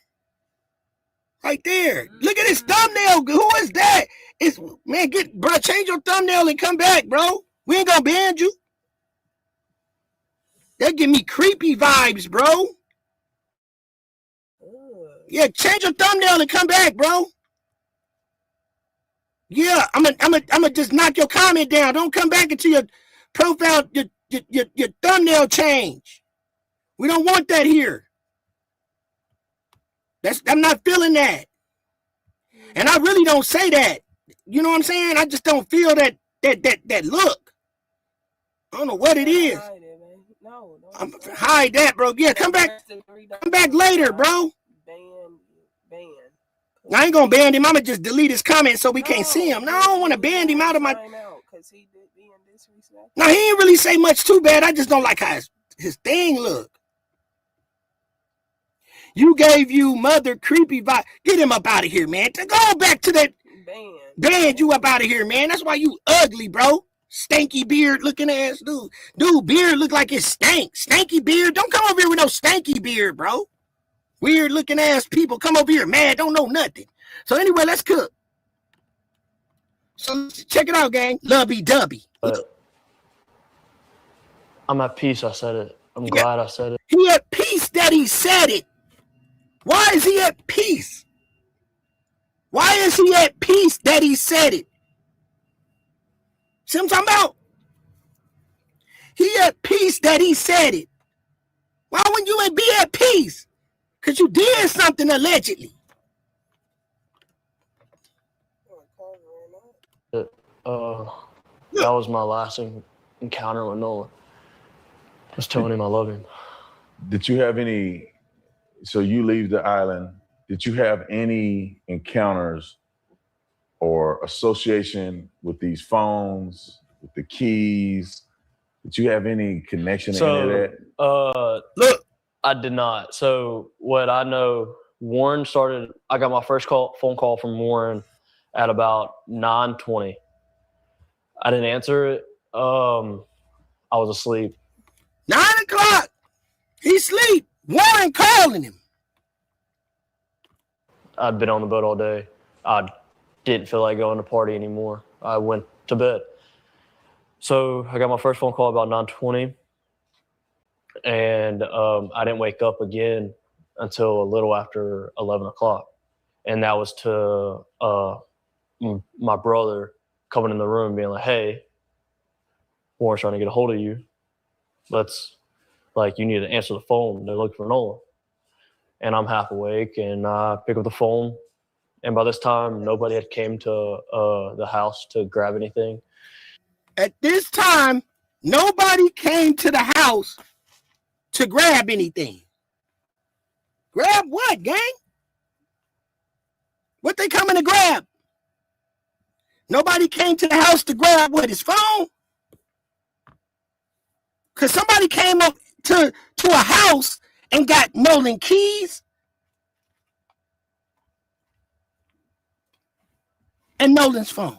Right there. Look at his thumbnail. Who is that? Bro, change your thumbnail and come back, bro. We ain't gonna ban you. That give me creepy vibes, bro. Yeah, change your thumbnail and come back, bro. Yeah, I'm gonna just knock your comment down. Don't come back into your profile, your thumbnail change. We don't want that here. I'm not feeling that. And I really don't say that. You know what I'm saying? I just don't feel that look. I don't know what it is. Hide that, bro. Yeah, come back later, bro. I ain't gonna ban him. I'm gonna just delete his comment so we can't see him. No, I don't want to ban him out of my. No, he ain't really say much too bad. I just don't like how his thing look. You gave you mother creepy vibe. Get him up out of here, man. Go back to that band. You up out of here, man. That's why you ugly, bro. Stanky beard looking ass dude. Dude, beard look like it stank. Stanky beard. Don't come over here with no stanky beard, bro. Weird looking ass people come over here mad, don't know nothing. So anyway, let's cook. So check it out, gang. Lovey-dovey. I'm at peace. I said it. I'm glad I said it. He at peace that he said it. Why is he at peace? Why is he at peace that he said it? See what I'm talking about? He at peace that he said it. Why wouldn't you be at peace? Because you did something allegedly. That was my last encounter with Nolan. I was telling him I love him. Did you have any, so you leave the island, did you have any encounters or association with these phones, with the keys? Did you have any connection to any of that? Look, I did not. So what I know, Warren started, I got my first phone call from Warren at about 9:20. I didn't answer it. I was asleep. 9 o'clock. He sleep. Warren calling him. I'd been on the boat all day. I didn't feel like going to party anymore. I went to bed. So I got my first phone call about 9:20. And I didn't wake up again until a little after 11 o'clock. And that was to my brother coming in the room being like, hey, Warren's trying to get a hold of you. You need to answer the phone. They're looking for Nolan. And I'm half awake and I pick up the phone. And by this time, nobody had came to the house to grab anything. At this time, nobody came to the house to grab anything. Grab what, gang? What they coming to grab? Nobody came to the house to grab what, his phone? Because somebody came up to a house and got Nolan keys and Nolan's phone.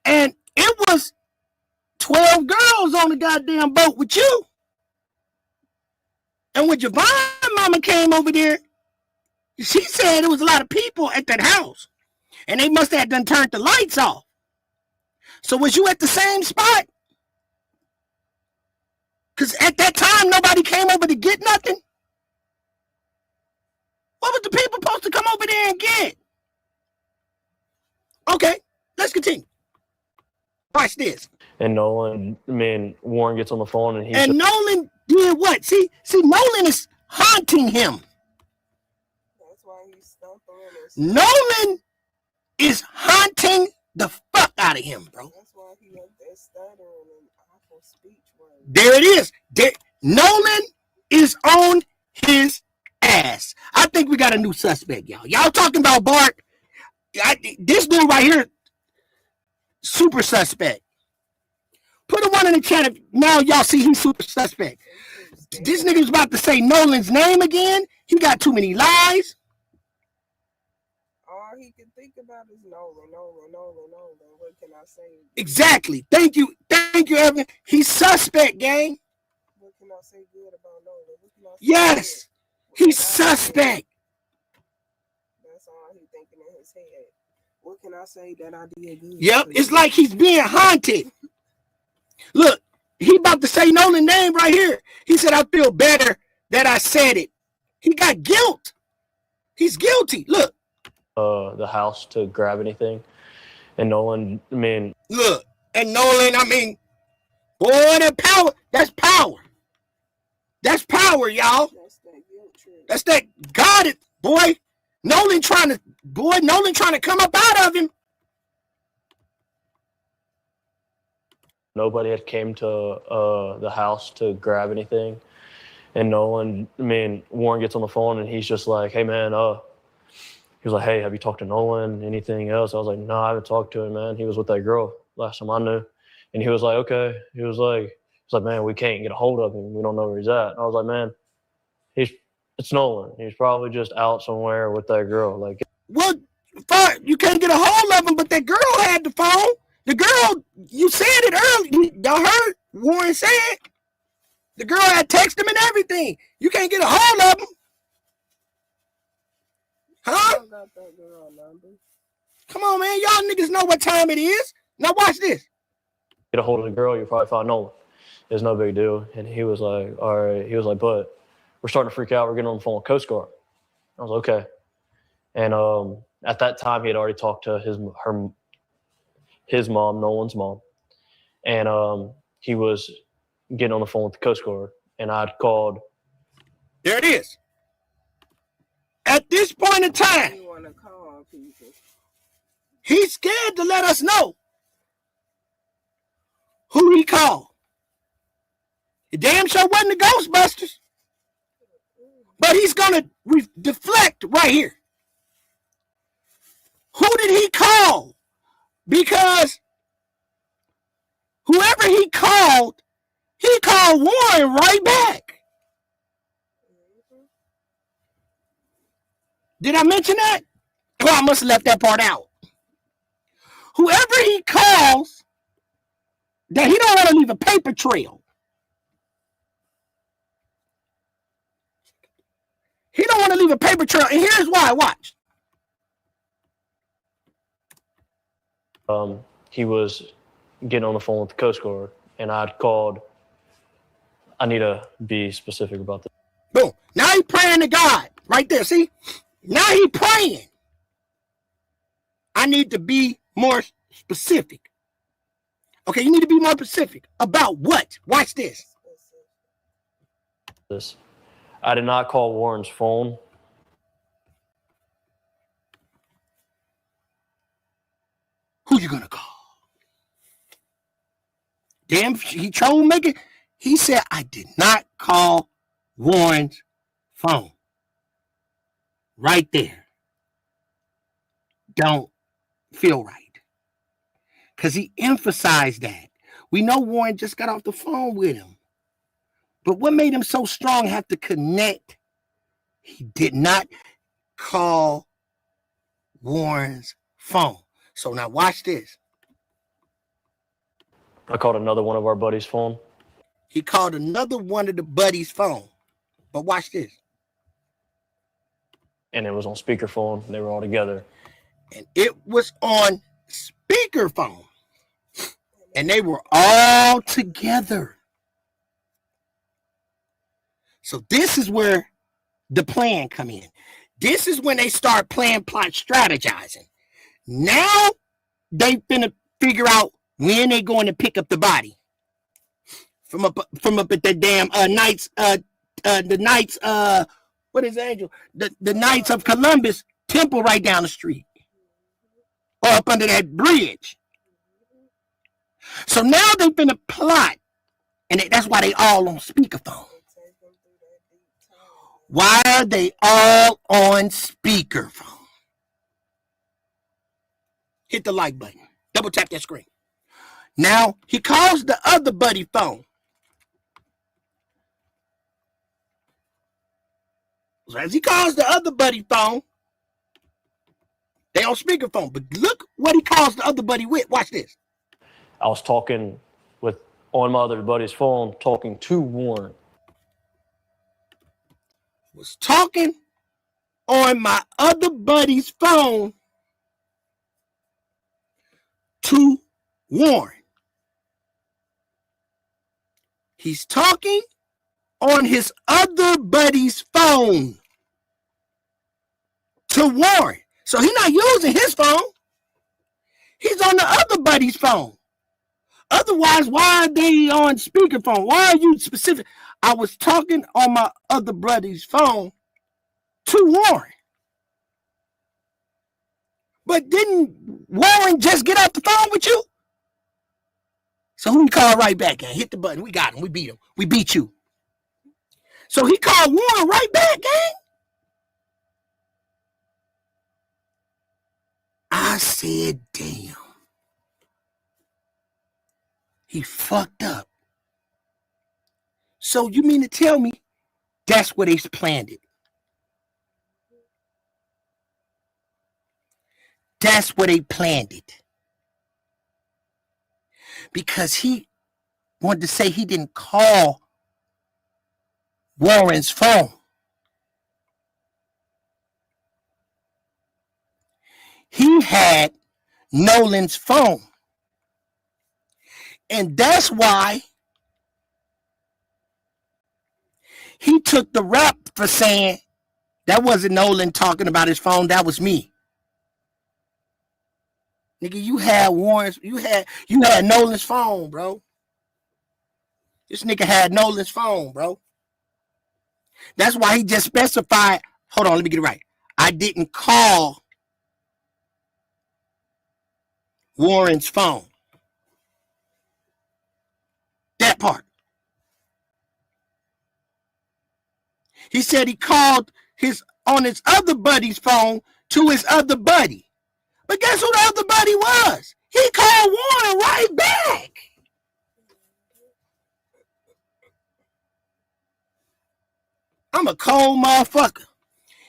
And it was 12 girls on the goddamn boat with you. And when Javon mama came over there, she said there was a lot of people at that house. And they must have done turned the lights off. So was you at the same spot? Because at that time, nobody came over to get nothing. What was the people supposed to come over there and get? Okay, let's continue. Watch this. And Nolan, Warren gets on the phone and And Nolan did what? See, Nolan is haunting him. That's why he's stumping. Nolan is haunting the fuck out of him, bro. That's why he up there stuttering and awful speech words. There it is. Nolan is on his ass. I think we got a new suspect, y'all. Y'all talking about Bart. This dude right here, super suspect. Put a one in the chat if now y'all see he's super suspect. This nigga's about to say Nolan's name again. He got too many lies. All he can think about is Nolan. What can I say? Exactly. Thank you, Evan. He's suspect, gang. What can I say good about Nolan? Yes, he's suspect. That's all he thinking in his head. What can I say that I did good? Yep, it's like he's being haunted. Look, he about to say Nolan's name right here. He said, I feel better that I said it. He got guilt. He's guilty. Look. The house to grab anything. And Nolan, I mean. Look, and Nolan, I mean, boy, that power, that's power. That's power, y'all. That's that God, boy. Nolan trying to come up out of him. Nobody had came to the house to grab anything. And Nolan, I mean, Warren gets on the phone and he's just like, hey, man, he was like, hey, have you talked to Nolan? Anything else? I was like, no, I haven't talked to him, man. He was with that girl last time I knew. And he was like, okay. He was like, man, we can't get a hold of him. We don't know where he's at. And I was like, man, it's Nolan. He's probably just out somewhere with that girl. Like, well, you can't get a hold of him, but that girl had the phone. The girl, you said it earlier. Y'all heard Warren said the girl had texted him and everything. You can't get a hold of him. Huh? Come on, man. Y'all niggas know what time it is. Now watch this. Get a hold of the girl, you'll probably find Nolan. It's no big deal. And he was like, all right. He was like, but we're starting to freak out. We're getting on the phone with Coast Guard. I was like, okay. And at that time, he had already talked to his mom, Nolan's mom. And he was getting on the phone with the Coast Guard. And I'd called. There it is. At this point in time, he's scared to let us know who he called. The damn sure wasn't the Ghostbusters. But he's going to deflect right here. Who did he call? Because whoever he called Warren right back. Did I mention that? Oh, I must have left that part out. Whoever he calls, that he don't want to leave a paper trail. He don't want to leave a paper trail, and here's why. Watch. He was getting on the phone with the Coast Guard, and I'd called. I need to be specific about this. Boom. Now he praying to God. Right there, see? Now he praying. I need to be more specific. Okay, you need to be more specific. About what? Watch this. I did not call Warren's phone. Who you gonna call? Damn, he tried to make it. He said, I did not call Warren's phone. Right there. Don't feel right. Because he emphasized that. We know Warren just got off the phone with him. But what made him so strong have to connect? He did not call Warren's phone. So now watch this. I called another one of our buddies' phone. He called another one of the buddies' phone. But watch this. And it was on speakerphone. They were all together. And it was on speakerphone. And they were all together. So this is where the plan come in. This is when they start playing, plot, strategizing. Now they finna figure out when they going to pick up the body from up at the damn Knights, the Knights, what is Angel? The Knights of Columbus temple right down the street, or up under that bridge. So now they finna plot, and that's why they all on speakerphone. Why are they all on speakerphone? Hit the like button. Double tap that screen. Now, he calls the other buddy phone. So as he calls the other buddy phone, they on speakerphone. But look what he calls the other buddy with. Watch this. I was talking on my other buddy's phone, talking to Warren. Was talking on my other buddy's phone to Warren. He's talking on his other buddy's phone to Warren. So he's not using his phone. He's on the other buddy's phone. Otherwise, why are they on speakerphone? Why are you specific? I was talking on my other buddy's phone to Warren. But didn't Warren just get off the phone with you? So who he called right back and hit the button? We got him. We beat him. We beat you. So he called Warren right back, gang. I said, damn. He fucked up. So you mean to tell me that's where they planned it? That's where they planned it. Because he wanted to say he didn't call Warren's phone. He had Nolan's phone. And that's why he took the rap for saying that wasn't Nolan talking about his phone, that was me. Nigga, you had Warren's, you had Nolan's phone, bro. This nigga had Nolan's phone, bro. That's why he just specified, hold on, let me get it right. I didn't call Warren's phone. That part. He said he called on his other buddy's phone to his other buddy. But guess who the other buddy was? He called Warren right back. I'm a cold motherfucker.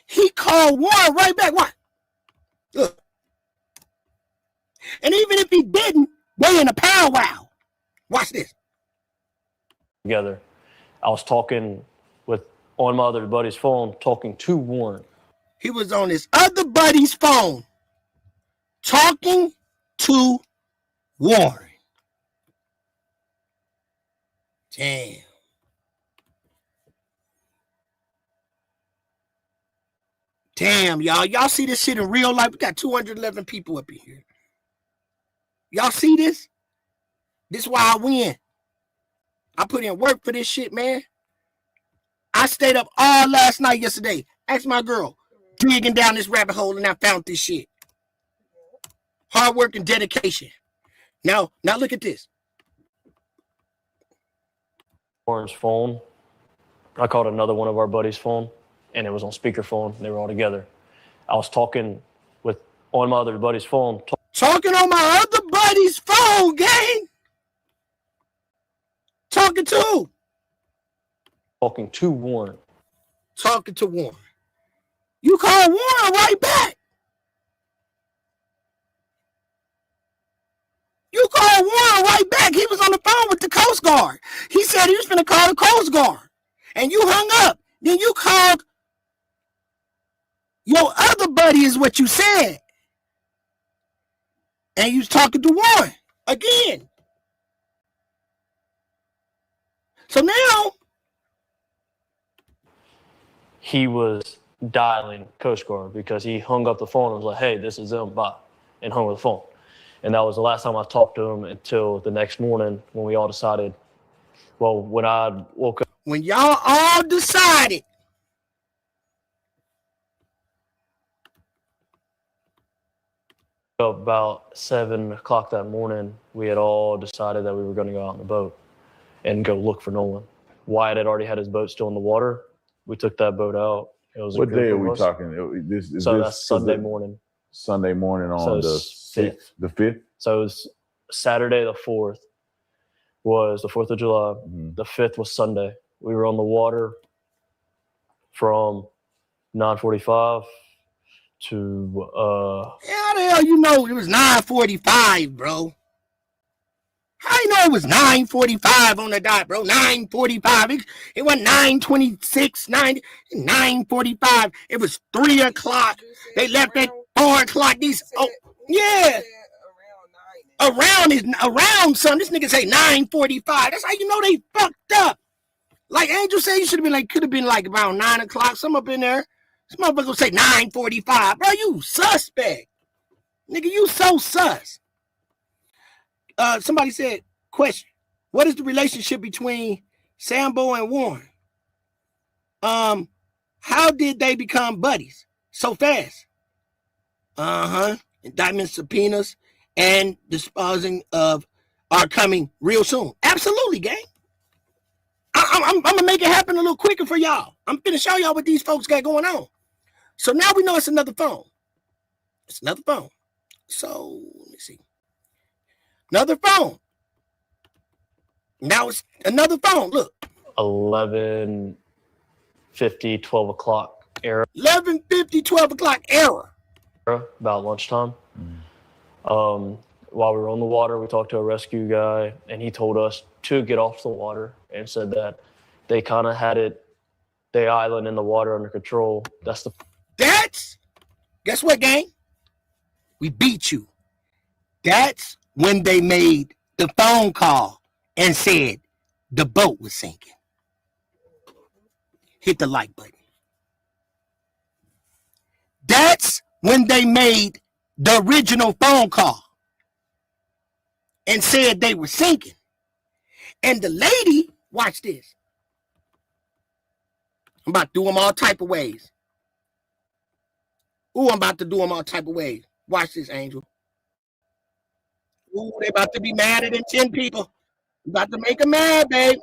He called Warren right back. What? Look. And even if he didn't, they in a powwow. Watch this. Together. I was talking on my other buddy's phone, talking to Warren. He was on his other buddy's phone, talking to Warren. Damn. Damn, y'all. Y'all see this shit in real life? We got 211 people up in here. Y'all see this? This is why I win. I put in work for this shit, man. I stayed up all last night yesterday. Ask my girl. Digging down this rabbit hole and I found this shit. Hard work and dedication. Now look at this. Warren's phone. I called another one of our buddies' phone, and it was on speakerphone. They were all together. I was talking on my other buddy's phone. Talking on my other buddy's phone, gang. Talking to who? Talking to Warren. Talking to Warren. You called Warren right back. You called Warren right back. He was on the phone with the Coast Guard. He said he was going to call the Coast Guard. And you hung up. Then you called your other buddy is what you said. And you was talking to Warren again. So now he was dialing Coast Guard because he hung up the phone and was like, hey, this is them, bye, and hung up the phone. And that was the last time I talked to him until the next morning when we all decided, well, when I woke up. When y'all all decided. About 7 o'clock that morning, we had all decided that we were going to go out on the boat and go look for Nolan. Wyatt had already had his boat still in the water. We took that boat out. It was what day are we talking? That's Sunday morning. Sunday morning on the 5th. The 5th? So it was Saturday the 4th was the 4th of July. Mm-hmm. The 5th was Sunday. We were on the water from 9:45 to How the hell you know it was 9:45, bro? How you know it was 9:45 on the dot, bro? 9:45. It wasn't 9:26, 9:45. It was 3 o'clock. They left at 4 o'clock. Yeah. around son. This nigga say 9:45. That's how you know they fucked up. Like Angel said, you should have been like, could have been like around 9 o'clock. Some up in there. This motherfucker say 9:45. Bro, you suspect. Nigga, you so sus. Somebody said, question. What is the relationship between Sambo and Warren? How did they become buddies so fast? Indictment subpoenas and disposing of are coming real soon. Absolutely, gang. I'm gonna make it happen a little quicker for y'all. I'm gonna show y'all what these folks got going on. So now we know it's another phone. It's another phone. So let me see. Another phone. Now it's another phone. Look. 11:50, 12 o'clock era. 11:50, 12 o'clock era. About lunchtime. While we were on the water, we talked to a rescue guy, and he told us to get off the water and said that they kind of had the island and the water under control. Guess what, gang? We beat you. That's when they made the phone call and said the boat was sinking. Hit the like button. That's when they made the original phone call and said they were sinking. And the lady, watch this. I'm about to do them all type of ways. Ooh, I'm about to do them all type of ways. Watch this, Angel. Ooh, they about to be madder than 10 people. I'm about to make them mad, babe.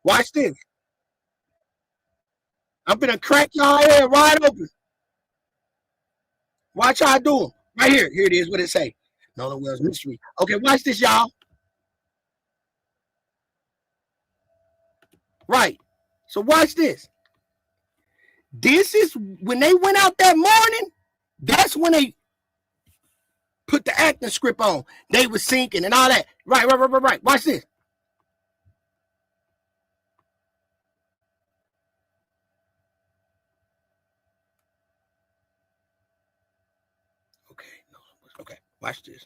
Watch this. I'm gonna crack y'all head wide open. Watch how I do them. Right here. Here it is. What it say? Nolan Wells mystery. Okay, watch this, y'all. Right. So watch this. This is when they went out that morning. That's when they put the acting script on. They were sinking and all that. Right. Watch this. Okay, watch this.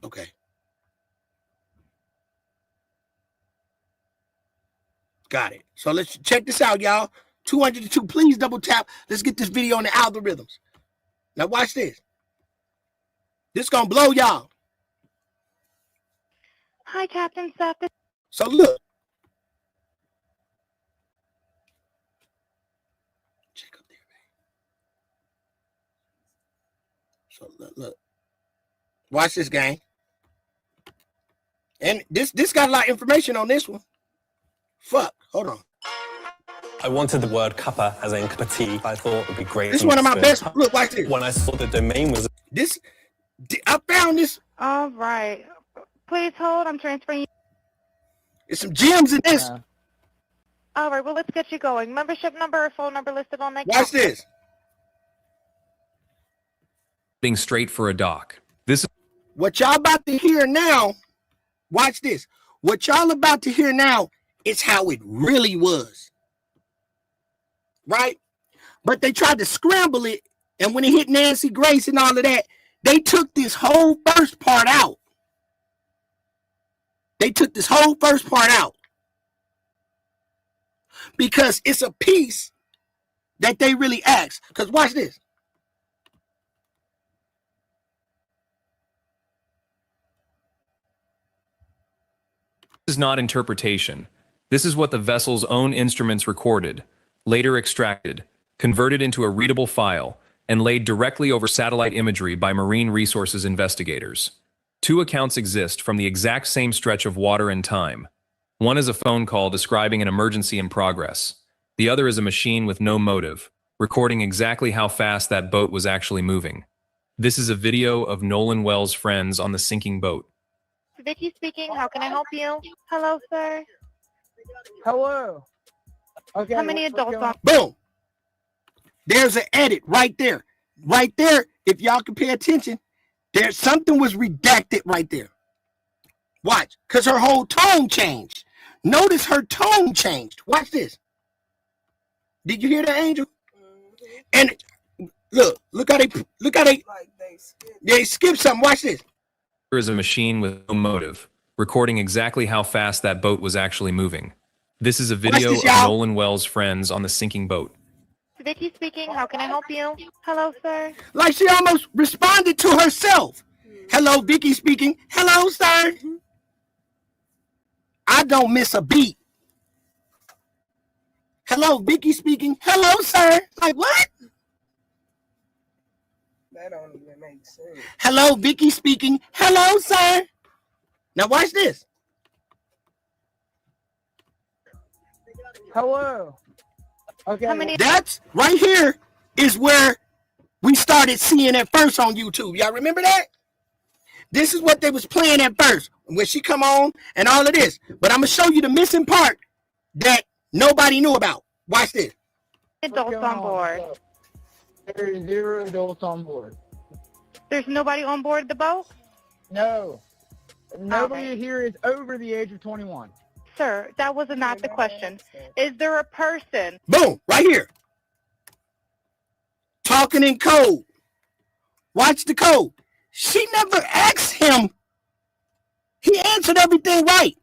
Okay. Got it. So let's check this out, y'all. 202. Please double tap. Let's get this video on the algorithms. Now watch this. This gonna blow y'all. Hi, Captain Seth. So look. Check up there, man. So look. Watch this, gang. And this got a lot of information on this one. Fuck. Hold on. I wanted the word cuppa as in cup of tea. I thought it would be great. This is one of my best. Look, watch this. When I saw the domain was this, I found this. All right. Please hold. I'm transferring you. There's some gems in this. All right. Well, let's get you going. Membership number or phone number listed on that. Watch this. Being straight for a dock. This is what y'all about to hear now. Watch this. What y'all about to hear now is how it really was. Right? But they tried to scramble it. And when it hit Nancy Grace and all of that, they took this whole first part out. Because it's a piece that they really asked. Because watch this. is not interpretation. This is what the vessel's own instruments recorded, later extracted, converted into a readable file, and laid directly over satellite imagery by marine resources investigators. Two accounts exist from the exact same stretch of water and time. One is a phone call describing an emergency in progress. The other is a machine with no motive, recording exactly how fast that boat was actually moving. This is a video of Nolan Wells' friends on the sinking boat. Vicky speaking. How can I help you? Hello, sir. Hello. Okay. How many adults on? Boom. There's an edit right there. Right there, if y'all can pay attention, there's something was redacted right there. Watch, because her whole tone changed. Notice her tone changed. Watch this. Did you hear that, Angel? And look how they skip something. Watch this. There is a machine with no motive, recording exactly how fast that boat was actually moving. This is a video this, of y'all? Nolan Wells' friends on the sinking boat. Vicky speaking. How can I help you? Hello, sir. Like she almost responded to herself. Hello, Vicky speaking. Hello, sir. I don't miss a beat. Hello, Vicky speaking. Hello, sir. Like what? That don't even make sense. Hello, Vicky speaking. Hello, sir. Now watch this. Hello. Okay. That's right here is where we started seeing it first on YouTube. Y'all remember that? This is what they was playing at first when she come on and all of this. But I'm gonna show you the missing part that nobody knew about. Watch this. Adults on board. There's 0 adults on board. There's nobody on board the boat? No. Nobody here is over the age of 21. Sir, that was not the question. Is there a person? Boom, right here. Talking in code. Watch the code. She never asked him. He answered everything right.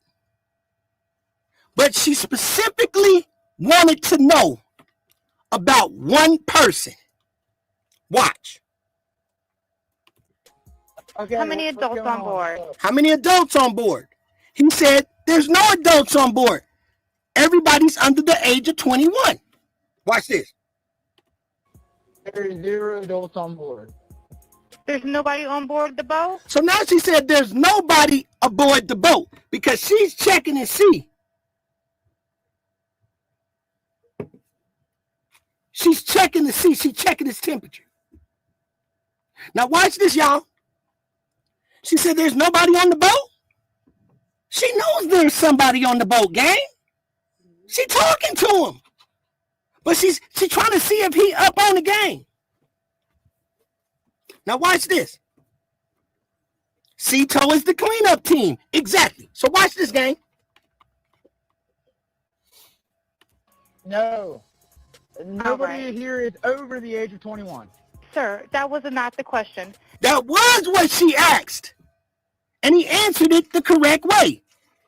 But she specifically wanted to know about one person. Watch. Okay. How many adults on board? How many adults on board? He said, there's no adults on board. Everybody's under the age of 21. Watch this. There's 0 adults on board. There's nobody on board the boat? So now she said there's nobody aboard the boat because she's checking and see. She's checking to see. She's checking his temperature. Now watch this, y'all. She said there's nobody on the boat. She knows there's somebody on the boat, gang. She talking to him. But she's trying to see if he up on the game. Now watch this. Cito is the cleanup team. Exactly. So watch this, gang. No. Nobody here is over the age of 21. Sir, that was not the question. That was what she asked. And he answered it the correct way.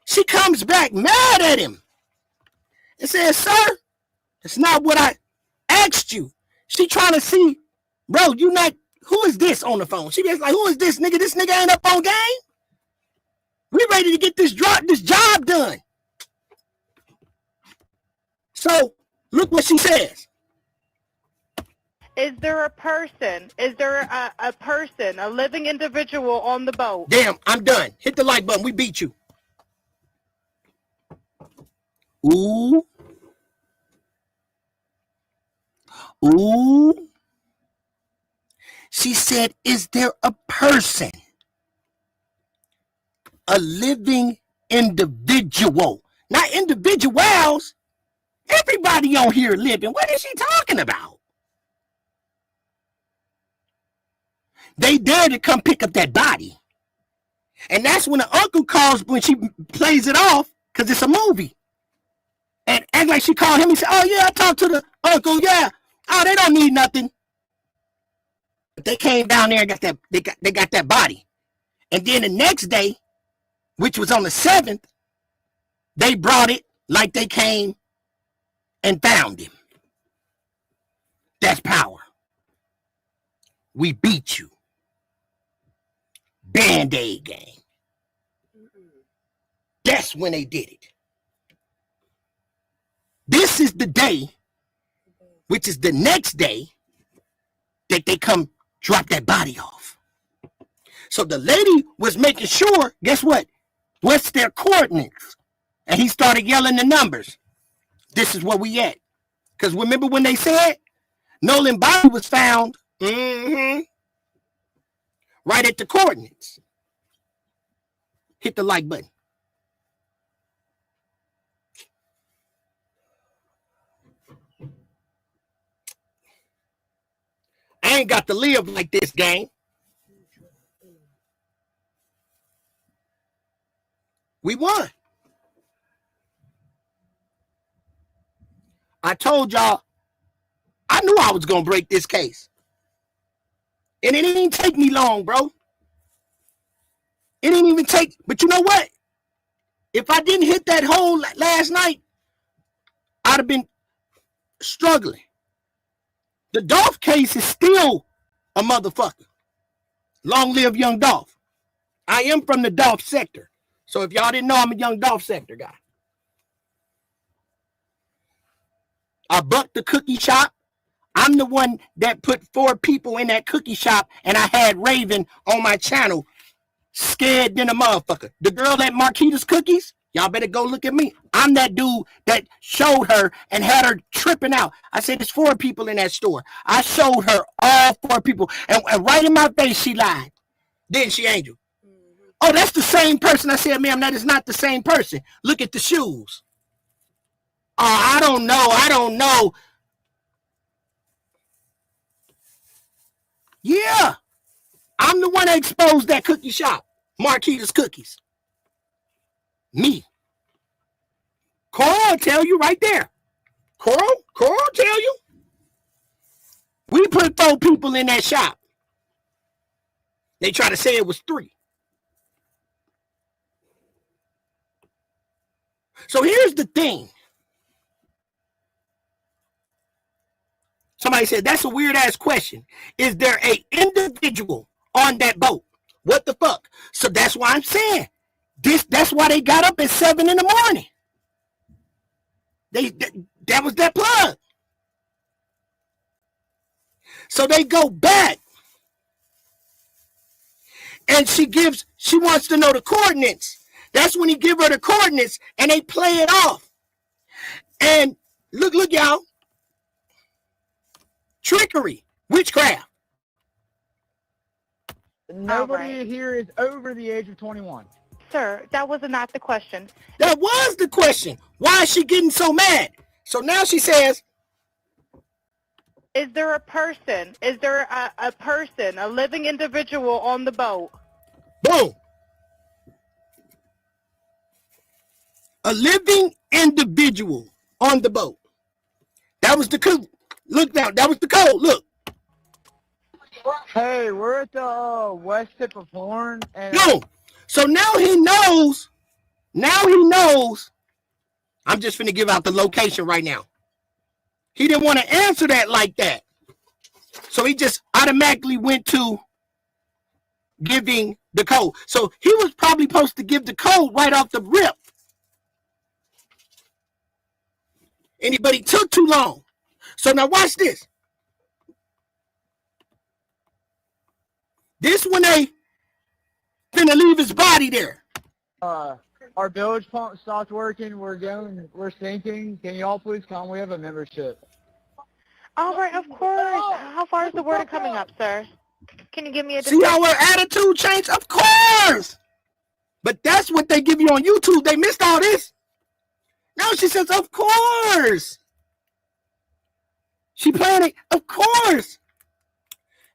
She comes back mad at him and says, sir, that's not what I asked you. She trying to see, bro, you not, who is this on the phone? She was like, who is this nigga? This nigga ain't up on game. We ready to get this job done. So look what she says. Is there a person? Is there a person, a living individual on the boat? Damn, I'm done. Hit the like button. We beat you. Ooh. Ooh. She said, is there a person? A living individual. Not individuals. Everybody on here living. What is she talking about? They dare to come pick up that body. And that's when the uncle calls when she plays it off, because it's a movie. And act like she called him and said, oh yeah, I talked to the uncle, yeah. Oh, they don't need nothing. But they came down there and got that, they got that body. And then the next day, which was on the 7th, they brought it like they came and found him. That's power. We beat you. Band-Aid game. That's when they did it. This is the day, which is the next day, that they come drop that body off. So the lady was making sure, guess what? What's their coordinates? And he started yelling the numbers. This is where we at. Because remember when they said Nolan body was found right at the coordinates. Hit the like button. ain't got to live like this, gang. We won. I told y'all, I knew I was going to break this case. And it didn't take me long, bro. It didn't even take, but you know what? If I didn't hit that hole last night, I'd have been struggling. The Dolph case is still a motherfucker. Long live young Dolph. I am from the Dolph sector. So if y'all didn't know, I'm a young Dolph sector guy. I bucked the cookie shop. I'm the one that put 4 people in that cookie shop, and I had Raven on my channel, scared than a motherfucker. The girl at Marquita's Cookies, y'all better go look at me. I'm that dude that showed her and had her tripping out. I said, there's 4 people in that store. I showed her all 4 people, and right in my face, she lied. Didn't she, Angel? Oh, that's the same person. I said, ma'am, that is not the same person. Look at the shoes. Oh, I don't know. Yeah, I'm the one that exposed that cookie shop, Marquita's Cookies. Me. Coral will tell you right there. Coral will tell you. We put 4 people in that shop. They try to say it was 3. So here's the thing. Somebody said, that's a weird ass question. Is there an individual on that boat? What the fuck? So that's why I'm saying that's why they got up at 7 in the morning. That was that plug. So they go back and she wants to know the coordinates. That's when he give her the coordinates and they play it off. And look, y'all. Trickery, witchcraft. Nobody here is over the age of 21. Sir, that was not the question. That was the question. Why is she getting so mad? So now she says, is there a person? Is there a person, a living individual on the boat? Boom. A living individual on the boat. That was the code. Look now, that was the code. Look. Hey, we're at the west tip of Horn. And no. So now he knows. I'm just finna give out the location right now. He didn't want to answer that like that. So he just automatically went to giving the code. So he was probably supposed to give the code right off the rip. But he took too long. So now watch this. This when they finna leave his body there. Our village pump stopped working. We're sinking. Can y'all please come? We have a membership. All right, of course. How far is the water coming up, sir? Can you give me a See how her attitude changed? Of course. But that's what they give you on YouTube. They missed all this. Now she says, of course. She playing it, of course.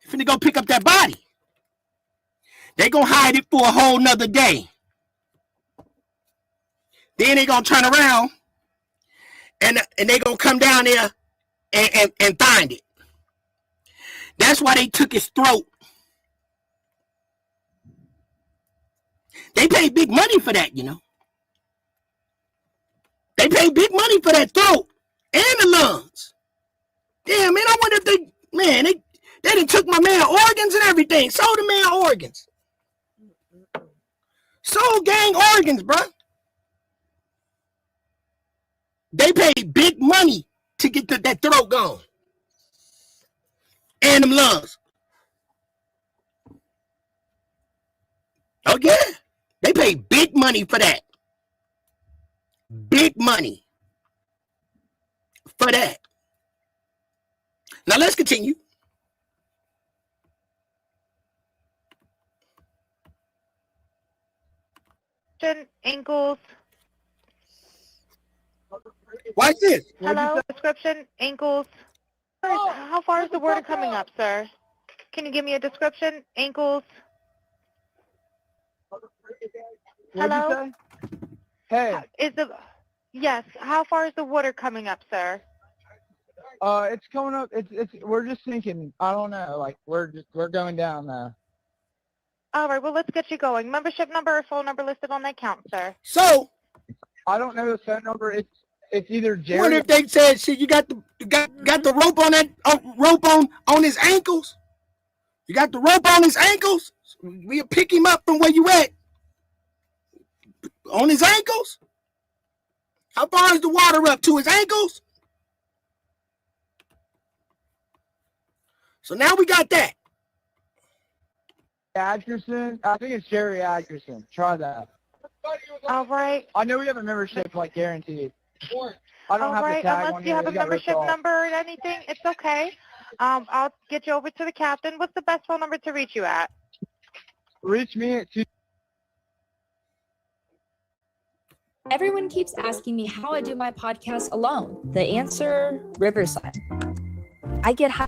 You're finna go pick up that body. They gonna hide it for a whole nother day. Then they gonna turn around and they gonna come down there and find it. That's why they took his throat. They paid big money for that, you know. They paid big money for that throat and the lungs. Damn, man, I wonder if they done took my man organs and everything. Sold the man organs. Sold gang organs, bro. They paid big money to get that throat gone. And them lungs. Oh, yeah. They paid big money for that. Big money for that. Now let's continue. Ankles. Watch this. Hello, description, ankles. How far is the water coming up, sir? Can you give me a description? Ankles? What'd you say? Hey. Yes. How far is the water coming up, sir? It's coming up. We're just sinking. I don't know. Like we're going down now. All right. Well, let's get you going. Membership number or phone number listed on that count, sir. So I don't know the phone number. It's either Jerry. what if they said, shit, you got the rope on that rope on his ankles? You got the rope on his ankles? We'll pick him up from where you at. On his ankles? How far is the water up to his ankles? So now we got that. Atkerson? I think it's Jerry Atkerson. Try that. All right. I know we have a membership, like, guaranteed. I don't have the tag Unless on you have a It got ripped membership off. number or anything, it's okay. I'll get you over to the captain. What's the best phone number to reach you at? Reach me at Everyone keeps asking me how I do my podcast alone. The answer, Riverside. I get high.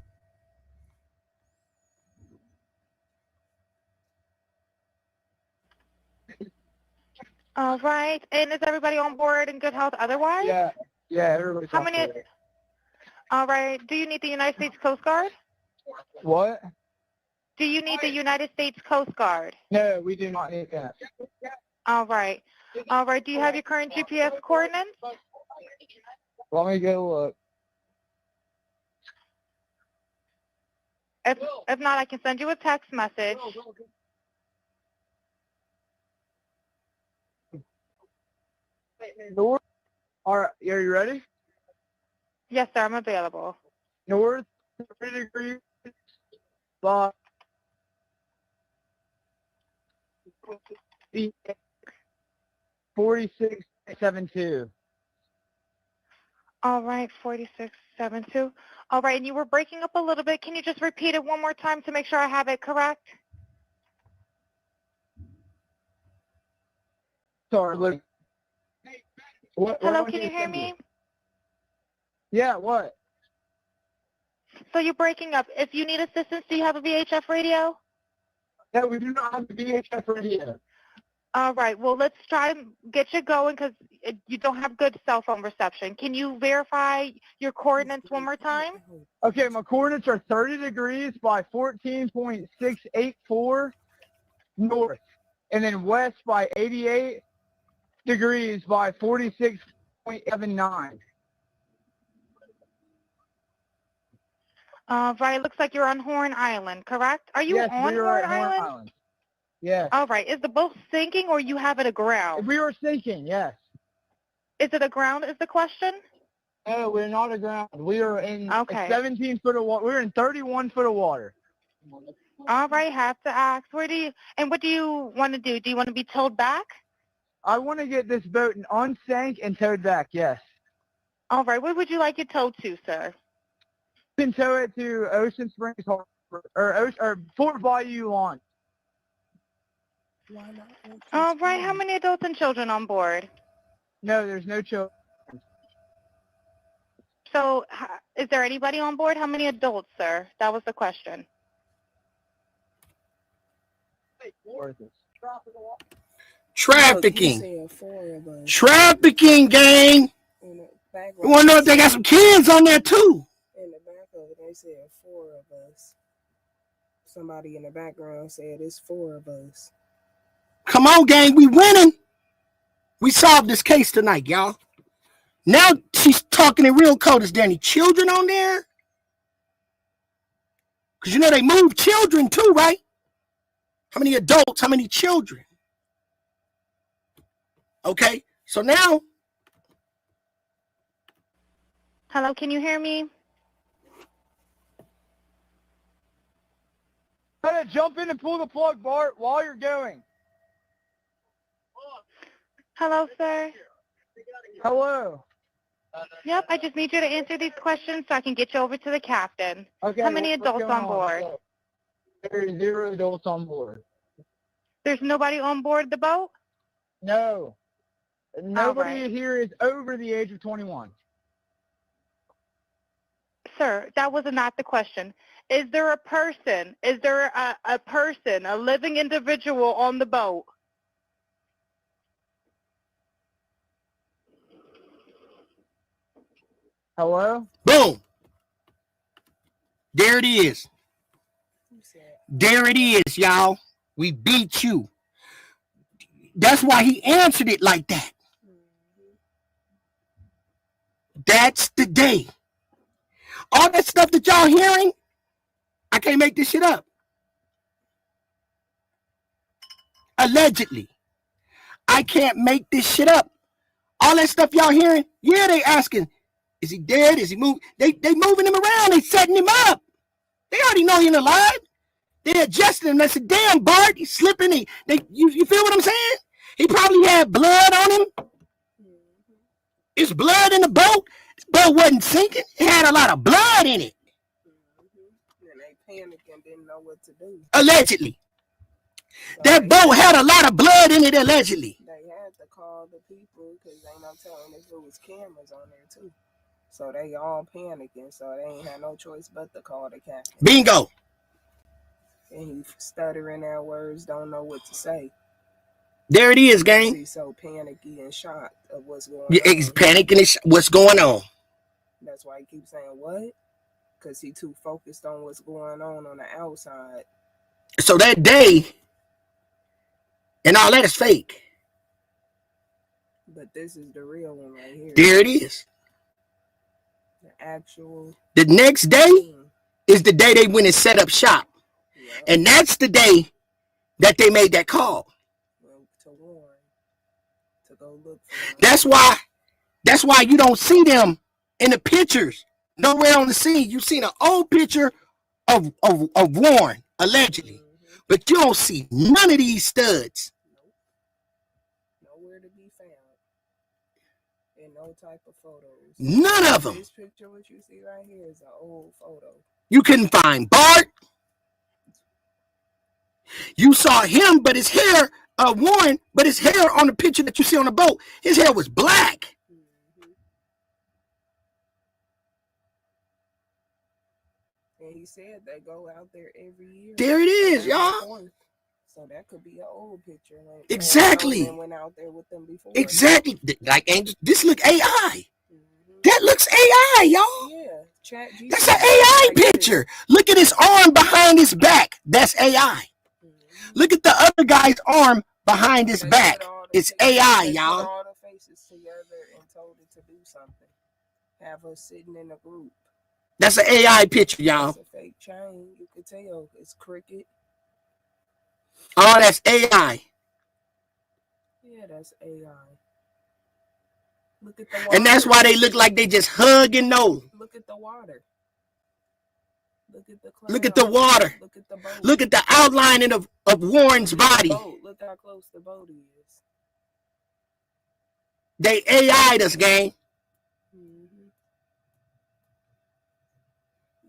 All right. And is everybody on board in good health otherwise? Yeah, everybody's How on many? board. All right. Do you need the United States Coast Guard? What? Do you need the United States Coast Guard? No, we do not need that. All right. All right. Do you have your current GPS coordinates? Let me go look. If not, I can send you a text message. North. All right, are you ready? Yes, sir. I'm available. North 30 degrees. By 4672. All right, 4672. All right, and you were breaking up a little bit. Can you just repeat it one more time to make sure I have it correct? Sorry, look. Hello, can you hear me? Yeah, what? So you're breaking up. If you need assistance, do you have a VHF radio? No, we do not have the VHF radio. All right, well, let's try and get you going because you don't have good cell phone reception. Can you verify your coordinates one more time? Okay, my coordinates are 30 degrees by 14.684 north, and then west by 88 degrees by 46.79. Right, looks like you're on Horn Island, correct? Are you Yes, on we are Horn at Horn Island? Island. Yes. All right, is the boat sinking or you have it aground? We were sinking, yes. Is it aground is the question? No, we're not aground. We are in Okay. 17 foot of water. We're in 31 foot of water. All right, have to ask. What do you want to do? Do you want to be towed back? I want to get this boat unsank and towed back, yes. All right, where would you like it towed to, sir? You can tow it to Ocean Springs Harbor, or Fort Bayou Launch. All right, how many adults and children on board? No, there's no children. So, is there anybody on board? How many adults, sir? That was the question. Trafficking. Trafficking, gang. You want to know if they got some kids on there, too? In the back of it, they said 4 of us. Somebody in the background said it's 4 of us. Come on, gang. We winning. We solved this case tonight, y'all. Now she's talking in real code. Is there any children on there? Because you know they moved children too, right? How many adults? How many children? Okay, so now. Hello, can you hear me? Gotta jump in and pull the plug, Bart, while you're going. Hello, sir. Hello. Yep, I just need you to answer these questions so I can get you over to the captain. Okay. How many what's adults going on board? There are 0 adults on board. There's nobody on board the boat? No. Nobody right. here is over the age of 21. sir, that was not the question. Is there a person? Is there a person, a living individual on the boat? Hello? Boom. There it is. There it is, y'all. We beat you. That's why he answered it like that. That's the day. All that stuff that y'all hearing, I can't make this shit up. Allegedly. I can't make this shit up. All that stuff y'all hearing, yeah, they asking, is he dead? Is he moving? They moving him around. They setting him up. They already know he's alive. They adjusting him. That's a damn Bart. He's slipping. You feel what I'm saying? He probably had blood on him. It's blood in the boat. The boat wasn't sinking. It had a lot of blood in it. And they panicked and didn't know what to do. Allegedly. That boat had a lot of blood in it, allegedly. They had to call the people because they not telling if it was cameras on there too. So they all panicking. So they ain't had no choice but to call the captain. Bingo. And he stuttering out words, don't know what to say. There it is, gang. He's so panicky and shocked of what's going on. He's panicking and what's going on. That's why he keeps saying what? Because he too focused on what's going on the outside. So that day, and all that is fake. But this is the real one right here. There it is. The actual. The next day is the day they went and set up shop. Yeah. And that's the day that they made that call. To warn. To go look for them. That's why you don't see them in the pictures. Nowhere on the scene. You've seen an old picture of Warren, allegedly. But you don't see none of these studs. Nowhere to be found. In no type of photos. None of them. This picture, what you see right here, is an old photo. You couldn't find Bart. You saw him, but his hair, Warren, but his hair on the picture that you see on the boat, his hair was black. And he said they go out there every year. There it is, y'all. So that could be an old picture. Like, exactly. Went out there with them before. Exactly. Like, this look AI. That looks AI, y'all. Yeah. That's an AI picture. Look at his arm behind his back. That's AI. Look at the other guy's arm behind his back. It's AI, y'all. Put all the faces together and told it to do something. Have us sitting in a group. That's an AI picture, y'all. It's a fake chain. You can tell it's crooked. Oh, that's AI. Yeah, that's AI. Look at the water. And that's why they look like they just hugging Nolan. Look at the water. Look at the clouds. Look at the water. Look at the boat. Look at the outlining of Warren's body. Look how close the boat is. They AI'd us, gang.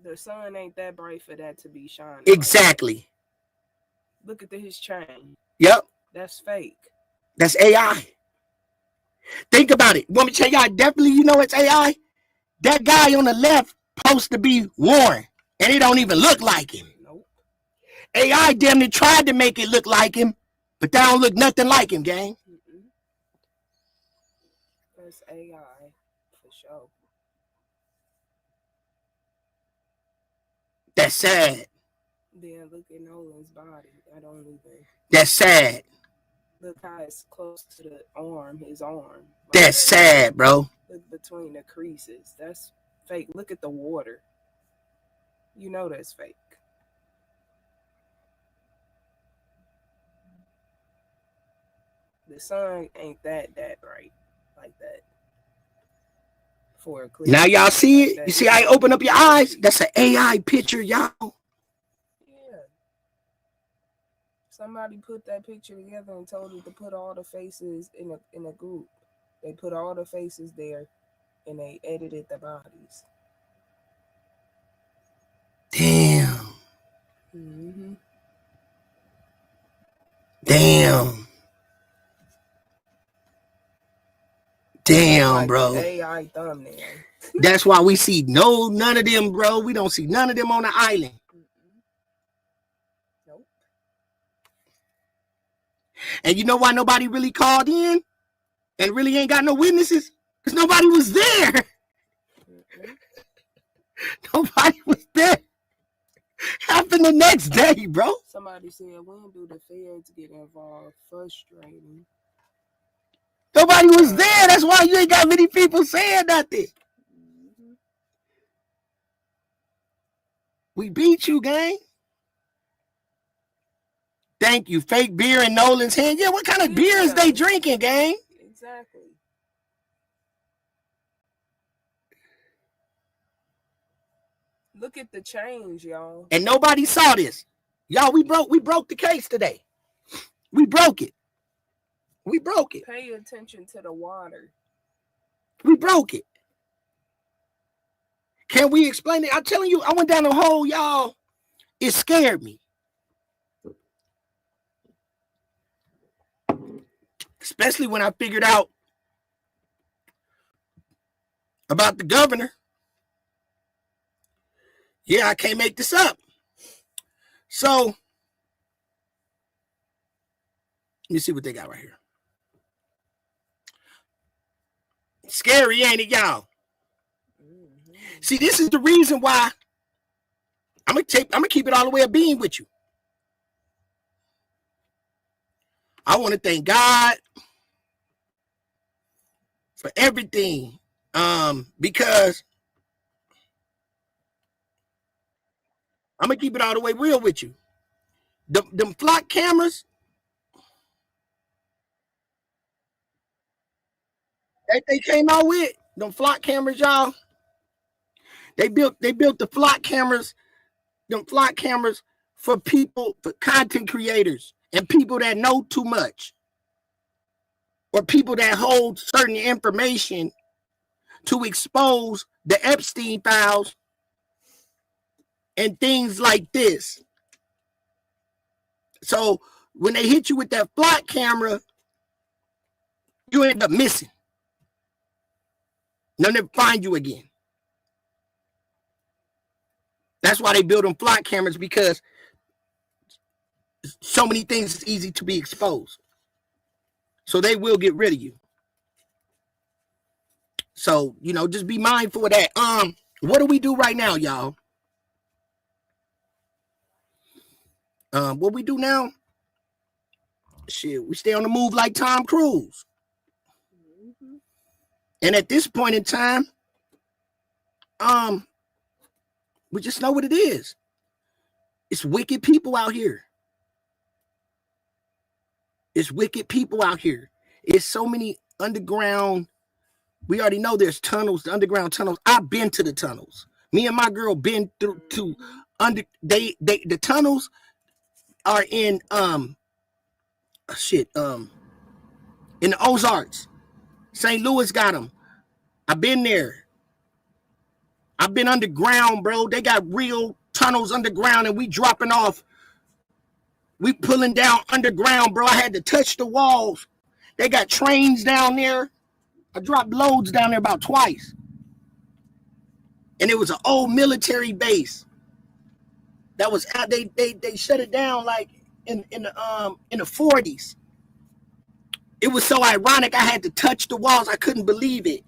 The sun ain't that bright for that to be shining. Exactly. Look at his chain. Yep. That's fake. That's AI. Think about it. Want me to tell y'all definitely you know it's AI? That guy on the left supposed to be Warren. And it don't even look like him. Nope. AI damn near tried to make it look like him, but that don't look nothing like him, gang. That's AI for sure. That's sad. Then look at Nolan's body. I don't even. That's sad. Look how it's close to the arm, his arm. Like, that's sad, bro. Look between the creases. That's fake. Look at the water. You know that's fake. The sun ain't that bright like that. For a clear now y'all see it? You see how I open up your eyes? That's an AI picture, y'all. Yeah. Somebody put that picture together and told it to put all the faces in a group. They put all the faces there and they edited the bodies. Damn. Damn. Damn, like bro. AI thumbnail. That's why we see none of them, bro. We don't see none of them on the island. Nope. And you know why nobody really called in and really ain't got no witnesses? Because nobody was there. Nobody was there. Happened the next day, bro. Somebody said, when do the feds get involved? Frustrating. Nobody was there. That's why you ain't got many people saying nothing. We beat you, gang. Thank you. Fake beer in Nolan's hand. Yeah, what kind of beer is they drinking, gang? Exactly. Look at the change, y'all. And nobody saw this. Y'all, we broke the case today. We broke it. We broke it. Pay attention to the water. We broke it. Can we explain it? I'm telling you, I went down the hole, y'all. It scared me. Especially when I figured out about the governor. Yeah, I can't make this up. So, let me see what they got right here. Scary, ain't it, y'all? See, this is the reason why I'm gonna keep it all the way a beam with you. I want to thank God for everything. Because I'm gonna keep it all the way real with you. Them flock cameras that they came out with, them flock cameras, y'all. They built the flock cameras, them flock cameras for people, for content creators and people that know too much, or people that hold certain information to expose the Epstein files and things like this. So when they hit you with that flock camera, you end up missing. They'll never find you again. That's why they build them flock cameras, because so many things is easy to be exposed. So they will get rid of you. So, you know, just be mindful of that. What do we do right now, y'all? What we do now? Shit, we stay on the move like Tom Cruise. And at this point in time, we just know what it is. It's wicked people out here. It's wicked people out here. It's so many underground. We already know there's tunnels, the underground tunnels. I've been to the tunnels. Me and my girl been through to the tunnels are in in the Ozarks. St. Louis got them. I've been there. I've been underground, bro. They got real tunnels underground, and we dropping off. We pulling down underground, bro. I had to touch the walls. They got trains down there. I dropped loads down there about twice. And it was an old military base. That was out. They shut it down like in the 40s. It was so ironic. I had to touch the walls. I couldn't believe it.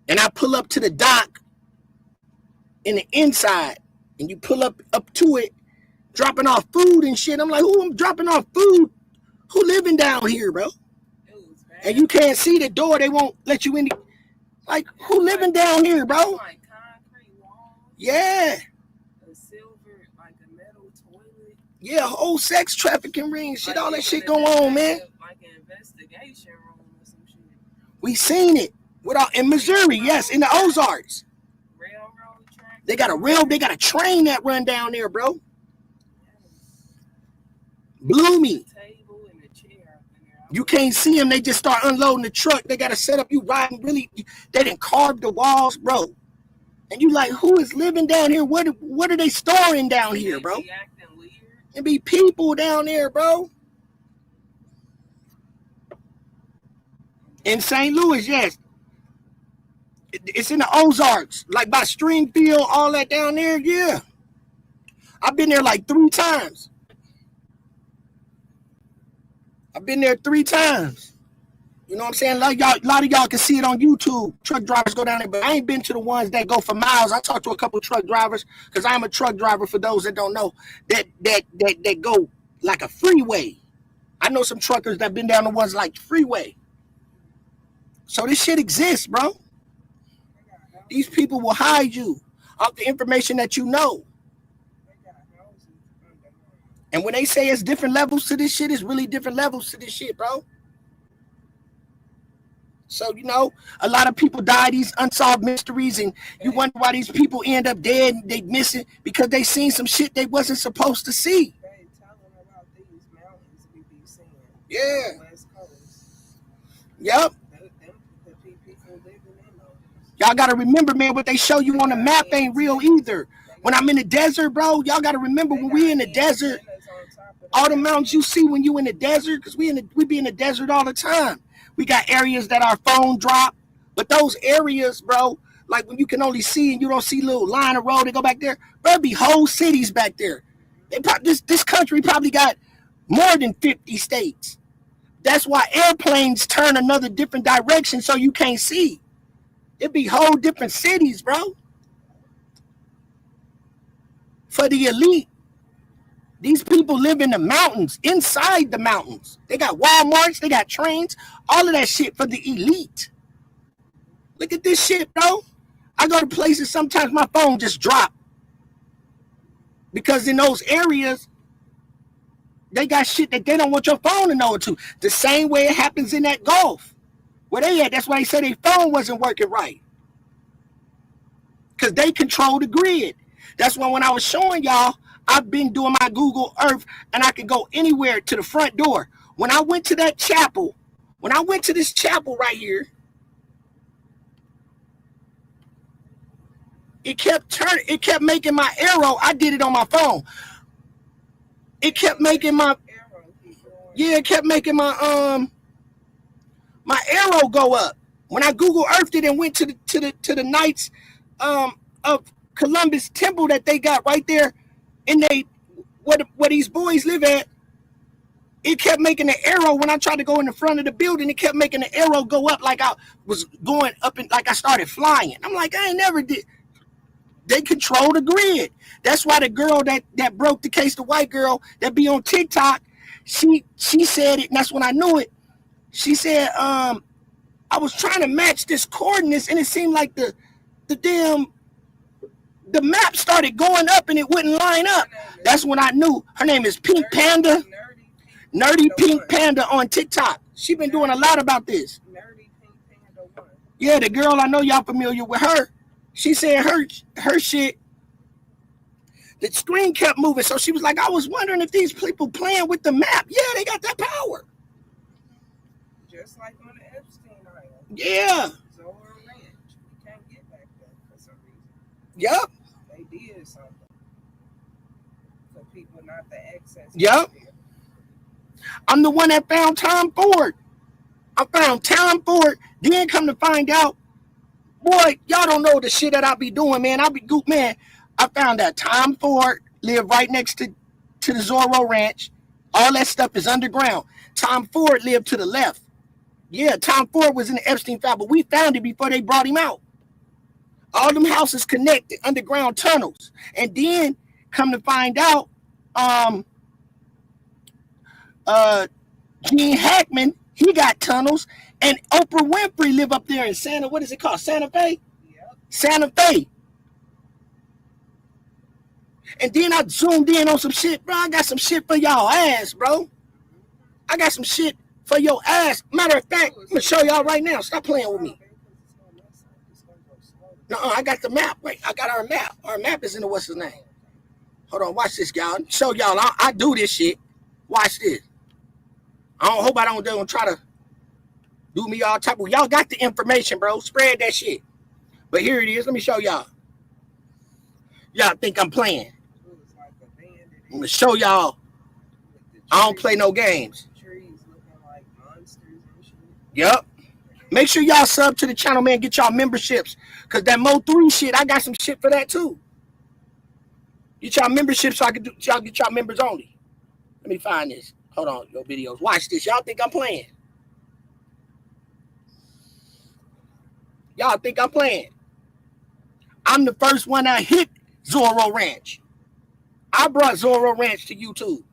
And I pull up to the dock in the inside, and you pull up to it, dropping off food and shit. I'm like, who am dropping off food? Who living down here, bro? And you can't see the door. They won't let you in. Like, who living down here, bro? Like concrete walls. Yeah. A silver, like a metal toilet. Yeah, whole sex trafficking ring, shit, all that shit going on, man. Like an investigation room or some shit. We seen it in Missouri, yes, in the Ozarks. Railroad track. They got a train that run down there, bro. Blew me. You can't see them. They just start unloading the truck. They got to set up you riding. Really, they didn't carve the walls, bro. And you like, who is living down here? What are they storing down here, bro? There be people down there, bro. In St. Louis, yes. It's in the Ozarks, like by Stringfield, all that down there. Yeah. I've been there like 3 times. I've been there 3 times. You know what I'm saying? A lot of y'all can see it on YouTube. Truck drivers go down there, but I ain't been to the ones that go for miles. I talked to a couple truck drivers because I'm a truck driver. For those that don't know, that go like a freeway. I know some truckers that been down the ones like freeway. So this shit exists, bro. These people will hide you off the information that you know. And when they say it's different levels to this shit, it's really different levels to this shit, bro. So, you know, a lot of people die, these unsolved mysteries, and you wonder why these people end up dead and they missing because they seen some shit they wasn't supposed to see. Yeah. Yep. Y'all got to remember, man, what they show you on the map ain't real either. When I'm in the desert, bro, y'all got to remember when we in the desert, all the mountains you see when you in the desert, because we be in the desert all the time. We got areas that our phone drop, but those areas, bro, like when you can only see and you don't see little line of road to go back there, there'll be whole cities back there. This country probably got more than 50 states. That's why airplanes turn another different direction so you can't see. It'd be whole different cities, bro. For the elite, these people live in the mountains, inside the mountains. They got Walmarts, they got trains, all of that shit for the elite. Look at this shit, bro. I go to places, sometimes my phone just drop. Because in those areas, they got shit that they don't want your phone to know it to. The same way it happens in that Gulf. Where they at, that's why they said their phone wasn't working right. Because they control the grid. That's why when I was showing y'all, I've been doing my Google Earth and I can go anywhere to the front door. When I went to that chapel, when I went to this chapel right here, it kept making my arrow. I did it on my phone. It kept making my my arrow go up. When I Google Earthed it and went to the Knights of Columbus temple that they got right there in where these boys live at, it kept making the arrow. When I tried to go in the front of the building, it kept making the arrow go up like I was going up and like I started flying. I'm like, I ain't never did. They control the grid. That's why the girl that broke the case, the white girl that be on TikTok, she said it, and that's when I knew it. She said, I was trying to match this coordinates, and it seemed like the map started going up and it wouldn't line up. That's when I knew. Her name is Pink Panda. Nerdy Pink Panda on TikTok. She been doing a lot about this. Yeah, the girl, I know y'all familiar with her. She said her shit, the screen kept moving. So she was like, I was wondering if these people playing with the map. Yeah, they got that power. Just like on the Epstein Island. Yeah. Zola Ranch. We can't get back there for some reason. Yep. They did something for people not to access. Yep. I'm the one that found Tom Ford. I found Tom Ford. Then come to find out, boy, y'all don't know the shit that I be doing, man. I found that Tom Ford lived right next to the Zorro Ranch. All that stuff is underground. Tom Ford lived to the left. Yeah, Tom Ford was in the Epstein file, but we found it before they brought him out. All them houses connected, underground tunnels. And then come to find out, Gene Hackman, he got tunnels, and Oprah Winfrey live up there in Santa Fe? Yep. Santa Fe. And then I zoomed in on some shit, bro. I got some shit for y'all ass, bro. I got some shit for your ass. Matter of fact, I'm gonna show y'all right now. Stop playing with me. No, I got the map. Wait, I got our map. Our map is in the what's his name? Hold on, watch this, y'all. Show y'all. I do this shit. Watch this. I hope I don't try to do me all type of. Y'all got the information, bro. Spread that shit. But here it is. Let me show y'all. Y'all think I'm playing? I'm gonna show y'all. I don't play no games. Yep. Make sure y'all sub to the channel, man. Get y'all memberships. Because that Mo3 shit, I got some shit for that too. Get y'all memberships so I can y'all get y'all members only. Let me find this. Hold on, your videos. Watch this. Y'all think I'm playing? Y'all think I'm playing? I'm the first one that hit Zorro Ranch. I brought Zorro Ranch to YouTube.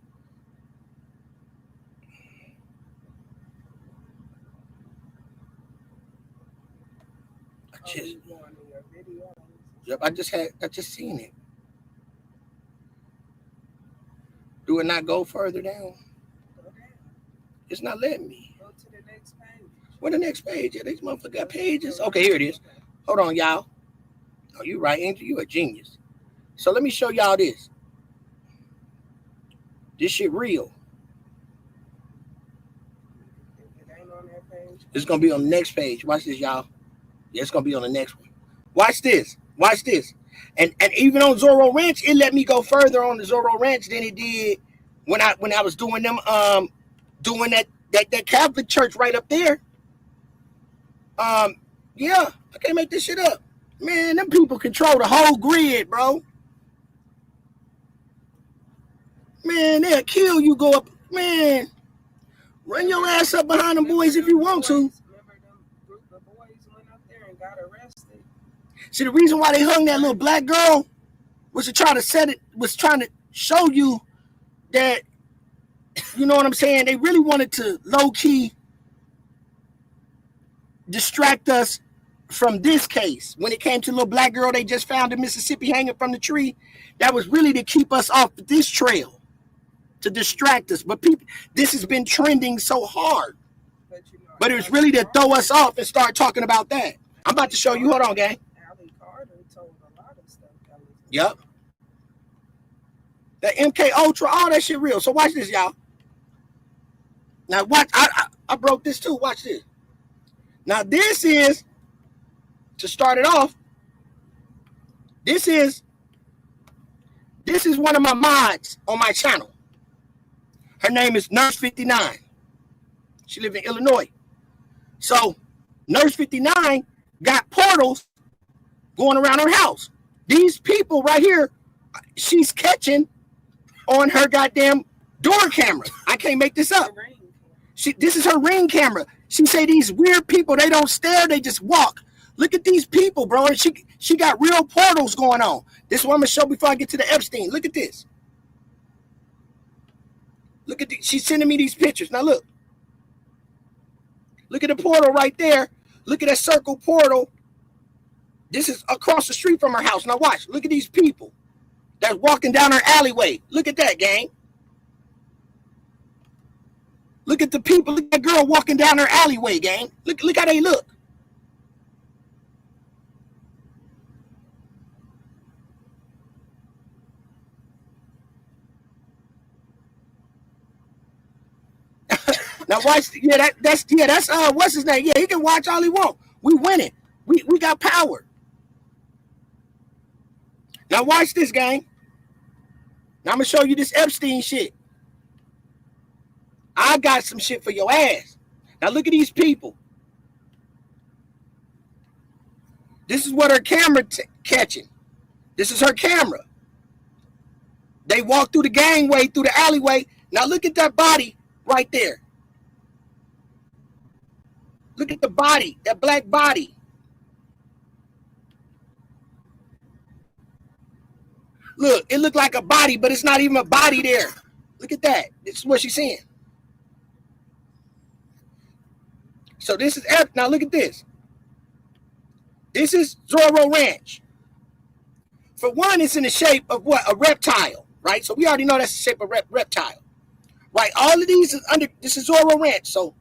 I just seen it. Do it not go further down? It's not letting me. Go to the next page. What the next page? Yeah, these motherfuckers got pages. Okay, here it is. Hold on, y'all. Oh, you right, Angel. You a genius. So let me show y'all this. This shit real. It's gonna be on the next page. Watch this, y'all. Yeah, it's gonna be on the next one. Watch this. Watch this. And even on Zorro Ranch, it let me go further on the Zorro Ranch than it did when I was doing them doing that Catholic church right up there. Yeah, I can't make this shit up. Man, them people control the whole grid, bro. Man, they'll kill you, go up. Man, run your ass up behind them boys if you want to. See, the reason why they hung that little black girl was to try to trying to show you that, you know what I'm saying? They really wanted to low-key distract us from this case. When it came to the little black girl they just found in Mississippi hanging from the tree, that was really to keep us off this trail, to distract us. But people, this has been trending so hard. But it was really to throw us off and start talking about that. I'm about to show you. Hold on, gang. Yep. That MK Ultra, all that shit real. So watch this, y'all. Now watch. I broke this too. Watch this. Now this is, to start it off, this is one of my mods on my channel. Her name is Nurse 59. She lives in Illinois. So Nurse 59 got portals going around her house. These people right here, she's catching on her goddamn door camera. I can't make this up. This is her Ring camera. She say these weird people, they don't stare, they just walk. Look at these people, bro. And she got real portals going on. This is what I'm gonna show before I get to the Epstein. Look at this. Look at she's sending me these pictures. Now look. Look at the portal right there. Look at that circle portal. This is across the street from her house. Now watch. Look at these people that's walking down her alleyway. Look at that, gang. Look at the people. Look at that girl walking down her alleyway, gang. Look how they look. Now watch. Yeah, that's what's his name? Yeah, he can watch all he want. We winning. We got power. Now watch this, gang. Now I'm gonna show you this Epstein shit. I got some shit for your ass. Now look at these people. This is what her camera catching. This is her camera. They walk through the gangway, through the alleyway. Now look at that body right there. Look at the body, that black body. Look, it looked like a body, but it's not even a body there. Look at that. This is what she's saying. So this is, now look at this. This is Zorro Ranch. For one, it's in the shape of what? A reptile, right? So we already know that's the shape of reptile, right? All of these is under, this is Zorro Ranch. So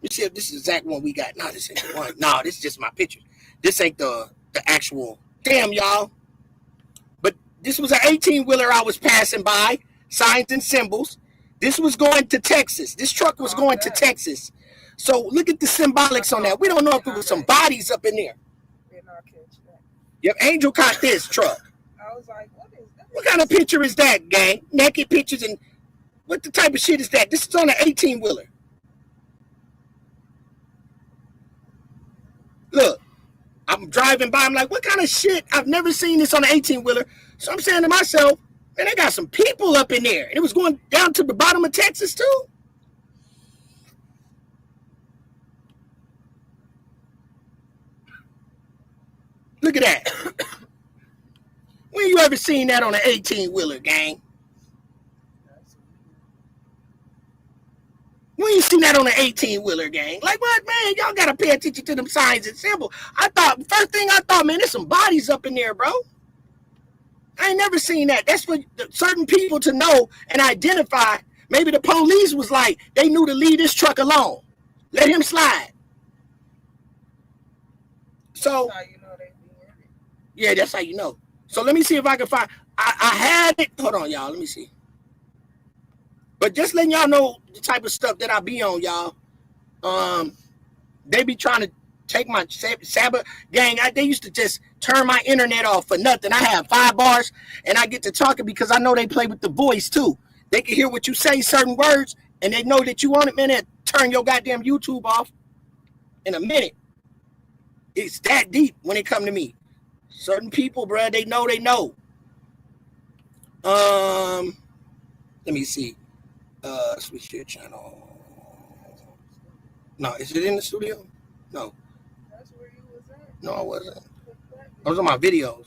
let's see if this is the exact one we got. No, this ain't the one. No, this is just my picture. This ain't the actual, damn y'all. This was an 18-wheeler I was passing by, signs and symbols. This was going to Texas. This truck was going to Texas. So look at the symbolics on that. We don't know if it was some bodies up in there. Yep, Angel caught this truck. I was like, what is that? What kind of picture is that, gang? Naked pictures and what the type of shit is that? This is on an 18-wheeler. Look, I'm driving by. I'm like, what kind of shit? I've never seen this on an 18-wheeler. So I'm saying to myself, man, they got some people up in there. And it was going down to the bottom of Texas, too. Look at that. When you ever seen that on an 18-wheeler, gang? When you seen that on an 18-wheeler, gang? Like, what, man? Y'all got to pay attention to them signs and symbols. First thing I thought, man, there's some bodies up in there, bro. I ain't never seen that. That's for certain people to know and identify. Maybe the police was like, they knew to leave this truck alone. Let him slide. So, yeah, that's how you know. So let me see if I can find. I had it. Hold on, y'all. Let me see. But just letting y'all know the type of stuff that I be on, y'all. They be trying to take my Sabbath gang. They used to just turn my internet off for nothing. I have 5 bars, and I get to talking because I know they play with the voice too. They can hear what you say, certain words, and they know that you want it, man. They turn your goddamn YouTube off in a minute. It's that deep when it come to me. Certain people, bro, they know. Let me see. Switch your channel. No, is it in the studio? No. That's where you was at. No, I wasn't. I was on my videos.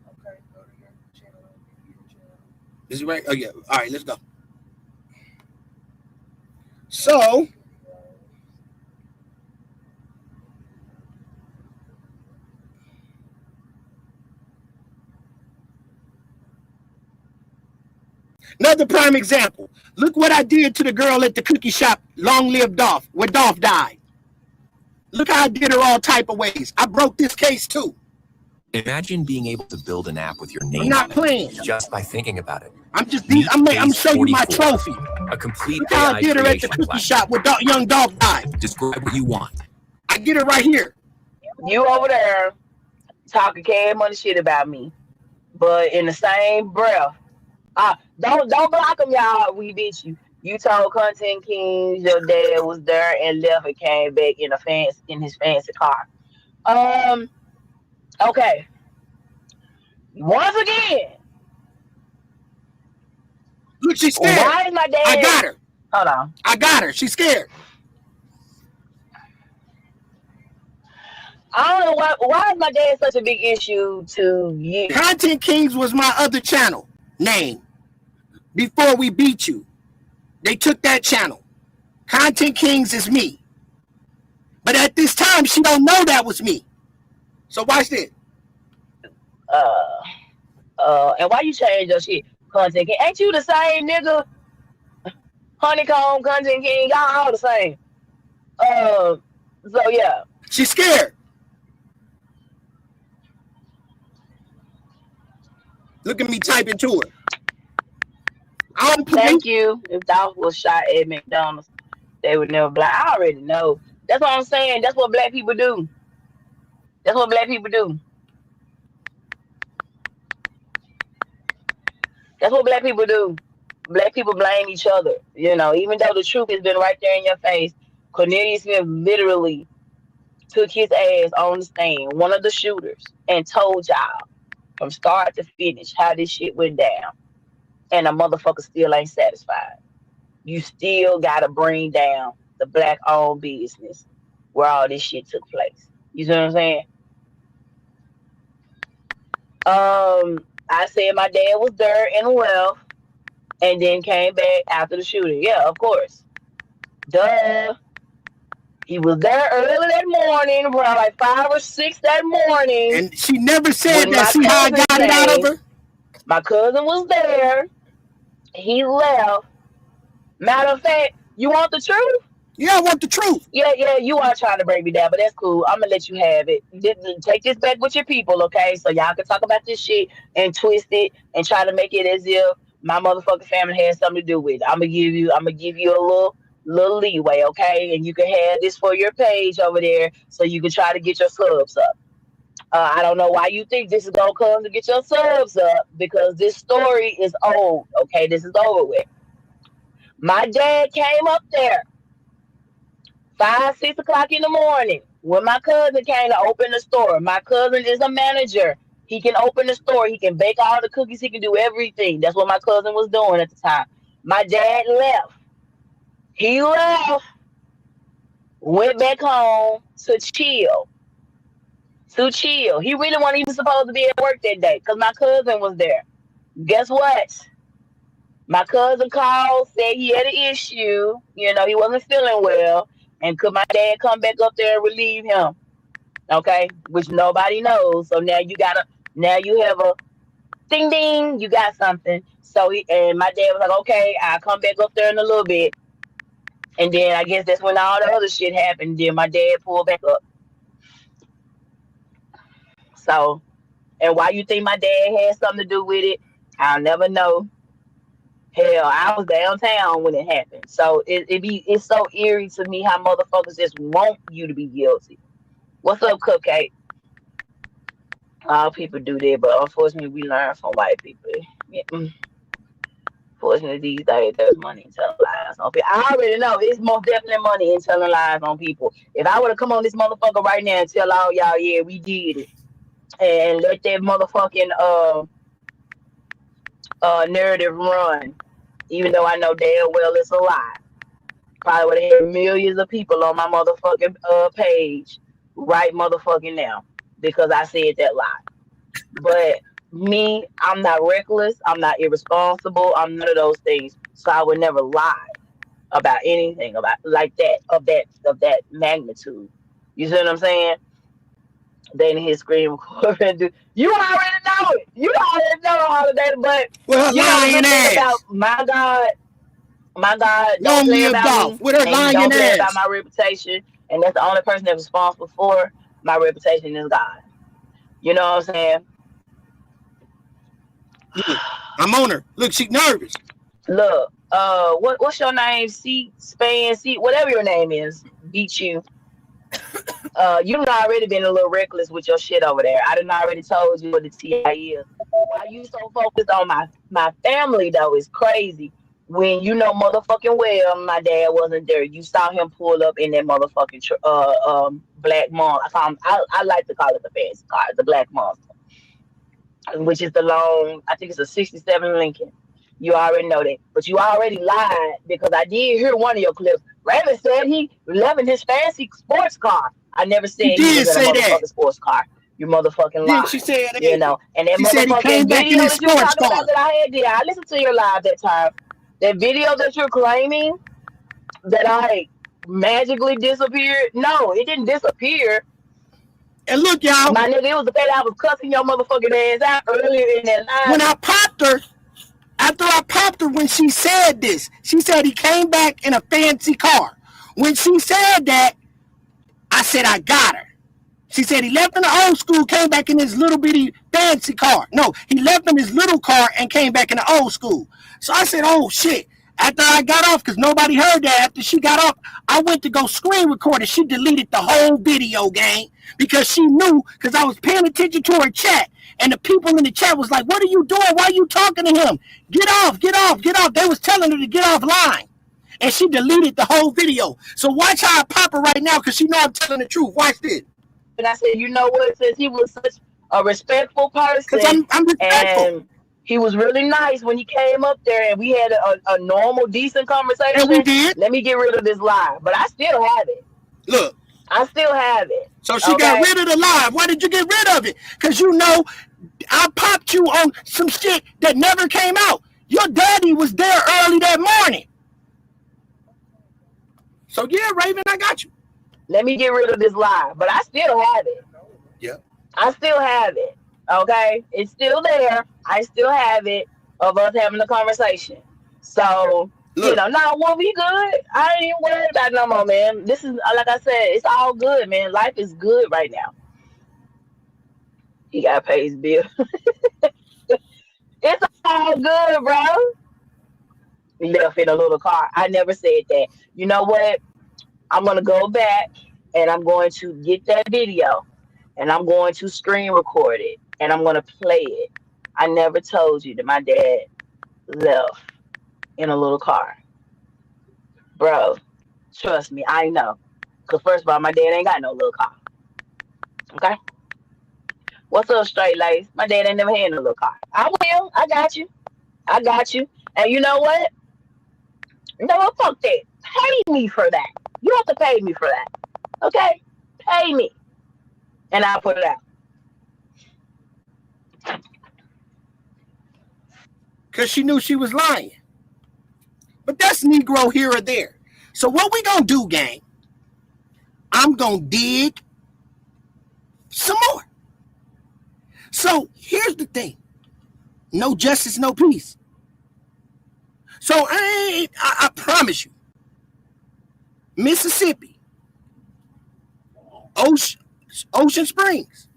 Okay, go to your channel. Is it right? Oh, yeah. All right, let's go. So, another prime example. Look what I did to the girl at the cookie shop, Long Live Dolph, where Dolph died. Look how I did her all type of ways. I broke this case too. Imagine being able to build an app with your name I'm not on playing. it just by thinking about it. I'm showing you my trophy. A complete Look how I AI did her at the creation cookie platform. shop where young Dolph died. Describe what you want. I get it right here. You over there talking cash money shit about me, but in the same breath, don't block them, y'all. We beat you. You told Content Kings your dad was there and left and came back in his fancy car. Okay. Once again. Look, she's scared. Why is my dad? I got her. Hold on. I got her. She's scared. I don't know why is my dad such a big issue to you? Content Kings was my other channel name before we beat you. They took that channel. Content Kings is me. But at this time, she don't know that was me. So watch this. And why you change your shit? Content King. Ain't you the same nigga? Honeycomb, Content King, y'all all the same. So yeah. She's scared. Look at me typing to her. Thank you. If Dolph was shot at McDonald's, they would never black. I already know. That's what I'm saying. That's what black people do. That's what black people do. That's what black people do. Black people blame each other. You know, even though the truth has been right there in your face, Cornelius Smith literally took his ass on the stand, one of the shooters, and told y'all from start to finish how this shit went down. And a motherfucker still ain't satisfied. You still gotta bring down the black-owned business where all this shit took place. You see what I'm saying? I said my dad was there and left and then came back after the shooting. Yeah, of course. Duh. He was there early that morning, around like 5 or 6 that morning. And she never said that. See how I got it out of her? My cousin was there. He left. Matter of fact, you want the truth? Yeah, I want the truth. Yeah, you are trying to break me down, but that's cool. I'm going to let you have it. Take this back with your people, okay? So y'all can talk about this shit and twist it and try to make it as if my motherfucking family has something to do with it. I'm gonna give you a little leeway, okay? And you can have this for your page over there so you can try to get your subs up. I don't know why you think this is gonna come to get your subs up, because this story is old, okay? This is over with. My dad came up there 5, 6 o'clock in the morning, when my cousin came to open the store. My cousin is a manager. He can open the store. He can bake all the cookies. He can do everything. That's what my cousin was doing at the time. My dad left. He left, went back home to chill. He really wasn't even supposed to be at work that day because my cousin was there. Guess what? My cousin called, said he had an issue. You know, he wasn't feeling well. And could my dad come back up there and relieve him? Okay, which nobody knows. So now you have a ding ding, you got something. So and my dad was like, okay, I'll come back up there in a little bit. And then I guess that's when all the other shit happened. Then my dad pulled back up. So, and why you think my dad had something to do with it, I'll never know. Hell, I was downtown when it happened. So it's so eerie to me how motherfuckers just want you to be guilty. What's up, Cupcake? All people do that, but unfortunately we learn from white people. Yeah. Fortunately these days there's money in telling lies on people. I already know it's most definitely money in telling lies on people. If I would have come on this motherfucker right now and tell all y'all, yeah, we did it, and let that motherfucking narrative run, even though I know damn well it's a lie, probably would have had millions of people on my motherfucking page right motherfucking now because I said that lie. But me, I'm not reckless, I'm not irresponsible, I'm none of those things. So I would never lie about anything about like that of that magnitude. You see what I'm saying? Then his screen recorder. You already know it. You already know all of that, but With her you know lying the thing ass. about my God, don't Long play live about Dolph me, with her and lying don't play ass. about my reputation. And that's the only person that's responsible for my reputation is God. You know what I'm saying? Look, I'm on her. Look, she nervous. Look, what's your name? Whatever your name is, beat you. You done already been a little reckless with your shit over there. I done already told you what the TI is. Why you so focused on my family though is crazy. When you know motherfucking well my dad wasn't there. You saw him pull up in that motherfucking black monster. I like to call it the fancy car, the black monster, which is the long. I think it's a '67 Lincoln. You already know that, but you already lied because I did hear one of your clips. Raymond said he left in his fancy sports car. I never said he was in a motherfucking sports car. You motherfucking lied. She said that. You know, and that she said he came motherfucking back in video his that you were sports talking car. about that I had did. I listened to your live that time. That video that you're claiming that I magically disappeared. No, it didn't disappear. And look, y'all. My nigga, it was the fact that I was cussing your motherfucking ass out earlier in that live. When I popped her, after I popped her, when she said this, she said he came back in a fancy car. When she said that, I said I got her. She said he left in the old school, came back in his little bitty fancy car. No, he left in his little car and came back in the old school. So I said, oh shit. After I got off, because nobody heard that, after she got off, I went to go screen record it. She deleted the whole video, gang, because she knew, because I was paying attention to her chat. And the people in the chat was like, what are you doing? Why are you talking to him? Get off, get off, get off. They was telling her to get offline. And she deleted the whole video. So watch how I pop her right now, because she know I'm telling the truth. Watch this. And I said, you know what? Since he was such a respectful person, I'm respectful. And he was really nice when he came up there, and we had a normal, decent conversation. And we did. Let me get rid of this lie, but I still have it. Look, I still have it. So she got rid of the lie. Why did you get rid of it? Because you know, I popped you on some shit that never came out. Your daddy was there early that morning. So yeah, Raven, I got you. Let me get rid of this lie, but I still have it. Yeah. I still have it. Okay? It's still there. I still have it of us having a conversation. So, look, you know, no, we'll be good. I ain't even worried about it no more, man. This is, like I said, it's all good, man. Life is good right now. He got to pay his bill. It's all good, bro. He left in a little car. I never said that. You know what? I'm going to go back and I'm going to get that video and I'm going to screen record it and I'm going to play it. I never told you that my dad left in a little car. Bro, trust me, I know. Because first of all, my dad ain't got no little car. Okay? What's up, straight lace? My dad ain't never had no little car. I will. I got you. I got you. And you know what? No, fuck that. Pay me for that. You have to pay me for that. Okay? Pay me. And I'll put it out. Because she knew she was lying. But that's Negro here or there. So what we gonna do, gang? I'm gonna dig some more. So here's the thing. No justice, no peace. So I promise you, Mississippi, Ocean Springs.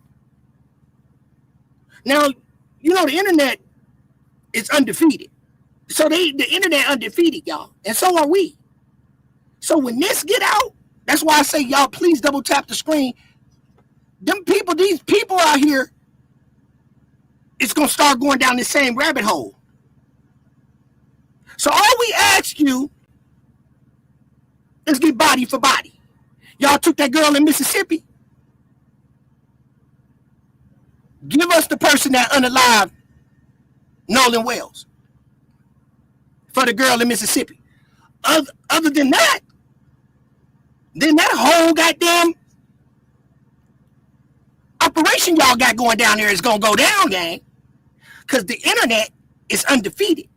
Now, you know the internet is undefeated. So the internet undefeated, y'all. And so are we. So when this get out, that's why I say, y'all, please double tap the screen. These people out here, it's going to start going down the same rabbit hole. So all we ask you is get body for body. Y'all took that girl in Mississippi. Give us the person that unalived Nolan Wells for the girl in Mississippi. Other than that, then that whole goddamn operation y'all got going down there is going to go down, gang. Because the internet is undefeated.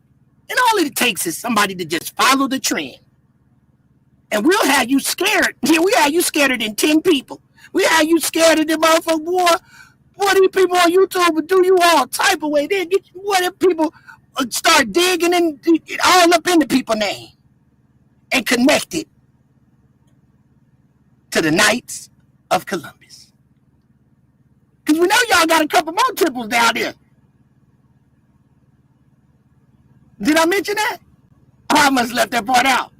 And all it takes is somebody to just follow the trend. And we'll have you scared. Yeah, we have you scared than 10 people. We have you scared of the motherfucker war. What these people on YouTube will do you all type of way. Then what if people start digging and all up into people's name and connect it to the Knights of Columbus? Because we know y'all got a couple more temples down there. Did I mention that? Oh, I must have left that part out.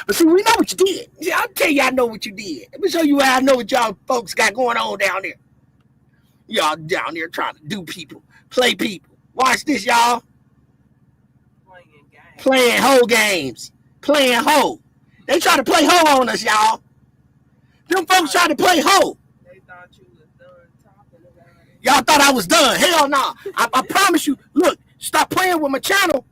But see, we know what you did. See, I'll tell you I know what you did. Let me show you how I know what y'all folks got going on down there. Y'all down there trying to do people, play people. Watch this, y'all. Playing hoe games. Playing hoe. They try to play hoe on us, y'all. Them folks try to play hoe. They thought you was done talking about it. Y'all thought I was done. Hell no. I promise you. Look, stop playing with my channel.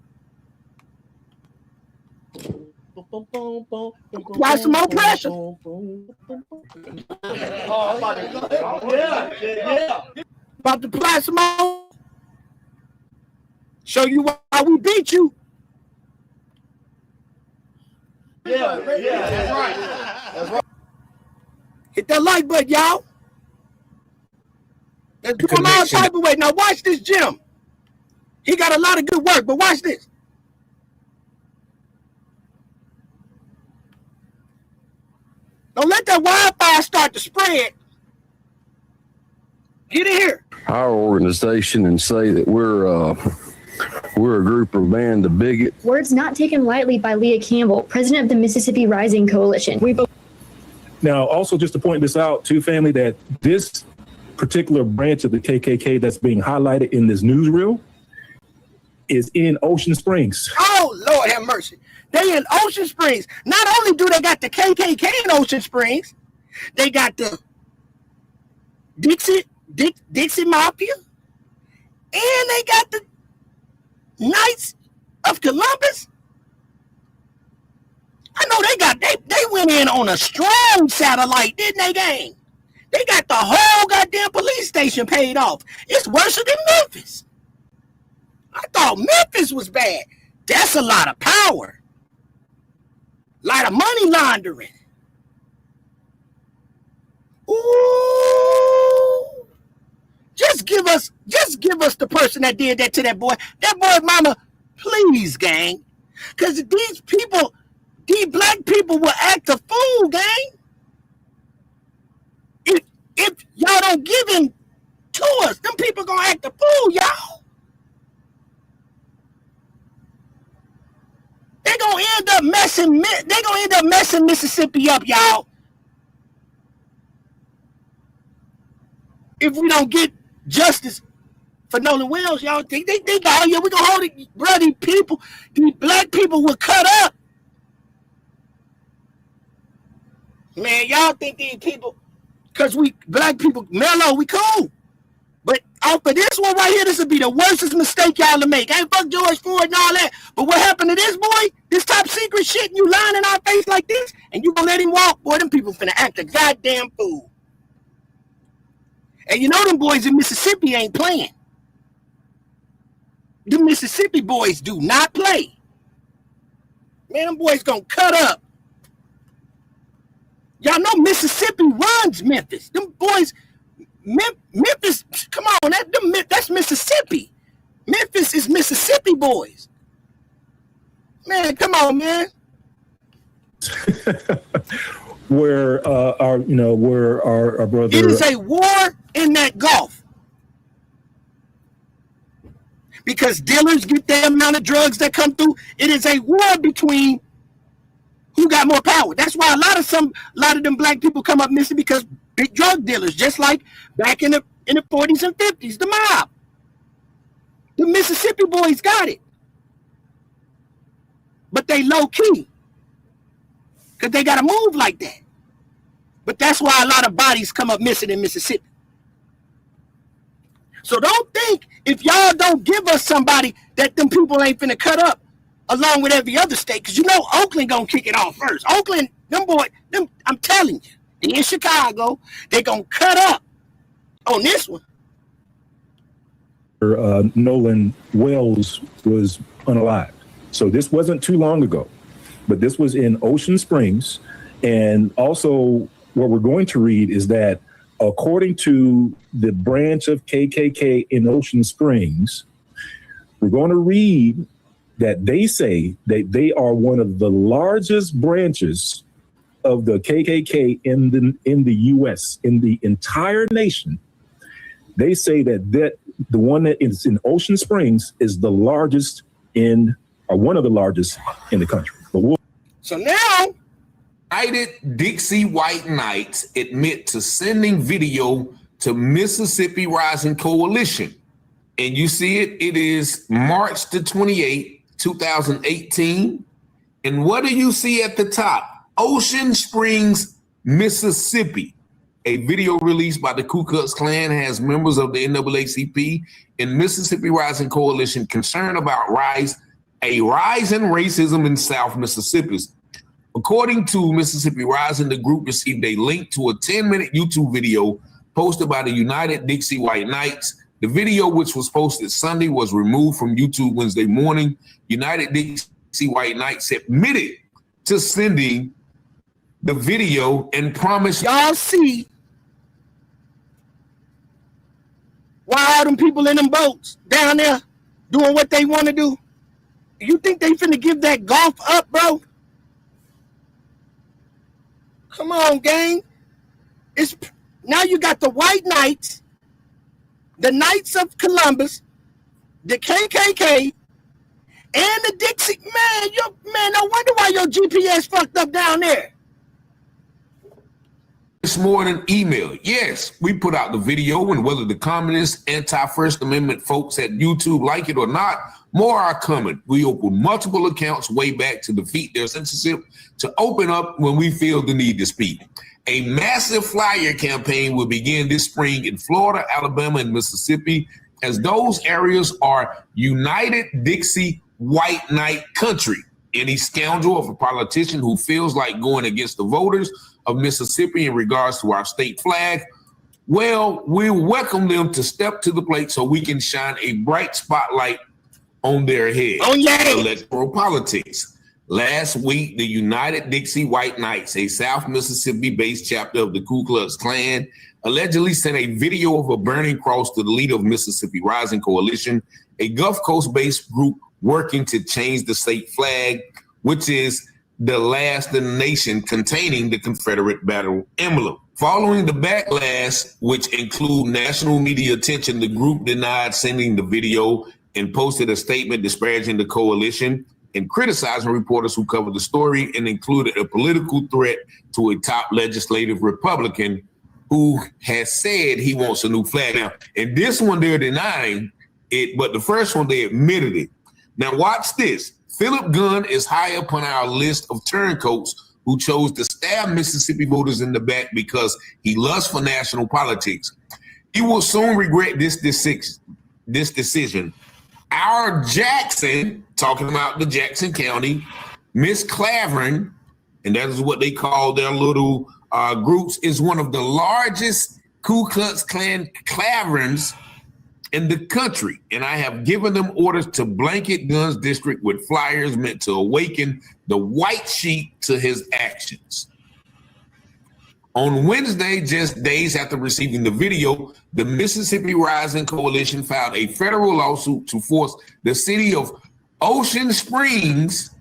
Apply some more pressure. About to apply some more. Show you why we beat you. Yeah, that's right. That's right. Hit that like button, y'all. Let's do them all type of way. Now watch this, Jim. He got a lot of good work, but watch this. Don't let that Wi-Fi start to spread. Get in here. Our organization and say that we're a group of band of bigots. Words not taken lightly by Leah Campbell, president of the Mississippi Rising Coalition. Now, also just to point this out to family that this particular branch of the KKK that's being highlighted in this newsreel is in Ocean Springs. Oh, Lord have mercy. They in Ocean Springs. Not only do they got the KKK in Ocean Springs, they got the Dixie Mafia, and they got the Knights of Columbus. I know they went in on a strong satellite, didn't they, gang? They got the whole goddamn police station paid off. It's worse than Memphis. I thought Memphis was bad. That's a lot of power. A lot of money laundering. Ooh. Just give us the person that did that to that boy. That boy's mama, please, gang. Because these black people will act a fool, gang. If y'all don't give in to us, them people gonna act a fool, y'all. They gonna end up messing Mississippi up, y'all. If we don't get justice for Nolan Wells, y'all, they got, oh yeah, we gonna hold it, bro. These people, these black people will cut up. Man, y'all think these people, because we black people, mellow, we cool. But off of this one right here, this would be the worstest mistake y'all to make. I ain't fuck George Floyd and all that. But what happened to this boy, this top secret shit, and you lying in our face like this, and you gonna let him walk? Boy, them people finna act a goddamn fool. And you know them boys in Mississippi ain't playing. The Mississippi boys do not play. Man, them boys gonna cut up. Y'all know Mississippi runs Memphis. Them boys, Memphis, come on, that's Mississippi. Memphis is Mississippi boys. Man, come on, man. Where our brother. It is a war in that Gulf. Because dealers get the amount of drugs that come through. It is a war between who got more power. That's why a lot of them black people come up missing, because big drug dealers, just like back in the 40s and 50s, the mob. The Mississippi boys got it. But they low key. Because they got to move like that. But that's why a lot of bodies come up missing in Mississippi. So don't think if y'all don't give us somebody that them people ain't finna cut up along with every other state. Because you know Oakland gonna kick it off first. Oakland, I'm telling you, they in Chicago, they gonna cut up on this one. Nolan Wells was unalived. So this wasn't too long ago, but this was in Ocean Springs. And also what we're going to read is that according to the branch of KKK in Ocean Springs, we're going to read that they say that they are one of the largest branches of the KKK in the U.S., in the entire nation. They say that the one that is in Ocean Springs is the largest one of the largest in the country. So now, United Dixie White Knights admit to sending video to Mississippi Rising Coalition. And you see it is March the 28th, 2018. And what do you see at the top? Ocean Springs, Mississippi. A video released by the Ku Klux Klan has members of the NAACP and Mississippi Rising Coalition concerned about a rise in racism in South Mississippi. According to Mississippi Rising, the group received a link to a 10-minute YouTube video posted by the United Dixie White Knights. The video, which was posted Sunday, was removed from YouTube Wednesday morning. United Dixie White Knights admitted to sending the video and promised. Y'all see why all them people in them boats down there doing what they want to do? You think they finna give that golf up, bro? Come on, gang. Now you got the White Knights, the Knights of Columbus, the KKK, and the Dixie. Man, no wonder why your GPS fucked up down there. It's more than email. Yes, we put out the video, and whether the communist, anti-First Amendment folks at YouTube like it or not, more are coming. We open multiple accounts way back to defeat their censorship, to open up when we feel the need to speak. A massive flyer campaign will begin this spring in Florida, Alabama, and Mississippi, as those areas are United Dixie White Knight country. Any scoundrel of a politician who feels like going against the voters of Mississippi in regards to our state flag, well, we welcome them to step to the plate so we can shine a bright spotlight on their head. Oh, yeah. Electoral politics. Last week, the United Dixie White Knights, a South Mississippi-based chapter of the Ku Klux Klan, allegedly sent a video of a burning cross to the leader of Mississippi Rising Coalition, a Gulf Coast-based group working to change the state flag, which is the last in the nation containing the Confederate battle emblem. Following the backlash, which include national media attention, the group denied sending the video and posted a statement disparaging the coalition and criticizing reporters who covered the story, and included a political threat to a top legislative Republican who has said he wants a new flag. Now, and this one they're denying it, but the first one they admitted it. Now watch this. Philip Gunn is high up on our list of turncoats who chose to stab Mississippi voters in the back because he lusts for national politics. He will soon regret this decision. Our Jackson, talking about the Jackson County, Miss Clavering, and that is what they call their little groups, is one of the largest Ku Klux Klan Claverings in the country. And I have given them orders to blanket Guns District with flyers meant to awaken the white sheep to his actions. On Wednesday, just days after receiving the video, the Mississippi Rising Coalition filed a federal lawsuit to force the city of Ocean Springs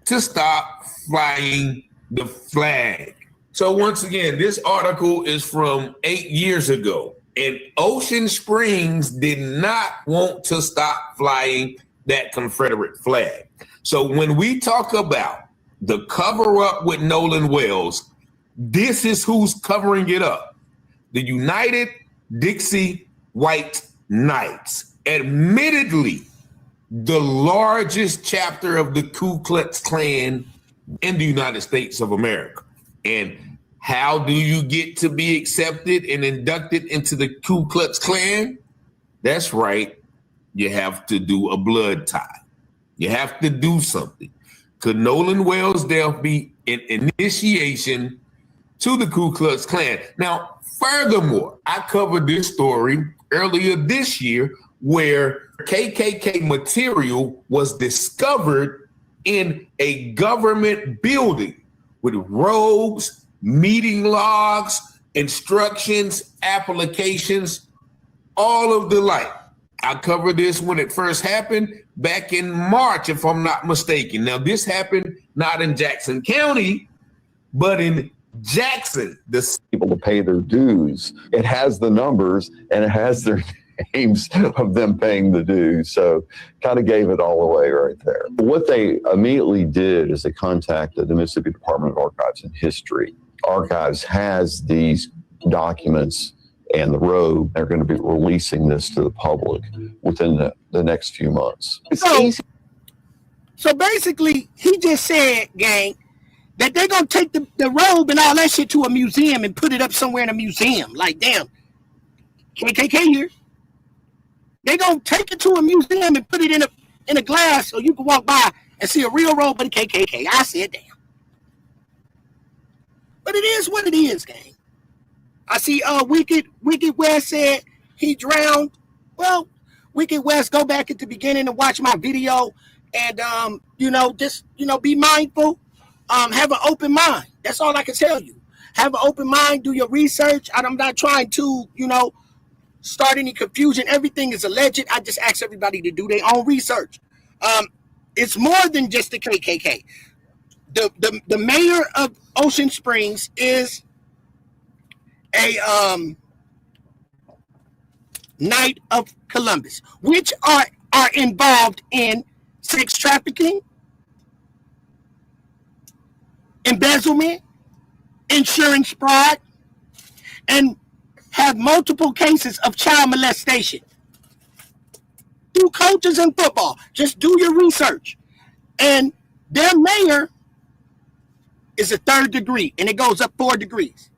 to stop flying the flag. So once again, this article is from 8 years ago, and Ocean Springs did not want to stop flying that Confederate flag. So when we talk about the cover up with Nolan Wells, this is who's covering it up. The United Dixie White Knights, admittedly the largest chapter of the Ku Klux Klan in the United States of America. And how do you get to be accepted and inducted into the Ku Klux Klan? That's right. You have to do a blood tie. You have to do something. Could Nolan Wells' death be an initiation to the Ku Klux Klan? Now, furthermore, I covered this story earlier this year where KKK material was discovered in a government building with robes, meeting logs, instructions, applications, all of the like. I covered this when it first happened back in March, if I'm not mistaken. Now, this happened not in Jackson County, but in Jackson, the people to pay their dues. It has the numbers and it has their names of them paying the dues. So kind of gave it all away right there. What they immediately did is they contacted the Mississippi Department of Archives and History. Archives has these documents and the robe. They're going to be releasing this to the public within the next few months. So basically, he just said, gang, that they're going to take the robe and all that shit to a museum and put it up somewhere in a museum. Like, damn, KKK here. They're going to take it to a museum and put it in a glass so you can walk by and see a real robe of the KKK. I said, damn. But it is what it is, gang. I see Wicked West said he drowned. Well, Wicked West, go back at the beginning and watch my video and, just be mindful. Have an open mind. That's all I can tell you. Have an open mind. Do your research. I'm not trying to, start any confusion. Everything is alleged. I just ask everybody to do their own research. It's more than just the KKK. The mayor of Ocean Springs is a Knight of Columbus, which are involved in sex trafficking, embezzlement, insurance fraud, and have multiple cases of child molestation. Do coaches in football. Just do your research. And their mayor is a 3rd degree, and it goes up 4 degrees.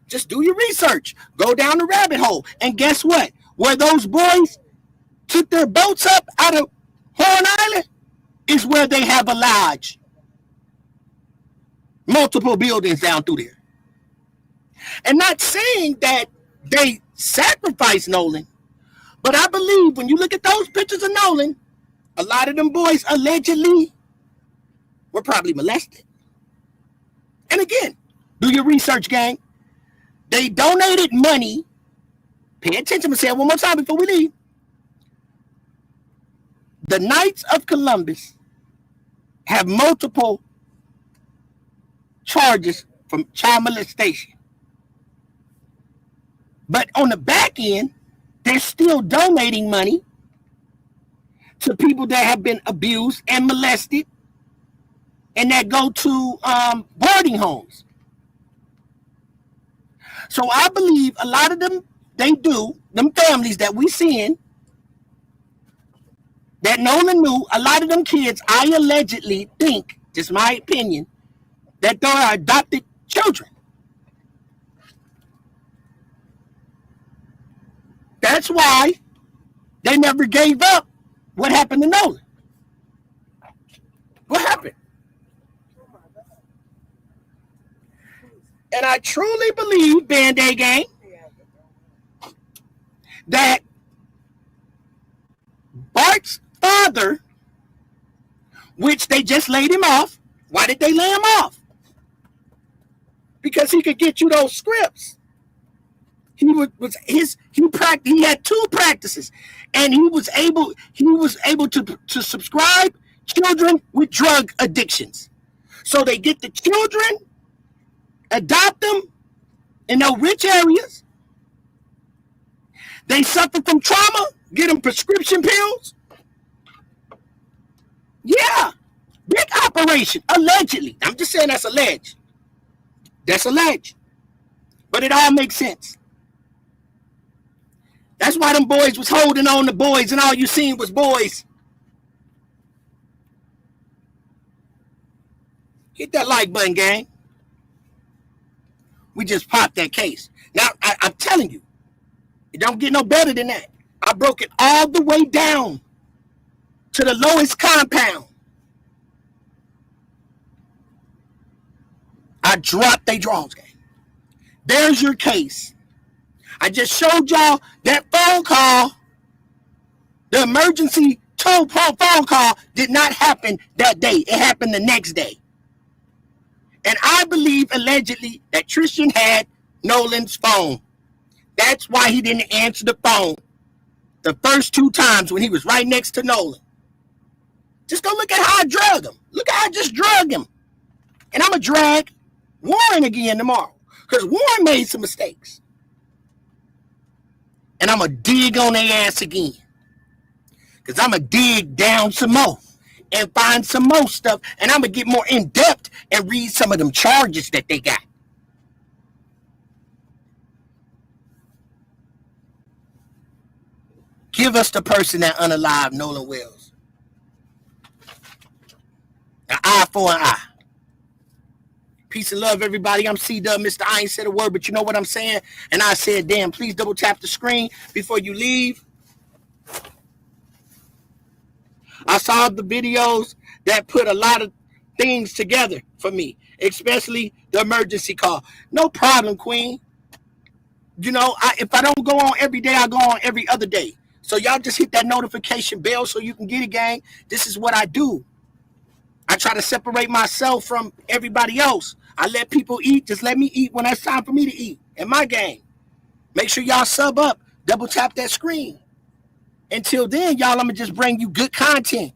Just do your research. Go down the rabbit hole. And guess what? Where those boys took their boats up out of Horn Island is where they have a lodge. Multiple buildings down through there. And not saying that they sacrificed Nolan, but I believe when you look at those pictures of Nolan, a lot of them boys allegedly were probably molested. And again, do your research, gang. They donated money. Pay attention. I'm going to say it one more time before we leave. The Knights of Columbus have multiple charges from child molestation. But on the back end, they're still donating money to people that have been abused and molested and that go to boarding homes. So I believe a lot of them, them families that we seeing, that Nolan knew, a lot of them kids, I allegedly think, just my opinion, that they are adopted children. That's why they never gave up what happened to Nolan. What happened? And I truly believe, Band-Aid Gang, that Bart's father, which they just laid him off. Why did they lay him off? Because he could get you those scripts. He had 2 practices, and he was able to subscribe children with drug addictions. So they get the children, adopt them in those rich areas. They suffer from trauma, get them prescription pills. Yeah, big operation, allegedly. I'm just saying that's alleged. That's alleged. But it all makes sense. That's why them boys was holding on to boys and all you seen was boys. Hit that like button, gang. We just popped that case. Now, I'm telling you, it don't get no better than that. I broke it all the way down to the lowest compound. I dropped they draws, gang. There's your case. I just showed y'all that phone call. The emergency phone call did not happen that day. It happened the next day. And I believe allegedly that Tristan had Nolan's phone. That's why he didn't answer the phone the first 2 times when he was right next to Nolan. Just go look at how I drug him. Look at how I just drug him. And I'm going to drag Warren again tomorrow. Because Warren made some mistakes. And I'm going to dig on their ass again. Because I'm going to dig down some more. And find some more stuff. And I'm going to get more in depth and read some of them charges that they got. Give us the person that unalived Nolan Wells. An eye for an eye. Peace and love, everybody. I'm C-Dub, Mr. I ain't said a word, but you know what I'm saying? And I said, damn, please double tap the screen before you leave. I saw the videos that put a lot of things together for me, especially the emergency call. No problem, Queen. You know, if I don't go on every day, I go on every other day. So y'all just hit that notification bell so you can get it, gang. This is what I do. I try to separate myself from everybody else. I let people eat. Just let me eat when it's time for me to eat in my game. Make sure y'all sub up. Double tap that screen. Until then, y'all, I'm going to just bring you good content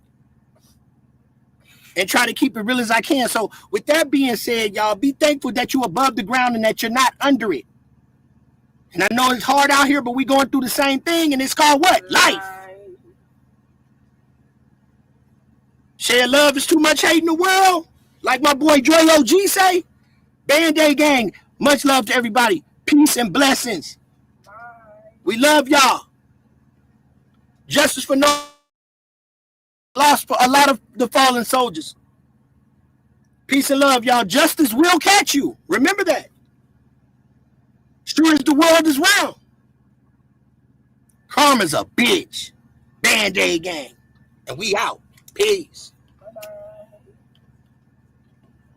and try to keep it real as I can. So with that being said, y'all, be thankful that you're above the ground and that you're not under it. And I know it's hard out here, but we're going through the same thing, and it's called what? Life. Share love is too much hate in the world. Like my boy Dre OG say. Band-Aid Gang, much love to everybody. Peace and blessings. We love y'all. Justice for no loss for a lot of the fallen soldiers. Peace and love, y'all. Justice will catch you. Remember that. Sure as the world is round. Karma's a bitch. Band-Aid Gang. And we out. Peace.